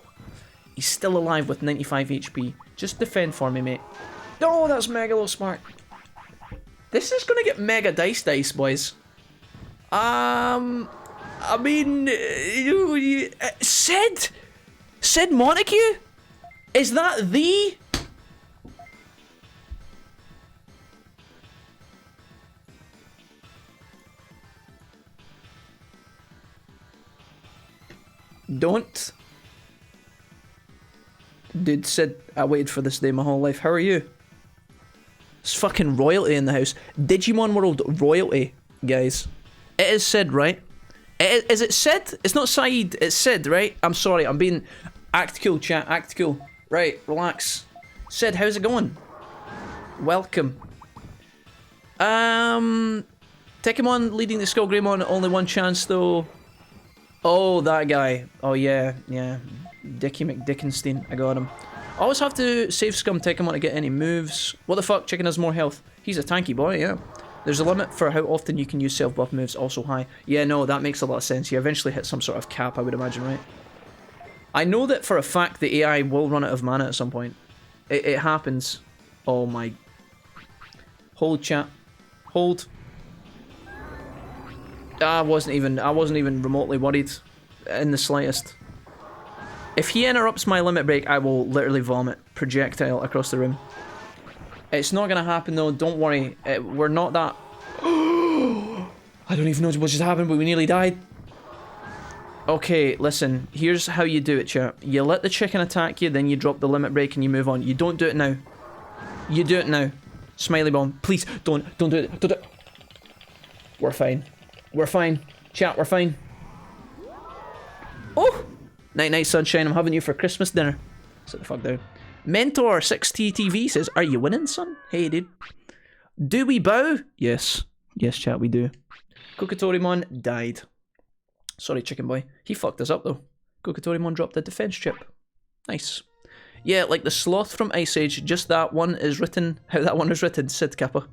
He's still alive with 95 HP. Just defend for me, mate. Oh, that's Megalo smart. This is gonna get mega dice, boys. I mean, Sid Montague? Is that the? Don't. Dude, Sid, I waited for this day my whole life. How are you? It's fucking royalty in the house. Digimon World royalty, guys. It is Sid, right? Is it Sid? It's not Saeed, it's Sid, right? I'm sorry, I'm being... Act cool, chat, act cool. Right, relax. Sid, how's it going? Welcome. Tekimon leading the Skullgreymon, only one chance though. Oh, that guy. Oh yeah, yeah. Dickie McDickenstein, I got him. I always have to save Scum Tekimon to get any moves. What the fuck, Chicken has more health. He's a tanky boy, yeah. There's a limit for how often you can use self-buff moves, also high. Yeah, no, that makes a lot of sense. You eventually hit some sort of cap, I would imagine, right? I know that for a fact the AI will run out of mana at some point. It happens. Oh my... Hold, chat. Hold. I wasn't even remotely worried in the slightest. If he interrupts my limit break, I will literally vomit projectile across the room. It's not gonna happen though, don't worry. We're not that... I don't even know what just happened, but we nearly died. Okay, listen, here's how you do it, chat. You let the chicken attack you, then you drop the limit break and you move on. You don't do it now. You do it now. Smiley bomb, please, don't do it, don't do it. We're fine. We're fine. Chat, we're fine. Oh! Night night sunshine, I'm having you for Christmas dinner. Sit the fuck down. Mentor 6TTV says, are you winning, son? Hey, dude. Do we bow? Yes. Yes, chat, we do. Kokatorimon died. Sorry, chicken boy. He fucked us up, though. Kokatorimon dropped a defense chip. Nice. Yeah, like the sloth from Ice Age, just that one is written, how that one is written, Sid Kappa.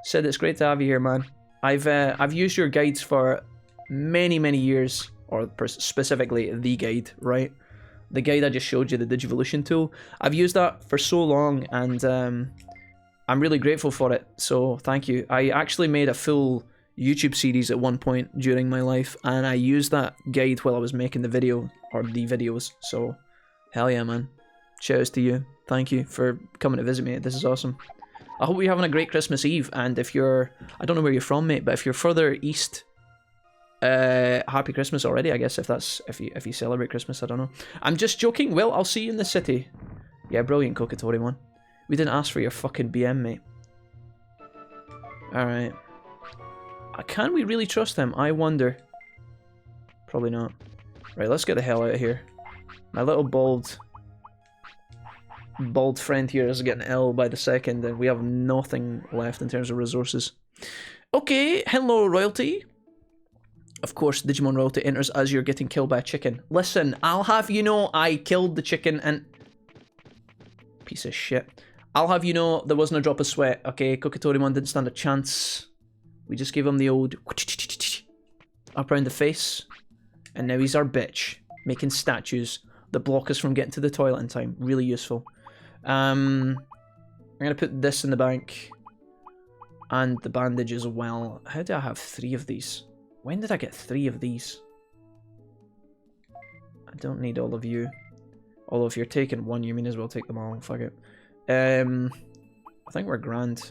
Sid, it's great to have you here, man. I've used your guides for many, many years, or specifically the guide, right? The guide I just showed you, the Digivolution tool. I've used that for so long, and I'm really grateful for it, so thank you. I actually made a full YouTube series at one point during my life, and I used that guide while I was making the video, or the videos, so hell yeah, man. Cheers to you. Thank you for coming to visit me. This is awesome. I hope you're having a great Christmas Eve, and if you're... I don't know where you're from, mate, but if you're further east... happy Christmas already, I guess, if you celebrate Christmas, I don't know. I'm just joking. Well, I'll see you in the city. Yeah, brilliant, Kokatorimon. We didn't ask for your fucking BM, mate. Alright. Can we really trust him? I wonder. Probably not. Right, let's get the hell out of here. My little bald friend here is getting ill by the second, and we have nothing left in terms of resources. Okay, hello, royalty. Of course, Digimon royalty enters as you're getting killed by a chicken. Listen, I'll have you know I killed the chicken and... Piece of shit. I'll have you know there wasn't a drop of sweat, okay? Kokatorimon didn't stand a chance. We just gave him the old... up around the face. And now he's our bitch. Making statues that block us from getting to the toilet in time. Really useful. I'm gonna put this in the bank. And the bandage as well. How do I have 3 of these? When did I get 3 of these? I don't need all of you. Although if you're taking 1, you may as well take them all. Fuck it. I think we're grand.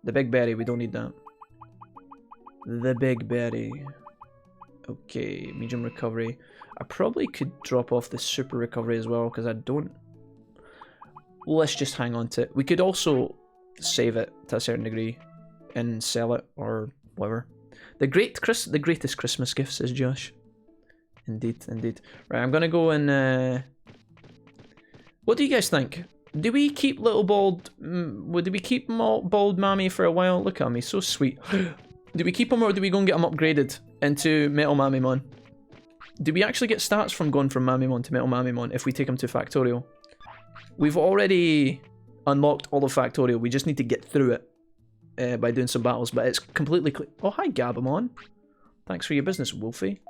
The big berry, we don't need that. The big berry. Okay, medium recovery. I probably could drop off the super recovery as well, because I don't... Let's just hang on to it. We could also save it to a certain degree and sell it, or whatever. The greatest Christmas gift, says Josh. Indeed, indeed. Right, I'm gonna go and... What do you guys think? Do we keep little bald... do we keep bald Mammy for a while? Look at me, so sweet. Do we keep him, or do we go and get him upgraded into Metal Mamimon? Do we actually get stats from going from Mamimon to Metal Mamimon if we take him to Factorial? We've already unlocked all of Factorial. We just need to get through it by doing some battles, but it's completely clear. Oh, hi, Gabamon. Thanks for your business, Wolfie.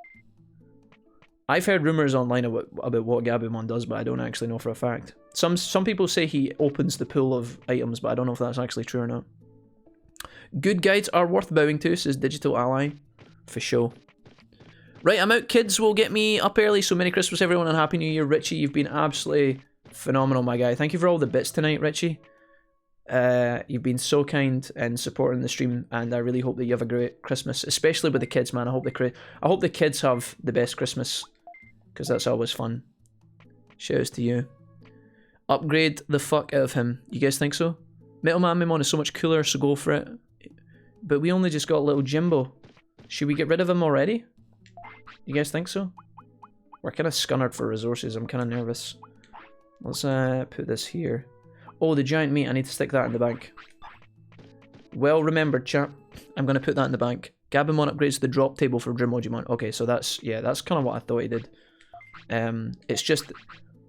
I've heard rumors online about what Gabamon does, but I don't actually know for a fact. Some people say he opens the pool of items, but I don't know if that's actually true or not. Good guides are worth bowing to, says Digital Ally. For sure. Right, I'm out, kids. Will get me up early, so Merry Christmas, everyone, and Happy New Year. Richie, you've been absolutely phenomenal, my guy. Thank you for all the bits tonight, Richie. You've been so kind and supporting the stream, and I really hope that you have a great Christmas, especially with the kids, man. I hope the kids have the best Christmas, because that's always fun. Shouts to you. Upgrade the fuck out of him. You guys think so? Metal Mamimon is so much cooler, so go for it. But we only just got little Jimbo. Should we get rid of him already? You guys think so? We're kind of scunnered for resources. I'm kind of nervous. Let's put this here. Oh, the giant meat. I need to stick that in the bank. Well remembered, chat. I'm going to put that in the bank. Gabamon upgrades the drop table for Dramojimon. Okay, so that's, yeah, that's kind of what I thought he did. It's just,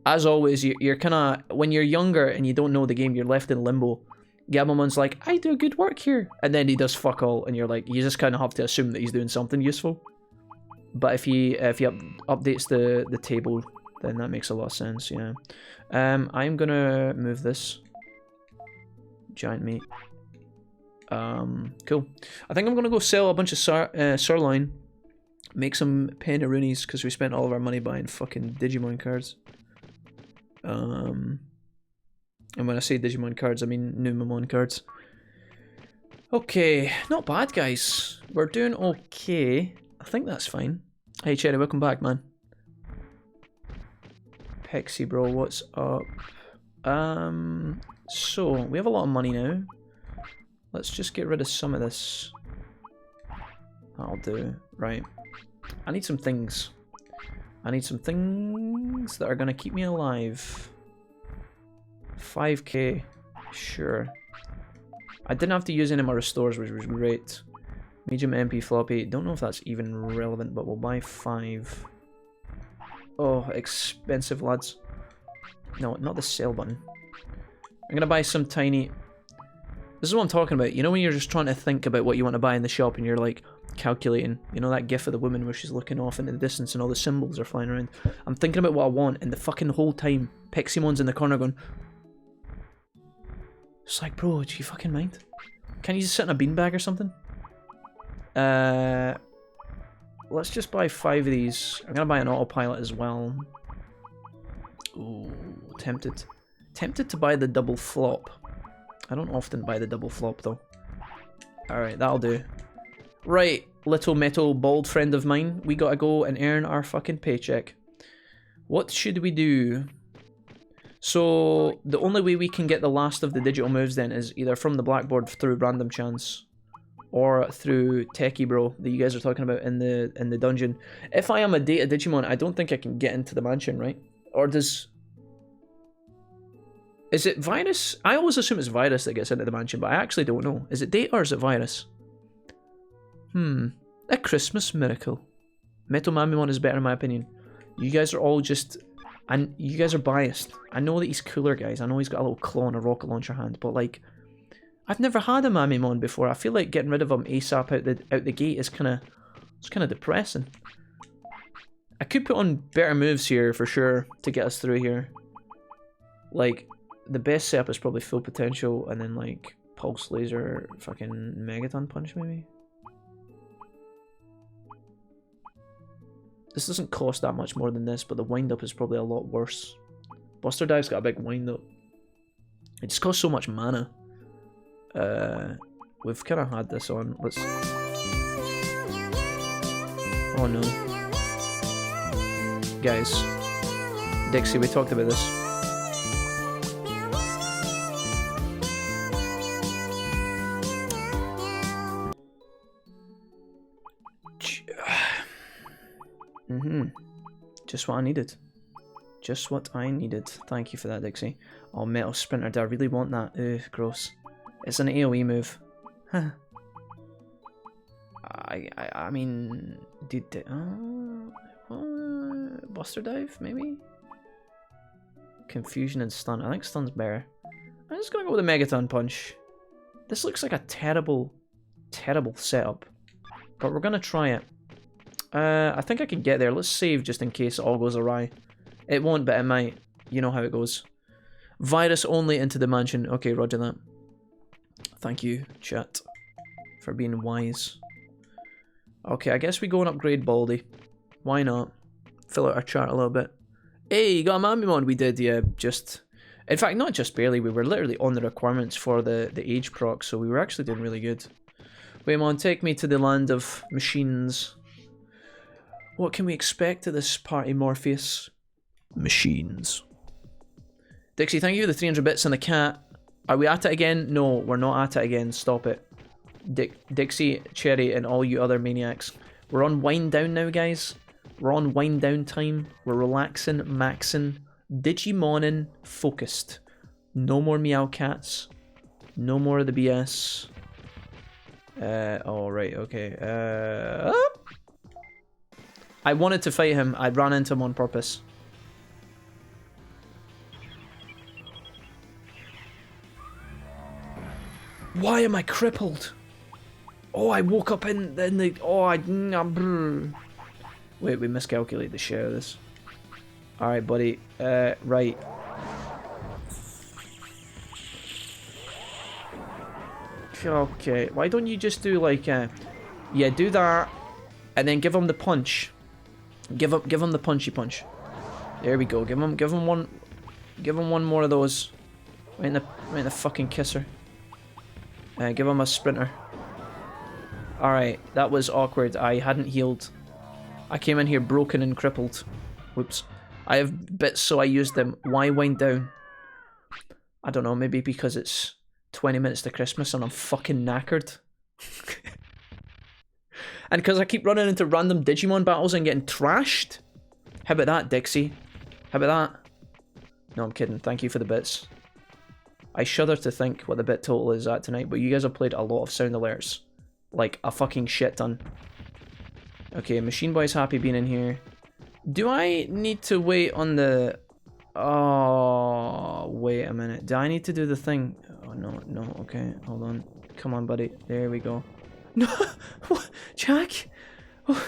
as always, you're kind of, when you're younger and you don't know the game, you're left in limbo. Gabamon's like, I do good work here. And then he does fuck all, and you're like, you just kind of have to assume that he's doing something useful. But if he updates the table, then that makes a lot of sense, yeah. I'm gonna move this. Giant meat. Cool. I think I'm gonna go sell a bunch of sirloin. Make some pennaroonies, because we spent all of our money buying fucking Digimon cards. And when I say Digimon cards, I mean Numamon cards. Okay, not bad, guys. We're doing okay. I think that's fine. Hey, Cherry, welcome back, man. Pexy, bro, what's up? So, we have a lot of money now. Let's just get rid of some of this. That'll do. Right. I need some things. I need some things that are going to keep me alive. 5k. Sure. I didn't have to use any of my restores, which was great. Medium MP floppy. Don't know if that's even relevant, but we'll buy 5. Oh, expensive, lads. No, not the sale button. I'm gonna buy some tiny... This is what I'm talking about. You know when you're just trying to think about what you want to buy in the shop and you're like calculating. You know that gif of the woman where she's looking off into the distance and all the symbols are flying around. I'm thinking about what I want, and the fucking whole time Peximon's in the corner going... It's like, bro, do you fucking mind? Can't you just sit in a beanbag or something? Let's just buy 5 of these. I'm gonna buy an autopilot as well. Ooh, tempted. Tempted to buy the double flop. I don't often buy the double flop though. Alright, that'll do. Right, little metal bald friend of mine. We gotta go and earn our fucking paycheck. What should we do? So, the only way we can get the last of the digital moves then is either from the blackboard through random chance, or through Techie Bro that you guys are talking about in the dungeon. If I am a data Digimon, I don't think I can get into the mansion, right? Or does... Is it Virus? I always assume it's Virus that gets into the mansion, but I actually don't know. Is it Data or is it Virus? A Christmas miracle. Metal Mamimon is better in my opinion. You guys are all just... And you guys are biased. I know that he's cooler, guys. I know he's got a little claw and a rocket launcher hand, but like... I've never had a Mamimon before. I feel like getting rid of him ASAP out the gate is kind of depressing. I could put on better moves here for sure to get us through here. Like, the best setup is probably full potential, and then like pulse laser, fucking megaton punch maybe. This doesn't cost that much more than this, but the wind up is probably a lot worse. Buster Dive's got a big wind up. It just costs so much mana. We've kind of had this on. Let's... Oh no. Guys. Dixie, we talked about this. Just what I needed. Just what I needed. Thank you for that, Dixie. Oh, Metal Sprinter, do I really want that? Ugh, gross. It's an AoE move. Huh. I mean... Buster Dive, maybe? Confusion and Stun. I think Stun's better. I'm just gonna go with a Megaton Punch. This looks like a terrible, terrible setup. But we're gonna try it. I think I can get there. Let's save just in case it all goes awry. It won't, but it might. You know how it goes. Virus only into the mansion. Okay, roger that. Thank you, chat, for being wise. Okay, I guess we go and upgrade Baldy. Why not? Fill out our chart a little bit. Hey, you got a Mamimon? We did, yeah. Just... In fact, not just barely. We were literally on the requirements for the age proc, so we were actually doing really good. Waymon, take me to the land of machines. What can we expect at this party, Morpheus? Machines. Dixie, thank you for the 300 bits and the cat. Are we at it again? No, we're not at it again. Stop it. Dixie, Cherry, and all you other maniacs. We're on wind down now, guys. We're on wind down time. We're relaxing, maxing, Digimoning, focused. No more meow cats. No more of the BS. Oh, right, okay. I wanted to fight him. I ran into him on purpose. Why am I crippled? Oh, I woke up in the... Oh, Wait, we miscalculated the share of this. Alright, buddy. Right. Okay, why don't you just do like... yeah, do that. And then give him the punch. Give him the punchy punch. There we go. Give him one more of those. Right in the fucking kisser. Give him a sprinter. Alright, that was awkward. I hadn't healed. I came in here broken and crippled. Whoops. I have bits, so I used them. Why wind down? I don't know, maybe because it's 20 minutes to Christmas and I'm fucking knackered. And because I keep running into random Digimon battles and getting trashed. How about that, Dixie? How about that? No, I'm kidding. Thank you for the bits. I shudder to think what the bit total is at tonight, but you guys have played a lot of sound alerts. Like, a fucking shit ton. Okay, Machine Boy's happy being in here. Do I need to wait on the... Oh, wait a minute. Do I need to do the thing? Oh, no, okay. Hold on. Come on, buddy. There we go. No! What? Jack? Oh.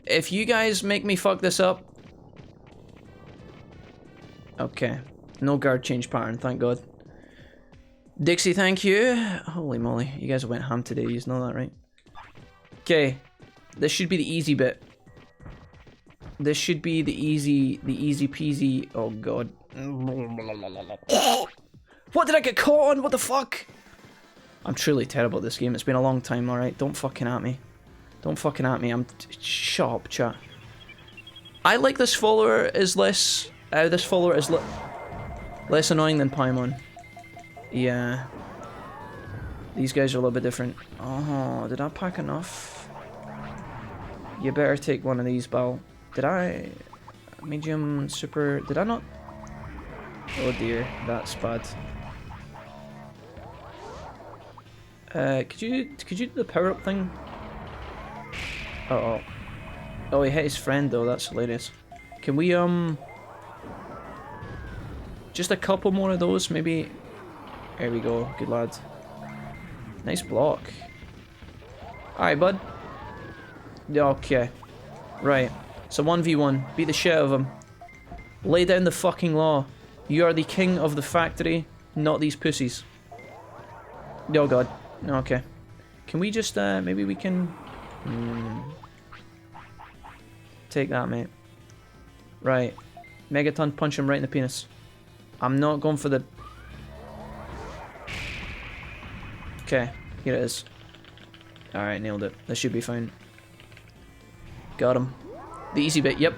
If you guys make me fuck this up... Okay. No guard change pattern, thank God. Dixie, thank you. Holy moly, you guys went ham today, you know that, right? Okay. This should be the easy bit. This should be the easy peasy... Oh God. What did I get caught on? What the fuck? I'm truly terrible at this game. It's been a long time, alright? Don't fucking at me. Don't fucking at me. Shut up, chat. I like this follower is less... this follower is less annoying than Paimon. Yeah. These guys are a little bit different. Oh, did I pack enough? You better take one of these, Bal. Did I... Medium, super... Did I not... Oh dear, that's bad. Could you do the power-up thing? Uh-oh. Oh, he hit his friend though, that's hilarious. Can we, just a couple more of those, maybe? There we go, good lad. Nice block. Alright, bud. Okay. Right. So 1v1. Beat the shit out of him. Lay down the fucking law. You are the king of the factory, not these pussies. Oh god. Okay. Can we just, maybe we can... Take that, mate. Right. Megaton, punch him right in the penis. I'm not going for the... Okay, here it is. Alright, nailed it. This should be fine. Got him. The easy bit, yep.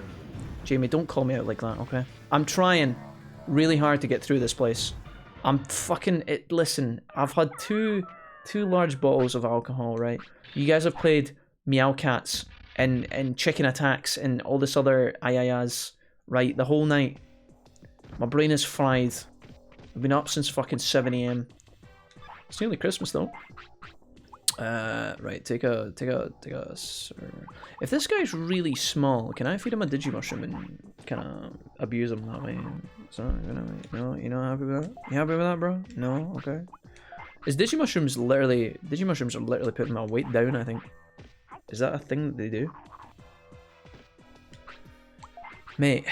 Jamie, don't call me out like that, okay? I'm trying really hard to get through this place. I'm fucking... Listen, I've had two large bottles of alcohol, right? You guys have played Meow Cats and Chicken Attacks and all this other ayayas, right? The whole night. My brain is fried. I've been up since fucking 7 AM. It's nearly Christmas though. Right, take a if this guy's really small, can I feed him a Digimushroom and kinda abuse him that way? So, you know, happy with that? You happy with that, bro? No? Okay. Digimushrooms are literally putting my weight down, I think. Is that a thing that they do? Mate,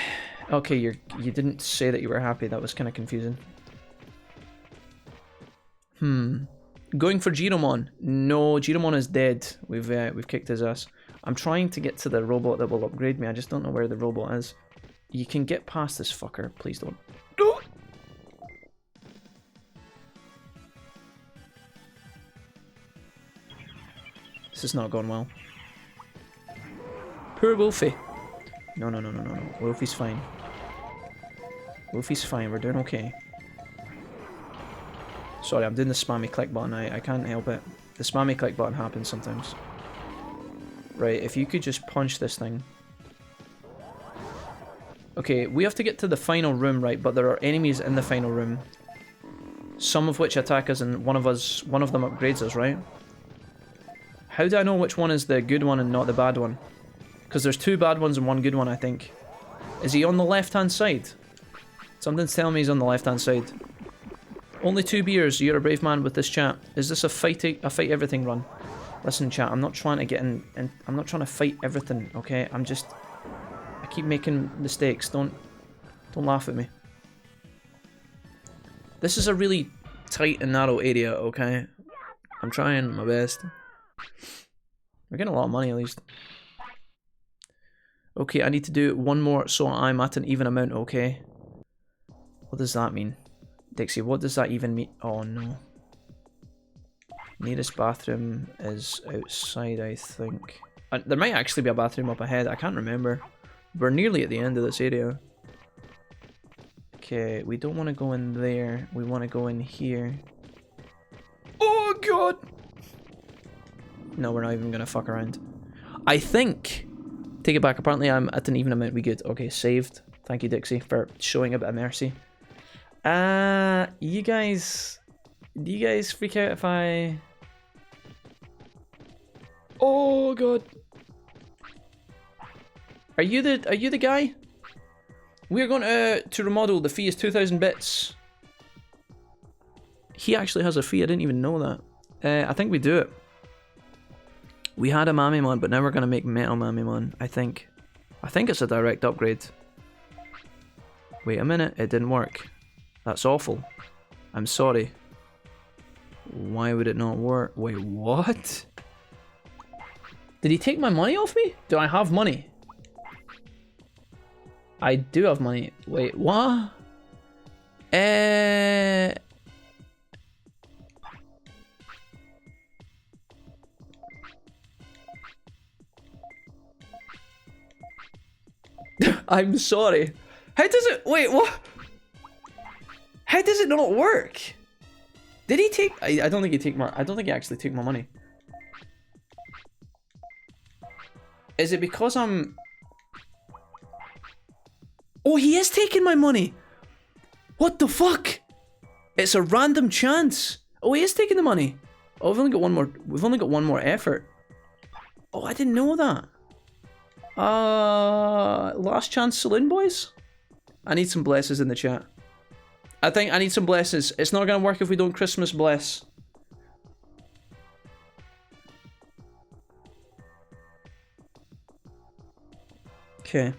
okay, you didn't say that you were happy, that was kinda confusing. Going for Giromon. No, Giromon is dead. We've kicked his ass. I'm trying to get to the robot that will upgrade me. I just don't know where the robot is. You can get past this fucker. Please don't. No! This is not going well. Poor Wolfie. No. Wolfie's fine. Wolfie's fine. We're doing okay. Sorry, I'm doing the spammy click button. I can't help it. The spammy click button happens sometimes. Right, if you could just punch this thing. Okay, we have to get to the final room, right? But there are enemies in the final room. Some of which attack us and one of them upgrades us, right? How do I know which one is the good one and not the bad one? Because there's 2 bad ones and 1 good one, I think. Is he on the left-hand side? Something's telling me he's on the left-hand side. Only 2 beers, you're a brave man with this chat. Is this a fight everything run? Listen, chat, I'm not trying to get in, and I'm not trying to fight everything, okay? I keep making mistakes, don't laugh at me. This is a really tight and narrow area, okay? I'm trying my best. We're getting a lot of money at least. Okay, I need to do 1 more so I'm at an even amount, okay? What does that mean? Dixie, what does that even mean? Oh no. Nearest bathroom is outside, I think. There might actually be a bathroom up ahead, I can't remember. We're nearly at the end of this area. Okay, we don't want to go in there. We want to go in here. Oh god! No, we're not even going to fuck around. I think... Take it back, apparently I'm at an even amount. We good. Okay, saved. Thank you, Dixie, for showing a bit of mercy. You guys... Do you guys freak out if I... Oh god. Are you the guy? We're going to remodel. The fee is 2,000 bits. He actually has a fee. I didn't even know that. I think we do it. We had a Mamimon, but now we're going to make Metal Mamimon, I think. I think it's a direct upgrade. Wait a minute. It didn't work. That's awful. I'm sorry. Why would it not work? Wait, what? Did he take my money off me? Do I have money? I do have money. Wait, what? I'm sorry. How does it... Wait, what? How does it not work? Did he take... I don't think he take my... I don't think he actually took my money. Is it because I'm... Oh, he is taking my money! What the fuck? It's a random chance. Oh, he is taking the money. Oh, we've only got one more... We've only got 1 more effort. Oh, I didn't know that. Last chance saloon, boys? I need some blesses in the chat. I think I need some blesses. It's not gonna work if we don't Christmas bless. Okay.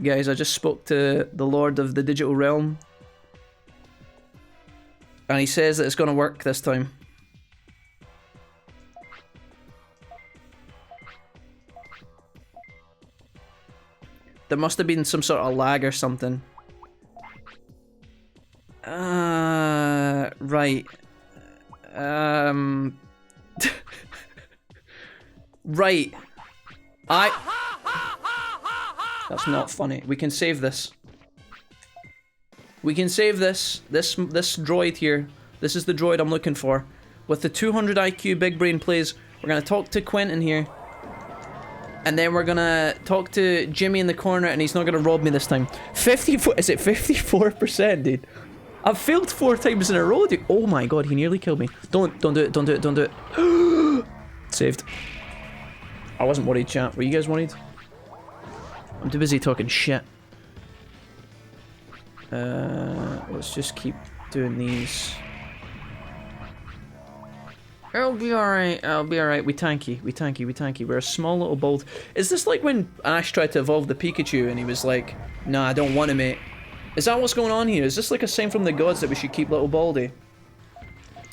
Guys, I just spoke to the Lord of the Digital Realm. And he says that it's gonna work this time. There must have been some sort of lag or something. Right. Right. That's not funny. We can save this. We can save this. This droid here. This is the droid I'm looking for. With the 200 IQ big brain plays, we're gonna talk to Quentin here. And then we're gonna talk to Jimmy in the corner, and he's not gonna rob me this time. 54, is it 54%, dude? I've failed 4 times in a row, dude. Oh my god, he nearly killed me. Don't do it, don't do it, don't do it. Saved. I wasn't worried, chat. Were you guys worried? I'm too busy talking shit. Let's just keep doing these. It'll be alright, I'll be alright. We tanky, we tanky, we tanky. We're a small little bald. Is this like when Ash tried to evolve the Pikachu and he was like, nah, I don't want to, mate. Is that what's going on here? Is this like a sign from the gods that we should keep little Baldy?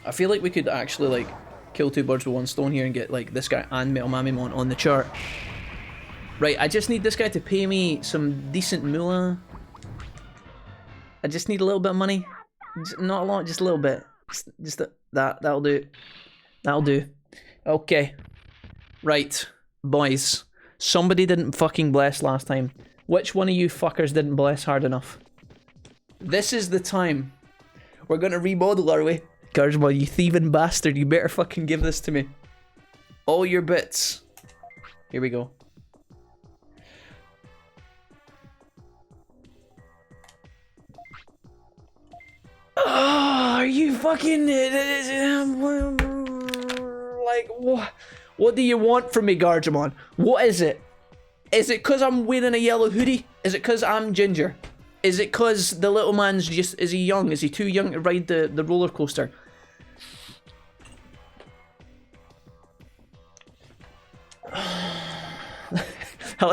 I feel like we could actually like kill 2 birds with 1 stone here and get like this guy and Metal Mamimon on the chart. Right, I just need this guy to pay me some decent moolah. I just need a little bit of money. Not a lot, just a little bit. Just that'll do. That'll do. Okay. Right, boys. Somebody didn't fucking bless last time. Which one of you fuckers didn't bless hard enough? This is the time. We're gonna remodel, are we? Gargemon, you thieving bastard, you better fucking give this to me. All your bits. Here we go. Oh, are you fucking... like, what do you want from me, Gargemon? What is it? Is it cause I'm wearing a yellow hoodie? Is it cause I'm ginger? Is it cause the little man's just... Is he young? Is he too young to ride the roller coaster? I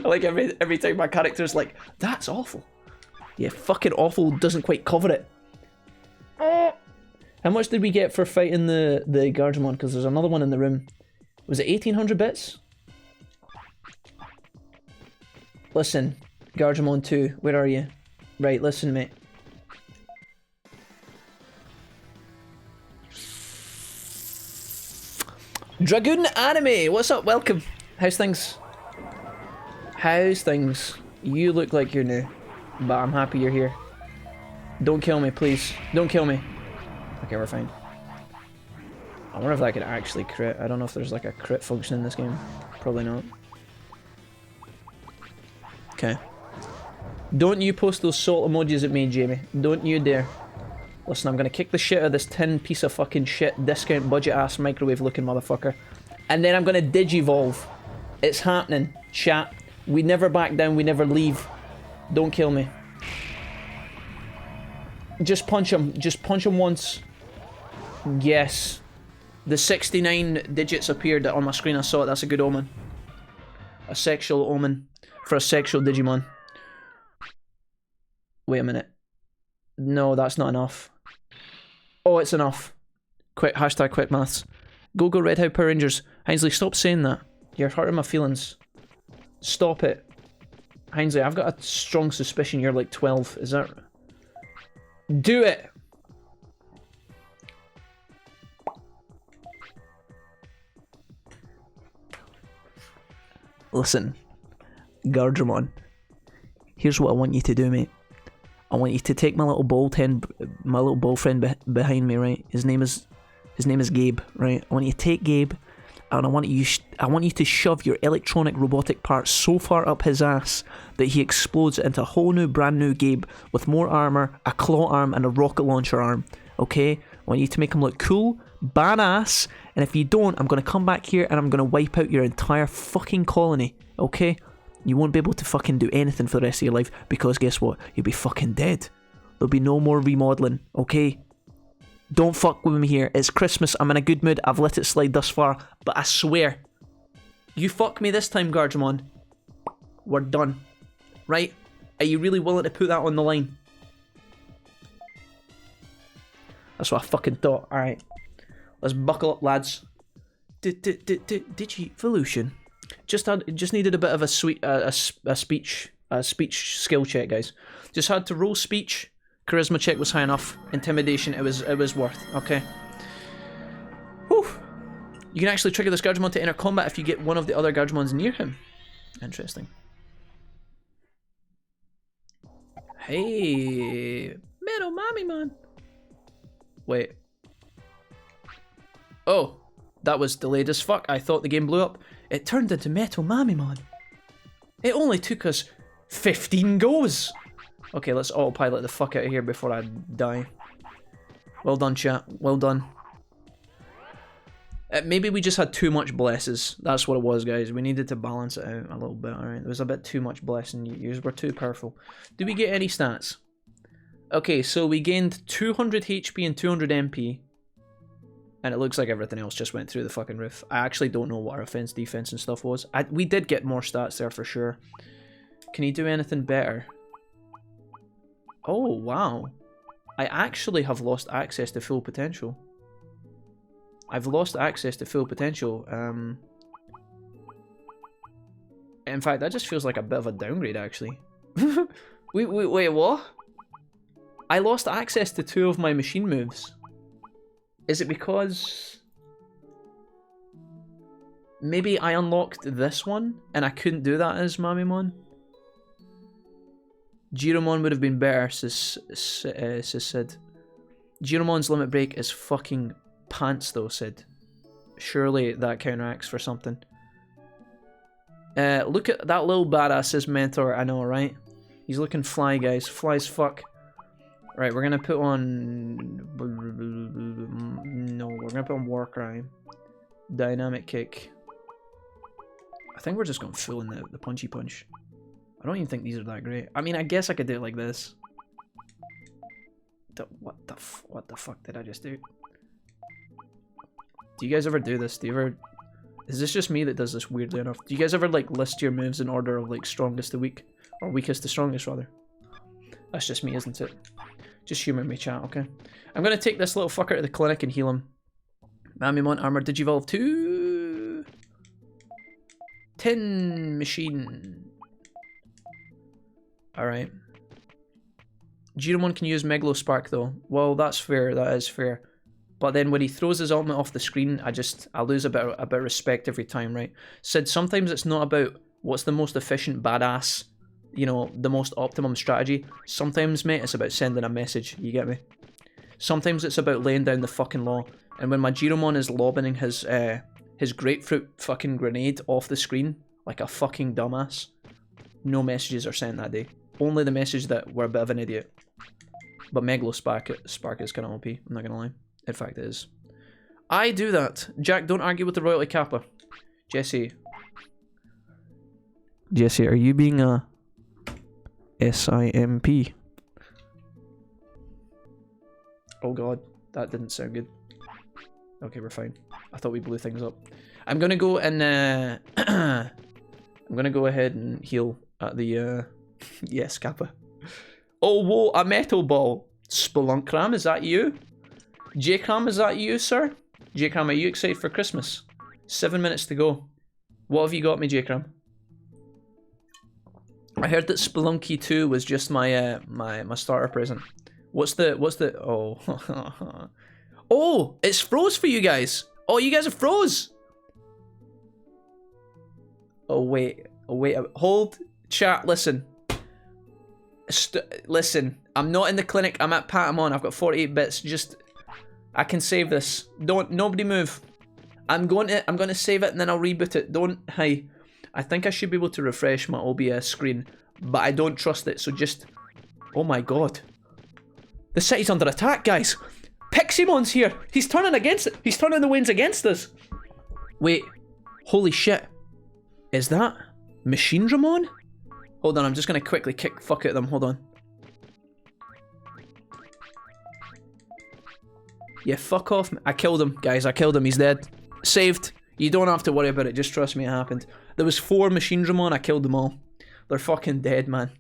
like every time my character's like, that's awful. Yeah, fucking awful doesn't quite cover it. How much did we get for fighting the Gargemon? Because there's another one in the room. Was it 1800 bits? Listen, Gargemon 2, where are you? Right, listen, mate. Dragoon Anime, what's up? Welcome. How's things? How's things? You look like you're new, but I'm happy you're here. Don't kill me, please. Don't kill me. Okay, we're fine. I wonder if I could actually crit. I don't know if there's like a crit function in this game. Probably not. Okay. Don't you post those salt emojis at me, Jamie. Don't you dare. Listen, I'm gonna kick the shit out of this tin piece of fucking shit, discount budget ass microwave looking motherfucker. And then I'm gonna digivolve. It's happening, chat. We never back down, we never leave. Don't kill me. Just punch him. Just punch him once. Yes. The 69 digits appeared on my screen. I saw it. That's a good omen. A sexual omen for a sexual Digimon. Wait a minute. No, that's not enough. Oh, it's enough. Quick, hashtag quick maths. Go Red House Power Rangers. Ainsley, stop saying that. You're hurting my feelings. Stop it. Ainsley, I've got a strong suspicion you're like 12. Is that... Do it! Listen, Gargemon. Here's what I want you to do, mate. I want you to take my little ball friend behind me, right? His name is Gabe, right? I want you to take Gabe, and I want you to shove your electronic robotic parts so far up his ass that he explodes into a whole new, brand new Gabe with more armor, a claw arm, and a rocket launcher arm. Okay? I want you to make him look cool, badass, and if you don't, I'm gonna come back here and I'm gonna wipe out your entire fucking colony. Okay? You won't be able to fucking do anything for the rest of your life because guess what? You'll be fucking dead. There'll be no more remodeling. Okay? Don't fuck with me here. It's Christmas. I'm in a good mood. I've let it slide thus far. But I swear, you fuck me this time, Gargemon, we're done. Right? Are you really willing to put that on the line? That's what I fucking thought. Alright. Let's buckle up, lads. Digivolution. Just needed a bit of a speech speech skill check, guys. Just had to roll speech. Charisma check was high enough. Intimidation, it was worth. Okay. Whew. You can actually trigger this Gardramon to enter combat if you get one of the other Gardramons near him. Interesting. Hey, Metal Mamimon. Wait. Oh, that was delayed as fuck. I thought the game blew up. It turned into Metal Mamimon. It only took us 15 goes. Okay, let's autopilot the fuck out of here before I die. Well done, chat. Well done. Maybe we just had too much blesses. That's what it was, guys. We needed to balance it out a little bit, alright? There was a bit too much blessing. You were too powerful. Do we get any stats? Okay, so we gained 200 HP and 200 MP. And it looks like everything else just went through the fucking roof. I actually don't know what our offense, defense, and stuff was. We did get more stats there for sure. Can he do anything better? Oh, wow. I actually have lost access to full potential. I've lost access to full potential. In fact, that just feels like a bit of a downgrade, actually. Wait, what? I lost access to 2 of my machine moves. Is it because... maybe I unlocked this one and I couldn't do that as Mamimon? Giromon would have been better, says Sid. Giromon's limit break is fucking pants though, Sid. Surely that counteracts for something. Look at that little badass, his mentor, I know, right? He's looking fly, guys. Fly as fuck. Right, we're gonna put on... no, we're gonna put on Warcry. Dynamic Kick. I think we're just going full in the punchy punch. I don't even think these are that great. I mean, I guess I could do it like this. What the fuck did I just do? Do you guys ever do this? Do you ever... is this just me that does this weirdly enough? Do you guys ever, like, list your moves in order of, like, strongest to weak? Or weakest to strongest, rather? That's just me, isn't it? Just humour me, chat, okay? I'm gonna take this little fucker to the clinic and heal him. Mamimon Armor Digivolve 2... 10 Machine... Alright. Giromon can use Megalospark though. Well, that's fair, that is fair. But then when he throws his ultimate off the screen, I lose a bit of respect every time, right? Sid, sometimes it's not about what's the most efficient badass, you know, the most optimum strategy. Sometimes, mate, it's about sending a message, you get me? Sometimes it's about laying down the fucking law. And when my Giromon is lobbing his grapefruit fucking grenade off the screen, like a fucking dumbass, no messages are sent that day. Only the message that we're a bit of an idiot. But Megalospark is kind of OP, I'm not gonna lie. In fact, it is. I do that. Jack, don't argue with the royalty kappa. Jesse, are you being a SIMP? Oh god, that didn't sound good. Okay, we're fine. I thought we blew things up. I'm gonna go and I'm gonna go ahead and heal at the yes, kappa. Oh whoa, a metal ball. Spelunkram, is that you? J-Cram, is that you, sir? J-Cram, are you excited for Christmas? 7 minutes to go. What have you got me, J-Cram? I heard that Spelunky 2 was just my my starter present. What's the oh oh, it's froze for you guys. Oh, you guys are froze. Oh wait, hold, chat, listen. Listen, I'm not in the clinic. I'm at Patamon. I've got 48 bits. Just, I can save this. Nobody move. I'm going to save it and then I'll reboot it. Hi. I think I should be able to refresh my OBS screen, but I don't trust it. So just, oh my god, the city's under attack, guys. Piximon's here. He's turning against it. He's turning the winds against us. Wait, holy shit. Is that Machine Dramon? Hold on, I'm just gonna quickly kick fuck at them. Hold on. Yeah, fuck off. I killed him, guys. I killed him. He's dead. Saved. You don't have to worry about it. Just trust me, it happened. There was 4 Machine Dramon. I killed them all. They're fucking dead, man.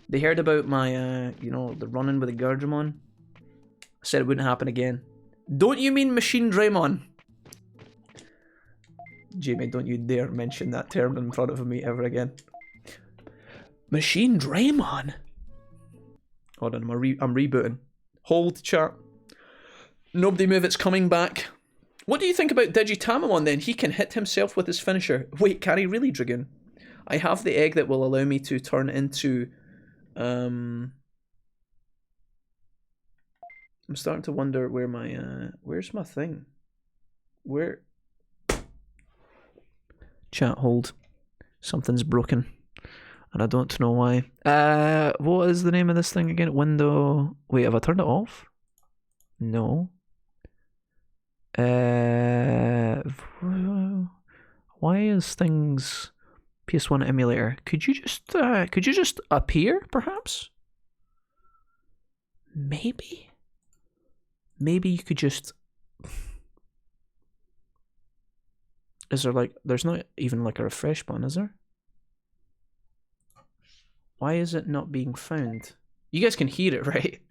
They heard about my, you know, the running with the Gardramon. I said it wouldn't happen again. Don't you mean Machine Draymon? Jamie, don't you dare mention that term in front of me ever again. Machine Draymon. Hold on, I'm rebooting. Hold, chat. Nobody move, it's coming back. What do you think about Digitamamon then? He can hit himself with his finisher. Wait, can he really, Dragoon? I have the egg that will allow me to turn into... I'm starting to wonder where my... where's my thing? Where... Chat, hold. Something's broken. And I don't know why. What is the name of this thing again? Window... Wait, have I turned it off? No. Why is things... PS1 emulator? Could you just appear, perhaps? Maybe? Maybe you could just... Is there like... There's not even like a refresh button, is there? Why is it not being found? You guys can hear it, right?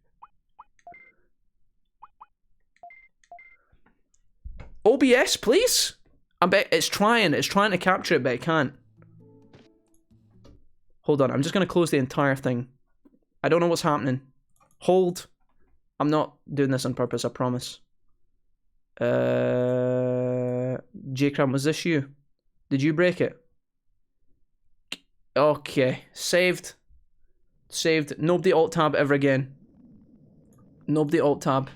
OBS, please? I bet it's trying to capture it, but it can't. Hold on, I'm just gonna close the entire thing. I don't know what's happening. Hold. I'm not doing this on purpose, I promise. J-Cram, was this you? Did you break it? Okay, saved. Saved. Nobody alt-tab ever again. Nobody alt-tab.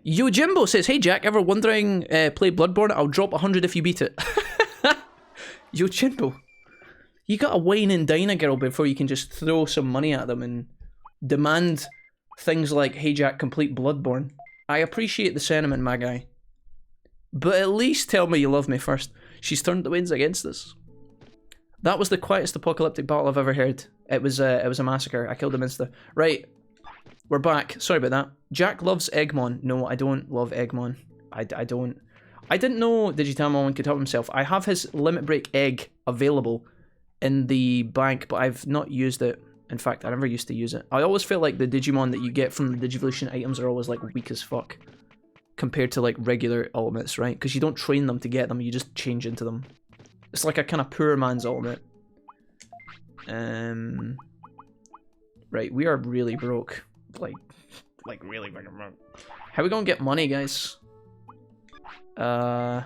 Yo Jimbo says, hey Jack, ever wondering play Bloodborne? I'll drop 100 if you beat it. Yo Jimbo. You gotta wine and dine a girl before you can just throw some money at them and demand things like, hey Jack, complete Bloodborne. I appreciate the sentiment, my guy. But at least tell me you love me first. She's turned the winds against us. That was the quietest apocalyptic battle I've ever heard. It was a massacre. I killed him insta. Right. We're back. Sorry about that. Jack loves Eggmon. No, I don't love Eggmon. I don't. I didn't know Digitamamon could help himself. I have his Limit Break egg available in the bank, but I've not used it. In fact, I never used to use it. I always feel like the Digimon that you get from the Digivolution items are always like weak as fuck compared to like regular ultimates, right? Because you don't train them to get them, you just change into them. It's like a kind of poor man's ultimate. Right, we are really broke. Like really fucking broke. How are we gonna get money, guys? I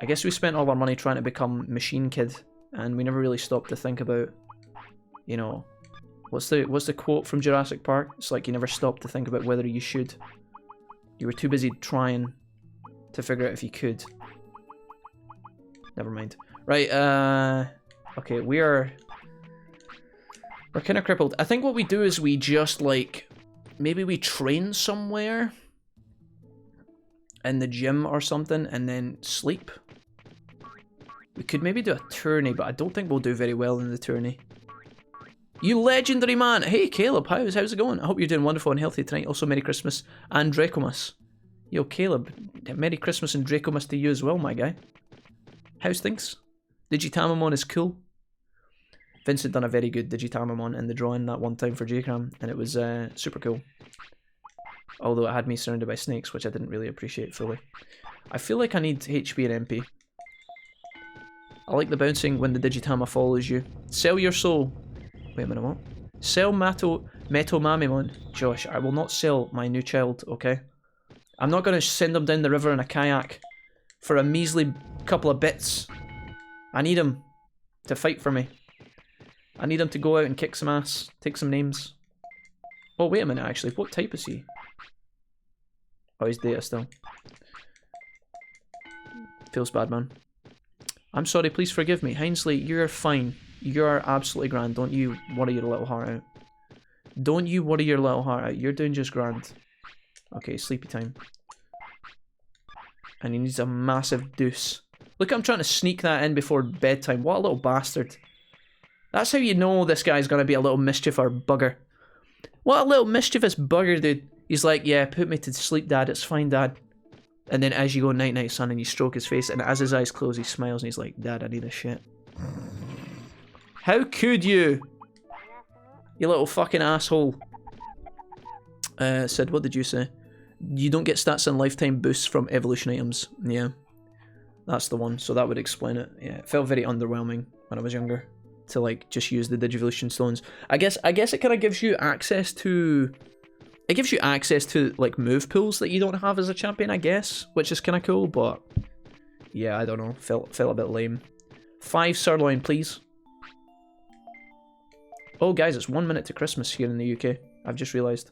guess we spent all our money trying to become Machine Kid, and we never really stopped to think about, you know, what's the quote from Jurassic Park? It's like you never stopped to think about whether you should. You were too busy trying to figure out if you could. Never mind. Right, okay, we're kind of crippled. I think what we do is we just, like, maybe we train somewhere in the gym or something and then sleep. We could maybe do a tourney, but I don't think we'll do very well in the tourney. You legendary man! Hey Caleb, how's it going? I hope you're doing wonderful and healthy tonight. Also, Merry Christmas and Dracomas. Yo, Caleb, Merry Christmas and Dracomas to you as well, my guy. How's things? Digitamamon is cool. Vincent done a very good Digitamamon in the drawing that one time for J-Cram, and it was super cool. Although it had me surrounded by snakes, which I didn't really appreciate fully. I feel like I need HP and MP. I like the bouncing when the Digitama follows you. Sell your soul. Wait a minute, what? Sell Metomamimon. Josh, I will not sell my new child, okay? I'm not going to send him down the river in a kayak for a measly couple of bits. I need him to fight for me. I need him to go out and kick some ass, take some names. Oh, wait a minute, actually. What type is he? Oh, he's data still. Feels bad, man. I'm sorry, please forgive me. Hinesley, you're fine. You're absolutely grand. Don't you worry your little heart out. Don't you worry your little heart out. You're doing just grand. Okay, sleepy time. And he needs a massive deuce. Look, I'm trying to sneak that in before bedtime. What a little bastard. That's how you know this guy's gonna be a little mischief or bugger. What a little mischievous bugger, dude. He's like, yeah, put me to sleep, Dad. It's fine, Dad. And then as you go, night night, son, and you stroke his face, and as his eyes close, he smiles and he's like, Dad, I need a shit. How could you? You little fucking asshole. Sid, what did you say? You don't get stats and lifetime boosts from evolution items. Yeah. That's the one, so that would explain it. Yeah, it felt very underwhelming when I was younger. to like just use the Digivolution stones. I guess it kind of gives you access to. It gives you access to like move pools that you don't have as a champion, I guess, which is kind of cool. But yeah, I don't know. Felt a bit lame. 5 sirloin, please. Oh, guys, it's 1 minute to Christmas here in the UK. I've just realised.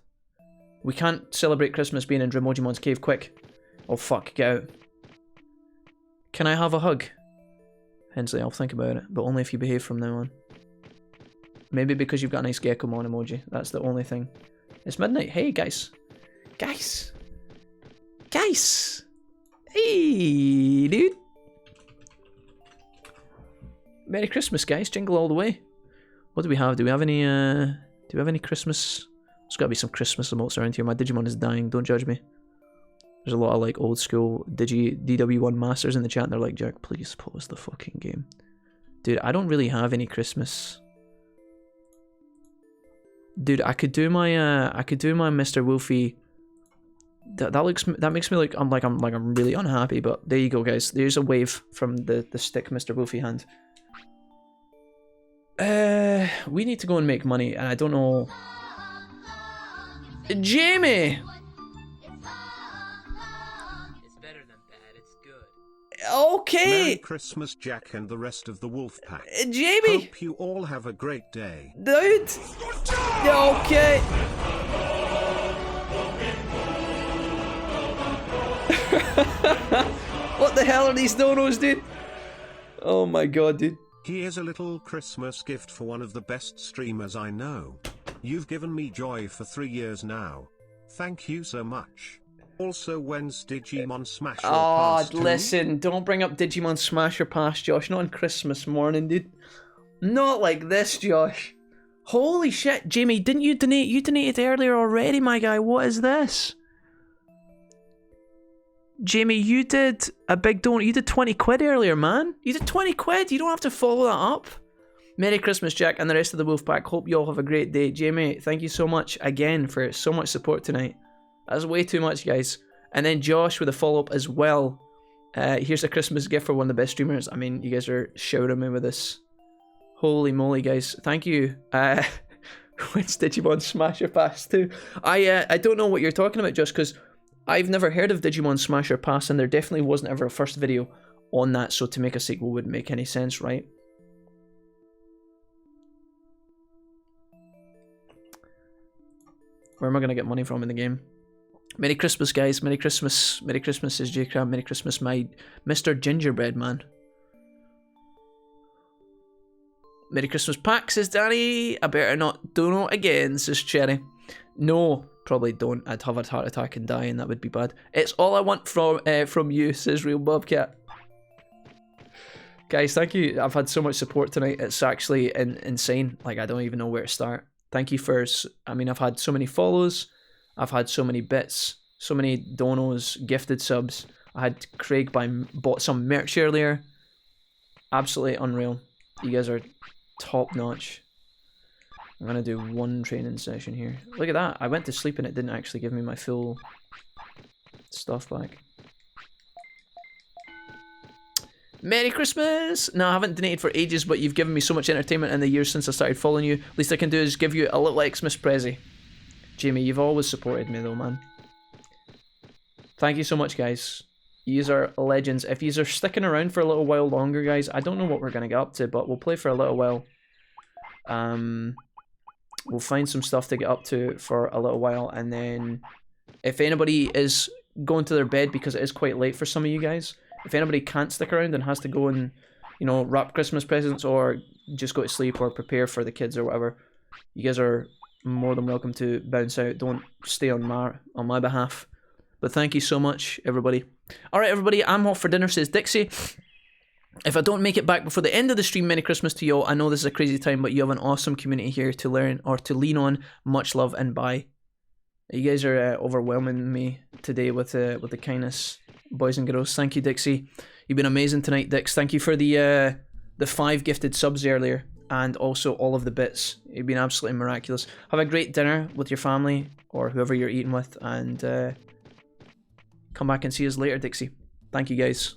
We can't celebrate Christmas being in Dramojimon's cave. Quick. Oh, fuck. Get out. Can I have a hug? Hensley, I'll think about it. But only if you behave from now on. Maybe because you've got a nice Geckomon emoji. That's the only thing. It's midnight. Hey, guys. Guys. Guys. Hey, dude. Merry Christmas, guys. Jingle all the way. What do we have? Do we have any Christmas? There's got to be some Christmas emotes around here. My Digimon is dying. Don't judge me. There's a lot of like old school DW1 masters in the chat and they're like, Jack, please pause the fucking game. Dude, I don't really have any Christmas. Dude, I could do my Mr. Wolfie. That makes me like I'm really unhappy, but there you go, guys. There's a wave from the stick Mr. Wolfie hand. We need to go and make money, and I don't know. Jamie! It's better than bad, it's good. Okay! Merry Christmas, Jack and the rest of the wolf pack. Jamie! Hope you all have a great day. Dude! Okay! What the hell are these donos, dude? Oh my god, dude. Here's a little Christmas gift for one of the best streamers I know. You've given me joy for 3 years now. Thank you so much. Also, when's Digimon Smash or Pass 2? Listen, don't bring up Digimon Smash or Pass, Josh. Not on Christmas morning, dude. Not like this, Josh. Holy shit, Jamie, didn't you donate? You donated earlier already, my guy. What is this? Jamie, you did a big donut. You did 20 quid earlier, man. You did 20 quid. You don't have to follow that up. Merry Christmas, Jack, and the rest of the Wolfpack. Hope you all have a great day. Jamie, thank you so much again for so much support tonight. That's way too much, guys. And then Josh with a follow-up as well. Here's a Christmas gift for one of the best streamers. I mean, you guys are showering me with this. Holy moly, guys. Thank you. When's Digimon Smash or Pass 2? I don't know what you're talking about, Josh, because I've never heard of Digimon Smash or Pass, and there definitely wasn't ever a first video on that, so to make a sequel wouldn't make any sense, right? Where am I going to get money from in the game? Merry Christmas, guys. Merry Christmas. Merry Christmas, says J-Crab. Merry Christmas, my Mr. Gingerbread Man. Merry Christmas, Pack, says Danny. I better not dono again, says Cherry. No, probably don't. I'd have a heart attack and die, and that would be bad. It's all I want from you, says Real Bobcat. Guys, thank you. I've had so much support tonight. It's actually insane. Like, I don't even know where to start. Thank you for... I mean, I've had so many follows. I've had so many bits. So many donos, gifted subs. I had Craig bought some merch earlier. Absolutely unreal. You guys are top notch. I'm going to do one training session here. Look at that. I went to sleep and it didn't actually give me my full stuff back. Merry Christmas! No, I haven't donated for ages, but you've given me so much entertainment in the years since I started following you. Least I can do is give you a little Xmas Prezi. Jamie, you've always supported me though, man. Thank you so much, guys. Yous are legends. If yous are sticking around for a little while longer, guys, I don't know what we're going to get up to, but we'll play for a little while. We'll find some stuff to get up to for a little while, and then if anybody is going to their bed, because it is quite late for some of you guys, if anybody can't stick around and has to go and, you know, wrap Christmas presents or just go to sleep or prepare for the kids or whatever, you guys are more than welcome to bounce out. Don't stay on my behalf. But thank you so much, everybody. Alright, everybody, I'm off for dinner, says Dixie. If I don't make it back before the end of the stream, Merry Christmas to you all. I know this is a crazy time, but you have an awesome community here to learn or to lean on. Much love and bye. You guys are overwhelming me today with the kindness, boys and girls. Thank you, Dixie. You've been amazing tonight, Dix. Thank you for the 5 gifted subs earlier, and also all of the bits. You've been absolutely miraculous. Have a great dinner with your family or whoever you're eating with, and come back and see us later, Dixie. Thank you, guys.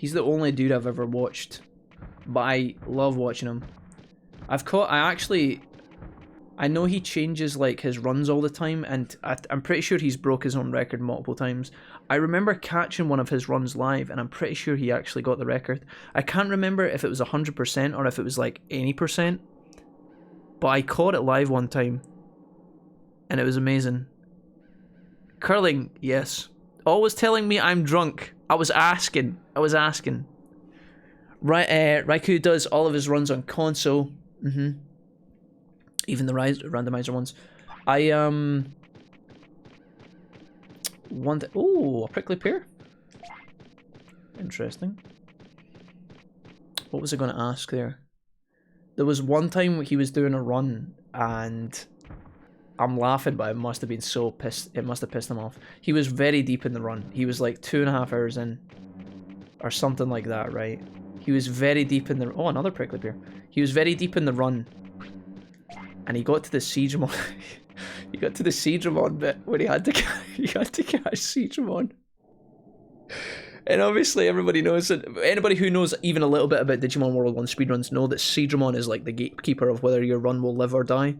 He's the only dude I've ever watched, but I love watching him. I know he changes like his runs all the time, and I'm pretty sure he's broke his own record multiple times. I remember catching one of his runs live, and I'm pretty sure he actually got the record. I can't remember if it was 100% or if it was like any percent, but I caught it live one time, and it was amazing. Curling, yes. Always telling me I'm drunk. I was asking. Raikou does all of his runs on console. Even the randomizer ones. I want. Oh, a prickly pear. Interesting. What was I going to ask there? There was one time he was doing a run, and I'm laughing, but it must have been so pissed. It must have pissed him off. He was very deep in the run. He was like 2.5 hours in, or something like that, right? He was very deep in the. Oh, another prickly pear. He was very deep in the run. And he got to the Siegramon. He got to the Siegramon bit where he had to catch Siegramon. And obviously everybody knows that, anybody who knows even a little bit about Digimon World 1 speedruns know that Siegramon is like the gatekeeper of whether your run will live or die.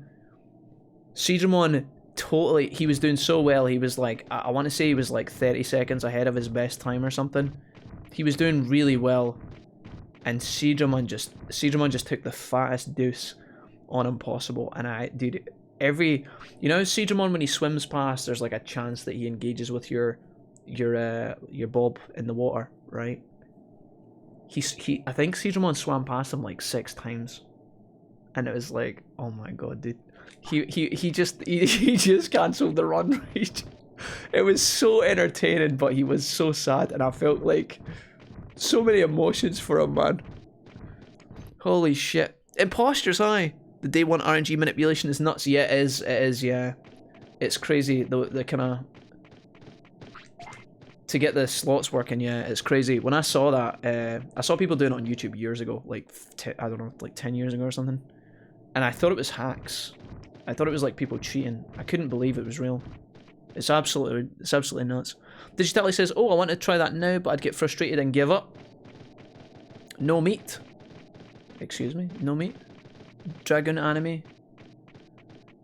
Siegramon totally, he was doing so well, he was like, I want to say he was like 30 seconds ahead of his best time or something. He was doing really well. And Siegramon just took the fattest deuce on him possible, and dude, you know, Siegramon, when he swims past, there's like a chance that he engages with your bob in the water, right? I think Siegramon swam past him like 6 times, and it was like, oh my god, dude, he just cancelled the run, right? It was so entertaining, but he was so sad, and I felt like so many emotions for him, man. Holy shit. Imposters, hi. The day 1 RNG manipulation is nuts. Yeah, it is, yeah. It's crazy, the kind of... To get the slots working, yeah, it's crazy. When I saw that, I saw people doing it on YouTube years ago, like, I don't know, like 10 years ago or something. And I thought it was hacks. I thought it was like people cheating. I couldn't believe it was real. It's absolutely nuts. Digitally says, oh, I want to try that now, but I'd get frustrated and give up. No meat. Excuse me, no meat. Dragon anime.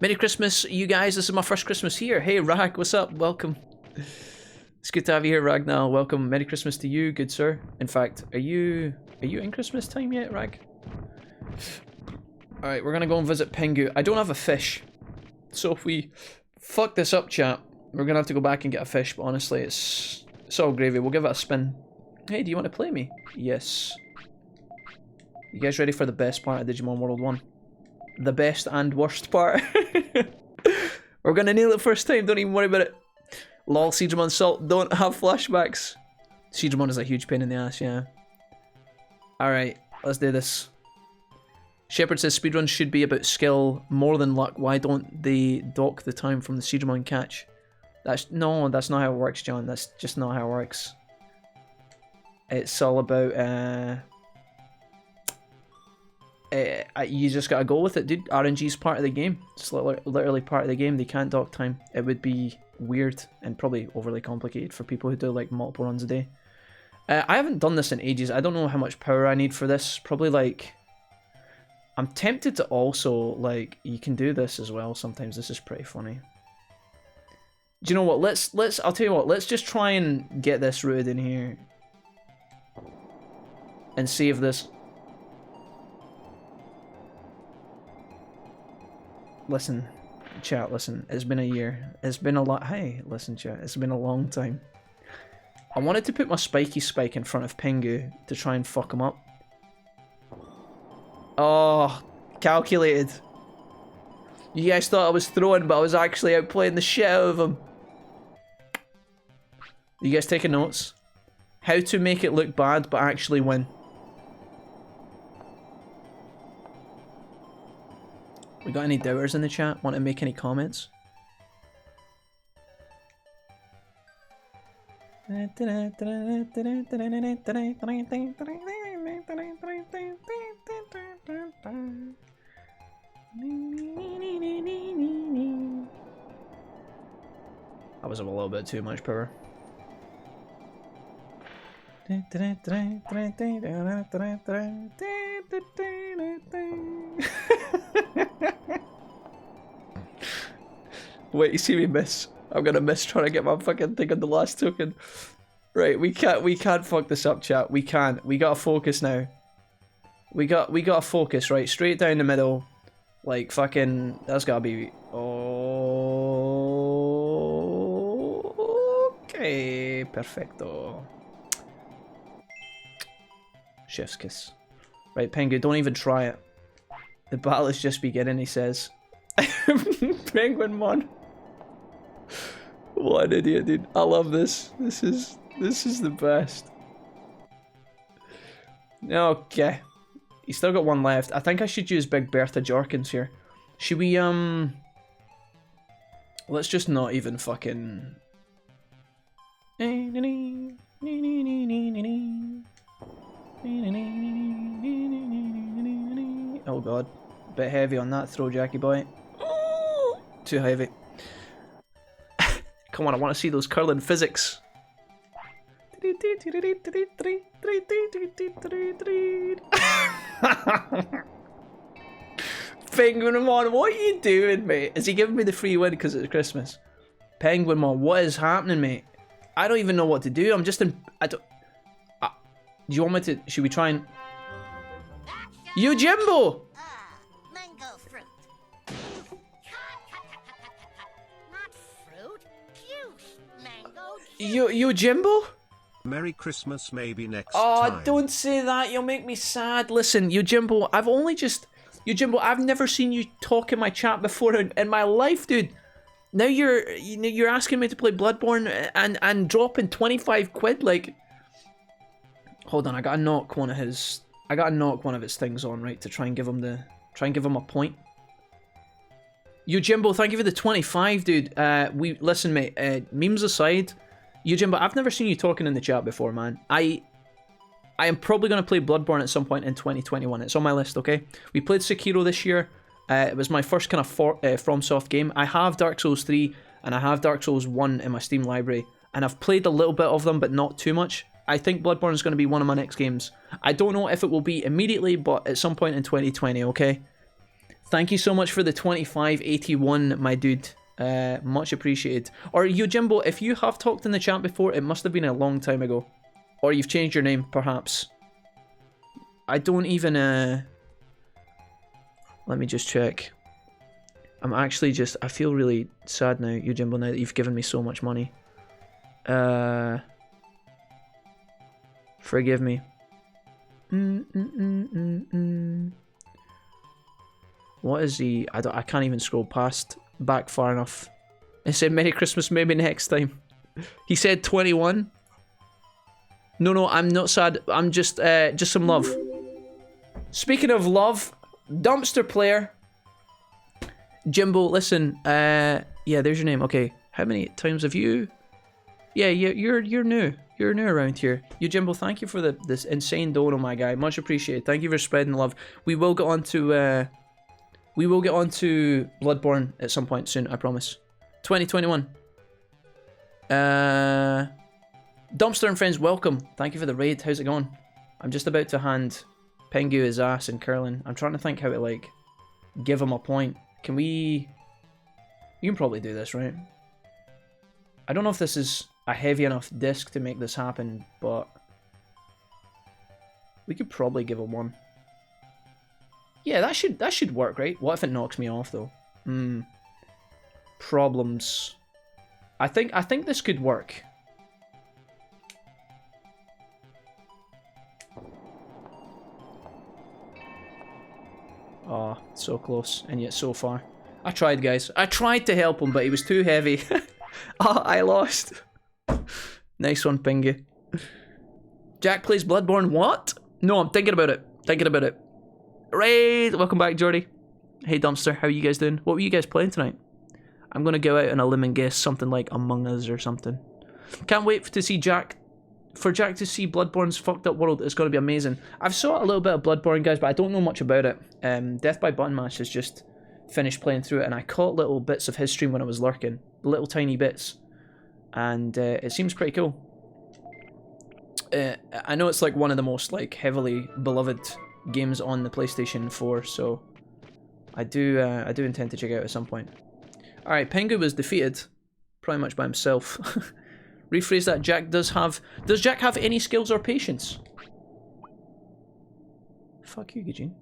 Merry Christmas, you guys. This is my first Christmas here. Hey, Rag, what's up? Welcome. It's good to have you here, Ragnar. Welcome. Merry Christmas to you, good sir. In fact, are you in Christmas time yet, Rag? Alright, we're gonna go and visit Pingu. I don't have a fish. So if we fuck this up, chat, we're gonna have to go back and get a fish, but honestly, it's all gravy. We'll give it a spin. Hey, do you want to play me? Yes. You guys ready for the best part of Digimon World 1? The best and worst part. We're gonna nail it first time, don't even worry about it. Lol, Siegramon Salt, don't have flashbacks. Siegramon is a huge pain in the ass, yeah. Alright, let's do this. Shepard says speedruns should be about skill more than luck. Why don't they dock the time from the Siegramon catch? That's not how it works, John. That's just not how it works. It's all about you just gotta go with it, dude. RNG's part of the game. It's literally part of the game. They can't dock time. It would be weird and probably overly complicated for people who do like multiple runs a day. I haven't done this in ages. I don't know how much power I need for this. Probably like... I'm tempted to also, like, you can do this as well sometimes. This is pretty funny. Do you know what? I'll tell you what, let's just try and get this rooted in here. And save this. Listen, chat, listen. It's been a year. It's been a lot. Hey, listen, chat. It's been a long time. I wanted to put my spiky spike in front of Pingu to try and fuck him up. Oh, calculated. You guys thought I was throwing, but I was actually outplaying the shit out of him. You guys taking notes? How to make it look bad, but actually win. We got any doubters in the chat? Want to make any comments? That was a little bit too much power. Wait, you see me miss. I'm gonna miss trying to get my fucking thing on the last token. Right, we can't fuck this up, chat. We can't. We gotta focus now. We gotta focus, right? Straight down the middle. Like fucking that's gotta be okay. Perfecto. Chef's kiss. Right, Pengu, don't even try it. The battle is just beginning, he says. Penguinmon. What an idiot, dude. I love this. This is the best. Okay. He's still got one left. I think I should use Big Bertha Jorkins here. Should we, let's just not even fucking... Oh god. Bit heavy on that throw, Jackie boy. Too heavy. Come on, I want to see those curling physics. Penguinmon, what are you doing, mate? Is he giving me the free win because it's Christmas? Penguinmon, what is happening, mate? I don't even know what to do. I'm just in... I don't... do you want me to... Should we try and... Yojimbo! Mango fruit. Not fruit, juice. Mango juice. Yojimbo? Merry Christmas maybe next time. time. Don't say that. You'll make me sad. Listen, Yojimbo, I've only just... Yojimbo, I've never seen you talk in my chat before in my life, dude. Now you're asking me to play Bloodborne and dropping 25 quid, like... Hold on, I gotta knock one of his things on, right, to try and give him a point. Yojimbo, thank you for the 25, dude. Listen, mate, memes aside, Yojimbo, I've never seen you talking in the chat before, man. I am probably going to play Bloodborne at some point in 2021. It's on my list, okay? We played Sekiro this year. It was my first kind of FromSoft game. I have Dark Souls 3 and I have Dark Souls 1 in my Steam library. And I've played a little bit of them, but not too much. I think Bloodborne is going to be one of my next games. I don't know if it will be immediately, but at some point in 2020, okay? Thank you so much for the 2581, my dude. Much appreciated. Or Yojimbo, if you have talked in the chat before, it must have been a long time ago. Or you've changed your name, perhaps. I don't even, let me just check. I'm actually just... I feel really sad now, Yojimbo, now that you've given me so much money. Forgive me. What is he? I can't even scroll past back far enough. It said Merry Christmas maybe next time. He said 21. No, I'm not sad. I'm just some love. Speaking of love, Dumpster Player. Jimbo, listen, yeah, there's your name. Okay, how many times have you... Yeah, you're new. You're new around here. Jimbo, thank you for this insane dono, my guy. Much appreciated. Thank you for spreading love. We will get on to Bloodborne at some point soon, I promise. 2021. Dumpster and friends, welcome. Thank you for the raid. How's it going? I'm just about to hand Pengu his ass in curling. I'm trying to think how to, like, give him a point. Can we... You can probably do this, right? I don't know if this is a heavy enough disc to make this happen, but... we could probably give him one. Yeah, that should work, right? What if it knocks me off, though? Problems. I think this could work. Oh, so close, and yet so far. I tried, guys. I tried to help him, but he was too heavy. Oh, I lost. Nice one, Pingy. Jack plays Bloodborne. What? No, I'm thinking about it. Right, welcome back, Jordy. Hey, Dumpster, how are you guys doing? What were you guys playing tonight? I'm gonna go out on a limb and guess something like Among Us or something. Can't wait to see Jack... For Jack to see Bloodborne's fucked up world. It's gonna be amazing. I've saw a little bit of Bloodborne, guys, but I don't know much about it. Death by Button Mash has just finished playing through it, and I caught little bits of his stream when I was lurking. Little tiny bits. And it seems pretty cool. I know it's like one of the most like heavily beloved games on the PlayStation 4, so I do intend to check it out at some point. All right, Pengu was defeated pretty much by himself. Rephrase that. Does Jack have any skills or patience? Fuck you, Eugene.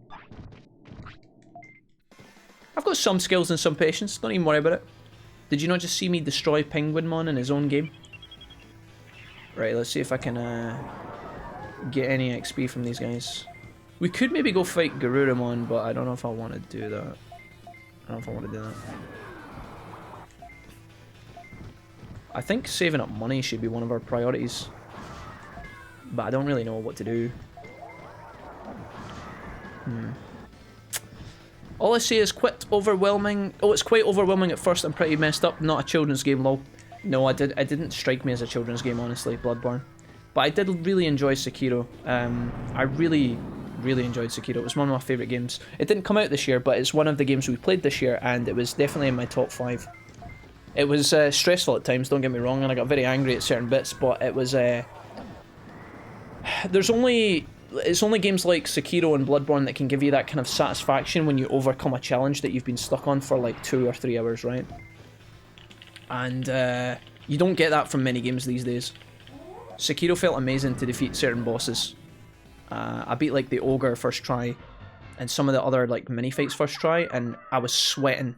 I've got some skills and some patience. Don't even worry about it. Did you not just see me destroy Penguinmon in his own game? Right, let's see if I can get any XP from these guys. We could maybe go fight Garurumon, but I don't know if I want to do that. I don't know if I want to do that. I think saving up money should be one of our priorities. But I don't really know what to do. All I say is quite overwhelming. Oh, it's quite overwhelming at first. I'm pretty messed up. Not a children's game, lol. No, it didn't strike me as a children's game, honestly, Bloodborne. But I did really enjoy Sekiro. I really enjoyed Sekiro. It was one of my favourite games. It didn't come out this year, but it's one of the games we played this year, and it was definitely in my top 5. It was stressful at times, don't get me wrong, and I got very angry at certain bits, but it was... It's only games like Sekiro and Bloodborne that can give you that kind of satisfaction when you overcome a challenge that you've been stuck on for like 2 or 3 hours, right? And you don't get that from many games these days. Sekiro felt amazing to defeat certain bosses. I beat like the ogre first try, and some of the other like mini fights first try, and I was sweating.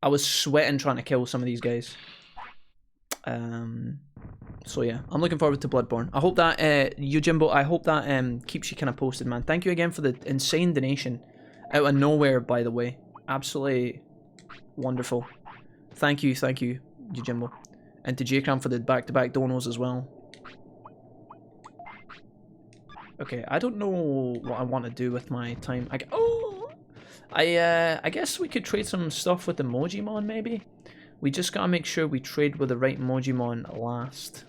I was sweating trying to kill some of these guys. So yeah, I'm looking forward to Bloodborne. I hope that, Yojimbo, I hope that keeps you kind of posted, man. Thank you again for the insane donation. Out of nowhere, by the way. Absolutely wonderful. Thank you, Yojimbo. And to J-Cram for the back-to-back donos as well. Okay, I don't know what I want to do with my time. I guess we could trade some stuff with the Mojimon, maybe? We just gotta make sure we trade with the right Mojimon last.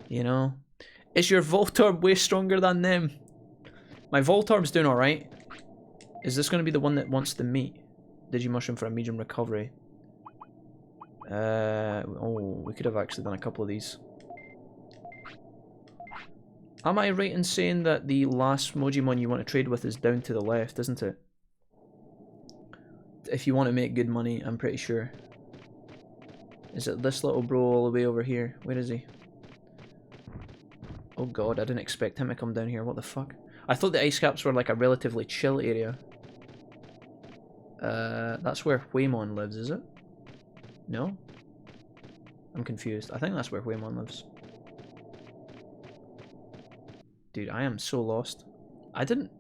You know? Is your Voltorb way stronger than them? My Voltorb's doing alright. Is this gonna be the one that wants to meet? Digimushroom for a medium recovery. Oh, we could have actually done a couple of these. Am I right in saying that the last Mojimon you want to trade with is down to the left, isn't it? If you want to make good money, I'm pretty sure. Is it this little bro all the way over here? Where is he? Oh god, I didn't expect him to come down here. What the fuck? I thought the ice caps were like a relatively chill area. That's where Huemon lives, is it? No? I'm confused. I think that's where Huemon lives. Dude, I am so lost. I didn't...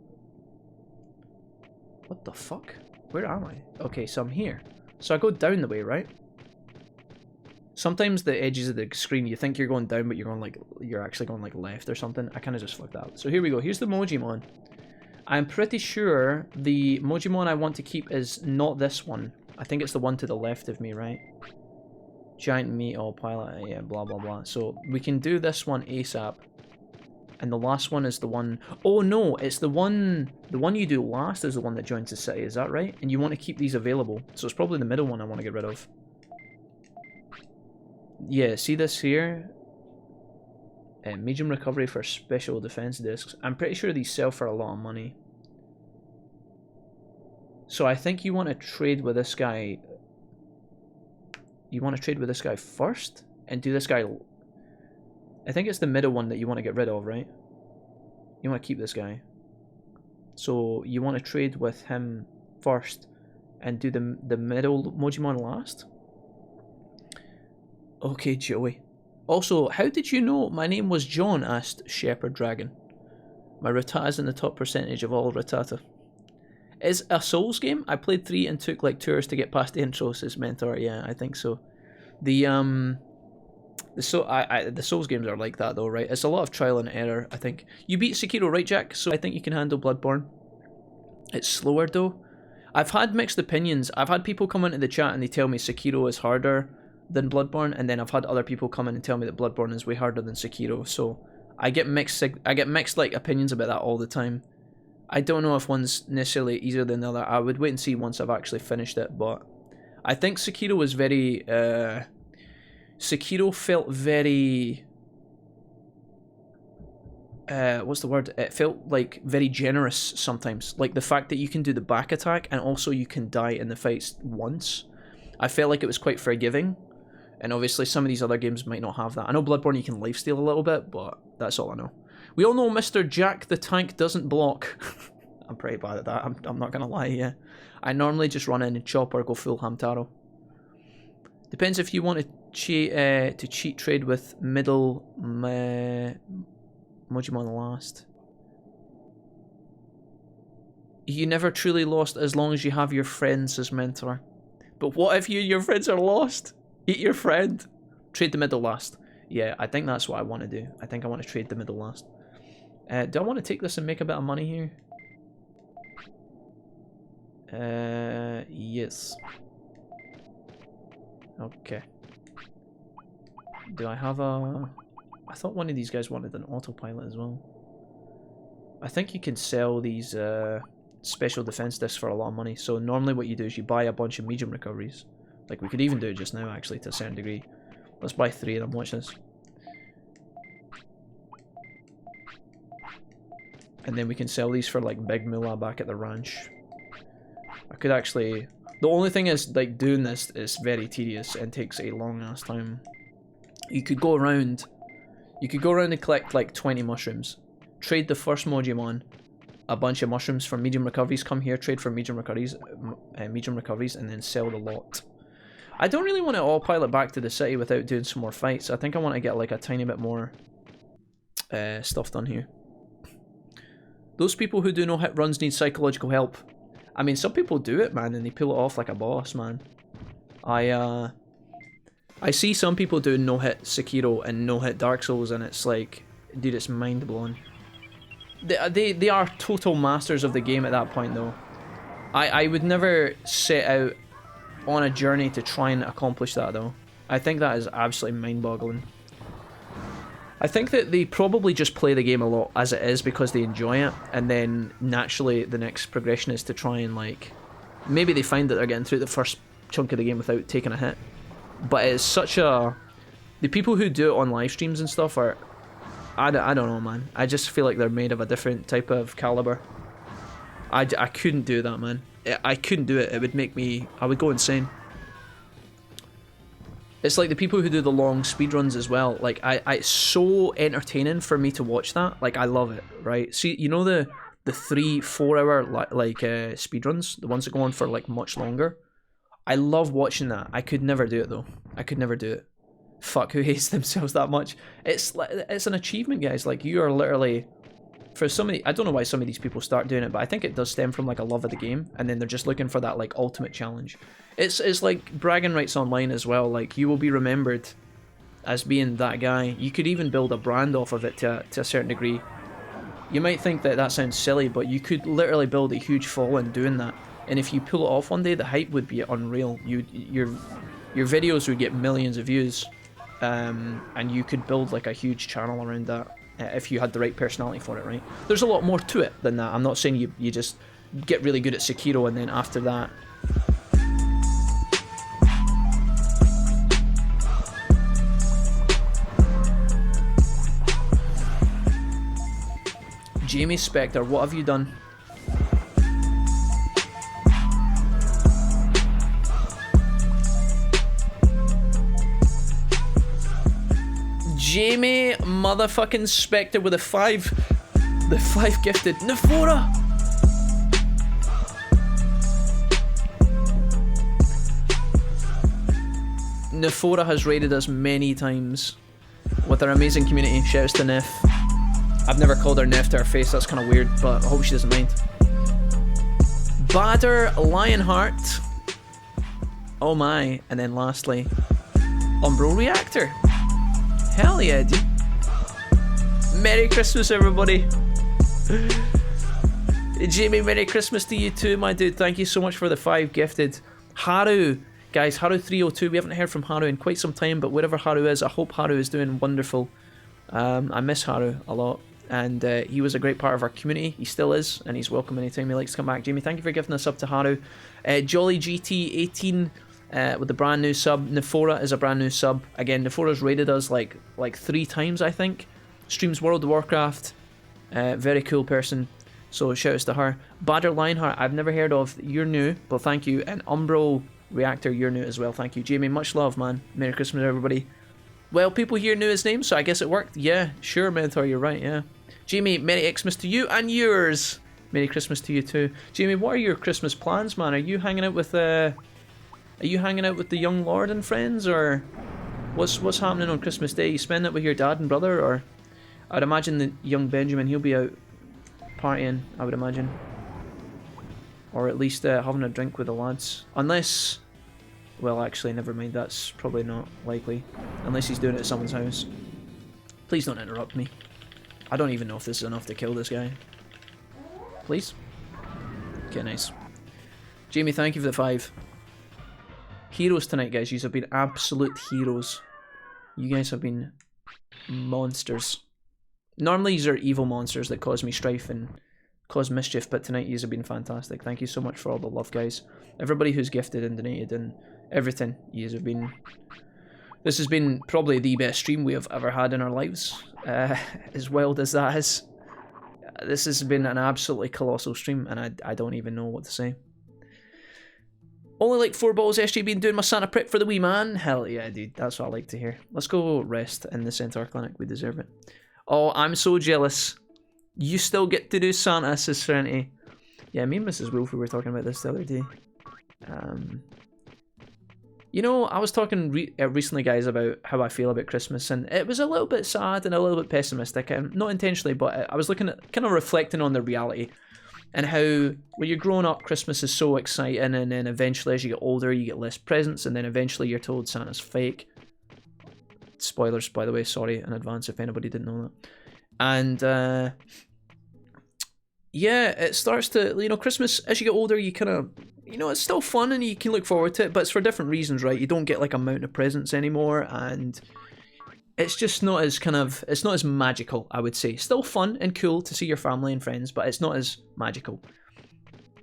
What the fuck? Where am I? Okay, so I'm here. So I go down the way, right? Sometimes the edges of the screen, you think you're going down, but you're going like... You're actually going like left or something. I kind of just fucked that. So here we go. Here's the Mojimon. I'm pretty sure the Mojimon I want to keep is not this one. I think it's the one to the left of me, right? Giant meat, all pilot, yeah, blah, blah, blah. So we can do this one ASAP. And the last one is the one... Oh no, it's the one you do last is the one that joins the city, is that right? And you want to keep these available. So it's probably the middle one I want to get rid of. Yeah, see this here? Medium recovery for special defense discs. I'm pretty sure these sell for a lot of money. So I think you want to trade with this guy... You want to trade with this guy first? And do this guy... I think it's the middle one that you want to get rid of, right? You want to keep this guy. So you want to trade with him first and do the middle Mojimon last? Okay, Joey. Also, how did you know my name was John? Asked Shepherd Dragon. My Rattata's in the top percentage of all Rattata. Is a Souls game? I played 3 and took like 2 hours to get past the intro, says Mentor. Yeah, I think so. The Souls games are like that though, right? It's a lot of trial and error, I think. You beat Sekiro, right, Jack? So I think you can handle Bloodborne. It's slower though. I've had mixed opinions. I've had people come into the chat and they tell me Sekiro is harder than Bloodborne, and then I've had other people come in and tell me that Bloodborne is way harder than Sekiro. So I get mixed like opinions about that all the time. I don't know if one's necessarily easier than the other. I would wait and see once I've actually finished it, but I think Sekiro was very... Sekiro felt very... what's the word? It felt like very generous sometimes. Like the fact that you can do the back attack and also you can die in the fights once. I felt like it was quite forgiving. And obviously some of these other games might not have that. I know Bloodborne you can lifesteal a little bit, but that's all I know. We all know Mr. Jack the Tank doesn't block. I'm pretty bad at that, I'm not gonna lie, yeah. I normally just run in and chop or go full Hamtaro. Depends if you want to cheat trade with middle Mojimon last. You never truly lost as long as you have your friends as mentor. But what if your friends are lost? Eat your friend. Trade the middle last. Yeah, I think that's what I want to do. I think I want to trade the middle last. Do I want to take this and make a bit of money here? Yes. Okay. Do I have a... I thought one of these guys wanted an autopilot as well. I think you can sell these special defense discs for a lot of money. So normally what you do is you buy a bunch of medium recoveries. Like we could even do it just now actually to a certain degree. Let's buy 3 of them, watch this. And then we can sell these for like big moolah back at the ranch. I could actually... The only thing is, like, doing this is very tedious and takes a long ass time. You could go around and collect like 20 mushrooms. Trade the first Mojimon a bunch of mushrooms for medium recoveries. Come here, trade for medium recoveries, and then sell the lot. I don't really want to autopilot back to the city without doing some more fights. I think I want to get like a tiny bit more stuff done here. Those people who do no-hit runs need psychological help. I mean, some people do it, man, and they pull it off like a boss, man. I see some people doing no-hit Sekiro and no-hit Dark Souls, and it's like, dude, it's mind-blowing. They are total masters of the game at that point, though. I would never set out on a journey to try and accomplish that, though. I think that is absolutely mind-boggling. I think that they probably just play the game a lot as it is because they enjoy it, and then naturally the next progression is to try and, like, maybe they find that they're getting through the first chunk of the game without taking a hit. But it's such a... The people who do it on live streams and stuff are... I don't know, man. I just feel like they're made of a different type of caliber. I couldn't do that, man. I couldn't do it. It would make me... I would go insane. It's like the people who do the long speedruns as well. Like, it's so entertaining for me to watch that. Like, I love it, right? See, you know the 3-4 hour, like, speedruns? The ones that go on for, like, much longer? I love watching that. I could never do it, though. I could never do it. Fuck, who hates themselves that much? It's an achievement, guys. Like, you are literally... For some of the... I don't know why some of these people start doing it, but I think it does stem from, like, a love of the game, and then they're just looking for that, like, ultimate challenge. It's like bragging rights online as well. Like, you will be remembered as being that guy. You could even build a brand off of it to a certain degree. You might think that sounds silly, but you could literally build a huge following doing that. And if you pull it off one day, the hype would be unreal. Your videos would get millions of views, and you could build like a huge channel around that if you had the right personality for it, right? There's a lot more to it than that. I'm not saying you just get really good at Sekiro and then after that... Jamie Spectre, what have you done? Jamie motherfucking Spectre with the 5 gifted. Nefora! Nefora has raided us many times with our amazing community. Shouts to Nef. I've never called her Nef to her face, that's kind of weird, but I hope she doesn't mind. Badder Lionheart. Oh my. And then lastly, Umbro Reactor. Hell yeah, dude. Merry Christmas, everybody. Jamie, Merry Christmas to you too, my dude. Thank you so much for the 5 gifted. Haru. Guys, Haru302. We haven't heard from Haru in quite some time, but wherever Haru is, I hope Haru is doing wonderful. I miss Haru a lot. And he was a great part of our community. He still is, and he's welcome anytime he likes to come back. Jamie, thank you for giving us up to Haru. Jolly GT18 with the brand new sub. Nefora is a brand new sub. Again, Nefora's raided us like 3 times, I think. Streams World of Warcraft, Very cool person. So shout-outs to her. Badger Lionheart, I've never heard of. You're new, but thank you. And Umbro Reactor, you're new as well. Thank you. Jamie, much love, man. Merry Christmas, everybody. Well, people here knew his name, so I guess it worked. Yeah, sure, Mentor, you're right, yeah. Jamie, Merry Xmas to you and yours. Merry Christmas to you too. Jamie, what are your Christmas plans, man? Are you hanging out with the young lord and friends, or what's happening on Christmas Day? You spend it with your dad and brother, or I'd imagine the young Benjamin, he'll be out partying, I would imagine, or at least having a drink with the lads. Unless, well, actually, never mind. That's probably not likely, unless he's doing it at someone's house. Please don't interrupt me. I don't even know if this is enough to kill this guy. Please? Okay, nice. Jamie, thank you for the 5. Heroes tonight, guys. You have been absolute heroes. You guys have been monsters. Normally, these are evil monsters that cause me strife and cause mischief, but tonight you have been fantastic. Thank you so much for all the love, guys. Everybody who's gifted and donated and everything. You have been... This has been probably the best stream we have ever had in our lives. As wild as that is. This has been an absolutely colossal stream, and I don't even know what to say. Only like 4 balls SG been doing my Santa prep for the wee man? Hell yeah, dude. That's what I like to hear. Let's go rest in the Centaur Clinic. We deserve it. Oh, I'm so jealous. You still get to do Santa, says Serenity. Yeah, me and Mrs. Wolf, we were talking about this the other day. You know, I was talking recently, guys, about how I feel about Christmas, and it was a little bit sad and a little bit pessimistic. Not intentionally, but I was looking at, kind of reflecting on the reality, and how when you're growing up, Christmas is so exciting, and then eventually as you get older, you get less presents, and then eventually you're told Santa's fake. Spoilers, by the way, sorry in advance if anybody didn't know that. And, yeah, it starts to, you know, Christmas, as you get older, you kind of, you know, it's still fun and you can look forward to it, but it's for different reasons, right? You don't get, like, a mountain of presents anymore, and it's just not as kind of, it's not as magical, I would say. Still fun and cool to see your family and friends, but it's not as magical.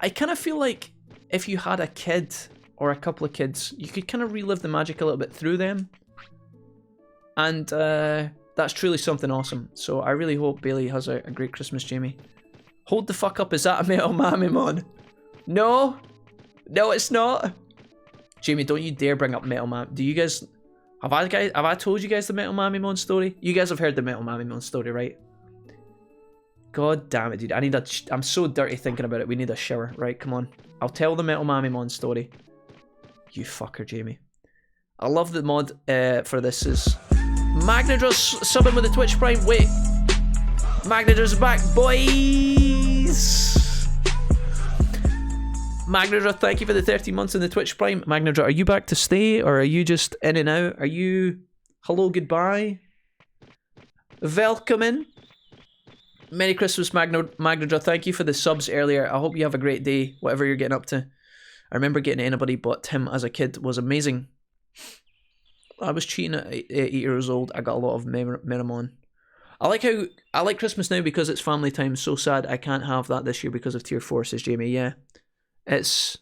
I kind of feel like if you had a kid or a couple of kids, you could kind of relive the magic a little bit through them. And that's truly something awesome. So I really hope Bailey has a great Christmas, Jamie. Hold the fuck up, is that a Metal Mamimon? No! No, it's not! Jamie, don't you dare bring up Metal Mam. Do you guys... Have I told you guys the Metal Mamimon story? You guys have heard the Metal Mamimon story, right? God damn it, dude. I'm so dirty thinking about it. We need a shower. Right, come on. I'll tell the Metal Mamimon story. You fucker, Jamie. I love the mod for this is... Magnadros subbing with the Twitch Prime. Wait. Magnadros back, boys! Magnadra, thank you for the 30 months in the Twitch Prime. Magnadra, are you back to stay, or are you just in and out? Are you... Hello, goodbye? Welcome in. Merry Christmas, Magnadra. Thank you for the subs earlier. I hope you have a great day, whatever you're getting up to. I remember getting anybody but him as a kid was amazing. I was cheating at 8 years old. I got a lot of Meramon. I like Christmas now because it's family time. So sad I can't have that this year because of Tier 4, says Jamie. Yeah. It's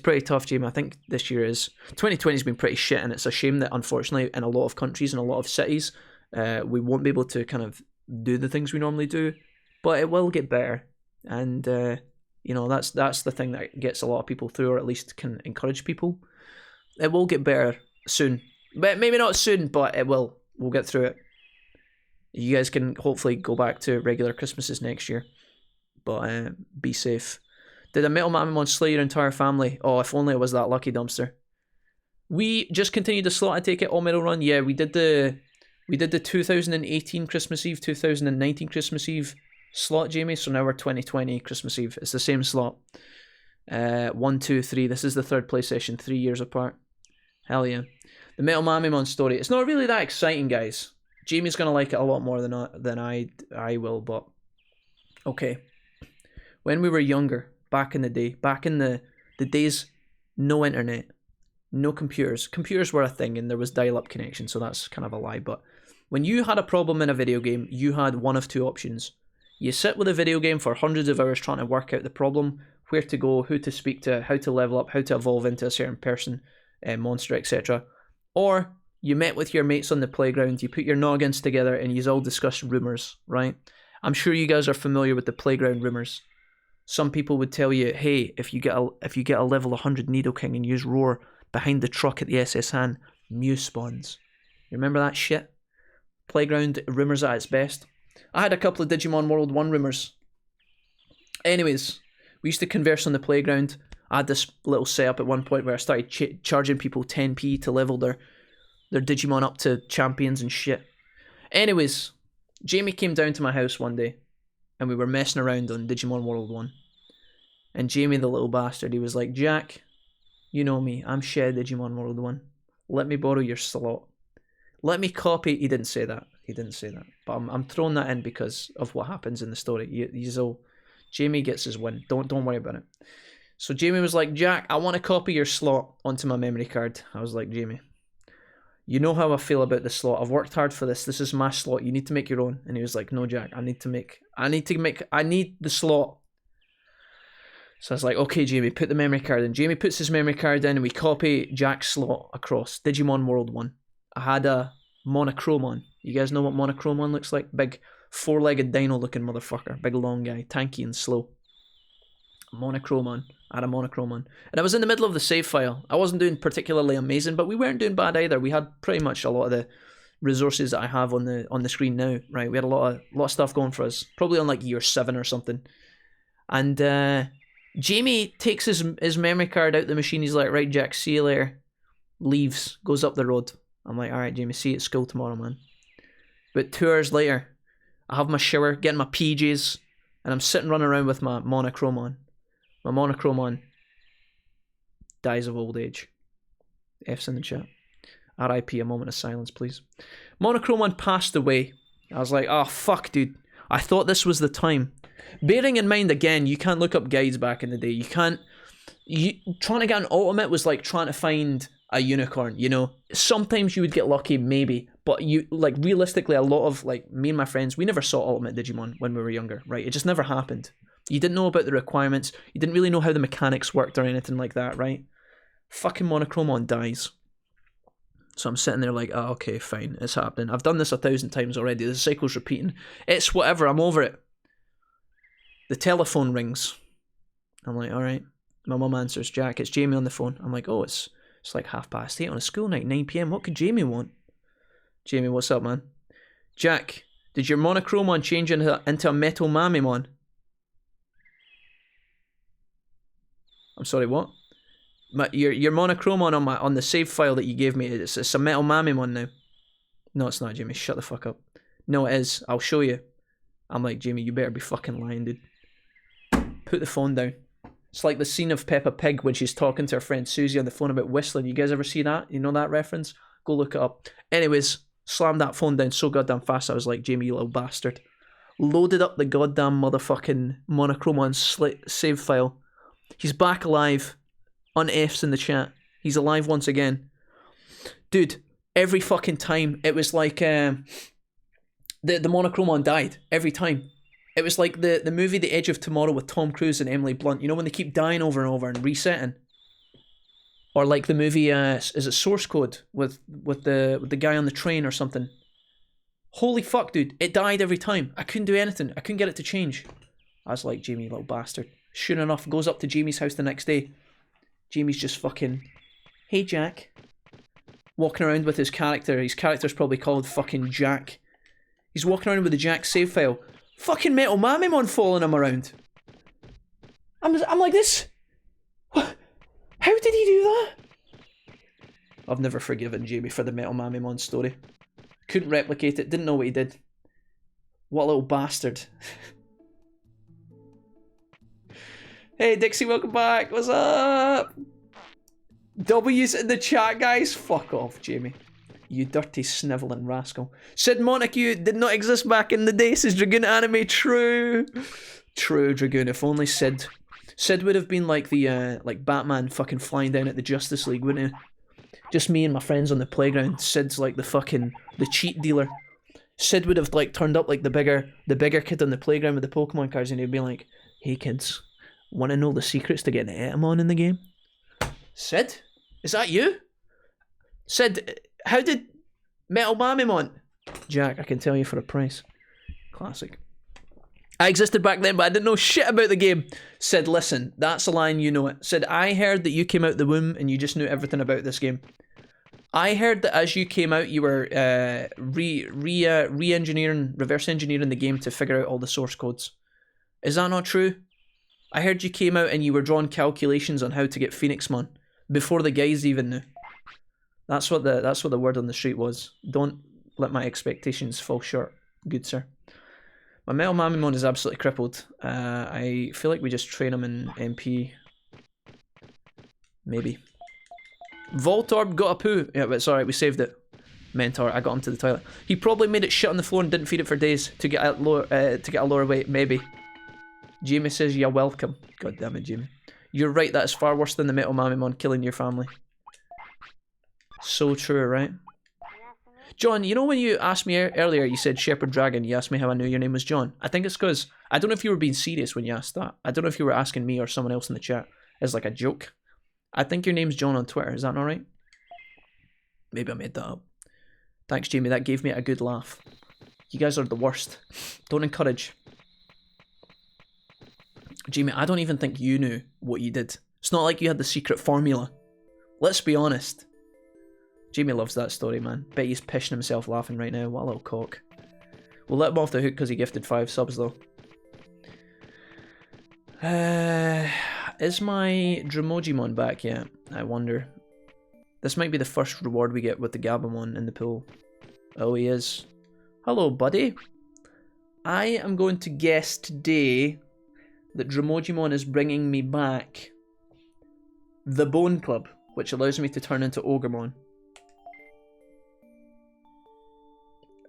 pretty tough, Jamie. I think this year is... 2020's been pretty shit, and it's a shame that unfortunately in a lot of countries and a lot of cities we won't be able to kind of do the things we normally do, but it will get better. And you know, that's the thing that gets a lot of people through, or at least can encourage people. It will get better soon. But maybe not soon, but it will. We'll get through it. You guys can hopefully go back to regular Christmases next year. But be safe. Did a Metal Mamimon slay your entire family? Oh, if only it was that lucky, Dumpster. We just continued the slot, I take it, all medal run. Yeah, we did the 2018 Christmas Eve, 2019 Christmas Eve slot, Jamie. So now we're 2020 Christmas Eve. It's the same slot. 1, 2, 3. This is the third play session, 3 years apart. Hell yeah. The Metal Mamimon story. It's not really that exciting, guys. Jamie's gonna like it a lot more than I will, but okay. When we were younger, back in the day, back in the days, no internet, no computers. Computers were a thing, and there was dial-up connection, so that's kind of a lie. But when you had a problem in a video game, you had one of two options. You sit with a video game for hundreds of hours trying to work out the problem, where to go, who to speak to, how to level up, how to evolve into a certain person, monster, etc. Or you met with your mates on the playground, you put your noggins together and you all discussed rumours, right? I'm sure you guys are familiar with the playground rumors. Some people would tell you, hey, if you get a level 100 Nidoking and use Roar behind the truck at the SS Han, Mew spawns. You remember that shit? Playground rumors at its best. I had a couple of Digimon World 1 rumors. Anyways, we used to converse on the playground. I had this little setup at one point where I started charging people 10p to level their Digimon up to champions and shit. Anyways, Jamie came down to my house one day and we were messing around on Digimon World 1. And Jamie, the little bastard, he was like, Jack, you know me, I'm Shed Digimon World 1. Let me borrow your slot. Let me copy... He didn't say that. But I'm throwing that in because of what happens in the story. Jamie gets his win. Don't worry about it. So Jamie was like, Jack, I want to copy your slot onto my memory card. I was like, Jamie, you know how I feel about this slot. I've worked hard for this. This is my slot. You need to make your own. And he was like, no, Jack, I need the slot. So I was like, okay, Jamie, put the memory card in. Jamie puts his memory card in and we copy Jack's slot across. Digimon World 1. I had a Monochromon. You guys know what Monochromon looks like? Big four-legged dino looking motherfucker. Big long guy. Tanky and slow. Monochromon. I had a Monochromon. And I was in the middle of the save file. I wasn't doing particularly amazing, but we weren't doing bad either. We had pretty much a lot of the resources that I have on the screen now, right? We had a lot of stuff going for us. Probably on like year 7 or something. And Jamie takes his memory card out the machine. He's like, right, Jack, see you later. Leaves. Goes up the road. I'm like, alright, Jamie, see you at school tomorrow, man. But 2 hours later, I have my shower, getting my PJs, and I'm sitting running around with my Monochromon. My Monochromon dies of old age. F's in the chat. RIP, a moment of silence, please. Monochromon passed away. I was like, oh, fuck, dude. I thought this was the time. Bearing in mind, again, you can't look up guides back in the day. Trying to get an ultimate was like trying to find a unicorn, you know? Sometimes you would get lucky, maybe. But realistically, a lot of, me and my friends, we never saw Ultimate Digimon when we were younger, right? It just never happened. You didn't know about the requirements. You didn't really know how the mechanics worked or anything like that, right? Fucking Monochromon dies. So I'm sitting there like, oh, okay, fine, it's happening. I've done this 1,000 times already. The cycle's repeating. It's whatever, I'm over it. The telephone rings. I'm like, alright. My mum answers, Jack, it's Jamie on the phone. I'm like, oh, it's like 8:30 on a school night, 9 PM. What could Jamie want? Jamie, what's up, man? Jack, did your Monochromon change into a Metal Mamimon? I'm sorry, what? Your Monochromon on the save file that you gave me, it's a Metal Mamimon now. No, it's not, Jamie. Shut the fuck up. No, it is. I'll show you. I'm like, Jamie, you better be fucking lying, dude. Put the phone down. It's like the scene of Peppa Pig when she's talking to her friend Susie on the phone about whistling. You guys ever see that? You know that reference? Go look it up. Anyways, slammed that phone down so goddamn fast I was like, Jamie, you little bastard. Loaded up the goddamn motherfucking Monochromon save file. He's back alive. On F's in the chat. He's alive once again. Dude, every fucking time it was like the Monochromon died. Every time. It was like the movie The Edge of Tomorrow with Tom Cruise and Emily Blunt. You know when they keep dying over and over and resetting? Or like the movie, is it Source Code with the guy on the train or something? Holy fuck, dude. It died every time. I couldn't do anything. I couldn't get it to change. I was like, Jamie, little bastard. Sure enough, goes up to Jamie's house the next day. Jamie's just fucking, hey Jack. Walking around with his character. His character's probably called fucking Jack. He's walking around with the Jack save file. Fucking Metal Mamimon following him around. I'm like this. What? How did he do that? I've never forgiven Jamie for the Metal Mamimon story. Couldn't replicate it. Didn't know what he did. What a little bastard. Hey Dixie, welcome back. What's up? W's in the chat, guys. Fuck off, Jamie. You dirty snivelling rascal. Sid Montague did not exist back in the day, says Dragoon Anime. True. True, Dragoon. If only Sid. Sid would have been like the like Batman fucking flying down at the Justice League, wouldn't he? Just me and my friends on the playground. Sid's like the cheat dealer. Sid would have like turned up like the bigger kid on the playground with the Pokemon cards, and he'd be like, hey kids, want to know the secrets to getting Etamon in the game? Sid? Is that you? Sid, how did Metal Mamimon? Jack, I can tell you for a price. Classic. I existed back then, but I didn't know shit about the game. Sid, listen, that's a lie and you know it. Sid, I heard that you came out the womb and you just knew everything about this game. I heard that as you came out, you were re-engineering, reverse engineering the game to figure out all the source codes. Is that not true? I heard you came out and you were drawing calculations on how to get Phoenixmon before the guys even knew. That's what the word on the street was. Don't let my expectations fall short, good sir. My Metal Mamimon is absolutely crippled. I feel like we just train him in MP. Maybe. Voltorb got a poo. Yeah, but it's alright, we saved it. Mentor, I got him to the toilet. He probably made it shit on the floor and didn't feed it for days to get a lower weight, maybe. Jamie says you're welcome. God damn it, Jamie. You're right, that's far worse than the Metal Mamimon killing your family. So true, right? John, you know when you asked me earlier, you said Shepherd Dragon, you asked me how I knew your name was John. I think it's because, I don't know if you were being serious when you asked that. I don't know if you were asking me or someone else in the chat as like a joke. I think your name's John on Twitter, is that not right? Maybe I made that up. Thanks, Jamie, that gave me a good laugh. You guys are the worst. Don't encourage. Jamie, I don't even think you knew what you did. It's not like you had the secret formula. Let's be honest. Jamie loves that story, man. Bet he's pissing himself laughing right now. What a little cock. We'll let him off the hook because he gifted 5 subs, though. Is my Dramojimon back yet? I wonder. This might be the first reward we get with the Gabumon in the pool. Oh, he is. Hello, buddy. I am going to guess today that Dramojimon is bringing me back the Bone Club, which allows me to turn into Ogremon.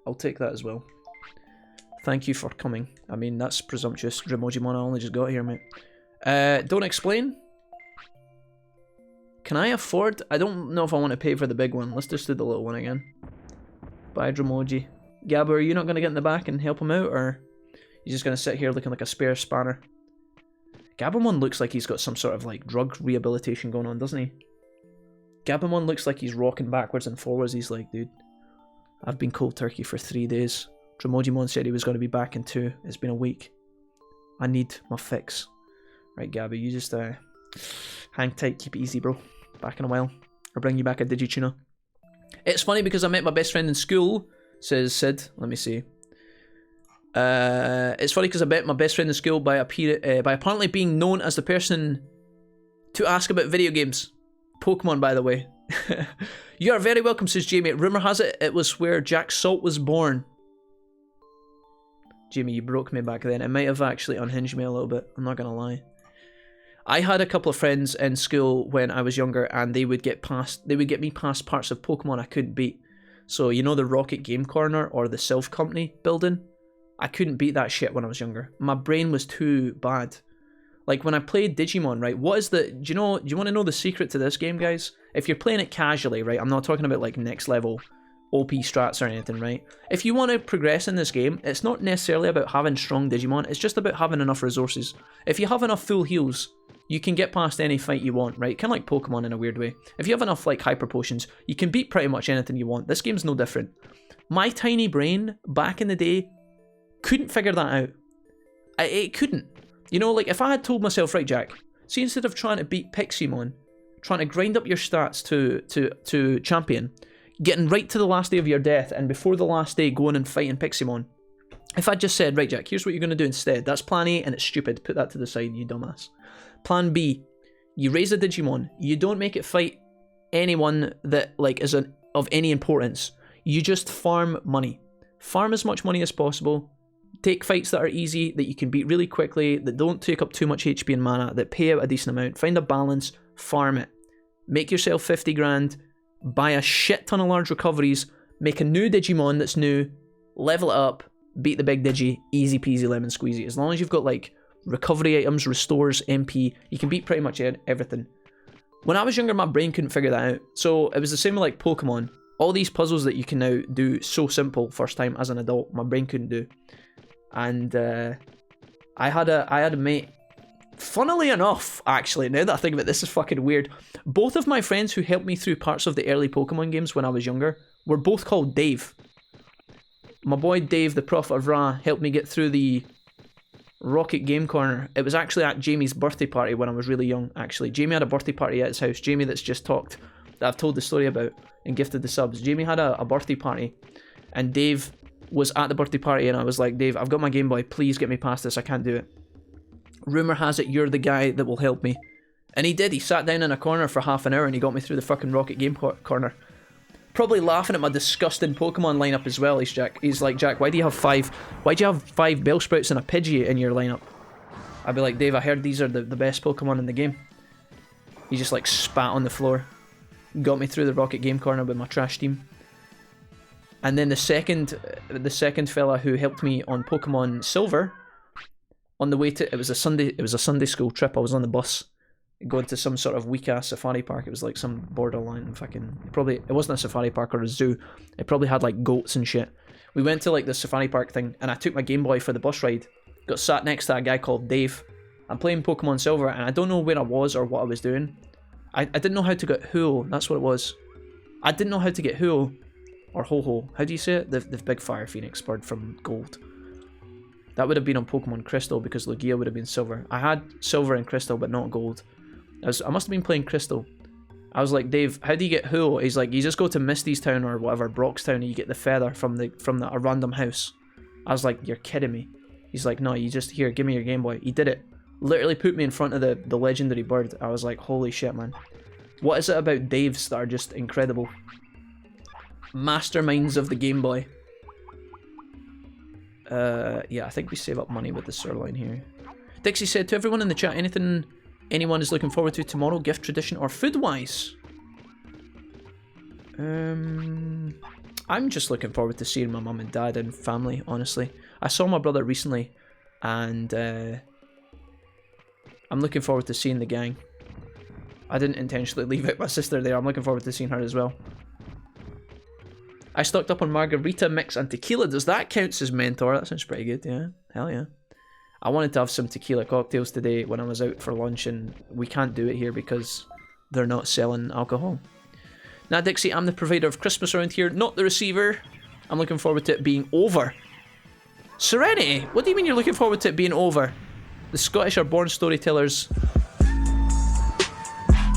I'll take that as well. Thank you for coming. I mean, that's presumptuous. Dramojimon, I only just got here, mate. Don't explain. Can I afford? I don't know if I want to pay for the big one. Let's just do the little one again. Bye, Dramoji. Gabba, are you not going to get in the back and help him out, or you just going to sit here looking like a spare spanner? Gabumon looks like he's got some sort of like drug rehabilitation going on, doesn't he? Gabumon looks like he's rocking backwards and forwards. He's like, dude, I've been cold turkey for 3 days. Dramojimon said he was going to be back in 2. It's been a week. I need my fix. Right, Gabby, you just hang tight, keep it easy, bro. Back in a while. I'll bring you back a Digituna. It's funny because I met my best friend in school, says Sid. Let me see. It's funny because I met my best friend in school by apparently being known as the person to ask about video games. Pokemon, by the way. You are very welcome, says Jamie. Rumour has it, it was where Jack Salt was born. Jamie, you broke me back then. It might have actually unhinged me a little bit. I'm not going to lie. I had a couple of friends in school when I was younger, and they would get me past parts of Pokemon I couldn't beat. So, you know the Rocket Game Corner or the Self Company building? I couldn't beat that shit when I was younger. My brain was too bad. Like when I played Digimon, right? Do you want to know the secret to this game, guys? If you're playing it casually, right? I'm not talking about like next level OP strats or anything, right? If you want to progress in this game, it's not necessarily about having strong Digimon, it's just about having enough resources. If you have enough full heals, you can get past any fight you want, right? Kind of like Pokemon in a weird way. If you have enough like hyper potions, you can beat pretty much anything you want. This game's no different. My tiny brain, back in the day, couldn't figure that out. It couldn't. You know, like if I had told myself, right, Jack, see, instead of trying to beat Piximon, trying to grind up your stats to champion, getting right to the last day of your death, and before the last day going and fighting Piximon, if I just said, right, Jack, here's what you're going to do instead. That's plan A, and it's stupid. Put that to the side, you dumbass. Plan B, you raise a Digimon. You don't make it fight anyone that like is of any importance. You just farm money. Farm as much money as possible. Take fights that are easy, that you can beat really quickly, that don't take up too much HP and mana, that pay out a decent amount. Find a balance, farm it. Make yourself 50 grand, buy a shit ton of large recoveries, make a new Digimon that's new, level it up, beat the big Digi, easy peasy lemon squeezy. As long as you've got like recovery items, restores, MP, you can beat pretty much everything. When I was younger, my brain couldn't figure that out. So it was the same with like Pokemon. All these puzzles that you can now do so simple first time as an adult, my brain couldn't do. And I had a mate, funnily enough, actually, now that I think of it, this is fucking weird. Both of my friends who helped me through parts of the early Pokemon games when I was younger were both called Dave. My boy Dave, the Prophet of Ra, helped me get through the Rocket Game Corner. It was actually at Jamie's birthday party when I was really young, actually. Jamie had a birthday party at his house. Jamie that's just talked, that I've told the story about and gifted the subs. Jamie had a birthday party, and Dave was at the birthday party, and I was like, Dave, I've got my Game Boy. Please get me past this. I can't do it. Rumour has it you're the guy that will help me. And he did. He sat down in a corner for half an hour and he got me through the fucking Rocket Game Corner. Probably laughing at my disgusting Pokemon lineup as well. He's like, Jack, why do you have five Bellsprouts and a Pidgey in your lineup? I'd be like, Dave, I heard these are the best Pokemon in the game. He just like spat on the floor. Got me through the Rocket Game Corner with my trash team. And then the second fella who helped me on Pokemon Silver, on the way to, it was a Sunday school trip. I was on the bus going to some sort of weak ass safari park. It was like some borderline fucking, it wasn't a safari park or a zoo. It probably had like goats and shit. We went to like the safari park thing, and I took my Game Boy for the bus ride. Got sat next to a guy called Dave. I'm playing Pokemon Silver, and I don't know where I was or what I was doing. I didn't know how to get Huo. That's what it was. I didn't know how to get Huo. Or Ho-Ho. How do you say it? The big fire phoenix bird from Gold. That would have been on Pokemon Crystal because Lugia would have been Silver. I had Silver and Crystal but not Gold. I must have been playing Crystal. I was like, Dave, how do you get Huo? He's like, you just go to Misty's town or whatever, Brock's town, and you get the feather from a random house. I was like, you're kidding me. He's like, no, you just, here, give me your Game Boy. He did it. Literally put me in front of the legendary bird. I was like, holy shit, man. What is it about Daves that are just incredible? Masterminds of the Game Boy. Yeah, I think we save up money with the sirloin here. Dixie said, to everyone in the chat, anything anyone is looking forward to tomorrow, gift, tradition, or food-wise? I'm just looking forward to seeing my mum and dad and family, honestly. I saw my brother recently, and I'm looking forward to seeing the gang. I didn't intentionally leave out my sister there. I'm looking forward to seeing her as well. I stocked up on margarita mix and tequila. Does that count as mentor? That sounds pretty good, yeah. Hell yeah. I wanted to have some tequila cocktails today when I was out for lunch, and we can't do it here because they're not selling alcohol. Now, Dixie, I'm the provider of Christmas around here, not the receiver. I'm looking forward to it being over. Serenity? What do you mean you're looking forward to it being over? The Scottish are born storytellers.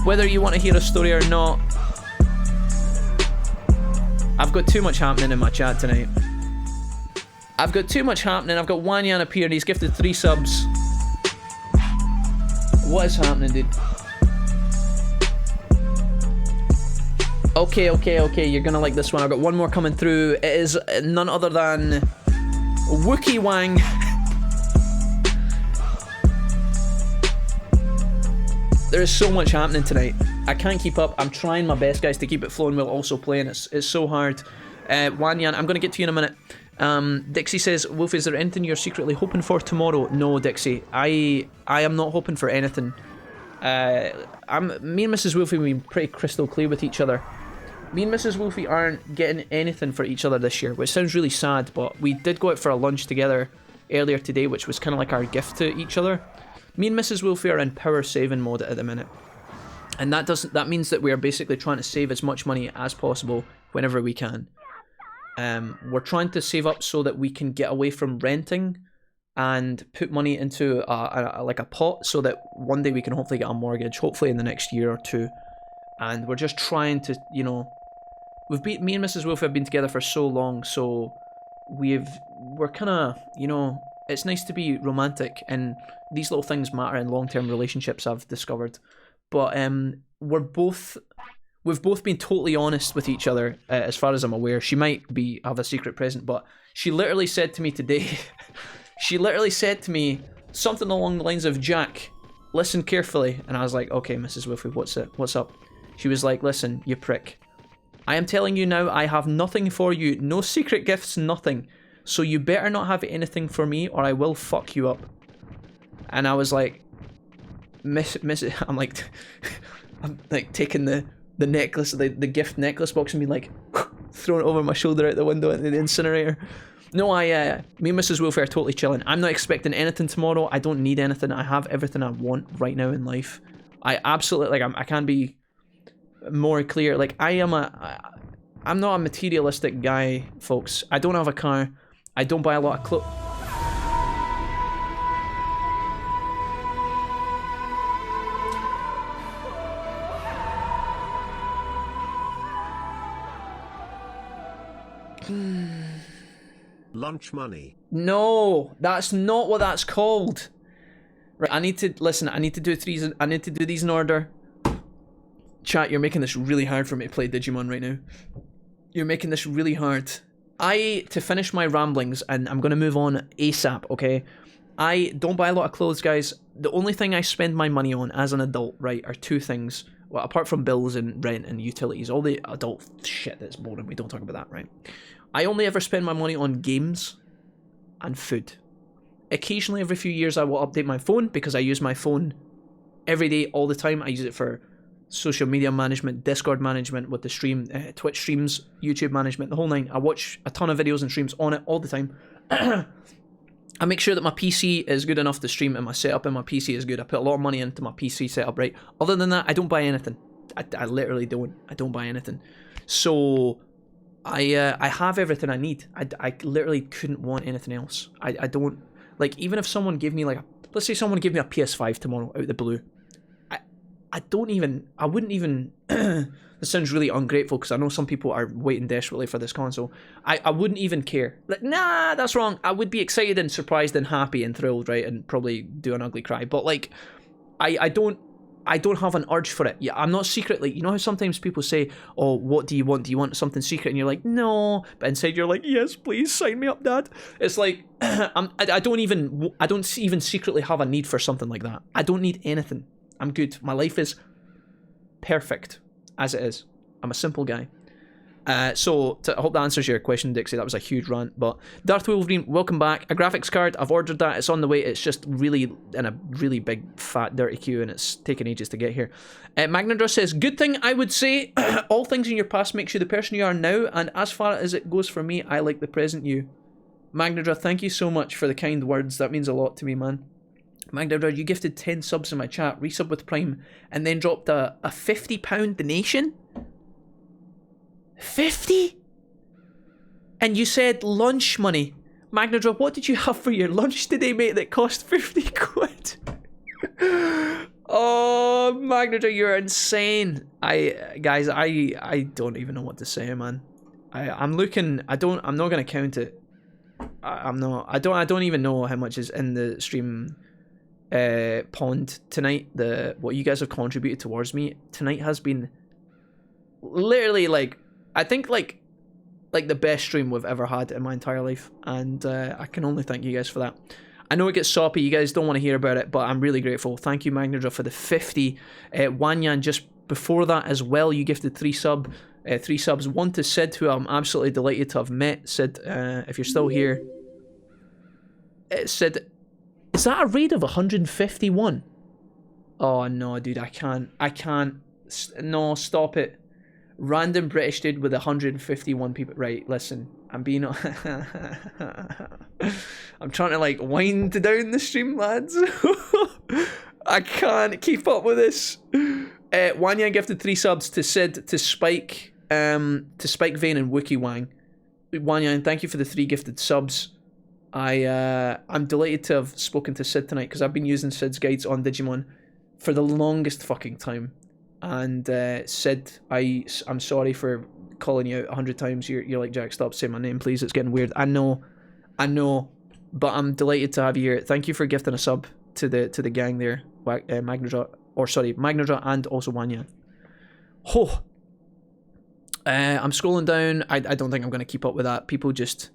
Whether you want to hear a story or not, I've got too much happening in my chat tonight. I've got too much happening. I've got Wanyan up here and he's gifted 3 subs. What is happening, dude? Okay, you're gonna like this one. I've got one more coming through. It is none other than Wookie Wang. There is so much happening tonight. I can't keep up. I'm trying my best, guys, to keep it flowing while also playing. It's so hard. Wanyan, I'm going to get to you in a minute. Dixie says, Wolf, is there anything you're secretly hoping for tomorrow? No, Dixie. I am not hoping for anything. Me and Mrs. Wolfie have been pretty crystal clear with each other. Me and Mrs. Wolfie aren't getting anything for each other this year, which sounds really sad, but we did go out for a lunch together earlier today, which was kind of like our gift to each other. Me and Mrs. Wolfie are in power saving mode at the minute. And that means that we are basically trying to save as much money as possible whenever we can. We're trying to save up so that we can get away from renting and put money into like a pot so that one day we can hopefully get a mortgage, hopefully in the next year or two. And we're just trying to, you know, me and Mrs. Wolf have been together for so long, so we're kind of, you know, it's nice to be romantic, and these little things matter in long-term relationships, I've discovered. But we've both been totally honest with each other, as far as I'm aware. She might have a secret present, but she literally said to me today, she literally said to me something along the lines of, Jack, listen carefully. And I was like, okay, Mrs. Wolfie, what's up? She was like, listen, you prick. I am telling you now, I have nothing for you. No secret gifts, nothing. So you better not have anything for me or I will fuck you up. And I was like, I'm like taking the necklace, the gift necklace box, and being like, throwing it over my shoulder out the window into the incinerator. No, me and Mrs. Wolfie are totally chilling. I'm not expecting anything tomorrow. I don't need anything. I have everything I want right now in life. I absolutely, like, I can't be more clear. Like, I'm not a materialistic guy, folks. I don't have a car. I don't buy a lot of clothes. Lunch money. No, that's not what that's called. Right, I need to listen. I need to do these in order. Chat, you're making this really hard for me to play Digimon right now. You're making this really hard. To finish my ramblings, and I'm gonna move on ASAP. Okay, I don't buy a lot of clothes, guys. The only thing I spend my money on as an adult, right, are two things. Well, apart from bills and rent and utilities, all the adult shit that's boring. We don't talk about that, right? I only ever spend my money on games and food. Occasionally, every few years, I will update my phone because I use my phone every day, all the time. I use it for social media management, Discord management with the stream, Twitch streams, YouTube management, the whole nine. I watch a ton of videos and streams on it all the time. I make sure that my PC is good enough to stream and my setup in my PC is good. I put a lot of money into my PC setup, right? Other than that, I don't buy anything. I literally don't. I don't buy anything. So I have everything I need. I literally couldn't want anything else. I don't, like, even if someone gave me like let's say someone gave me a PS5 tomorrow out of the blue, I wouldn't even this sounds really ungrateful because I know some people are waiting desperately for this console. I wouldn't even care. Like, nah, that's wrong. I would be excited and surprised and happy and thrilled, right, and probably do an ugly cry. But like, I don't have an urge for it. Yeah, I'm not secretly. You know how sometimes people say, "Oh, what do you want? Do you want something secret?" And you're like, "No," but inside you're like, "Yes, please sign me up, Dad." It's like I don't even secretly have a need for something like that. I don't need anything. I'm good. My life is perfect as it is. I'm a simple guy. So I hope that answers your question, Dixie. That was a huge rant. But Darth Wolverine, welcome back. A graphics card. I've ordered that. It's on the way. It's just really in a really big, fat, dirty queue, and it's taken ages to get here. Magnadra says, good thing I would say, all things in your past makes you the person you are now, and as far as it goes for me, I like the present you. Magnadra, thank you so much for the kind words. That means a lot to me, man. Magdadra, you gifted 10 subs in my chat, resub with Prime, and then dropped a £50 donation? 50? And you said lunch money. Magnadra, what did you have for your lunch today, mate, that cost 50 quid? Oh, Magnadra, you're insane. Guys, I don't even know what to say, man. I'm not gonna count it. I don't even know how much is in the stream pond tonight. What you guys have contributed towards me tonight has been literally I think the best stream we've ever had in my entire life, and I can only thank you guys for that. I know it gets soppy, you guys don't want to hear about it, but I'm really grateful. Thank you, Magnadra, for the 50. Wanyan, just before that as well, you gifted 3 subs, one to Sid, who I'm absolutely delighted to have met. Sid, if you're still here, Sid, is that a raid of 151? Oh no, dude, I can't. No, stop it. Random British dude with 151 people. Right, listen, I'm being I'm trying to wind down the stream, lads. I can't keep up with this. Wanyan gifted 3 subs to Sid, to Spike Vane and Wookie Wang. Wanyan, thank you for the 3 gifted subs. I'm delighted to have spoken to Sid tonight because I've been using Sid's guides on Digimon for the longest fucking time. And Sid, I'm sorry for calling you out 100 times. You're like, Jack, stop saying my name, please. It's getting weird. I know, but I'm delighted to have you here. Thank you for gifting a sub to the gang there, Magnadra and also Wanyan. Oh, I'm scrolling down. I don't think I'm going to keep up with that. People just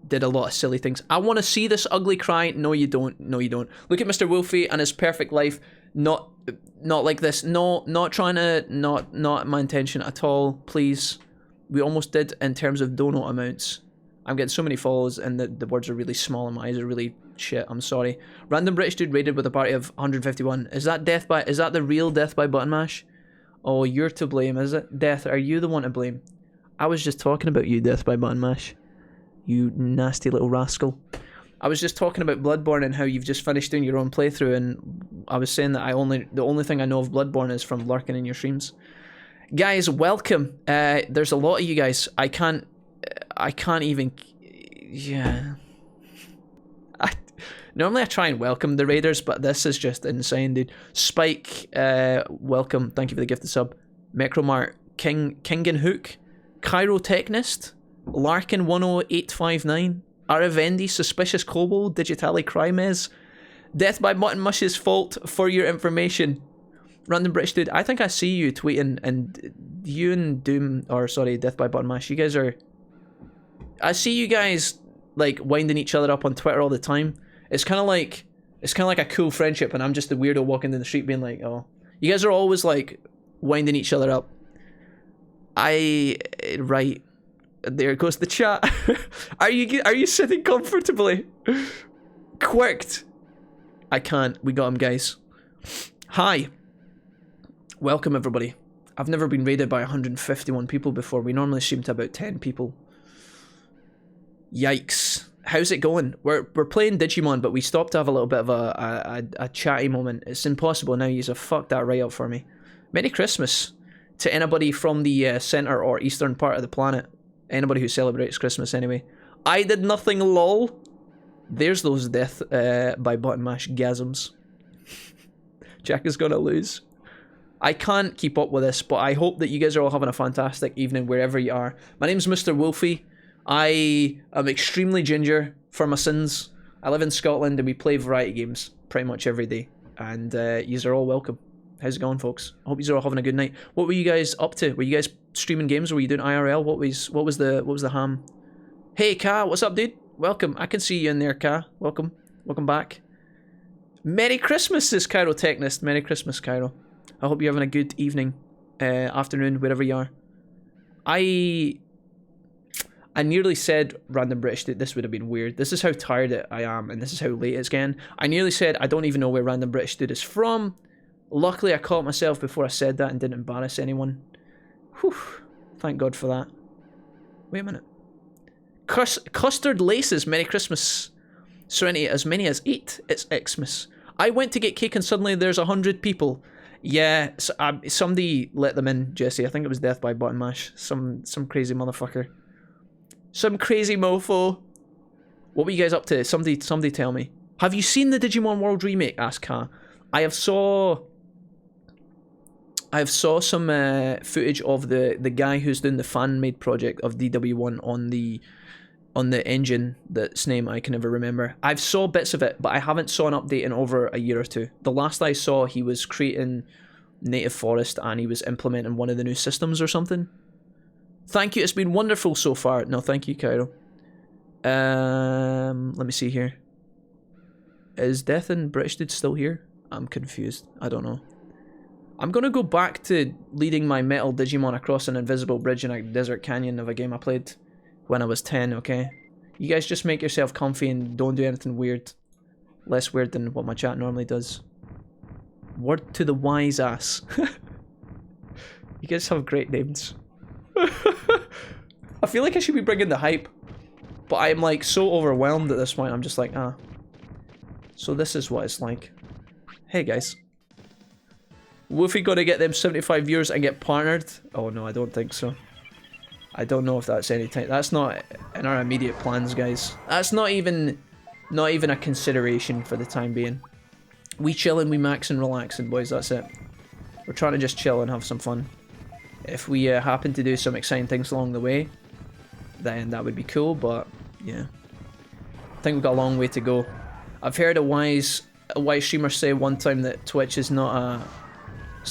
did a lot of silly things. I want to see this ugly cry. No, you don't. No, you don't. Look at Mr. Wolfie and his perfect life. Not like this. No, not trying to. Not my intention at all. Please. We almost did in terms of donut amounts. I'm getting so many follows and the words are really small and my eyes are really shit. I'm sorry. Random British dude raided with a party of 151. Is that the real death by button mash? Oh, you're to blame, is it? Death, are you the one to blame? I was just talking about you, Death by button mash. You nasty little rascal. I was just talking about Bloodborne and how you've just finished doing your own playthrough, and I was saying that the only thing I know of Bloodborne is from lurking in your streams. Guys, welcome. There's a lot of you guys. I can't even. Yeah. Normally I try and welcome the raiders, but this is just insane, dude. Spike, welcome. Thank you for the gifted sub. Mecromart, King and Hook, Chirotechnist, Larkin10859, Aravendi, Suspicious Kobo, Digitali Crimes, Death by Mutton Mush's fault for your information. Random British Dude, I think I see you tweeting, and you and Doom, or sorry, Death by Button Mash, you guys are... I see you guys, like, winding each other up on Twitter all the time. It's kind of like a cool friendship, and I'm just the weirdo walking down the street being like, oh. You guys are always, like, winding each other up. Right. There goes the chat. Are you sitting comfortably? Quirked. I can't. We got him, guys. Hi. Welcome, everybody. I've never been raided by 151 people before. We normally stream to about 10 people. Yikes. How's it going? We're playing Digimon, but we stopped to have a little bit of a chatty moment. It's impossible now. You've fucked that right up for me. Merry Christmas to anybody from the center or eastern part of the planet. Anybody who celebrates Christmas anyway. I did nothing, lol. There's those Death by Button Mash gasms. Jack is gonna lose. I can't keep up with this, but I hope that you guys are all having a fantastic evening wherever you are. My name's Mr. Wolfie. I am extremely ginger for my sins. I live in Scotland and we play variety games pretty much every day. And yous are all welcome. How's it going, folks? I hope yous are all having a good night. What were you guys up to? Were you guys streaming games or were you doing IRL? What was the ham? Hey Ka, what's up, dude? Welcome. I can see you in there, Ka. Welcome. Welcome back. Merry Christmas, says Cairo Technist. Merry Christmas, Cairo. I hope you're having a good evening, afternoon, wherever you are. I nearly said Random British Dude. This would have been weird. This is how tired I am, and this is how late it's getting. I nearly said I don't even know where Random British Dude is from. Luckily, I caught myself before I said that and didn't embarrass anyone. Whew. Thank God for that. Wait a minute. Custard Laces, Merry Christmas. Serenity, as many as 8. It's Xmas. I went to get cake and suddenly there's 100 people. Yeah, somebody let them in, Jesse. I think it was Death by Button Mash. Some crazy motherfucker. Some crazy mofo. What were you guys up to? Somebody tell me. Have you seen the Digimon World remake? Asked Ka. I have saw some footage of the guy who's doing the fan-made project of DW1 on the engine that's name I can never remember. I've saw bits of it, but I haven't saw an update in over a year or two. The last I saw, he was creating Native Forest and he was implementing one of the new systems or something. Thank you, it's been wonderful so far. No, thank you, Cairo. Let me see here. Is Death and British Dude still here? I'm confused. I don't know. I'm gonna go back to leading my metal Digimon across an invisible bridge in a desert canyon of a game I played when I was 10, okay? You guys just make yourself comfy and don't do anything weird. Less weird than what my chat normally does. Word to the wise ass. You guys have great names. I feel like I should be bringing the hype, but I am like so overwhelmed at this point. I'm just like, ah. So this is what it's like. Hey guys. Wolfie gonna get them 75 viewers and get partnered? Oh no, I don't think so. I don't know if that's any time. That's not in our immediate plans, guys. That's not even a consideration for the time being. We chillin', we maxin', relaxin', boys. That's it. We're trying to just chill and have some fun. If we happen to do some exciting things along the way, then that would be cool. But yeah, I think we've got a long way to go. I've heard a wise streamer say one time that Twitch is not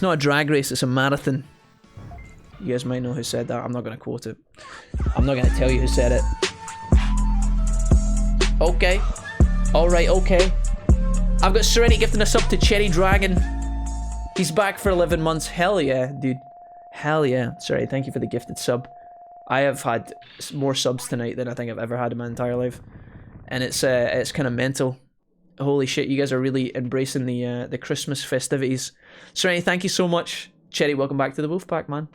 a drag race, it's a marathon. You guys might know who said that. I'm not going to quote it. I'm not going to tell you who said it. Okay. Alright, okay. I've got Serenity gifting us up to Cherry Dragon. He's back for 11 months. Hell yeah, dude. Hell yeah. Sorry, thank you for the gifted sub. I have had more subs tonight than I think I've ever had in my entire life. And it's kind of mental. Holy shit, you guys are really embracing the Christmas festivities. Serenity, thank you so much. Cherry, welcome back to the Wolfpack, man.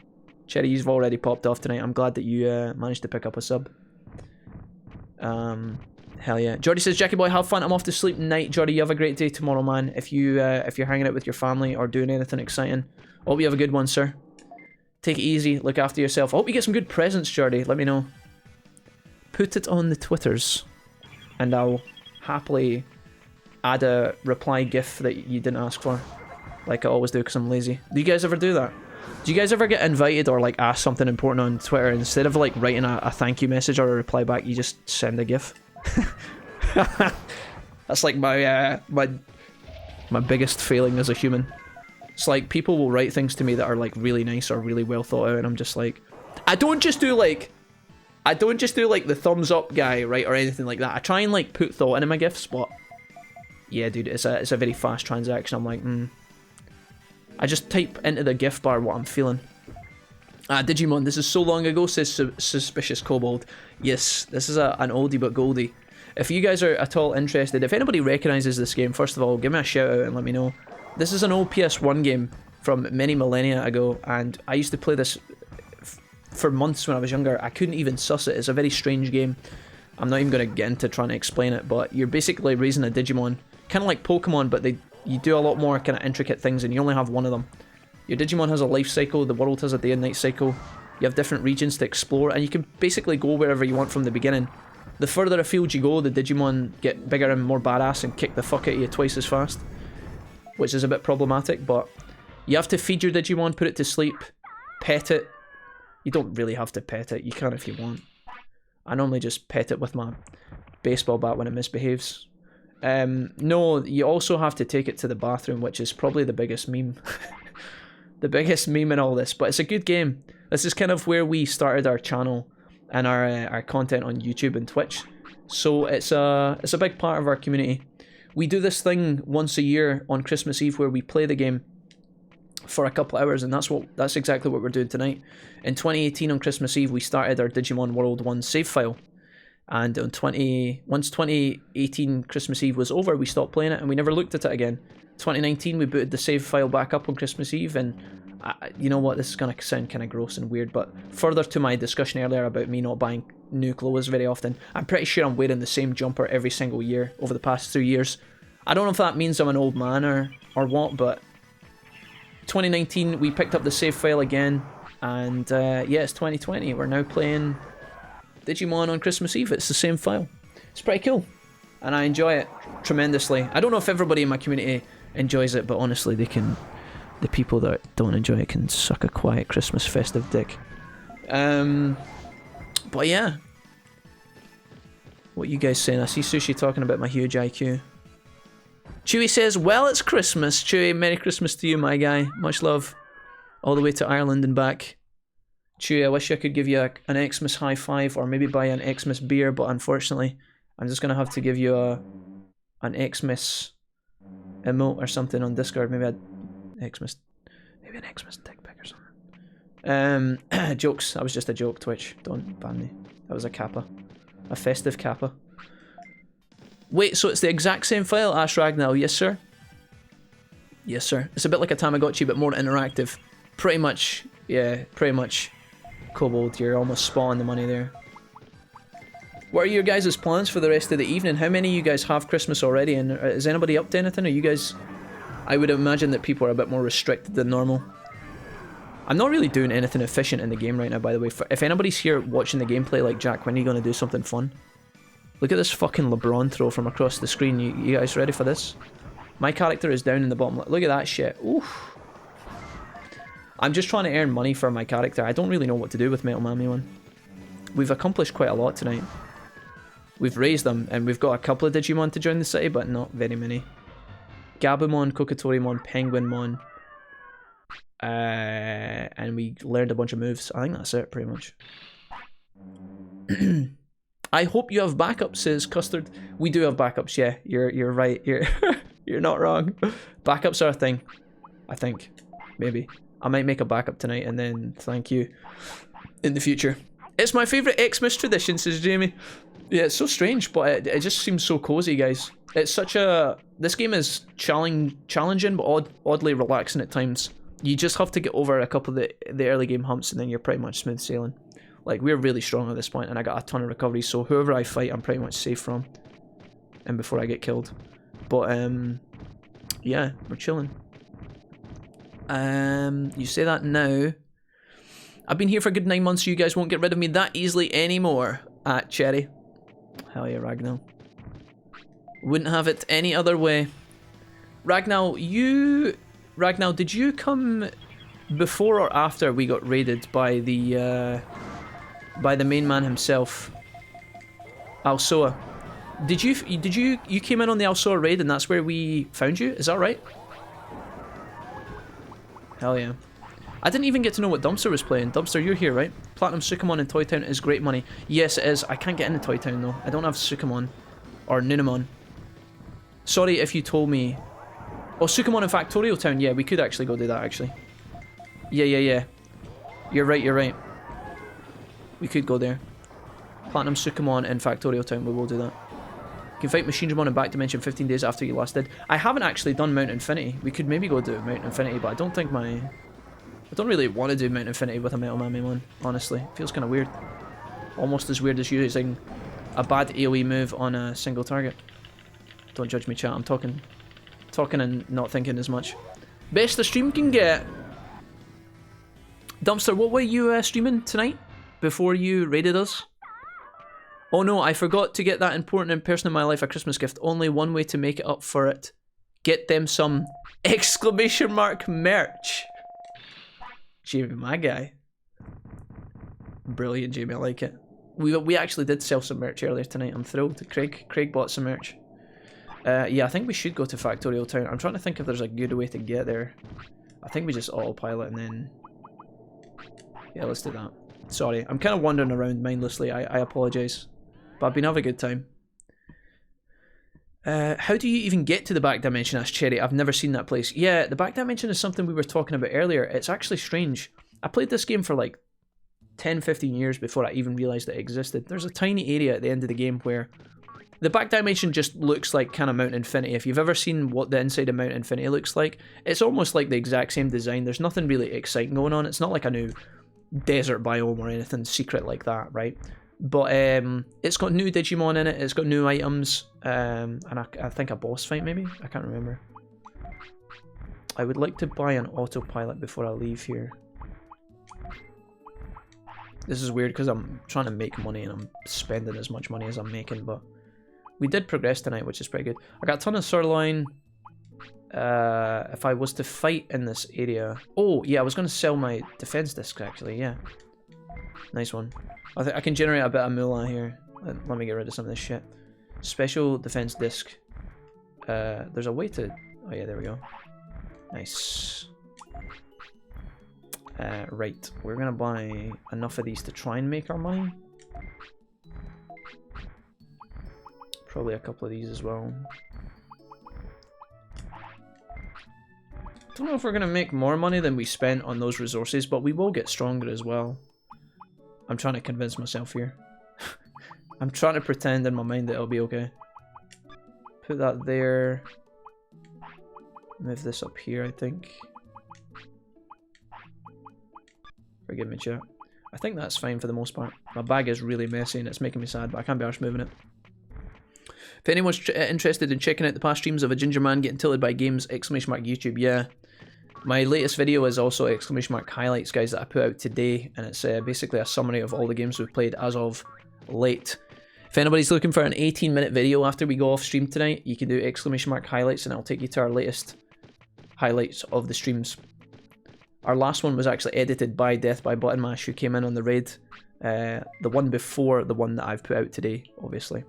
Cherry, you've already popped off tonight. I'm glad that you managed to pick up a sub. Hell yeah. Jordy says, Jackie boy, have fun. I'm off to sleep tonight. Jordy, you have a great day tomorrow, man. If you're hanging out with your family or doing anything exciting, I hope you have a good one, sir. Take it easy. Look after yourself. I hope you get some good presents, Jordy. Let me know. Put it on the Twitters, and I'll happily add a reply gif that you didn't ask for, like I always do because I'm lazy. Do you guys ever do that? Do you guys ever get invited or like ask something important on Twitter, instead of like writing a thank you message or a reply back, you just send a GIF? That's like my biggest failing as a human. It's like people will write things to me that are like really nice or really well thought out, and I'm just like, I don't just do like the thumbs up guy, right, or anything like that. I try and like put thought into my GIFs, but yeah, dude, it's a very fast transaction. I'm like, I just type into the GIF bar what I'm feeling. Digimon, this is so long ago, says Suspicious Kobold. Yes, this is an oldie but goldie. If you guys are at all interested, if anybody recognises this game, first of all, give me a shout out and let me know. This is an old PS1 game from many millennia ago, and I used to play this for months when I was younger. I couldn't even suss it. It's a very strange game. I'm not even going to get into trying to explain it, but you're basically raising a Digimon. Kind of like Pokemon, but you do a lot more kind of intricate things, and you only have one of them. Your Digimon has a life cycle, the world has a day and night cycle. You have different regions to explore, and you can basically go wherever you want from the beginning. The further afield you go, the Digimon get bigger and more badass and kick the fuck out of you twice as fast, which is a bit problematic, but you have to feed your Digimon, put it to sleep, pet it. You don't really have to pet it, you can if you want. I normally just pet it with my baseball bat when it misbehaves. No, you also have to take it to the bathroom, which is probably the biggest meme. The biggest meme in all this, but it's a good game. This is kind of where we started our channel and our content on YouTube and Twitch. So it's a big part of our community. We do this thing once a year on Christmas Eve where we play the game for a couple hours, and that's exactly what we're doing tonight. In 2018 on Christmas Eve, we started our Digimon World 1 save file. And on once 2018 Christmas Eve was over, we stopped playing it and we never looked at it again. 2019 we booted the save file back up on Christmas Eve, and you know what, this is going to sound kind of gross and weird, but further to my discussion earlier about me not buying new clothes very often, I'm pretty sure I'm wearing the same jumper every single year over the past 3 years. I don't know if that means I'm an old man or what, but 2019 we picked up the save file again, and yeah, it's 2020. We're now playing Digimon on Christmas Eve. It's the same file. It's pretty cool, and I enjoy it tremendously. I don't know if everybody in my community enjoys it, but honestly, the people that don't enjoy it can suck a quiet Christmas festive dick. But yeah, what you guys saying? I see Sushi talking about my huge IQ. Chewy says, well, it's Christmas. Chewy, Merry Christmas to you, my guy. Much love. All the way to Ireland and back. Chewy, I wish I could give you an Xmas high five, or maybe buy an Xmas beer, but unfortunately, I'm just going to have to give you an Xmas emote or something on Discord. Maybe an Xmas dick pic or something. Jokes. That was just a joke, Twitch. Don't ban me. That was a kappa. A festive kappa. Wait, so it's the exact same file, Ash Ragnall? Yes, sir. Yes, sir. It's a bit like a Tamagotchi, but more interactive. Pretty much, yeah, pretty much. Kobold, you're almost spot on the money there. What are your guys' plans for the rest of the evening? How many of you guys have Christmas already? And is anybody up to anything? Are you guys... I would imagine that people are a bit more restricted than normal. I'm not really doing anything efficient in the game right now, by the way. If anybody's here watching the gameplay, like, Jack, when are you going to do something fun? Look at this fucking LeBron throw from across the screen. You guys ready for this? My character is down in the bottom. Look at that shit. Oof. I'm just trying to earn money for my character. I don't really know what to do with Metal Mammy one. We've accomplished quite a lot tonight. We've raised them, and we've got a couple of Digimon to join the city, but not very many. Gabumon, Kokatorimon, Penguinmon. And we learned a bunch of moves. I think that's it, pretty much. I hope you have backups, says Custard. We do have backups, yeah. You're right. You're not wrong. Backups are a thing. I think. Maybe. I might make a backup tonight and then thank you in the future. It's my favourite Xmas tradition, says Jamie. Yeah, it's so strange, but it just seems so cozy, guys. It's such a... This game is challenging, but oddly relaxing at times. You just have to get over a couple of the early game humps, and then you're pretty much smooth sailing. Like, we're really strong at this point, and I got a ton of recoveries, so whoever I fight, I'm pretty much safe from. And before I get killed. But, yeah, we're chilling. You say that now. I've been here for a good 9 months, so you guys won't get rid of me that easily anymore. At Cherry. Hell yeah, Ragnall. Wouldn't have it any other way. Ragnall, did you come before or after we got raided by the main man himself, Alsoa. Did you came in on the Alsoa raid and that's where we found you? Is that right? Hell yeah. I didn't even get to know what Dumpster was playing. Dumpster, you're here, right? Platinum Sukamon in Toy Town is great money. Yes, it is. I can't get into Toy Town, though. I don't have Sukamon. Or Nunamon. Sorry if you told me... Oh, Sukamon in Factorio Town. Yeah, we could actually go do that, actually. Yeah. You're right. We could go there. Platinum Sukamon in Factorio Town. We will do that. You can fight Machinedramon in Back Dimension 15 days after you last did. I haven't actually done Mount Infinity. We could maybe go do Mount Infinity, but I don't think I don't really want to do Mount Infinity with a Metal Mamemon, honestly. It feels kind of weird. Almost as weird as using a bad AoE move on a single target. Don't judge me, chat. I'm talking and not thinking as much. Best the stream can get. Dumpster, what were you streaming tonight before you raided us? Oh no, I forgot to get that important person in my life a Christmas gift. Only one way to make it up for it. Get them some exclamation mark merch. Jamie, my guy. Brilliant, Jamie, I like it. We actually did sell some merch earlier tonight. I'm thrilled. Craig bought some merch. Yeah, I think we should go to Factorial Town. I'm trying to think if there's a good way to get there. I think we just autopilot and then... Yeah, let's do that. Sorry, I'm kind of wandering around mindlessly. I apologise. But I've been having a good time. How do you even get to the back dimension? Asked Cherry. I've never seen that place. Yeah, the back dimension is something we were talking about earlier. It's actually strange. I played this game for like 10-15 years before I even realised it existed. There's a tiny area at the end of the game where the back dimension just looks like kind of Mount Infinity. If you've ever seen what the inside of Mount Infinity looks like, it's almost like the exact same design. There's nothing really exciting going on. It's not like a new desert biome or anything secret like that, right? But it's got new Digimon in it, it's got new items, and I think a boss fight maybe? I can't remember. I would like to buy an autopilot before I leave here. This is weird because I'm trying to make money and I'm spending as much money as I'm making, but we did progress tonight, which is pretty good. I got a ton of sirloin. If I was to fight in this area... Oh, yeah, I was going to sell my defense disc, actually, yeah. Nice one. I think I can generate a bit of moolah here. Let me get rid of some of this shit. Special defense disc. There's a way to... Oh, yeah, there we go. Nice. Right, we're going to buy enough of these to try and make our money. Probably a couple of these as well. Don't know if we're going to make more money than we spent on those resources, but we will get stronger as well. I'm trying to convince myself here. I'm trying to pretend in my mind that it'll be okay. Put that there. Move this up here, I think. Forgive me, chat. I think that's fine for the most part. My bag is really messy and it's making me sad, but I can't be arsed moving it. If anyone's interested in checking out the past streams of a ginger man getting tilted by games, exclamation mark YouTube, yeah. My latest video is also exclamation mark highlights, guys, that I put out today, and it's basically a summary of all the games we've played as of late. If anybody's looking for an 18-minute video after we go off stream tonight, you can do exclamation mark highlights and it'll take you to our latest highlights of the streams. Our last one was actually edited by Death by Button Mash, who came in on the raid. The one before the one that I've put out today, obviously.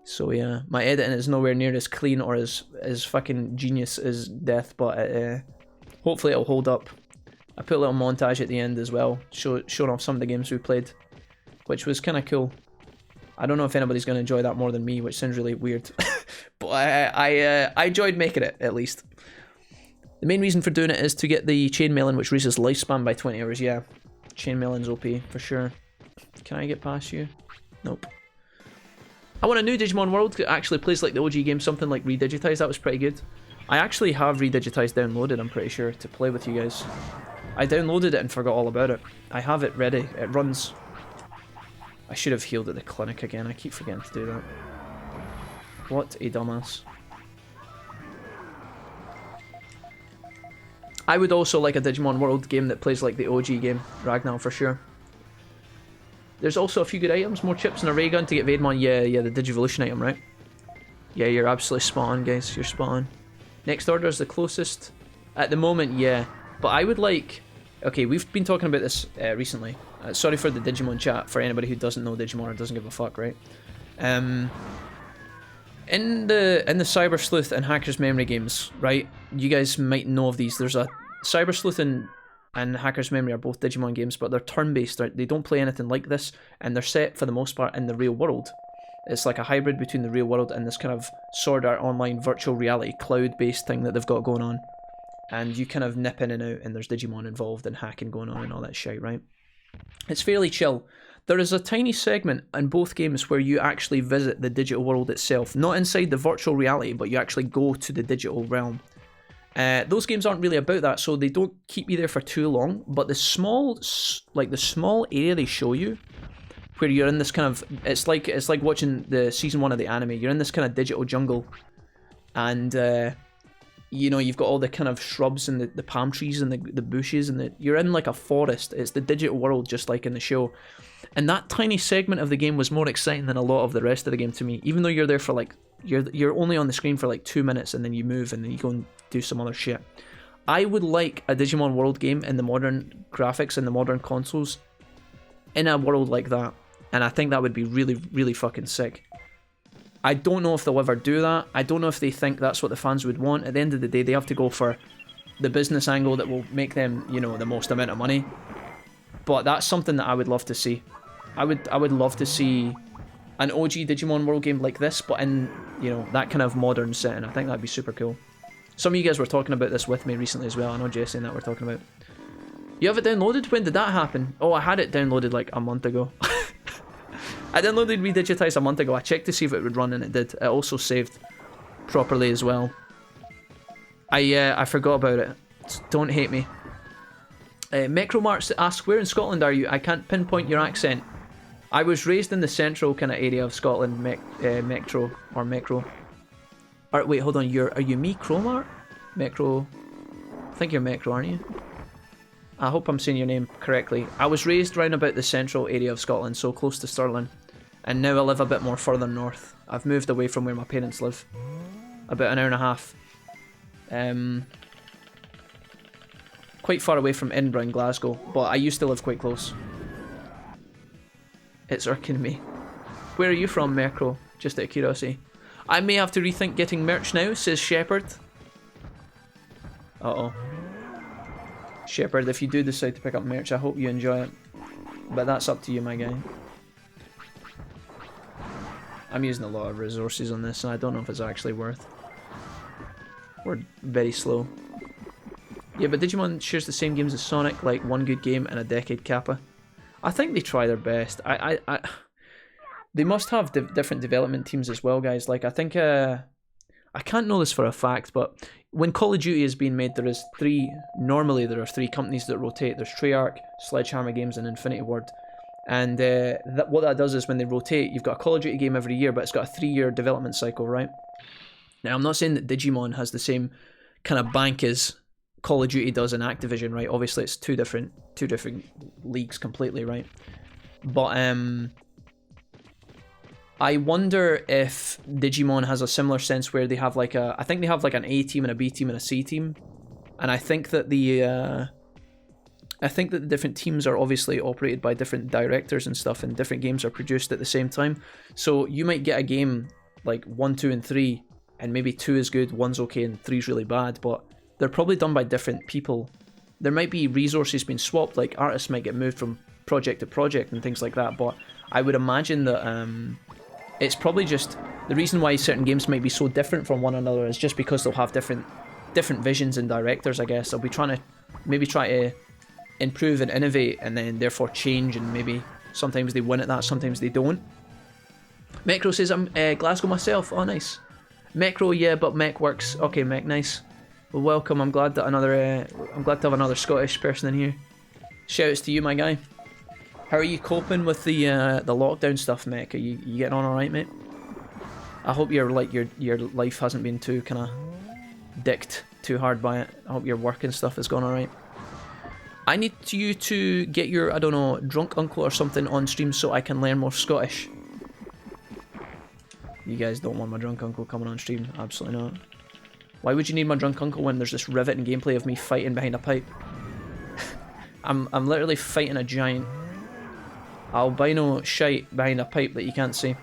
So yeah, my editing is nowhere near as clean or as fucking genius as Death, but hopefully it'll hold up. I put a little montage at the end as well, showing off some of the games we played, which was kind of cool. I don't know if anybody's going to enjoy that more than me, which sounds really weird. But I enjoyed making it, at least. The main reason for doing it is to get the chainmailing, which raises lifespan by 20 hours, yeah. Chainmailing's OP, for sure. Can I get past you? Nope. I want a new Digimon World that actually plays like the OG game, something like Redigitized. That was pretty good. I actually have Redigitized downloaded, I'm pretty sure, to play with you guys. I downloaded it and forgot all about it. I have it ready. It runs. I should have healed at the clinic again. I keep forgetting to do that. What a dumbass. I would also like a Digimon World game that plays like the OG game, Ragnar, for sure. There's also a few good items, more chips and a ray gun to get Vaidmon. Yeah, the Digivolution item, right? Yeah, you're absolutely spot on, guys. You're spot on. Next order is the closest. At the moment, yeah. But I would like... Okay, we've been talking about this recently. Sorry for the Digimon chat, for anybody who doesn't know Digimon or doesn't give a fuck, right? In the Cyber Sleuth and Hacker's Memory games, right? You guys might know of these. There's a Cyber Sleuth and Hacker's Memory are both Digimon games, but they're turn-based. They don't play anything like this, and they're set for the most part in the real world. It's like a hybrid between the real world and this kind of Sword Art Online virtual reality cloud-based thing that they've got going on. And you kind of nip in and out, and there's Digimon involved and hacking going on and all that shit, right? It's fairly chill. There is a tiny segment in both games where you actually visit the digital world itself. Not inside the virtual reality, but you actually go to the digital realm. Those games aren't really about that, so they don't keep you there for too long. But the small area they show you, where you're in this kind of... It's like watching the season 1 of the anime. You're in this kind of digital jungle. And... you know, you've got all the kind of shrubs and the palm trees and the bushes, and you're in like a forest. It's the digital world, just like in the show. And that tiny segment of the game was more exciting than a lot of the rest of the game to me. Even though you're there for like, you're only on the screen for like 2 minutes, and then you move, and then you go and do some other shit. I would like a Digimon World game in the modern graphics and the modern consoles in a world like that. And I think that would be really, really fucking sick. I don't know if they'll ever do that. I don't know if they think that's what the fans would want. At the end of the day, they have to go for the business angle that will make them, you know, the most amount of money. But that's something that I would love to see. I would love to see an OG Digimon World game like this, but in, you know, that kind of modern setting. I think that'd be super cool. Some of you guys were talking about this with me recently as well. I know Jesse and that we're talking about. You have it downloaded? When did that happen? Oh, I had it downloaded like a month ago. I downloaded Redigitize a month ago. I checked to see if it would run, and it did. It also saved properly as well. I forgot about it. Don't hate me. Mecromarts asks, where in Scotland are you? I can't pinpoint your accent. I was raised in the central kind of area of Scotland, Mecro. Wait, hold on. Are you me, Cromart? Mecro. I think you're Mecro, aren't you? I hope I'm saying your name correctly. I was raised round about the central area of Scotland, so close to Stirling. And now I live a bit more further north. I've moved away from where my parents live. About an hour and a half. Quite far away from Edinburgh and Glasgow, but I used to live quite close. It's irking me. Where are you from, Mercro? Just out of curiosity. I may have to rethink getting merch now, says Shepherd. Uh-oh. Shepherd, if you do decide to pick up merch, I hope you enjoy it. But that's up to you, my guy. I'm using a lot of resources on this, and I don't know if it's actually worth. We're very slow. Yeah, but Digimon shares the same games as Sonic, like one good game and a decade kappa. I think they try their best. They must have different development teams as well, guys. Like, I think, I can't know this for a fact, but when Call of Duty is being made, normally there are three companies that rotate. There's Treyarch, Sledgehammer Games, and Infinity Ward. And what that does is when they rotate, you've got a Call of Duty game every year, but it's got a 3-year development cycle, right? Now, I'm not saying that Digimon has the same kind of bank as Call of Duty does in Activision, right? Obviously, it's two different leagues completely, right? But I wonder if Digimon has a similar sense where they have like I think they have like an A team and a B team and a C team, and I think that the different teams are obviously operated by different directors and stuff, and different games are produced at the same time. So you might get a game like 1, 2, and 3, and maybe 2 is good, 1's okay, and 3's really bad, but they're probably done by different people. There might be resources being swapped, like artists might get moved from project to project and things like that, but I would imagine that it's probably just the reason why certain games might be so different from one another is just because they'll have different visions and directors, I guess. They'll be trying to improve and innovate, and then therefore change, and maybe sometimes they win at that, sometimes they don't. Mecro says, I'm Glasgow myself. Oh, nice. Mecro, yeah, but Mech works. Okay, Mech, nice. Well, welcome. I'm glad to have another Scottish person in here. Shoutouts to you, my guy. How are you coping with the lockdown stuff, Mech? Are you getting on all right, mate? I hope your life hasn't been too kind of dicked too hard by it. I hope your work and stuff has gone all right. I need you to get your, I don't know, drunk uncle or something on stream so I can learn more Scottish. You guys don't want my drunk uncle coming on stream? Absolutely not. Why would you need my drunk uncle when there's this riveting gameplay of me fighting behind a pipe? I'm literally fighting a giant albino shite behind a pipe that you can't see.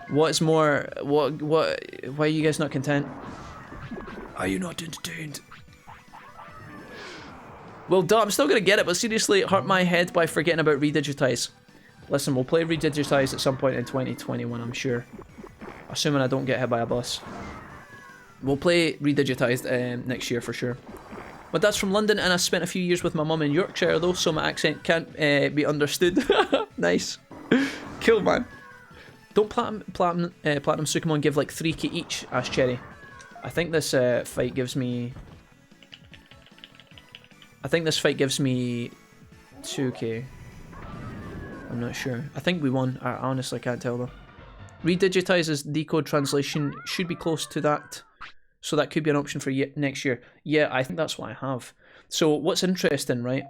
What's more, why are you guys not content? Are you not entertained? Well, duh, I'm still gonna get it, but seriously, it hurt my head by forgetting about Redigitize. Listen, we'll play Redigitize at some point in 2021, I'm sure. Assuming I don't get hit by a bus. We'll play Redigitized next year for sure. My dad's from London and I spent a few years with my mum in Yorkshire though, so my accent can't be understood. Nice. Cool, man. Don't Platinum Sukamon give like 3k each? Asked Cherry. I think this fight gives me... I think this fight gives me 2k. I'm not sure. I think we won. I honestly can't tell though. Redigitize's decode translation should be close to that. So that could be an option for next year. Yeah, I think that's what I have. So what's interesting, right?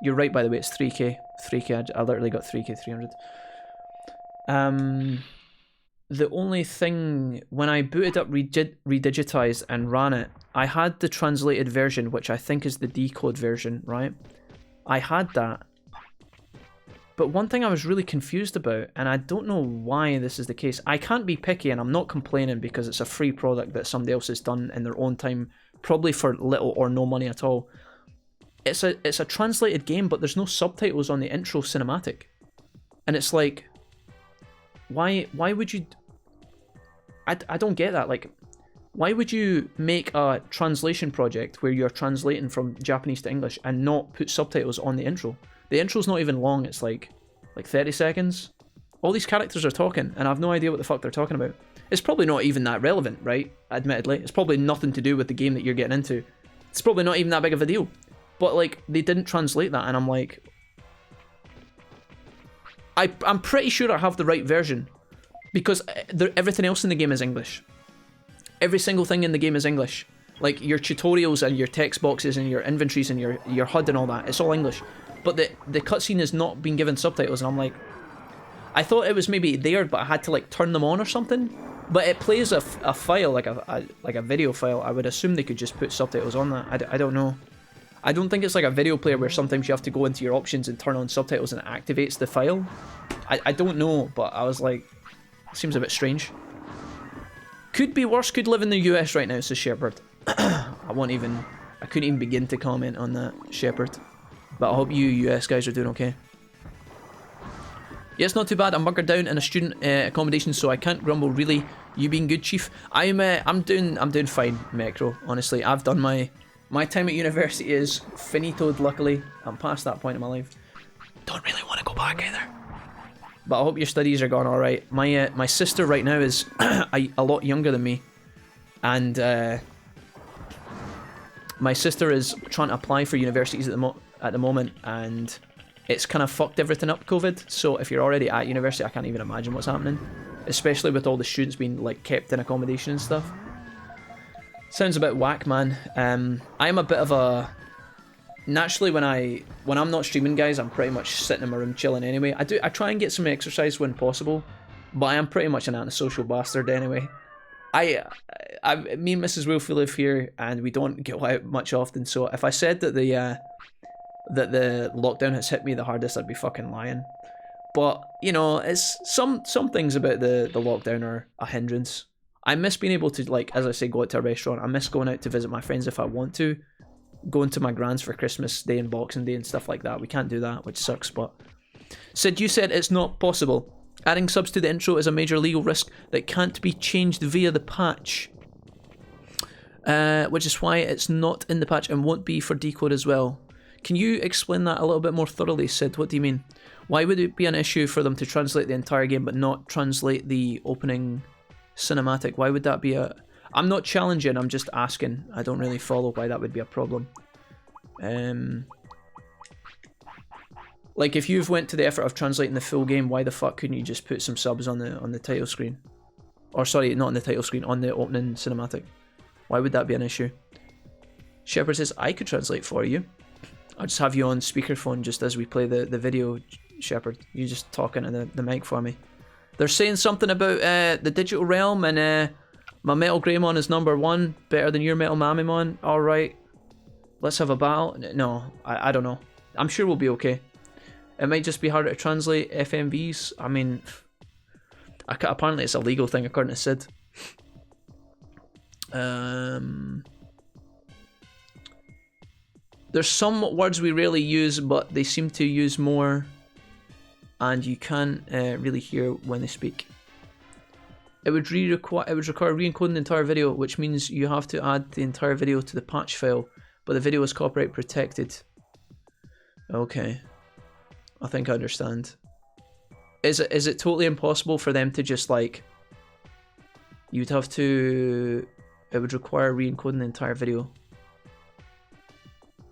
You're right, by the way, it's 3k. 3k, I literally got 3k 300. The only thing, when I booted up Redigitized and ran it, I had the translated version, which I think is the decode version, right? I had that. But one thing I was really confused about, and I don't know why this is the case, I can't be picky and I'm not complaining because it's a free product that somebody else has done in their own time, probably for little or no money at all. It's a translated game, but there's no subtitles on the intro cinematic. And it's like, why would you... I don't get that, like, why would you make a translation project where you're translating from Japanese to English and not put subtitles on the intro? The intro's not even long, it's like 30 seconds. All these characters are talking, and I have no idea what the fuck they're talking about. It's probably not even that relevant, right? Admittedly. It's probably nothing to do with the game that you're getting into. It's probably not even that big of a deal. But, like, they didn't translate that, and I'm like... I'm pretty sure I have the right version. Because everything else in the game is English. Every single thing in the game is English. Like, your tutorials and your text boxes and your inventories and your HUD and all that, it's all English. But the cutscene has not been given subtitles, and I'm like... I thought it was maybe there, but I had to, like, turn them on or something. But it plays a file, like a video file. I would assume they could just put subtitles on that. I don't know. I don't think it's like a video player where sometimes you have to go into your options and turn on subtitles and it activates the file. I don't know, but I was like... Seems a bit strange. Could be worse, could live in the US right now, says Shepard. I couldn't even begin to comment on that, Shepard. But I hope you US guys are doing okay. Yeah, it's not too bad. I'm bunkered down in a student accommodation, so I can't grumble really. You being good, Chief? I'm doing fine, Mecro. Honestly, I've done my time at university is finitoed. Luckily, I'm past that point in my life. Don't really want to go back either. But I hope your studies are going all right. My sister right now is a lot younger than me, and my sister is trying to apply for universities at the moment, and it's kind of fucked everything up, COVID. So if you're already at university, I can't even imagine what's happening, especially with all the students being like kept in accommodation and stuff. Sounds a bit whack, man. I'm a bit of a... Naturally, when I'm not streaming, guys, I'm pretty much sitting in my room chilling anyway. I try and get some exercise when possible, but I am pretty much an antisocial bastard anyway. Me and Mrs. Wolfie live here, and we don't go out much often. So if I said that the lockdown has hit me the hardest, I'd be fucking lying. But you know, it's some things about the lockdown are a hindrance. I miss being able to, like, as I say, go out to a restaurant. I miss going out to visit my friends if I want to. Going to my grand's for Christmas Day and Boxing Day and stuff like that. We can't do that, which sucks, but... Sid, you said it's not possible. Adding subs to the intro is a major legal risk that can't be changed via the patch. Which is why it's not in the patch and won't be for Decode as well. Can you explain that a little bit more thoroughly, Sid? What do you mean? Why would it be an issue for them to translate the entire game but not translate the opening cinematic? Why would that be a... I'm not challenging, I'm just asking. I don't really follow why that would be a problem. Like, if you've went to the effort of translating the full game, why the fuck couldn't you just put some subs on the title screen? Or sorry, not on the title screen, on the opening cinematic. Why would that be an issue? Shepard says, I could translate for you. I'll just have you on speakerphone just as we play the video, Shepard. You just talking to the mic for me. They're saying something about the digital realm and... my Metal Greymon is #1, better than your Metal Mamimon. Alright. Let's have a battle. No, I don't know. I'm sure we'll be okay. It might just be harder to translate FMVs. I mean, apparently it's a legal thing according to Sid. There's some words we rarely use, but they seem to use more, and you can't really hear when they speak. It would require re-encoding the entire video, which means you have to add the entire video to the patch file, but the video is copyright protected. Okay, I think I understand. Is it totally impossible for them to just like? You'd have to. It would require re-encoding the entire video.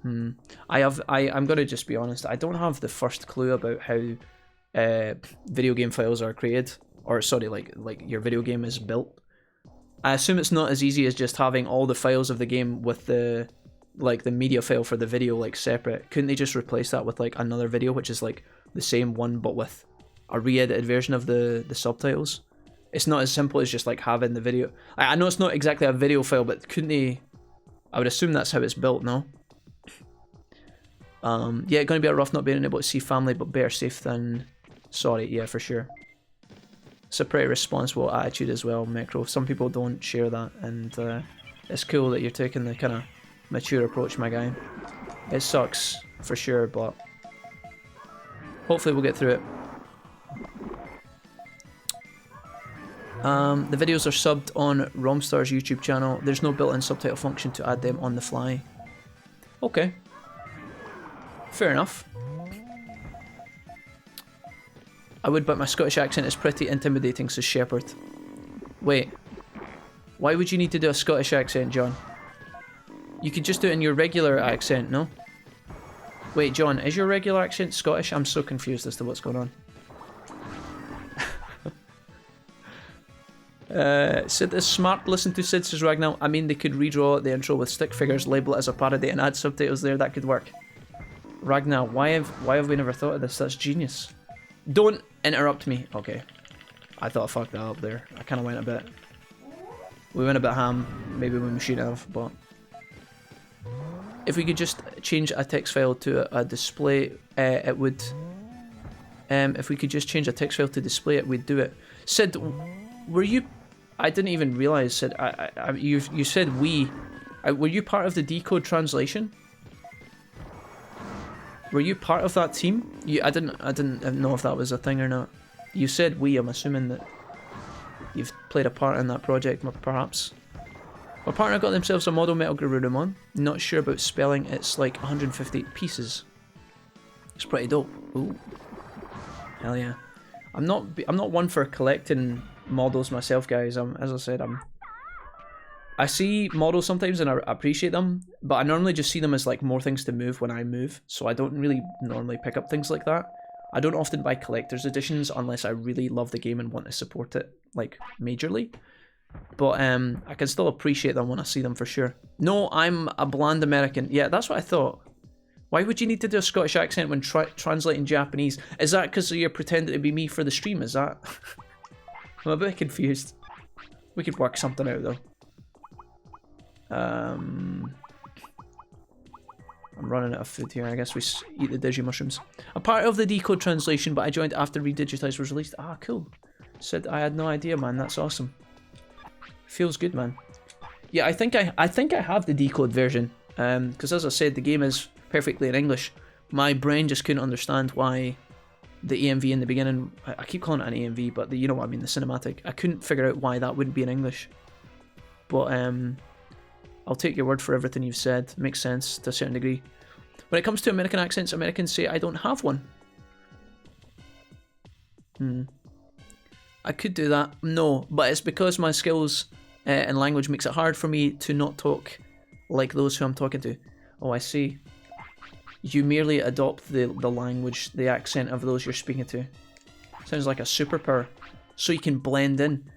I'm gonna just be honest. I don't have the first clue about how video game files are created, or sorry, like your video game is built. I assume it's not as easy as just having all the files of the game with the media file for the video like separate. Couldn't they just replace that with like another video which is like the same one but with a re-edited version of the subtitles? It's not as simple as just like having the video. I know it's not exactly a video file, but couldn't they? I would assume that's how it's built, no? Yeah, gonna be a rough not being able to see family, but better safe than sorry. Yeah, for sure. It's a pretty responsible attitude as well, Micro. Some people don't share that, and it's cool that you're taking the kind of mature approach, my guy. It sucks for sure, but hopefully we'll get through it. The videos are subbed on Romstar's YouTube channel. There's no built-in subtitle function to add them on the fly. Okay. Fair enough. I would, but my Scottish accent is pretty intimidating, says Shepherd. Wait. Why would you need to do a Scottish accent, John? You could just do it in your regular accent, no? Wait, John, is your regular accent Scottish? I'm so confused as to what's going on. Sid is smart. Listen to Sid, says Ragnar. I mean, they could redraw the intro with stick figures, label it as a parody, and add subtitles there. That could work. Ragnar, why have we never thought of this? That's genius. Don't interrupt me. Okay. I thought I fucked that up there. I kind of went a bit... We went a bit ham. Maybe when we should have, but... If we could just change a text file to a display, it would... if we could just change a text file to display it, we'd do it. Sid, were you... I didn't even realise, Sid. You said we... were you part of the decode translation? Were you part of that team? I didn't know if that was a thing or not. You said we. I'm assuming that you've played a part in that project, perhaps. My partner got themselves a model Metal Garurumon. Not sure about spelling. It's like 150 pieces. It's pretty dope. Ooh, hell yeah! I'm not one for collecting models myself, guys. As I said, I see models sometimes and I appreciate them, but I normally just see them as like more things to move when I move, so I don't really normally pick up things like that. I don't often buy collector's editions unless I really love the game and want to support it, like, majorly. But I can still appreciate them when I see them for sure. No, I'm a bland American. Yeah, that's what I thought. Why would you need to do a Scottish accent when translating Japanese? Is that because you're pretending to be me for the stream? Is that? I'm a bit confused. We could work something out though. I'm running out of food here. I guess we eat the digi mushrooms. A part of the decode translation, but I joined after Redigitized was released. Ah, cool. Said I had no idea, man. That's awesome. Feels good, man. Yeah, I think I have the decode version. Because as I said, the game is perfectly in English. My brain just couldn't understand why the EMV in the beginning. I keep calling it an EMV, but you know what I mean, the cinematic. I couldn't figure out why that wouldn't be in English. But I'll take your word for everything you've said. It makes sense to a certain degree. When it comes to American accents, Americans say I don't have one. I could do that. No, but it's because my skills in language makes it hard for me to not talk like those who I'm talking to. Oh, I see. You merely adopt the language, the accent of those you're speaking to. Sounds like a superpower. So you can blend in.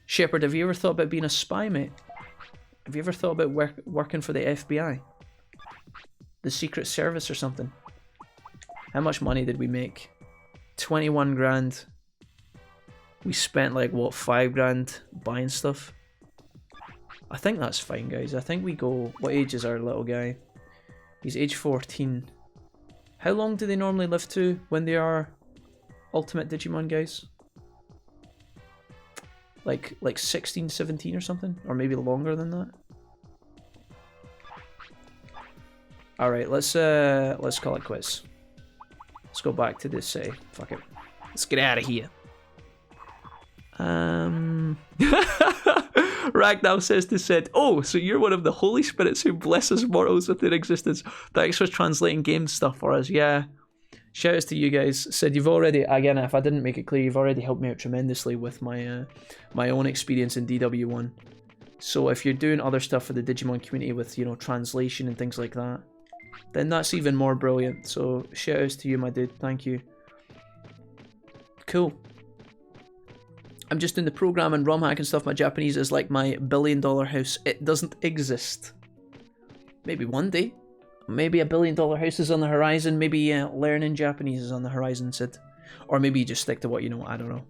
Shepard, have you ever thought about being a spy, mate? Have you ever thought about working for the FBI? The Secret Service or something? How much money did we make? 21 grand. We spent like, what, 5 grand buying stuff? I think that's fine, guys. I think we go... What age is our little guy? He's age 14. How long do they normally live to when they are Ultimate Digimon, guys? Like 16, 17 or something? Or maybe longer than that? Alright, let's call it quits. Let's go back to this, fuck it. Let's get out of here. Ragnar says to Sid, oh, so you're one of the holy spirits who blesses mortals with their existence. Thanks for translating game stuff for us. Yeah. Shout outs to you guys. Sid, you've already, again, if I didn't make it clear, you've already helped me out tremendously with my my own experience in DW1. So if you're doing other stuff for the Digimon community with, you know, translation and things like that, then that's even more brilliant. So shout outs to you, my dude. Thank you. Cool. I'm just in the program and ROM hack and stuff. My Japanese is like my $1 billion house. It doesn't exist. Maybe one day. Maybe $1 billion house is on the horizon. Maybe learning Japanese is on the horizon, Sid. Or maybe you just stick to what you know. I don't know.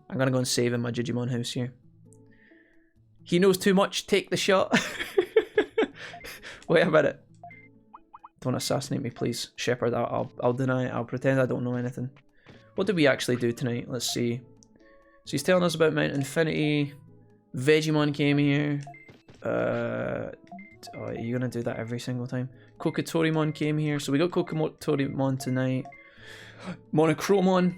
I'm going to go and save in my Digimon house here. He knows too much. Take the shot. Wait a minute. Don't assassinate me, please. Shepard, I'll deny it. I'll pretend I don't know anything. What did we actually do tonight? Let's see. So he's telling us about Mount Infinity. Vegemon came here. Oh, are you gonna do that every single time? Kokotorimon came here. So we got Kokotorimon tonight. Monochromon.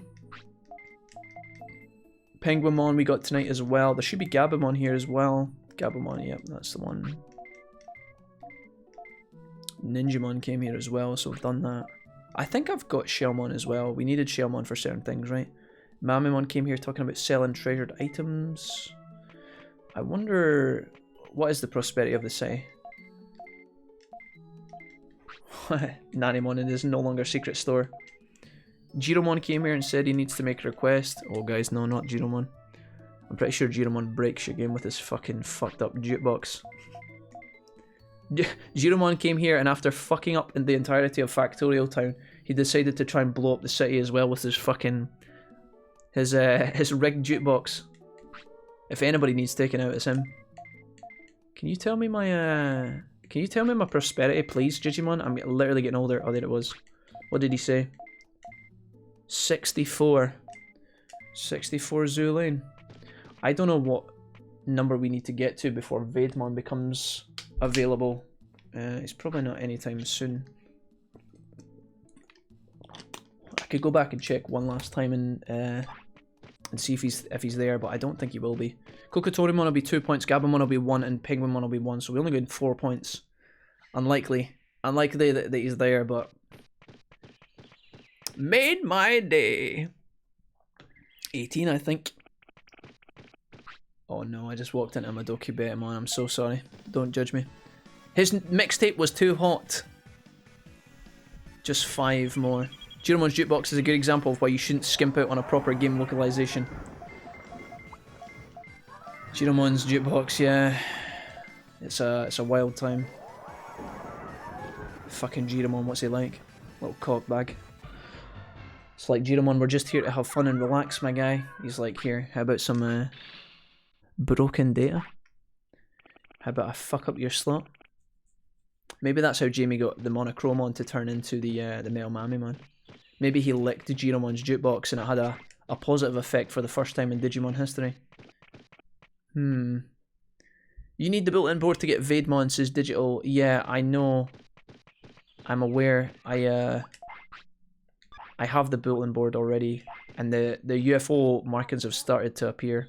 Penguinmon we got tonight as well. There should be Gabumon here as well. Gabumon, yep, that's the one. Ninjamon came here as well, so we've done that. I think I've got Shellmon as well. We needed Shellmon for certain things, right? Mamimon came here talking about selling treasured items. I wonder, what is the prosperity of the city? Nanimon is no longer secret store. Jiromon came here and said he needs to make a request. Oh guys, no, not Jiromon. I'm pretty sure Jiromon breaks your game with his fucking fucked up jukebox. Jiromon came here and after fucking up in the entirety of Factorial Town, he decided to try and blow up the city as well with his fucking... his rigged jukebox. If anybody needs taking out, it's him. Can you tell me my prosperity, please, Digimon? I'm literally getting older. Oh, there it was. What did he say? 64. 64 Zulane. I don't know what number we need to get to before Vaidmon becomes available. It's probably not anytime soon. I could go back and check one last time and see if he's there, but I don't think he will be. Kokotorimon will be 2 points, Gabumon will be 1, and Penguinmon will be 1, so we only get 4 points. Unlikely that he's there, but made my day. 18, I think. Oh no, I just walked into Madoki Betamon. I'm so sorry. Don't judge me. His mixtape was too hot. Just 5 more. Jiromon's Jukebox is a good example of why you shouldn't skimp out on a proper game localization. Jiromon's Jukebox, yeah. It's a wild time. Fucking Jiromon, what's he like? Little cockbag. It's like, Jiromon, we're just here to have fun and relax, my guy. He's like, here, how about some broken data? How about I fuck up your slot? Maybe that's how Jamie got the Monochromon to turn into the male Mamimon. Maybe he licked Jiromon's jukebox and it had a positive effect for the first time in Digimon history. You need the built-in board to get Vaidmon, says Digital. Yeah, I know. I'm aware. I have the built-in board already, and the UFO markings have started to appear.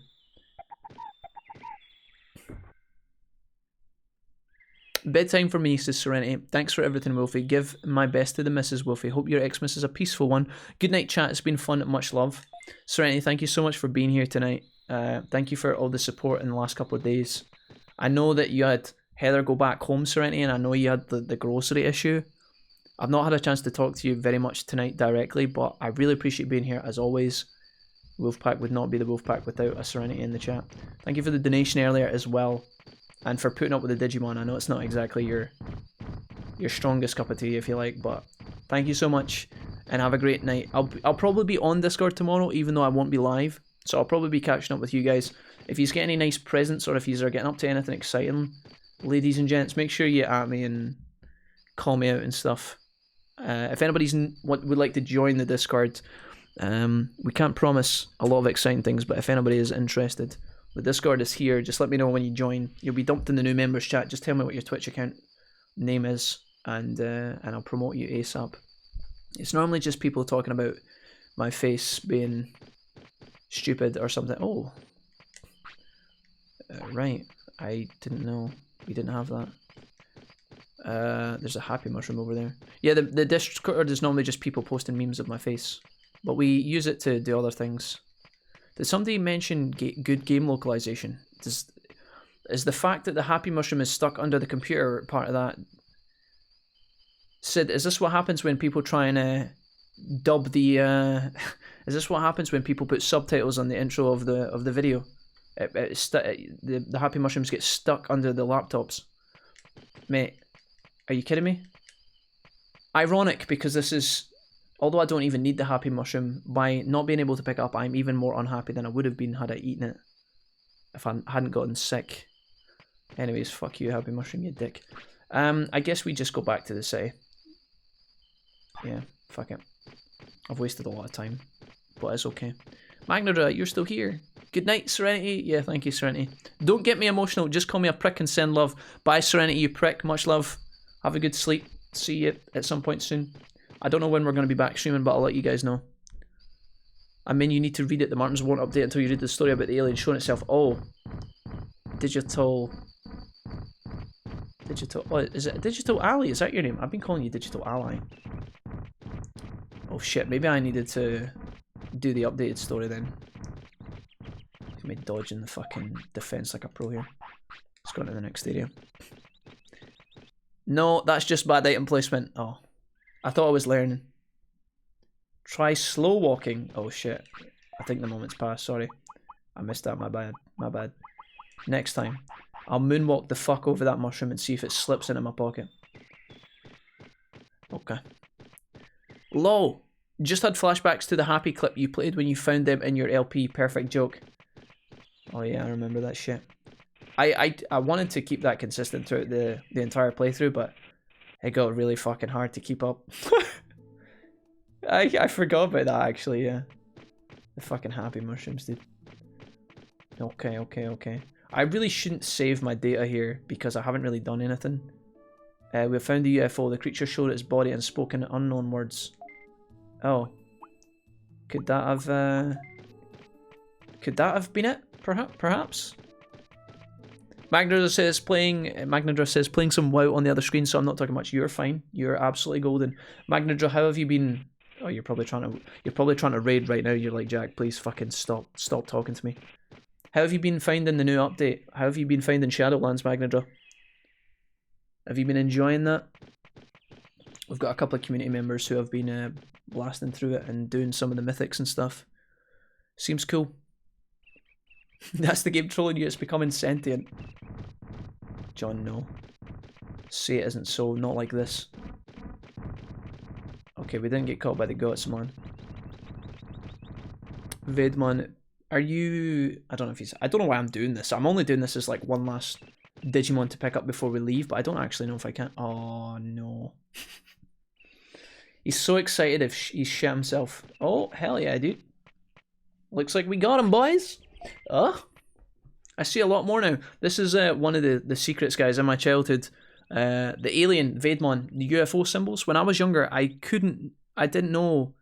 Bedtime for me, says Serenity. Thanks for everything, Wolfie. Give my best to the Mrs. Wolfie. Hope your Xmas is a peaceful one. Good night, chat. It's been fun. Much love. Serenity, thank you so much for being here tonight. Thank you for all the support in the last couple of days. I know that you had Heather go back home, Serenity, and I know you had the grocery issue. I've not had a chance to talk to you very much tonight directly, but I really appreciate being here as always. Wolfpack would not be the Wolfpack without a Serenity in the chat. Thank you for the donation earlier as well. And for putting up with the Digimon. I know it's not exactly your strongest cup of tea, if you like, but thank you so much, and have a great night. I'll probably be on Discord tomorrow, even though I won't be live, so I'll probably be catching up with you guys. If you get any nice presents, or if you are getting up to anything exciting, ladies and gents, make sure you at me and call me out and stuff. If anybody's would like to join the Discord, we can't promise a lot of exciting things, but if anybody is interested, the Discord is here. Just let me know when you join. You'll be dumped in the new members chat. Just tell me what your Twitch account name is, and I'll promote you ASAP. It's normally just people talking about my face being stupid or something. Oh, right. I didn't know we didn't have that. There's a happy mushroom over there. Yeah, the Discord is normally just people posting memes of my face, but we use it to do other things. Did somebody mention good game localization? Is the fact that the happy mushroom is stuck under the computer part of that? Sid, is this what happens when people try and dub the? Is this what happens when people put subtitles on the intro of the video? The happy mushrooms get stuck under the laptops. Mate, are you kidding me? Ironic, because this is, although I don't even need the happy mushroom, by not being able to pick up, I'm even more unhappy than I would have been had I eaten it. If I hadn't gotten sick. Anyways, fuck you, happy mushroom, you dick. I guess we just go back to the city. Yeah, fuck it. I've wasted a lot of time, but it's okay. Magnadra, you're still here. Good night, Serenity. Yeah, thank you, Serenity. Don't get me emotional. Just call me a prick and send love. Bye, Serenity, you prick. Much love. Have a good sleep. See you at some point soon. I don't know when we're going to be back streaming, but I'll let you guys know. I mean, you need to read it. The Martins won't update until you read the story about the alien showing itself. Oh. Digital... Oh, is it Digital Ally? Is that your name? I've been calling you Digital Ally. Oh shit, maybe I needed to do the updated story then. Let me dodge in the fucking defense like a pro here. Let's go to the next area. No, that's just bad item placement. Oh, I thought I was learning. Try slow walking. Oh shit, I think the moment's passed, sorry. I missed that, my bad, my bad. Next time, I'll moonwalk the fuck over that mushroom and see if it slips into my pocket. Okay. Lol, just had flashbacks to the happy clip you played when you found them in your LP. Perfect joke. Oh yeah, I remember that shit. I wanted to keep that consistent throughout the entire playthrough, but it got really fucking hard to keep up. I forgot about that actually, yeah. The fucking happy mushrooms, dude. Okay. I really shouldn't save my data here because I haven't really done anything. We have found the UFO. The creature showed its body and spoken unknown words. Oh. Could that have been it? Perhaps? Magnadra says playing some WoW on the other screen, so I'm not talking much. You're fine. You're absolutely golden. Magnadra, how have you been? Oh, you're probably trying to raid right now. You're like, Jack, please fucking stop talking to me. How have you been finding the new update? How have you been finding Shadowlands, Magnadra? Have you been enjoying that? We've got a couple of community members who have been blasting through it and doing some of the mythics and stuff. Seems cool. That's the game trolling you, it's becoming sentient. John, no. Say it isn't so, not like this. Okay, we didn't get caught by the goats, man. Vedmon, are you... I don't know if he's... I don't know why I'm doing this. I'm only doing this as like one last Digimon to pick up before we leave, but I don't actually know if I can. Oh, no. He's so excited if he's shit himself. Oh, hell yeah, dude. Looks like we got him, boys. Oh, I see a lot more now. This is one of the secrets, guys, in my childhood. The alien, Vedmon, the UFO symbols. When I was younger, I didn't know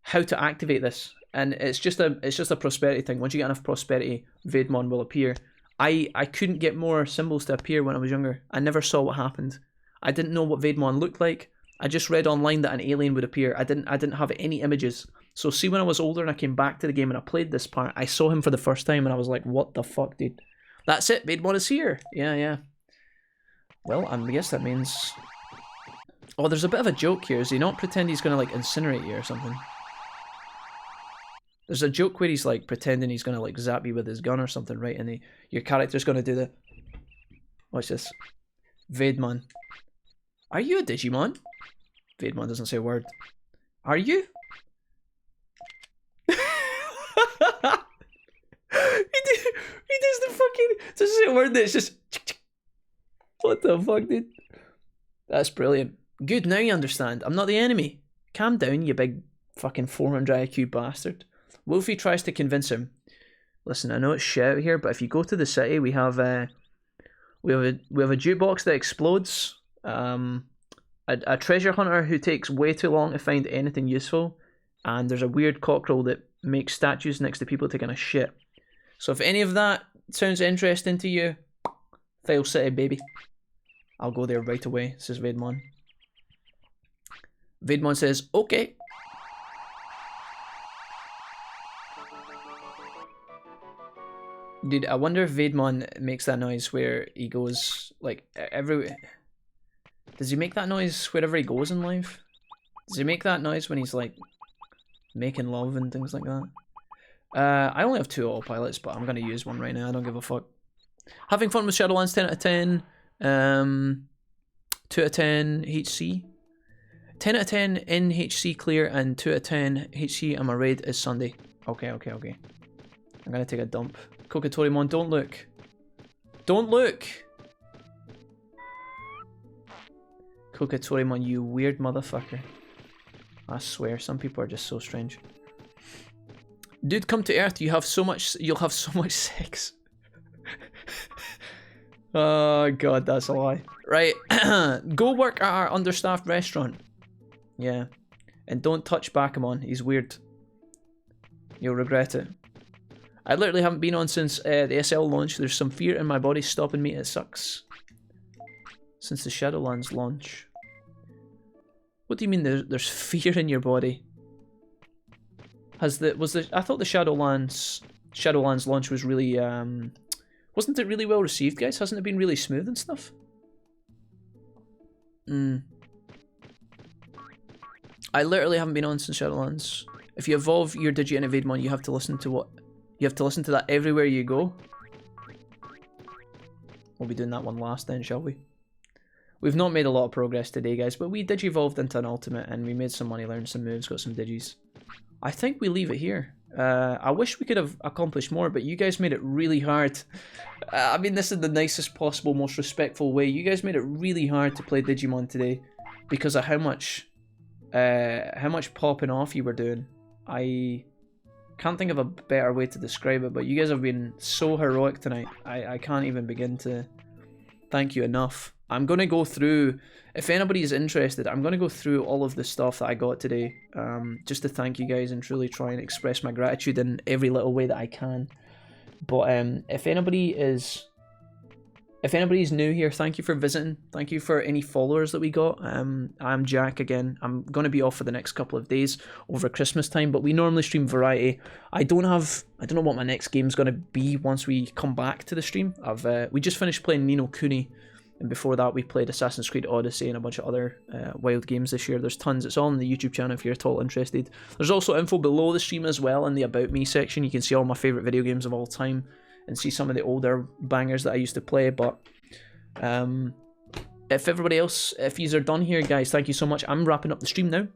how to activate this. And it's just a prosperity thing. Once you get enough prosperity, Vedmon will appear. I couldn't get more symbols to appear when I was younger. I never saw what happened. I didn't know what Vedmon looked like. I just read online that an alien would appear. I didn't have any images. So see, when I was older and I came back to the game and I played this part, I saw him for the first time and I was like, what the fuck, dude? That's it, Vedmon is here. Yeah. Well, I guess that means... Oh, there's a bit of a joke here. Is he not pretend he's going to like incinerate you or something? There's a joke where he's like pretending he's going to like zap you with his gun or something, right? And your character's going to do the... Watch this. Vedmon. Are you a Digimon? Vedmon doesn't say a word. Are you? he does the fucking... Doesn't say a word, it's just... What the fuck, dude? That's brilliant. Good, now you understand. I'm not the enemy. Calm down, you big fucking 400 IQ bastard. Wolfie tries to convince him. Listen, I know it's shit out here, but if you go to the city, we have a jukebox that explodes. A treasure hunter who takes way too long to find anything useful, and there's a weird cockerel that makes statues next to people taking a shit. So if any of that sounds interesting to you, File City, baby. I'll go there right away, says Vaidmon. Vaidmon says, okay. Dude, I wonder if Vaidmon makes that noise where he goes, like, everywhere. Does he make that noise wherever he goes in life? Does he make that noise when he's, like, making love and things like that? I only have 2 autopilots, but I'm going to use one right now. I don't give a fuck. Having fun with Shadowlands, 10 out of 10. 2 out of 10 HC. 10 out of 10 in HC clear, and 2 out of 10 HC and my raid is Sunday. Okay. I'm going to take a dump. Kokatorimon, don't look. Don't look! Kokatorimon, you weird motherfucker. I swear, some people are just so strange. Dude, come to Earth, you'll have so much sex. Oh god, that's a lie. Right, go work at our understaffed restaurant. Yeah, and don't touch Bakamon, he's weird. You'll regret it. I literally haven't been on since the SL launch. There's some fear in my body stopping me, it sucks. Since the Shadowlands launch. What do you mean there's fear in your body? I thought the Shadowlands launch was really wasn't it really well received, guys? Hasn't it been really smooth and stuff? I literally haven't been on since Shadowlands. If you evolve your Digi and Vaidmon, you have to listen to that everywhere you go. We'll be doing that one last then, shall we? We've not made a lot of progress today, guys, but we Digivolved into an ultimate and we made some money, learned some moves, got some Digis. I think we leave it here. I wish we could have accomplished more, but you guys made it really hard. I mean, this is the nicest possible, most respectful way. You guys made it really hard to play Digimon today because of how much popping off you were doing. I can't think of a better way to describe it, but you guys have been so heroic tonight. I can't even begin to thank you enough. I'm going to go through, if anybody's interested, I'm going to go through all of the stuff that I got today, just to thank you guys and truly try and express my gratitude in every little way that I can. But if anybody's new here, thank you for visiting. Thank you for any followers that we got. I'm Jack again. I'm going to be off for the next couple of days over Christmas time, but we normally stream variety. I don't know what my next game's going to be once we come back to the stream. We just finished playing Ni no Kuni. And before that, we played Assassin's Creed Odyssey and a bunch of other wild games this year. There's tons. It's all on the YouTube channel if you're at all interested. There's also info below the stream as well in the About Me section. You can see all my favourite video games of all time and see some of the older bangers that I used to play. But if everybody else, if yous are done here, guys, thank you so much. I'm wrapping up the stream now.